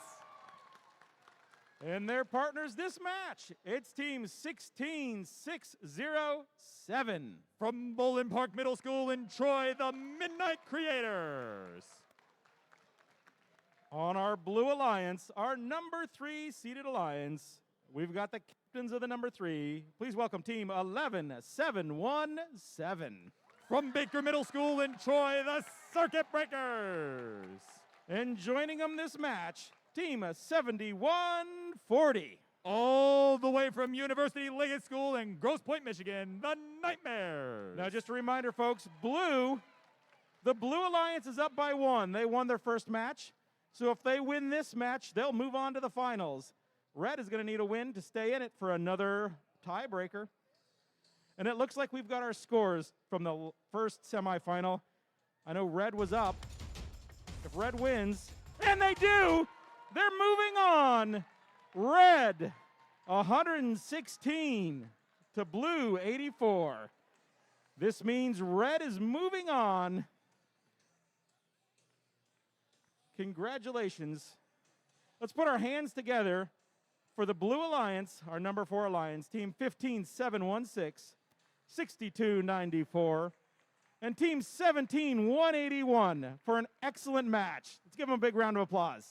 And their partners this match, it's Team 16607. From Bowling Park Middle School in Troy, the Midnight Creators. On our Blue Alliance, our number 3 seeded alliance, we've got the captains of the number 3. Please welcome Team 11717. From Baker Middle School in Troy, the Circuit Breakers. And joining them this match, Team 7140. All the way from University Liggett School in Grosse Pointe, Michigan, the Nightmares. Now, just a reminder, folks, the Blue Alliance is up by 1. They won their first match. So if they win this match, they'll move on to the finals. Red is going to need a win to stay in it for another tiebreaker. And it looks like we've got our scores from the first semifinal. I know Red was up. If Red wins, and they do, they're moving on. Red, 116 to Blue, 84. This means Red is moving on. Congratulations. Let's put our hands together for the Blue Alliance, our number 4 Alliance, Team 15716, 6294, and Team 17181 for an excellent match. Let's give them a big round of applause.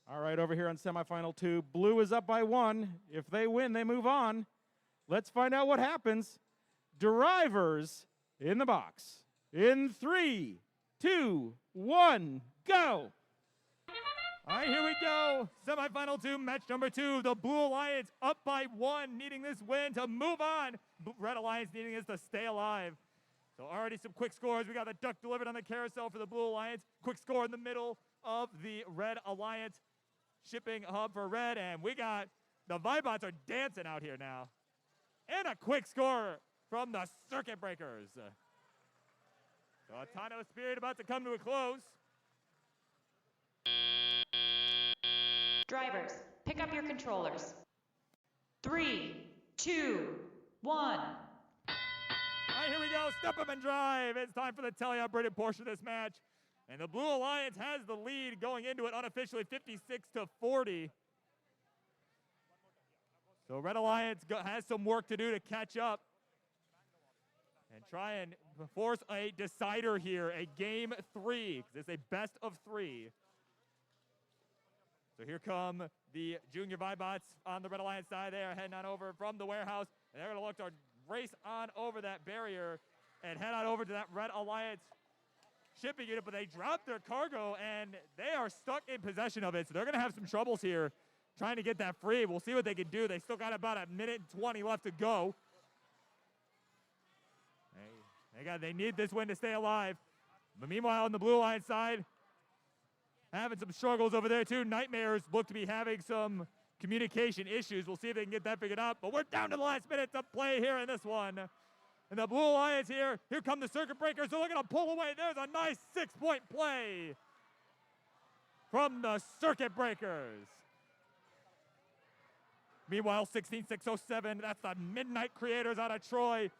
All right, over here on semifinal 2, Blue is up by 1. If they win, they move on. Let's find out what happens. Drivers in the box. In 3, 2, 1, go. All right, here we go. Semifinal 2, match number 2. The Blue Alliance up by 1, needing this win to move on. Red Alliance needing this to stay alive. So already some quick scores. We got the duck delivered on the carousel for the Blue Alliance. Quick score in the middle of the Red Alliance shipping hub for Red. And we got the Vibots are dancing out here now. And a quick score from the Circuit Breakers. So a ton of spirit about to come to a close. Drivers, pick up your controllers. 3, 2, 1. All right, here we go. Step up and drive. It's time for the teleoperated portion of this match. And the Blue Alliance has the lead going into it unofficially 56-40. So Red Alliance has some work to do to catch up and try and force a decider here, a game 3, because it's a best of 3. So here come the Junior Vibots on the Red Alliance side. They are heading on over from the warehouse, and they're going to look to race on over that barrier and head on over to that Red Alliance shipping unit, but they dropped their cargo, and they are stuck in possession of it, so they're going to have some troubles here trying to get that free. We'll see what they can do. They still got about a minute and 20 left to go. They need this win to stay alive. But meanwhile, on the Blue Alliance side, having some struggles over there too. Nightmares look to be having some communication issues. We'll see if they can get that figured out. But we're down to the last minute to play here in this one. And the Blue Alliance here come the Circuit Breakers. They're looking to pull away. There's a nice 6-point play from the Circuit Breakers. Meanwhile, 16607, that's the Midnight Creators out of Troy.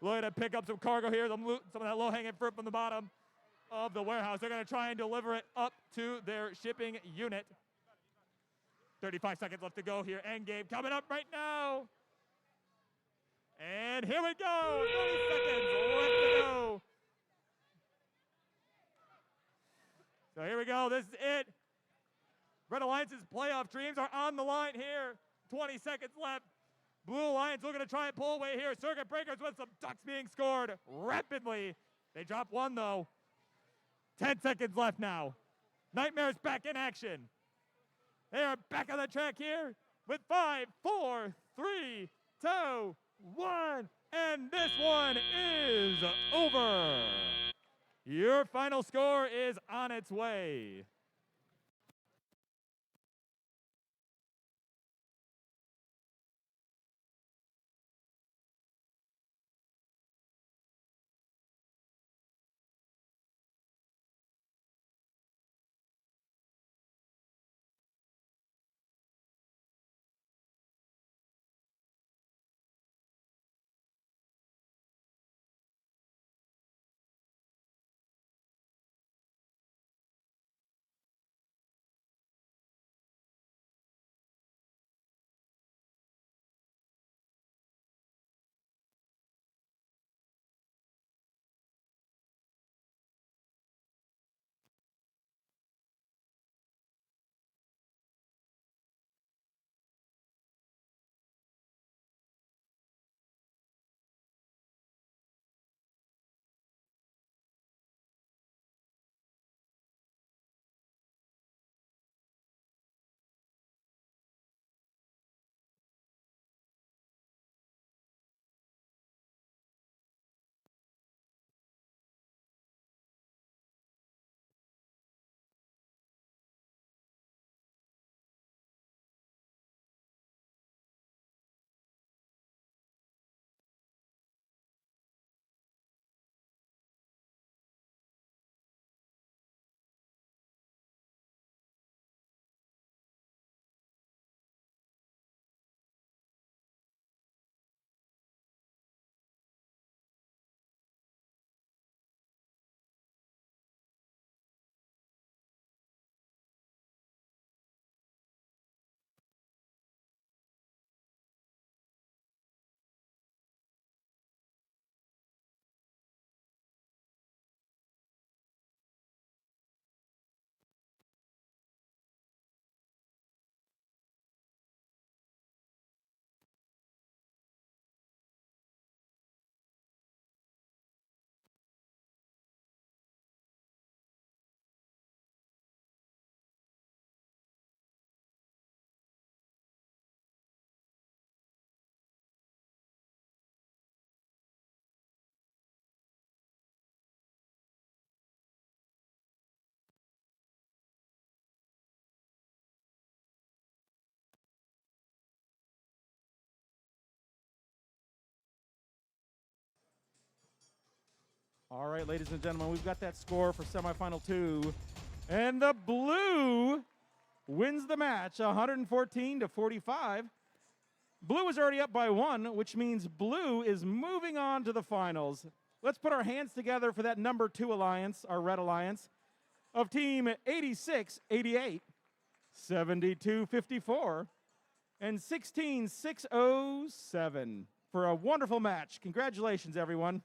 Looking to pick up some cargo here, some of that low-hanging fruit from the bottom of the warehouse. They're going to try and deliver it up to their shipping unit. 35 seconds left to go here. End game coming up right now. And here we go. 30 seconds left to go. So here we go. This is it. Red Alliance's playoff dreams are on the line here. 20 seconds left. Blue Alliance looking to try and pull away here. Circuit breakers with some ducks being scored rapidly. They drop one, though. 10 seconds left now. Nightmares back in action. They are back on the track here with 5, 4, 3, 2, 1. And this one is over. Your final score is on its way. All right, ladies and gentlemen, we've got that score for semifinal 2. And the blue wins the match 114 to 45. Blue is already up by 1, which means blue is moving on to the finals. Let's put our hands together for that number 2 alliance, our red alliance, of team 86-88, 72-54, and 16-607 for a wonderful match. Congratulations, everyone.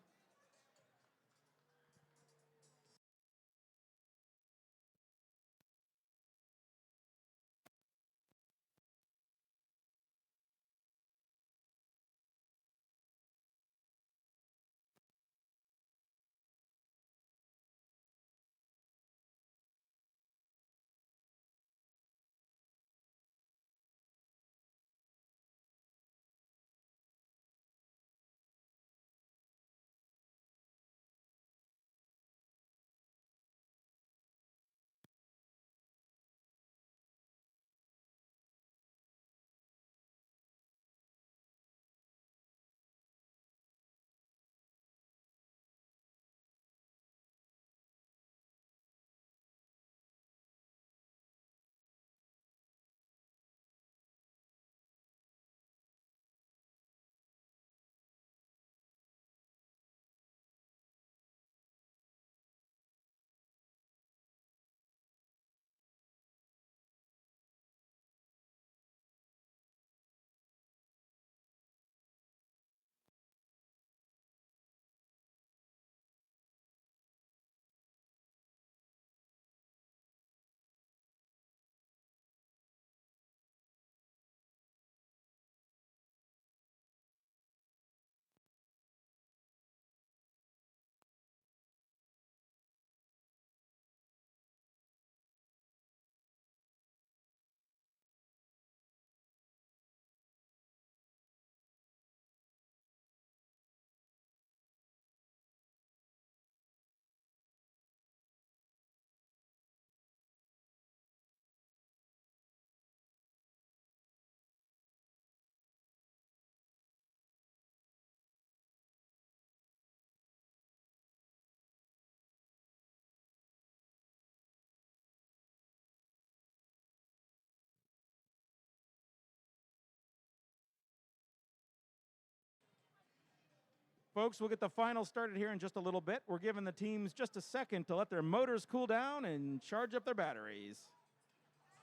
Folks, we'll get the finals started here in just a little bit. We're giving the teams just a second to let their motors cool down and charge up their batteries.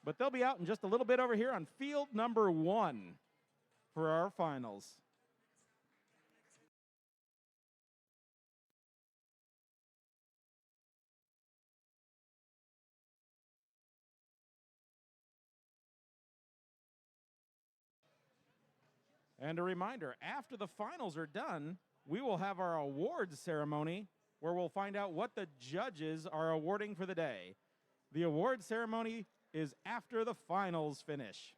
But they'll be out in just a little bit over here on field number 1 for our finals. And a reminder, after the finals are done, we will have our awards ceremony where we'll find out what the judges are awarding for the day. The award ceremony is after the finals finish.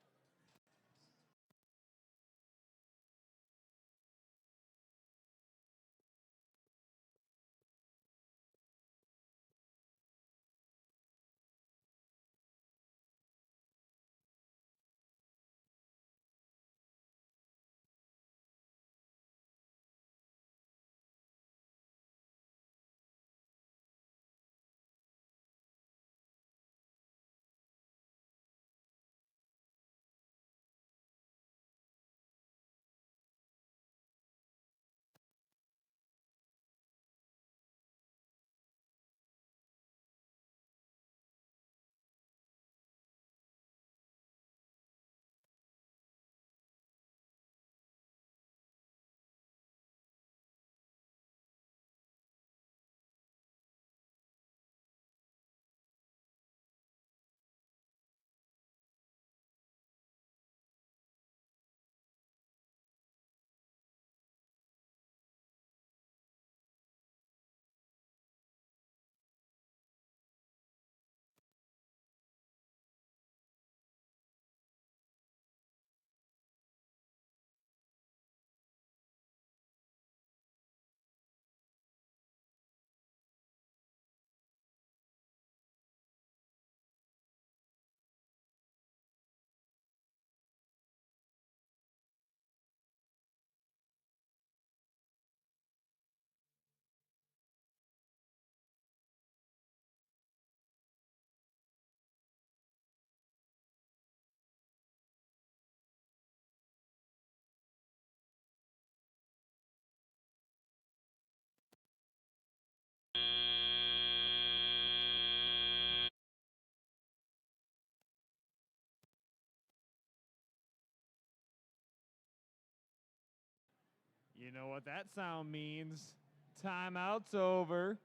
You know what that sound means. Timeout's over.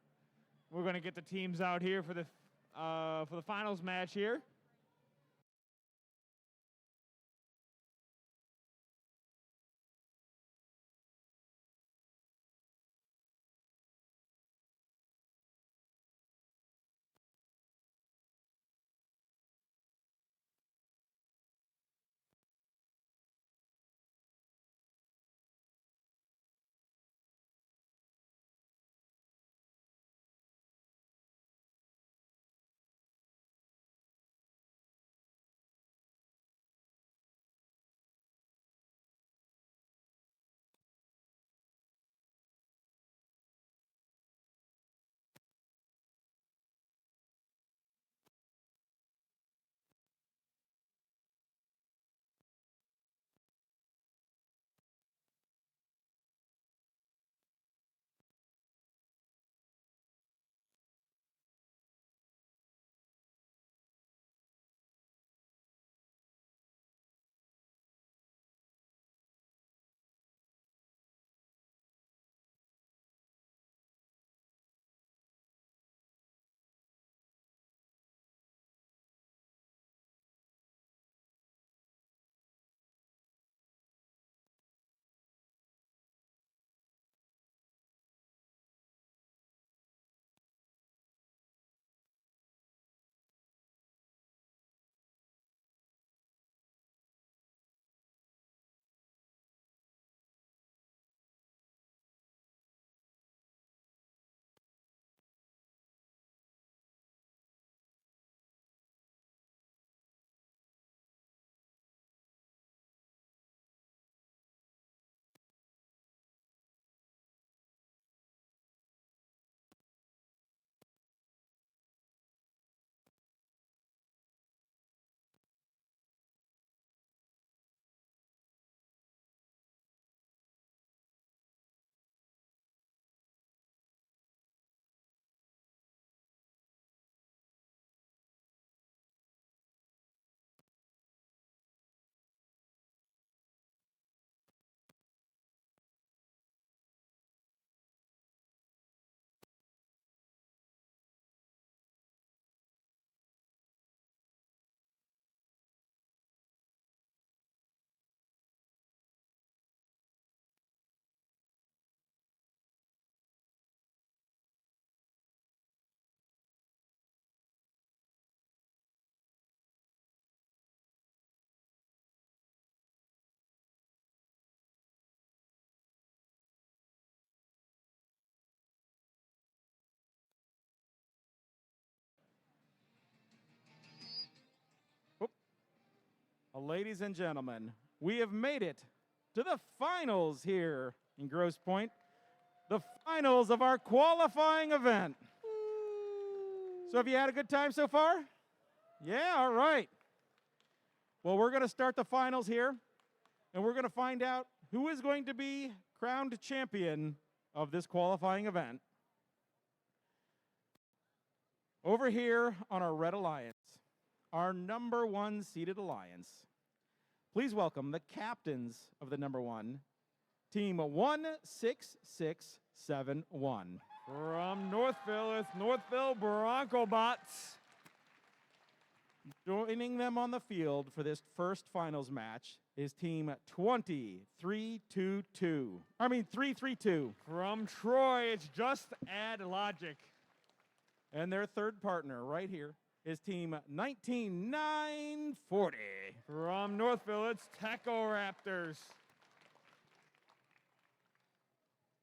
We're going to get the teams out here for the finals match here. Ladies and gentlemen, we have made it to the finals here in Grosse Pointe. The finals of our qualifying event. So have you had a good time so far? Yeah, all right. Well, we're going to start the finals here, and we're going to find out who is going to be crowned champion of this qualifying event. Over here on our Red Alliance, our number 1 seeded alliance, please welcome the captains of the number 1, Team 16671. From Northville, it's Northville Bronco Bots. Joining them on the field for this first finals match is Team 332. From Troy, it's Just Add Logic. And their third partner right here is Team 19940. From Northville, it's Techo Raptors.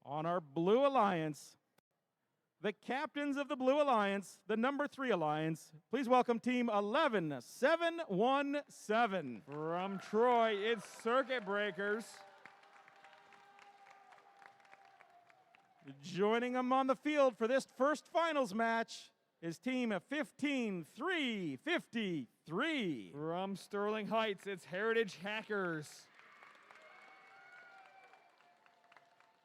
On our Blue Alliance, the captains of the Blue Alliance, the number 3 Alliance, please welcome Team 11717. From Troy, it's Circuit Breakers. Joining them on the field for this first finals match is Team 15353. From Sterling Heights, it's Heritage Hackers.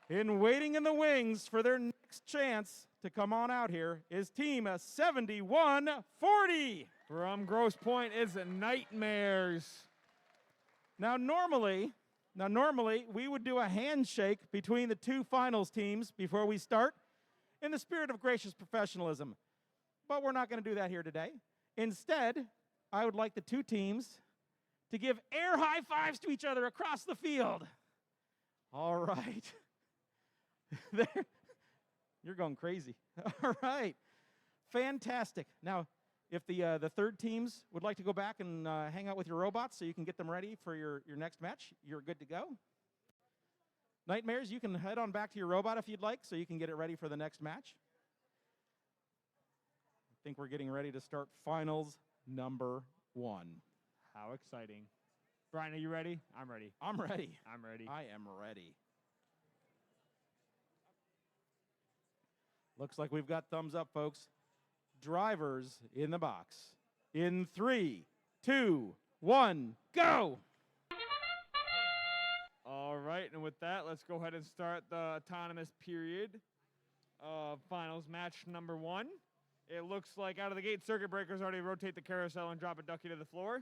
In waiting in the wings for their next chance to come on out here is Team 7140. From Grosse Pointe, it's Nightmares. Now normally we would do a handshake between the 2 finals teams before we start in the spirit of gracious professionalism. But we're not going to do that here today. Instead, I would like the 2 teams to give air high fives to each other across the field. All right. There. You're going crazy. All right. Fantastic. Now, if the third teams would like to go back and hang out with your robots so you can get them ready for your next match, you're good to go. Nightmares, you can head on back to your robot if you'd like so you can get it ready for the next match. I think we're getting ready to start finals number 1. How exciting. Brian, are you ready? I'm ready. I'm ready. I'm ready. I am ready. Looks like we've got thumbs up, folks. Drivers in the box. In 3, 2, 1, go! All right, and with that, let's go ahead and start the autonomous period of finals match number 1. It looks like out of the gate, Circuit Breakers already rotate the carousel and drop a ducky to the floor.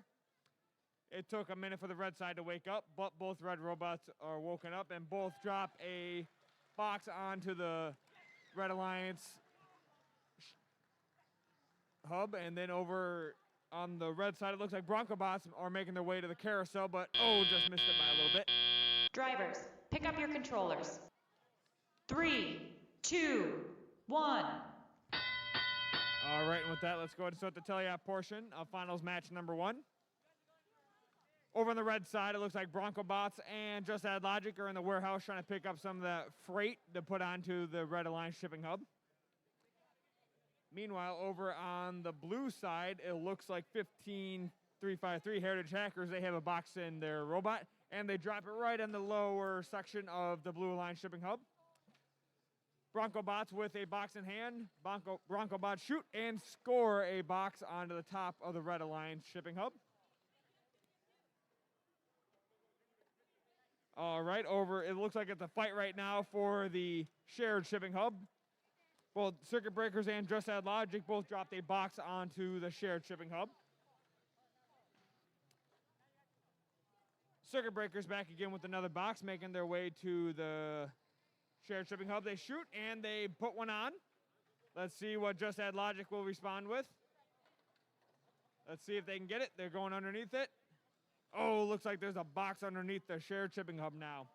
It took a minute for the red side to wake up, but both red robots are woken up and both drop a box onto the Red Alliance hub, and then over on the red side, it looks like Bronco Bots are making their way to the carousel, but just missed it by a little bit. Drivers, pick up your controllers. 3, 2, 1. All right, and with that, let's go ahead and start the teleop portion of finals match number 1. Over on the red side, it looks like Bronco Bots and Just Add Logic are in the warehouse trying to pick up some of that freight to put onto the Red Alliance shipping hub. Meanwhile, over on the blue side, it looks like 15353 Heritage Hackers, they have a box in their robot, and they drop it right in the lower section of the Blue Alliance shipping hub. Bronco Bots with a box in hand. Bronco Bots shoot and score a box onto the top of the Red Alliance shipping hub. All right, it looks like it's a fight right now for the shared shipping hub. Both Circuit Breakers and Just Add Logic both dropped a box onto the shared shipping hub. Circuit Breakers back again with another box, making their way to the shared shipping hub. They shoot and they put one on. Let's see what Just Add Logic will respond with. Let's see if they can get it. They're going underneath it. Oh, looks like there's a box underneath the shared shipping hub now.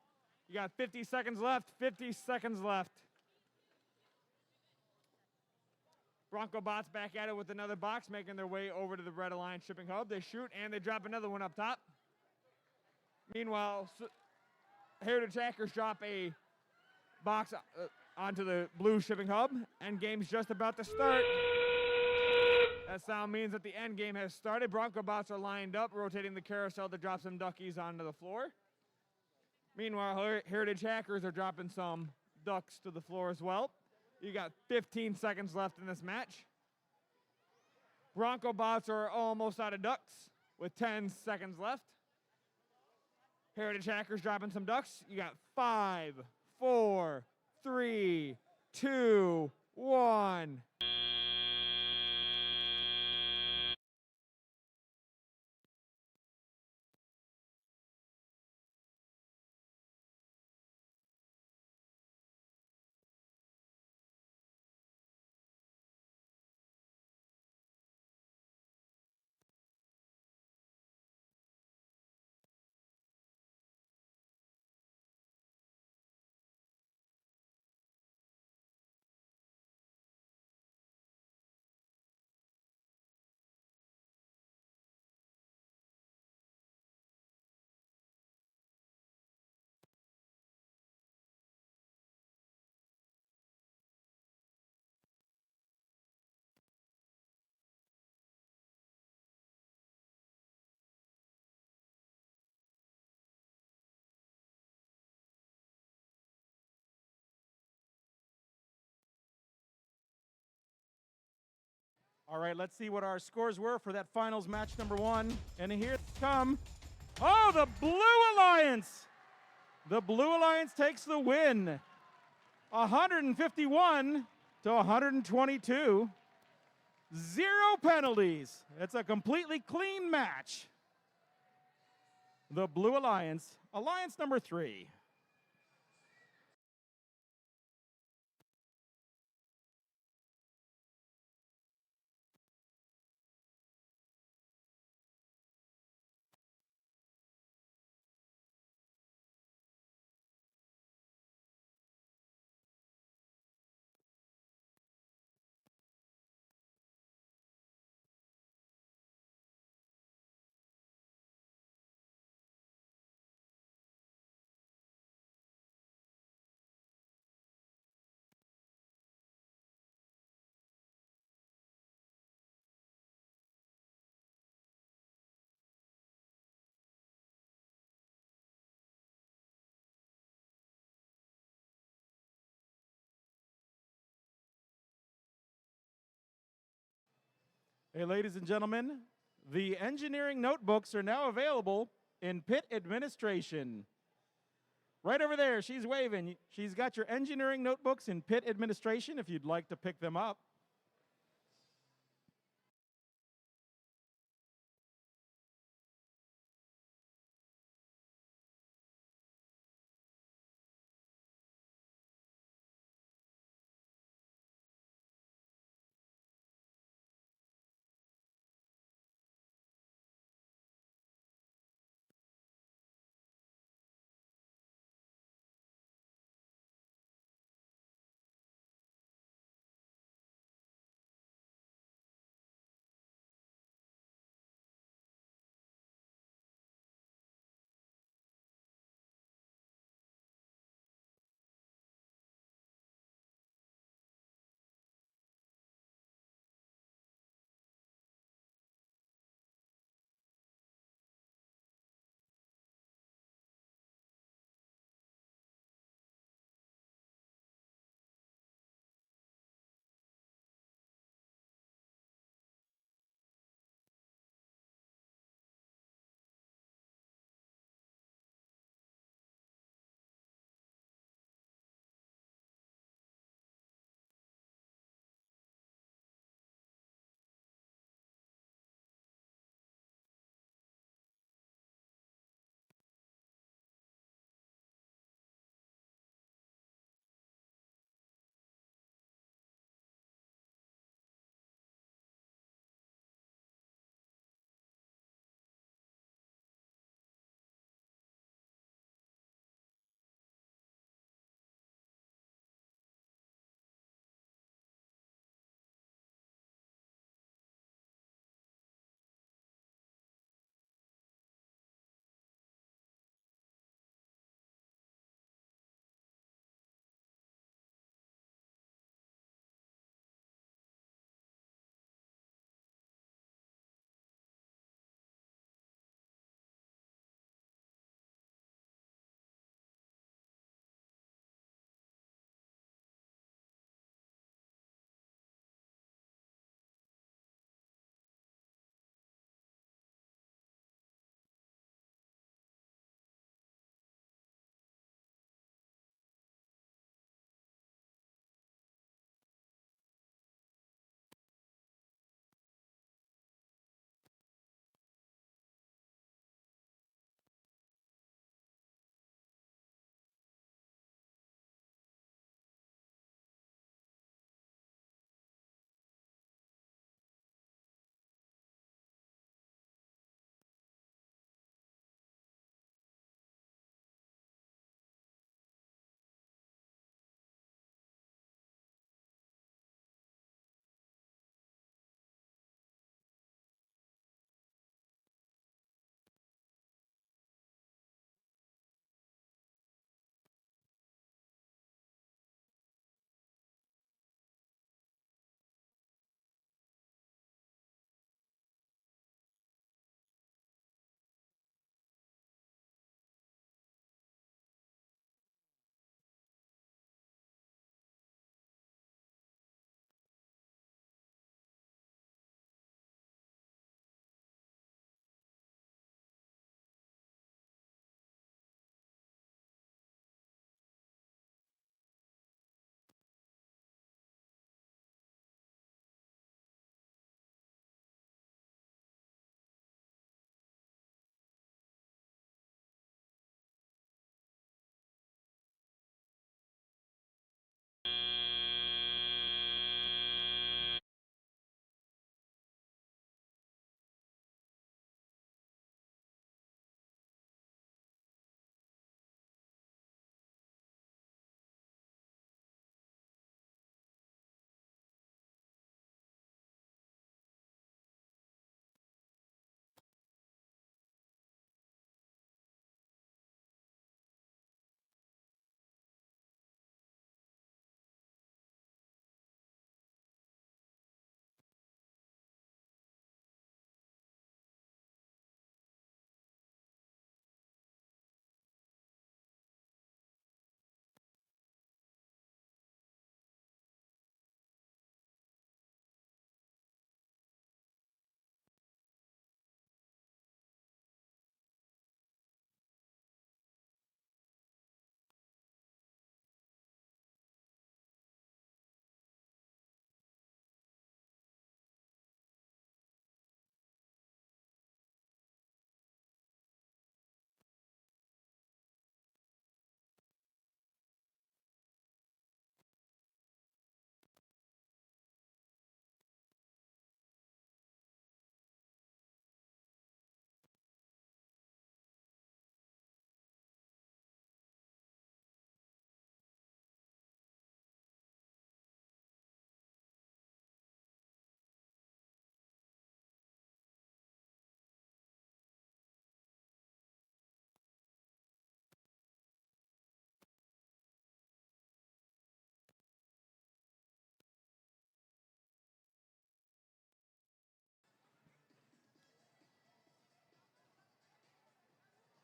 You got 50 seconds left. 50 seconds left. Bronco Bots back at it with another box, making their way over to the Red Alliance shipping hub. They shoot and they drop another one up top. Meanwhile, Heritage Hackers drop a box onto the blue shipping hub, and game's just about to start. That sound means that the end game has started. Bronco bots are lined up, rotating the carousel to drop some duckies onto the floor. Meanwhile, Heritage Hackers are dropping some ducks to the floor as well. You got 15 seconds left in this match. Bronco bots are almost out of ducks with 10 seconds left. Heritage Hackers dropping some ducks. You got 5, 4, 3, 2, 1. All right, let's see what our scores were for that finals match number 1. And here they come. Oh, the Blue Alliance! The Blue Alliance takes the win. 151 to 122. 0 penalties. It's a completely clean match. The Blue Alliance, Alliance number 3. Hey, ladies and gentlemen, the engineering notebooks are now available in pit administration. Right over there, she's waving. She's got your engineering notebooks in pit administration if you'd like to pick them up.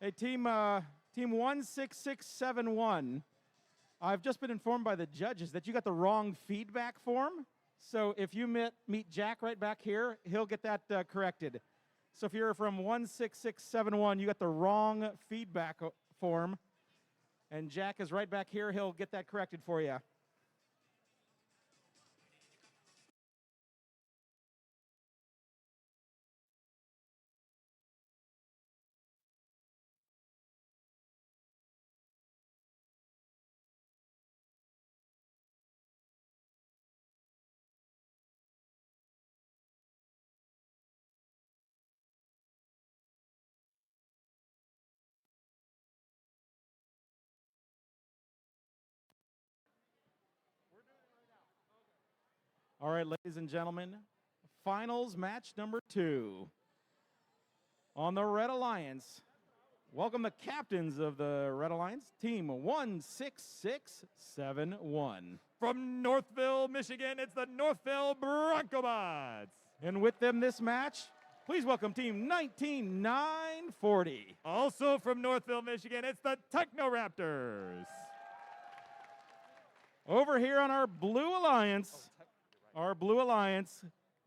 Hey, team 16671. I've just been informed by the judges that you got the wrong feedback form. So if you meet Jack right back here, he'll get that corrected. So if you're from 16671, you got the wrong feedback form. And Jack is right back here. He'll get that corrected for you. All right, ladies and gentlemen, finals match number 2. On the Red Alliance, welcome the captains of the Red Alliance, team 16671. From Northville, Michigan, it's the Northville Broncobots. And with them this match, please welcome team 19940. Also from Northville, Michigan, it's the Techno Raptors. Over here on our Blue Alliance,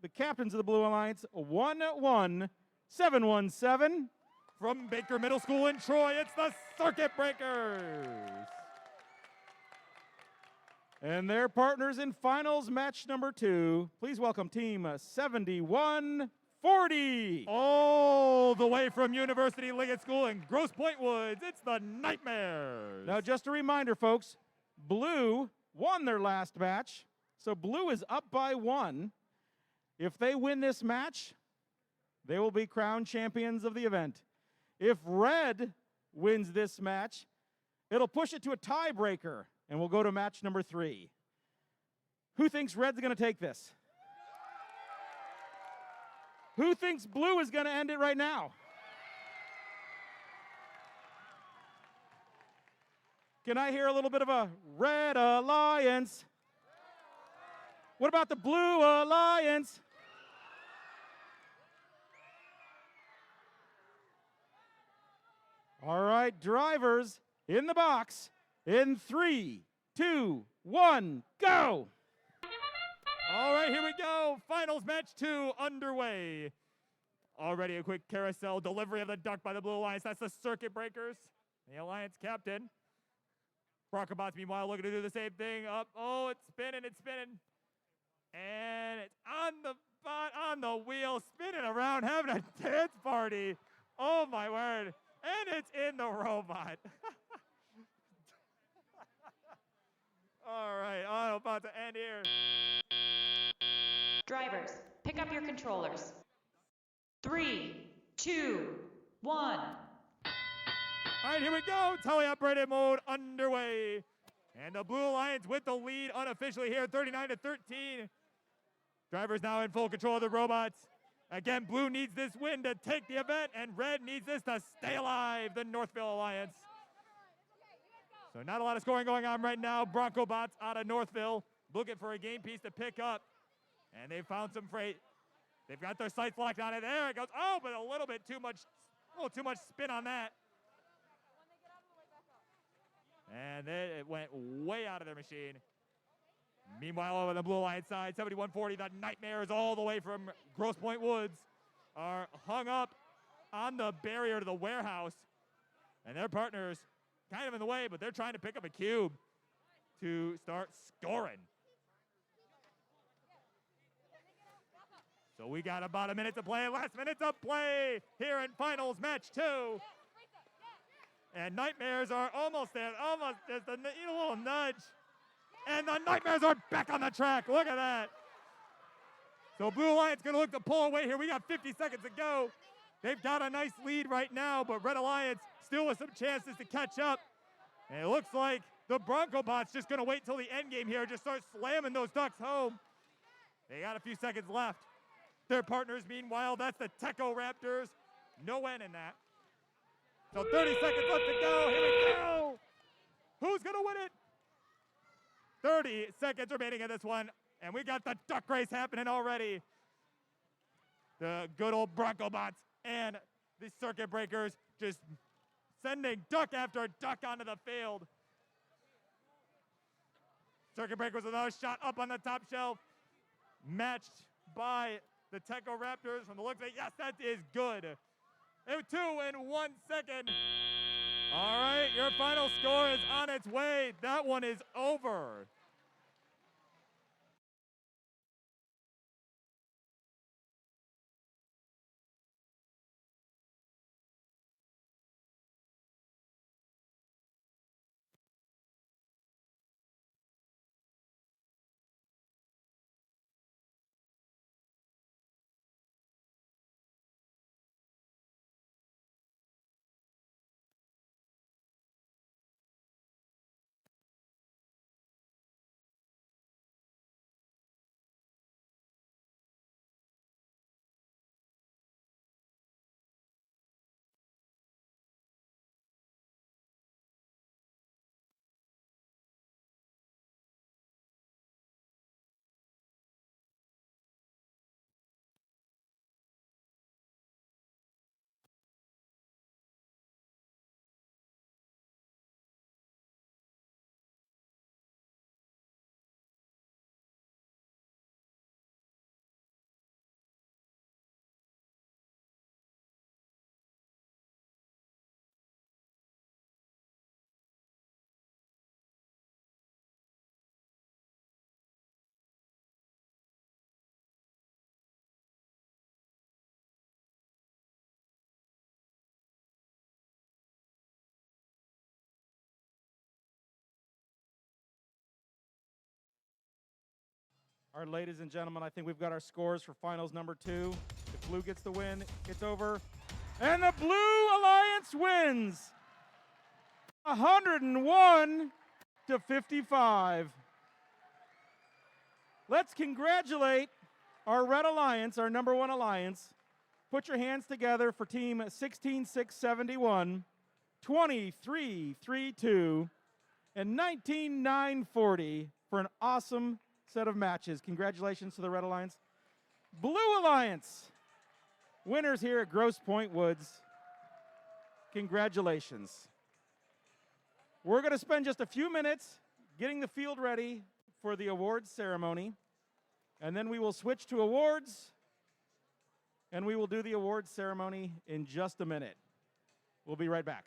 the captains of the Blue Alliance, 11717. From Baker Middle School in Troy, it's the Circuit Breakers. And their partners in finals match number 2. Please welcome team 7140. All the way from University Liggett School in Grosse Woods, it's the Nightmares. Now, just a reminder, folks, Blue won their last match, so Blue is up by 1. If they win this match, they will be crowned champions of the event. If Red wins this match, it'll push it to a tiebreaker, and we'll go to match number 3. Who thinks Red's going to take this? Who thinks Blue is going to end it right now? Can I hear a little bit of a Red Alliance? What about the Blue Alliance? All right, drivers in the box in 3, 2, 1, go! All right, here we go. Finals match 2 underway. Already a quick carousel delivery of the duck by the Blue Alliance. That's the Circuit Breakers, the Alliance captain. Broncobots, meanwhile, looking to do the same thing. Up, oh, it's spinning. And it's on the wheel, spinning around, having a dance party. Oh, my word. And it's in the robot. All right, about to end here. Drivers, pick up your controllers. 3, 2, 1. All right, here we go. Tele-operated mode underway. And the Blue Alliance with the lead unofficially here, 39-13. Drivers now in full control of the robots. Again, Blue needs this win to take the event, and Red needs this to stay alive, the Northville Alliance. So not a lot of scoring going on right now. Broncobots out of Northville looking for a game piece to pick up. And they found some freight. They've got their sights locked on it. There it goes. Oh, but a little too much spin on that. And then it went way out of their machine. Meanwhile, over the Blue Alliance side, 7140, the Nightmares all the way from Grosse Woods are hung up on the barrier to the warehouse. And their partners kind of in the way, but they're trying to pick up a cube to start scoring. So we got about a minute to play. Last minute to play here in finals match 2. And Nightmares are almost there. Almost just a little nudge. And the Nightmares are back on the track. Look at that. So Blue Alliance going to look to pull away here. We got 50 seconds to go. They've got a nice lead right now, but Red Alliance still with some chances to catch up. And it looks like the Broncobots just going to wait till the end game here, just start slamming those ducks home. They got a few seconds left. Their partners, meanwhile, that's the Techo Raptors. No end in that. So 30 seconds left to go. Here we go. Who's going to win it? 30 seconds remaining in this one. And we got the duck race happening already. The good old Broncobots and the Circuit Breakers just sending duck after duck onto the field. Circuit breakers with another shot up on the top shelf. Matched by the Teco Raptors from the looks of it. Yes, that is good. 2 in 1 second. All right, your final score is on its way. That one is over. All right, ladies and gentlemen, I think we've got our scores for finals number 2. If blue gets the win, it's over. And the Blue Alliance wins 101 to 55. Let's congratulate our Red Alliance, our number 1 alliance. Put your hands together for team 16671, 2332, and 19940 for an awesome set of matches. Congratulations to the Red Alliance. Blue Alliance, winners here at Grosse Pointe Woods. Congratulations. We're going to spend just a few minutes getting the field ready for the awards ceremony, and then we will switch to awards, and we will do the awards ceremony in just a minute. We'll be right back.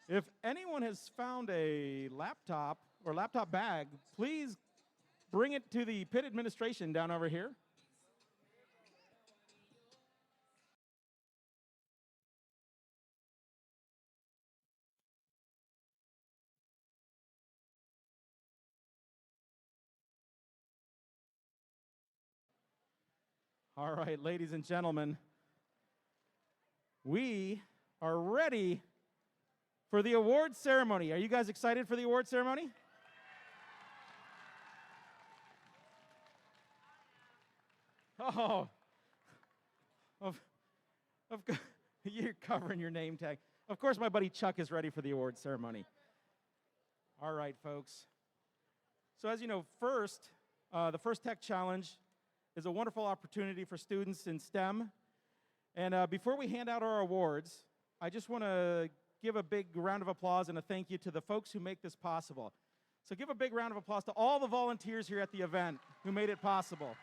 If anyone has found a laptop or laptop bag, please bring it to the pit administration down over here. All right, ladies and gentlemen, we are ready for the award ceremony. Are you guys excited for the award ceremony? Oh, you're covering your name tag. Of course, my buddy Chuck is ready for the award ceremony. All right, folks. So as you know, the First Tech Challenge is a wonderful opportunity for students in STEM. And before we hand out our awards, I just want to give a big round of applause and a thank you to the folks who make this possible. So give a big round of applause to all the volunteers here at the event who made it possible.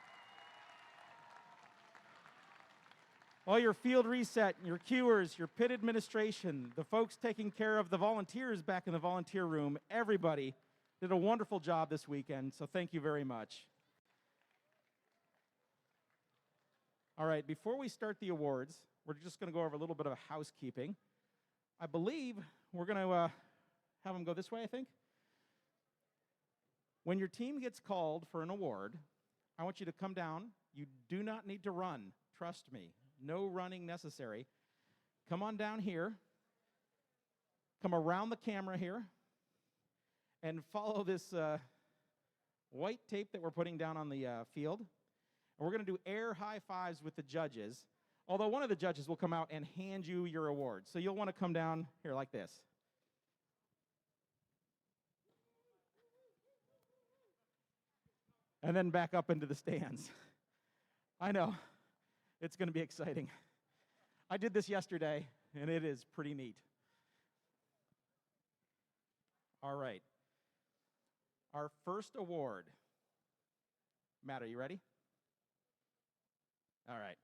All your field reset, your cuers, your pit administration, the folks taking care of the volunteers back in the volunteer room, everybody did a wonderful job this weekend, so thank you very much. All right, before we start the awards, we're just going to go over a little bit of housekeeping. I believe we're going to have them go this way, I think. When your team gets called for an award, I want you to come down. You do not need to run, trust me. No running necessary. Come on down here. Come around the camera here. And follow this white tape that we're putting down on the field. And we're going to do air high fives with the judges. Although one of the judges will come out and hand you your award. So you'll want to come down here like this. And then back up into the stands. I know. It's going to be exciting. I did this yesterday, and it is pretty neat. All right. Our first award. Matt, are you ready? All right.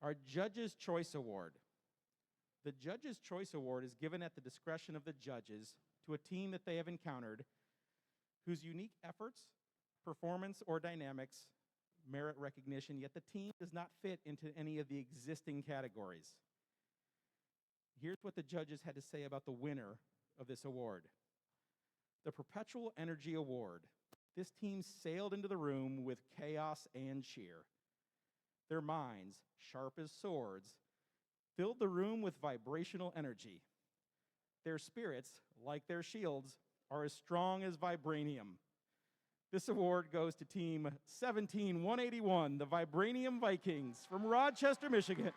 Our Judge's Choice Award. The Judge's Choice Award is given at the discretion of the judges to a team that they have encountered whose unique efforts, performance, or dynamics merit recognition, yet the team does not fit into any of the existing categories. Here's what the judges had to say about the winner of this award. The Perpetual Energy Award. This team sailed into the room with chaos and cheer. Their minds, sharp as swords, filled the room with vibrational energy. Their spirits, like their shields, are as strong as vibranium. This award goes to Team 17181, the Vibranium Vikings from Rochester, Michigan.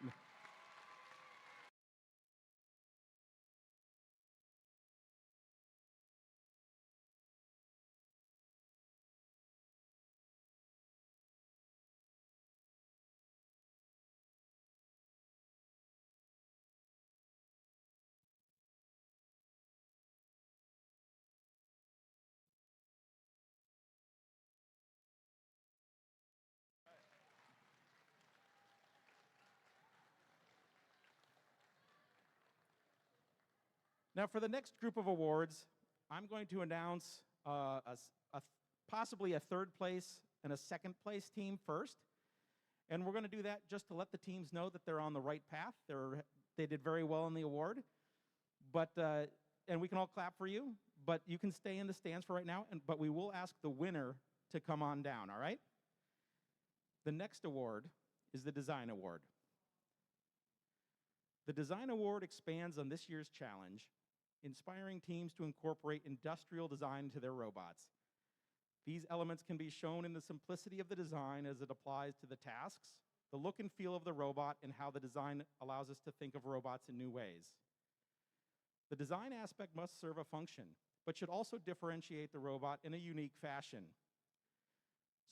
Now, for the next group of awards, I'm going to announce possibly a third place and a second place team first. And we're going to do that just to let the teams know that they're on the right path. They did very well in the award. And we can all clap for you, but you can stay in the stands for right now. But we will ask the winner to come on down, all right? The next award is the Design Award. The Design Award expands on this year's challenge, inspiring teams to incorporate industrial design into their robots. These elements can be shown in the simplicity of the design as it applies to the tasks, the look and feel of the robot, and how the design allows us to think of robots in new ways. The design aspect must serve a function, but should also differentiate the robot in a unique fashion.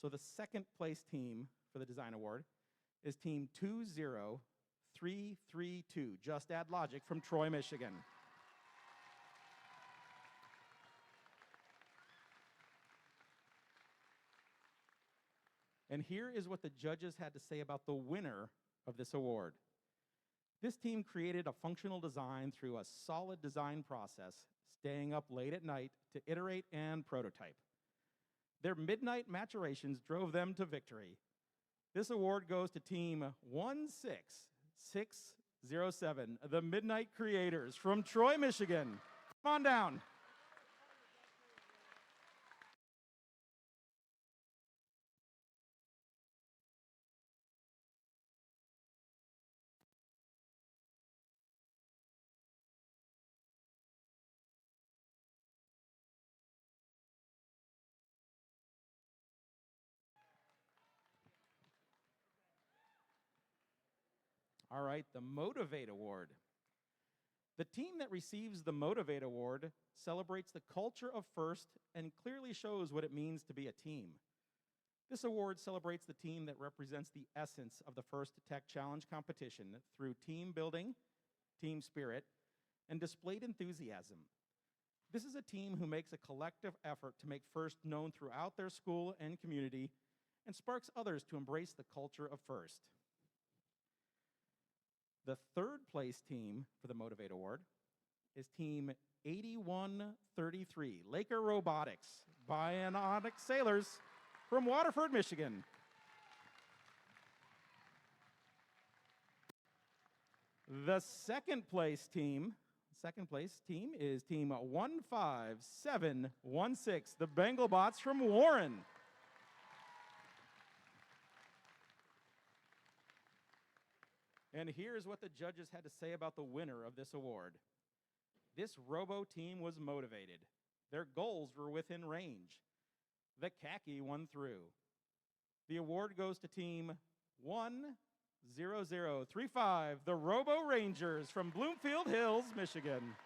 So the second place team for the Design Award is Team 20332, Just Add Logic from Troy, Michigan. And here is what the judges had to say about the winner of this award. This team created a functional design through a solid design process, staying up late at night to iterate and prototype. Their midnight maturations drove them to victory. This award goes to Team 16607, the Midnight Creators from Troy, Michigan. Come on down. All right, the Motivate Award. The team that receives the Motivate Award celebrates the culture of FIRST and clearly shows what it means to be a team. This award celebrates the team that represents the essence of the FIRST Tech Challenge competition through team building, team spirit, and displayed enthusiasm. This is a team who makes a collective effort to make FIRST known throughout their school and community and sparks others to embrace the culture of FIRST. The third place team for the Motivate Award is Team 8133, Laker Robotics, Bionic Sailors from Waterford, Michigan. The second place team is Team 15716, the Bengalbots from Warren. And here's what the judges had to say about the winner of this award. This Robo team was motivated. Their goals were within range. The khaki won through. The award goes to Team 10035, the Robo Rangers from Bloomfield Hills, Michigan.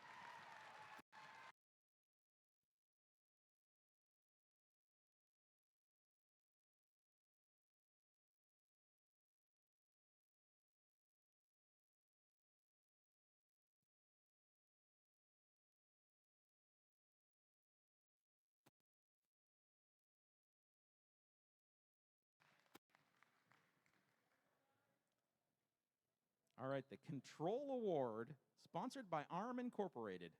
All right, the Control Award, sponsored by ARM Incorporated.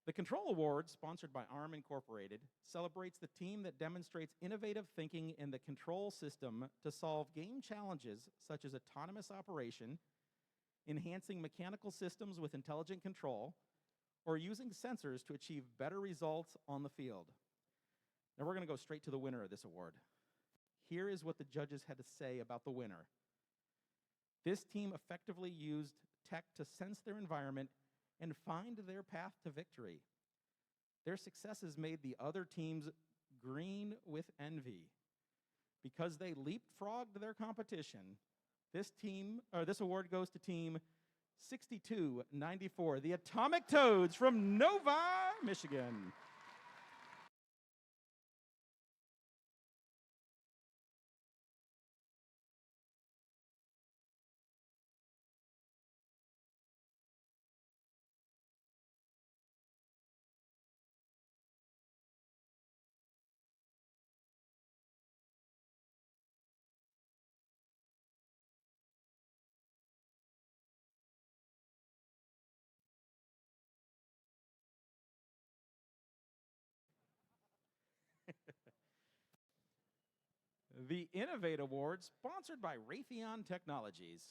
The Control Award, sponsored by ARM Incorporated, celebrates the team that demonstrates innovative thinking in the control system to solve game challenges such as autonomous operation, enhancing mechanical systems with intelligent control, or using sensors to achieve better results on the field. Now we're going to go straight to the winner of this award. Here is what the judges had to say about the winner. This team effectively used tech to sense their environment and find their path to victory. Their successes made the other teams green with envy. Because they leapfrogged their competition, this award goes to Team 6294, the Atomic Toads from Novi, Michigan. The Innovate Award, sponsored by Raytheon Technologies.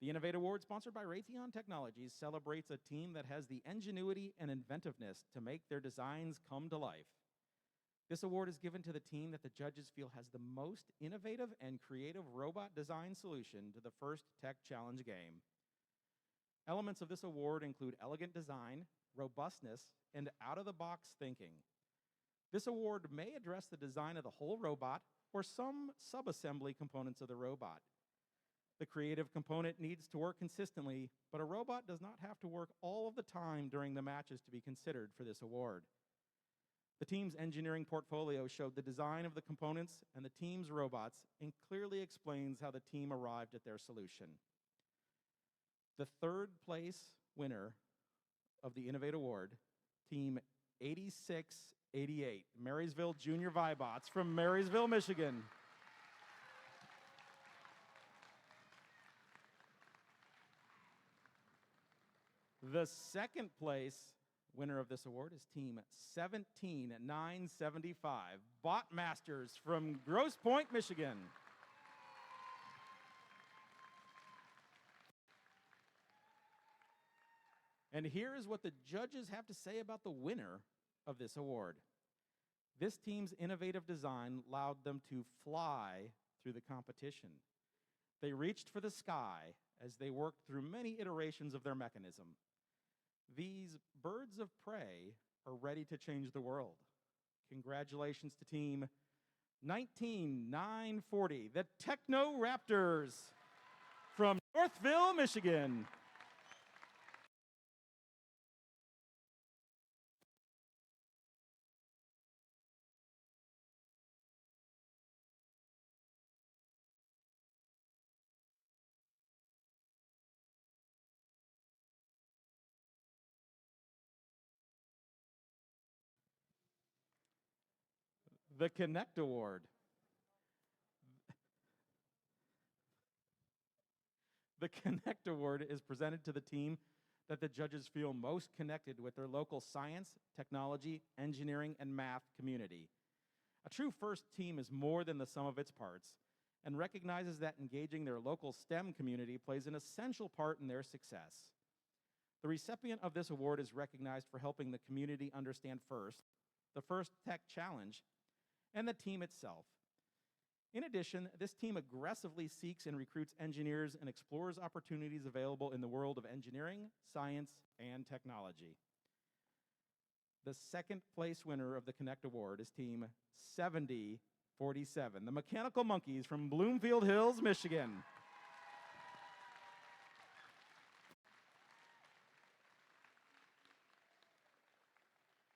The Innovate Award, sponsored by Raytheon Technologies, celebrates a team that has the ingenuity and inventiveness to make their designs come to life. This award is given to the team that the judges feel has the most innovative and creative robot design solution to the FIRST Tech Challenge game. Elements of this award include elegant design, robustness, and out-of-the-box thinking. This award may address the design of the whole robot or some subassembly components of the robot. The creative component needs to work consistently, but a robot does not have to work all of the time during the matches to be considered for this award. The team's engineering portfolio showed the design of the components and the team's robots and clearly explains how the team arrived at their solution. The third place winner of the Innovate Award, Team 8688, Marysville Junior Vibots from Marysville, Michigan. The second place winner of this award is Team 17975, Bot Masters from Grosse Pointe, Michigan. And here is what the judges have to say about the winner of this award. This team's innovative design allowed them to fly through the competition. They reached for the sky as they worked through many iterations of their mechanism. These birds of prey are ready to change the world. Congratulations to Team 19940, the Techno Raptors from Northville, Michigan. The Connect Award. The Connect Award is presented to the team that the judges feel most connected with their local science, technology, engineering, and math community. A true FIRST team is more than the sum of its parts and recognizes that engaging their local STEM community plays an essential part in their success. The recipient of this award is recognized for helping the community understand FIRST, the FIRST Tech Challenge, and the team itself. In addition, this team aggressively seeks and recruits engineers and explores opportunities available in the world of engineering, science, and technology. The second place winner of the Connect Award is Team 7047, the Mechanical Monkeys from Bloomfield Hills, Michigan.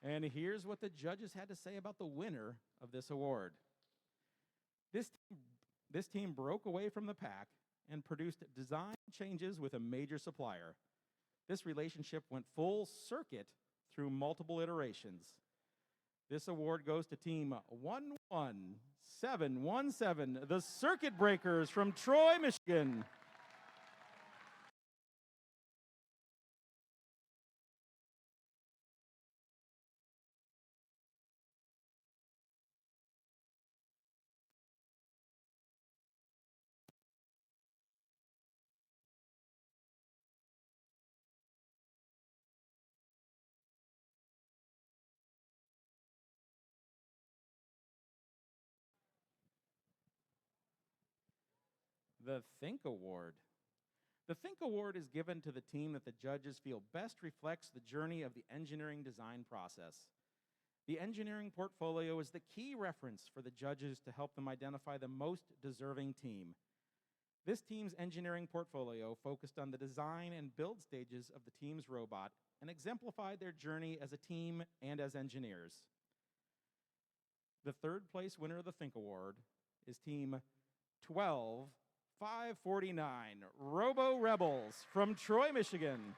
And here's what the judges had to say about the winner of this award. This team broke away from the pack and produced design changes with a major supplier. This relationship went full circuit through multiple iterations. This award goes to Team 11717, the Circuit Breakers from Troy, Michigan. The Think Award. The Think Award is given to the team that the judges feel best reflects the journey of the engineering design process. The engineering portfolio is the key reference for the judges to help them identify the most deserving team. This team's engineering portfolio focused on the design and build stages of the team's robot and exemplified their journey as a team and as engineers. The third place winner of the Think Award is Team 12549, Robo Rebels from Troy, Michigan.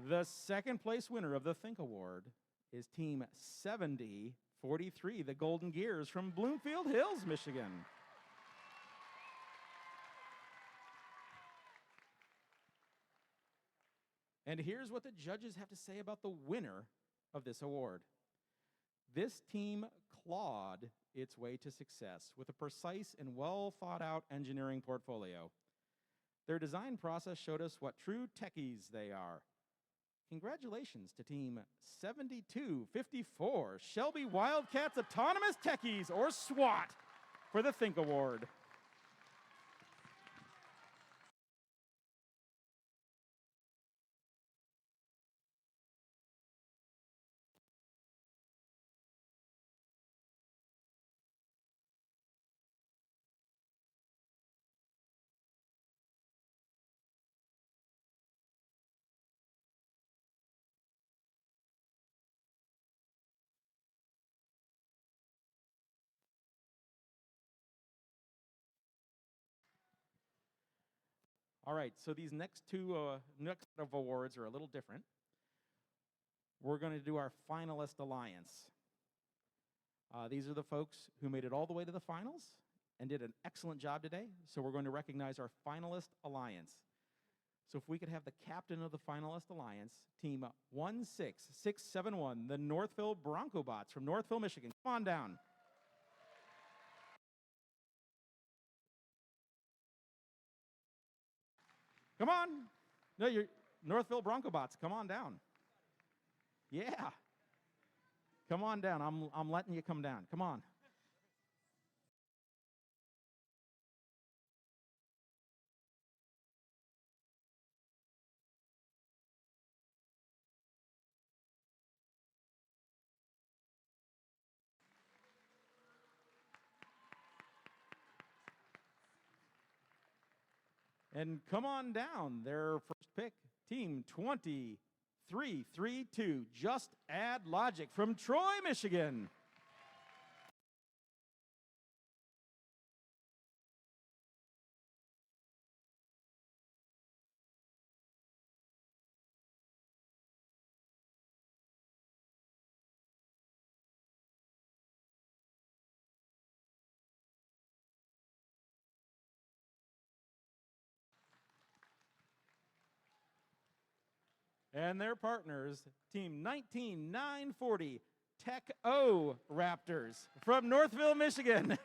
The second place winner of the Think Award is Team 7043, the Golden Gears from Bloomfield Hills, Michigan. And here's what the judges have to say about the winner of this award. This team clawed its way to success with a precise and well thought out engineering portfolio. Their design process showed us what true techies they are. Congratulations to Team 7254, Shelby Wildcats Autonomous Techies, or SWAT, for the Think Award. All right, so these next set of awards are a little different. We're going to do our finalist alliance. These are the folks who made it all the way to the finals and did an excellent job today, so we're going to recognize our finalist alliance. So if we could have the captain of the finalist alliance, team 16671, the Northville Broncobots from Northville, Michigan. Come on down. Come on. No, you're Northville Broncobots. Come on down. Yeah. Come on down. I'm letting you come down. Come on. And come on down, their first pick, team 2332, Just Add Logic from Troy, Michigan. And their partners, team 19940, Tech O Raptors from Northville, Michigan.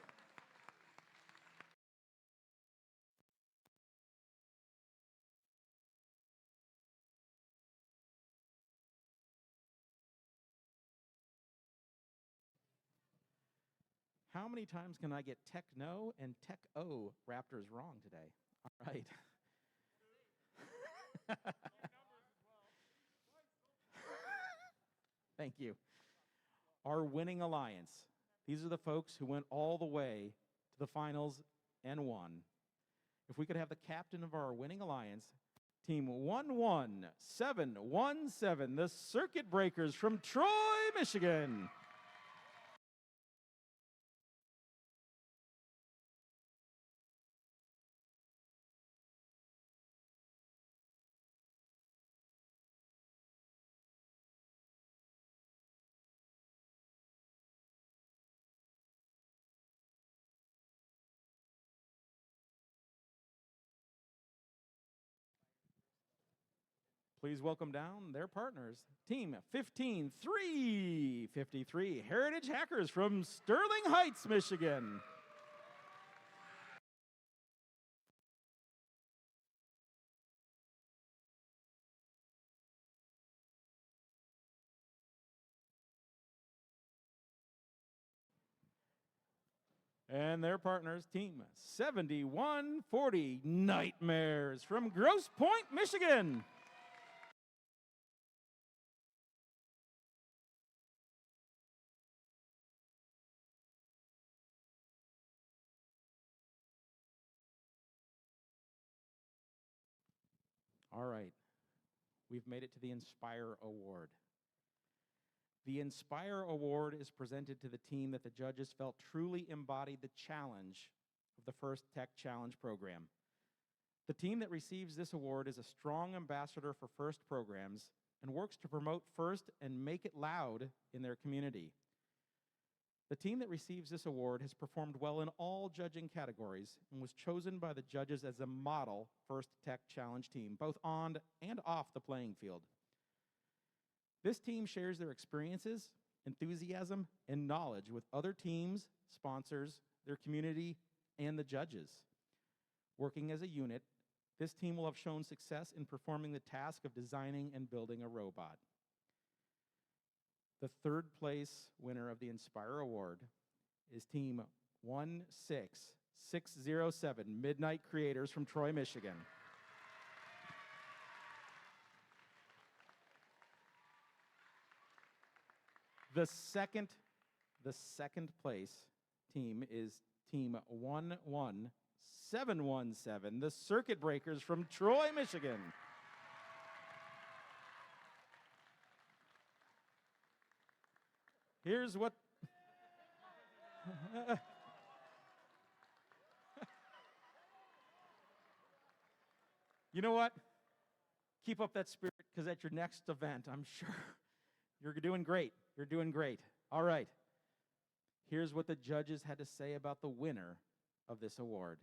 How many times can I get Techno and Tech O Raptors wrong today? All right. Thank you. Our winning alliance. These are the folks who went all the way to the finals and won. If we could have the captain of our winning alliance, team 11717, the Circuit Breakers from Troy, Michigan. Please welcome down their partners, team 15353, Heritage Hackers from Sterling Heights, Michigan. And their partners, team 7140, Nightmares from Grosse Point, Michigan. All right, we've made it to the Inspire Award. The Inspire Award is presented to the team that the judges felt truly embodied the challenge of the First Tech Challenge program. The team that receives this award is a strong ambassador for FIRST programs and works to promote FIRST and make it loud in their community. The team that receives this award has performed well in all judging categories and was chosen by the judges as a model First Tech Challenge team, both on and off the playing field. This team shares their experiences, enthusiasm, and knowledge with other teams, sponsors, their community, and the judges. Working as a unit, this team will have shown success in performing the task of designing and building a robot. The third place winner of the Inspire Award is team 16607, Midnight Creators from Troy, Michigan. The second place team is team 11717, the Circuit Breakers from Troy, Michigan. Here's what you know what? Keep up that spirit, because at your next event, I'm sure you're doing great. You're doing great. All right. Here's what the judges had to say about the winner of this award.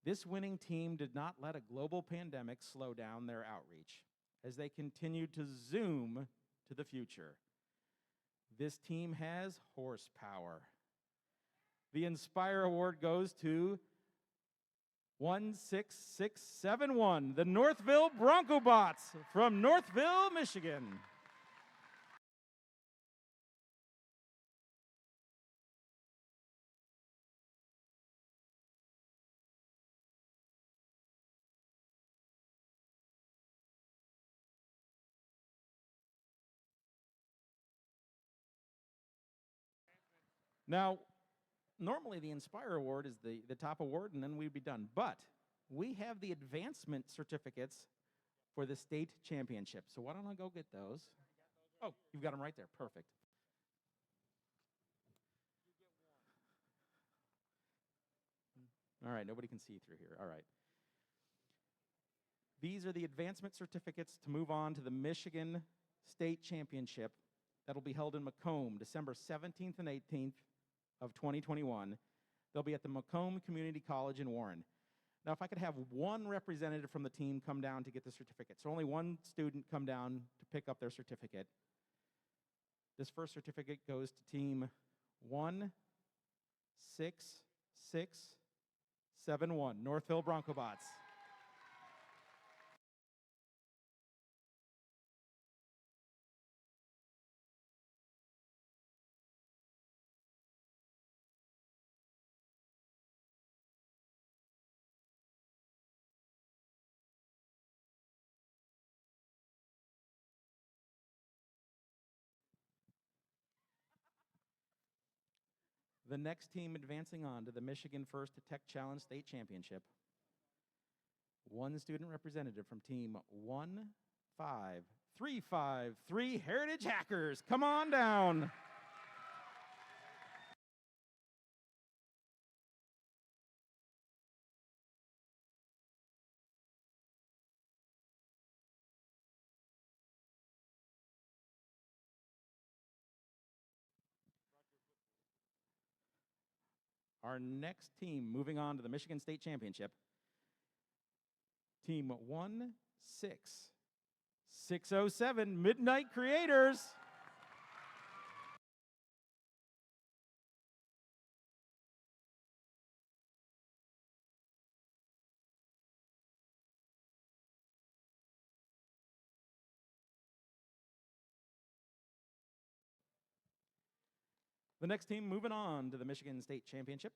This winning team did not let a global pandemic slow down their outreach as they continued to zoom to the future. This team has horsepower. The Inspire Award goes to 16671, the Northville Broncobots from Northville, Michigan. Now, normally the Inspire Award is the top award, and then we'd be done. But we have the advancement certificates for the state championship. So why don't I go get those? Oh, you've got them right there. Perfect. All right, nobody can see through here. All right. These are the advancement certificates to move on to the Michigan State Championship that'll be held in Macomb, December 17th and 18th of 2021. They'll be at the Macomb Community College in Warren. Now, if I could have one representative from the team come down to get the certificate. So only one student come down to pick up their certificate. This first certificate goes to team 16671, Northville Broncobots. The next team advancing on to the Michigan First Tech Challenge State Championship. One student representative from team 15353 Heritage Hackers. Come on down. Our next team moving on to the Michigan State Championship, team 16607, Midnight Creators. The next team moving on to the Michigan State Championship,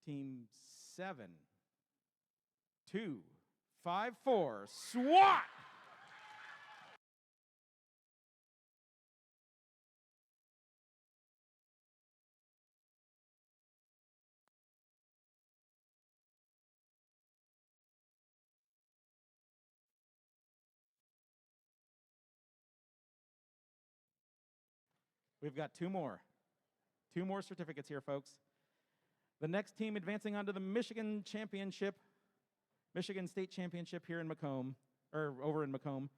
team 7254, SWAT! We've got two more certificates here, folks. The next team advancing on to the Michigan Championship, Michigan State Championship here in Macomb, or over in Macomb.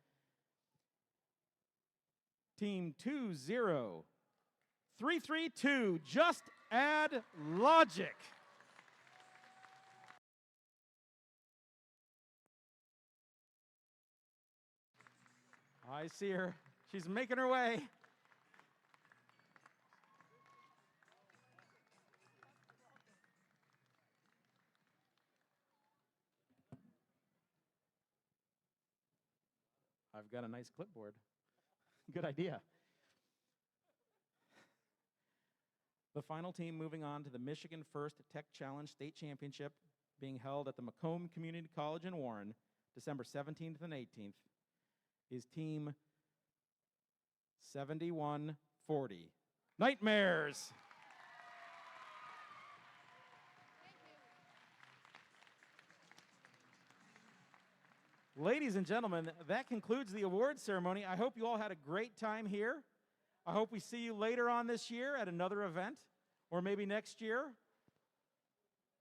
Team 20332, Just Add Logic. I see her. She's making her way. I've got a nice clipboard. Good idea. The final team moving on to the Michigan First Tech Challenge State Championship being held at the Macomb Community College in Warren, December 17th and 18th, is team 7140, Nightmares. Ladies and gentlemen, that concludes the awards ceremony. I hope you all had a great time here. I hope we see you later on this year at another event, or maybe next year.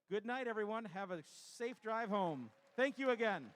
Good night, everyone. Have a safe drive home. Thank you again.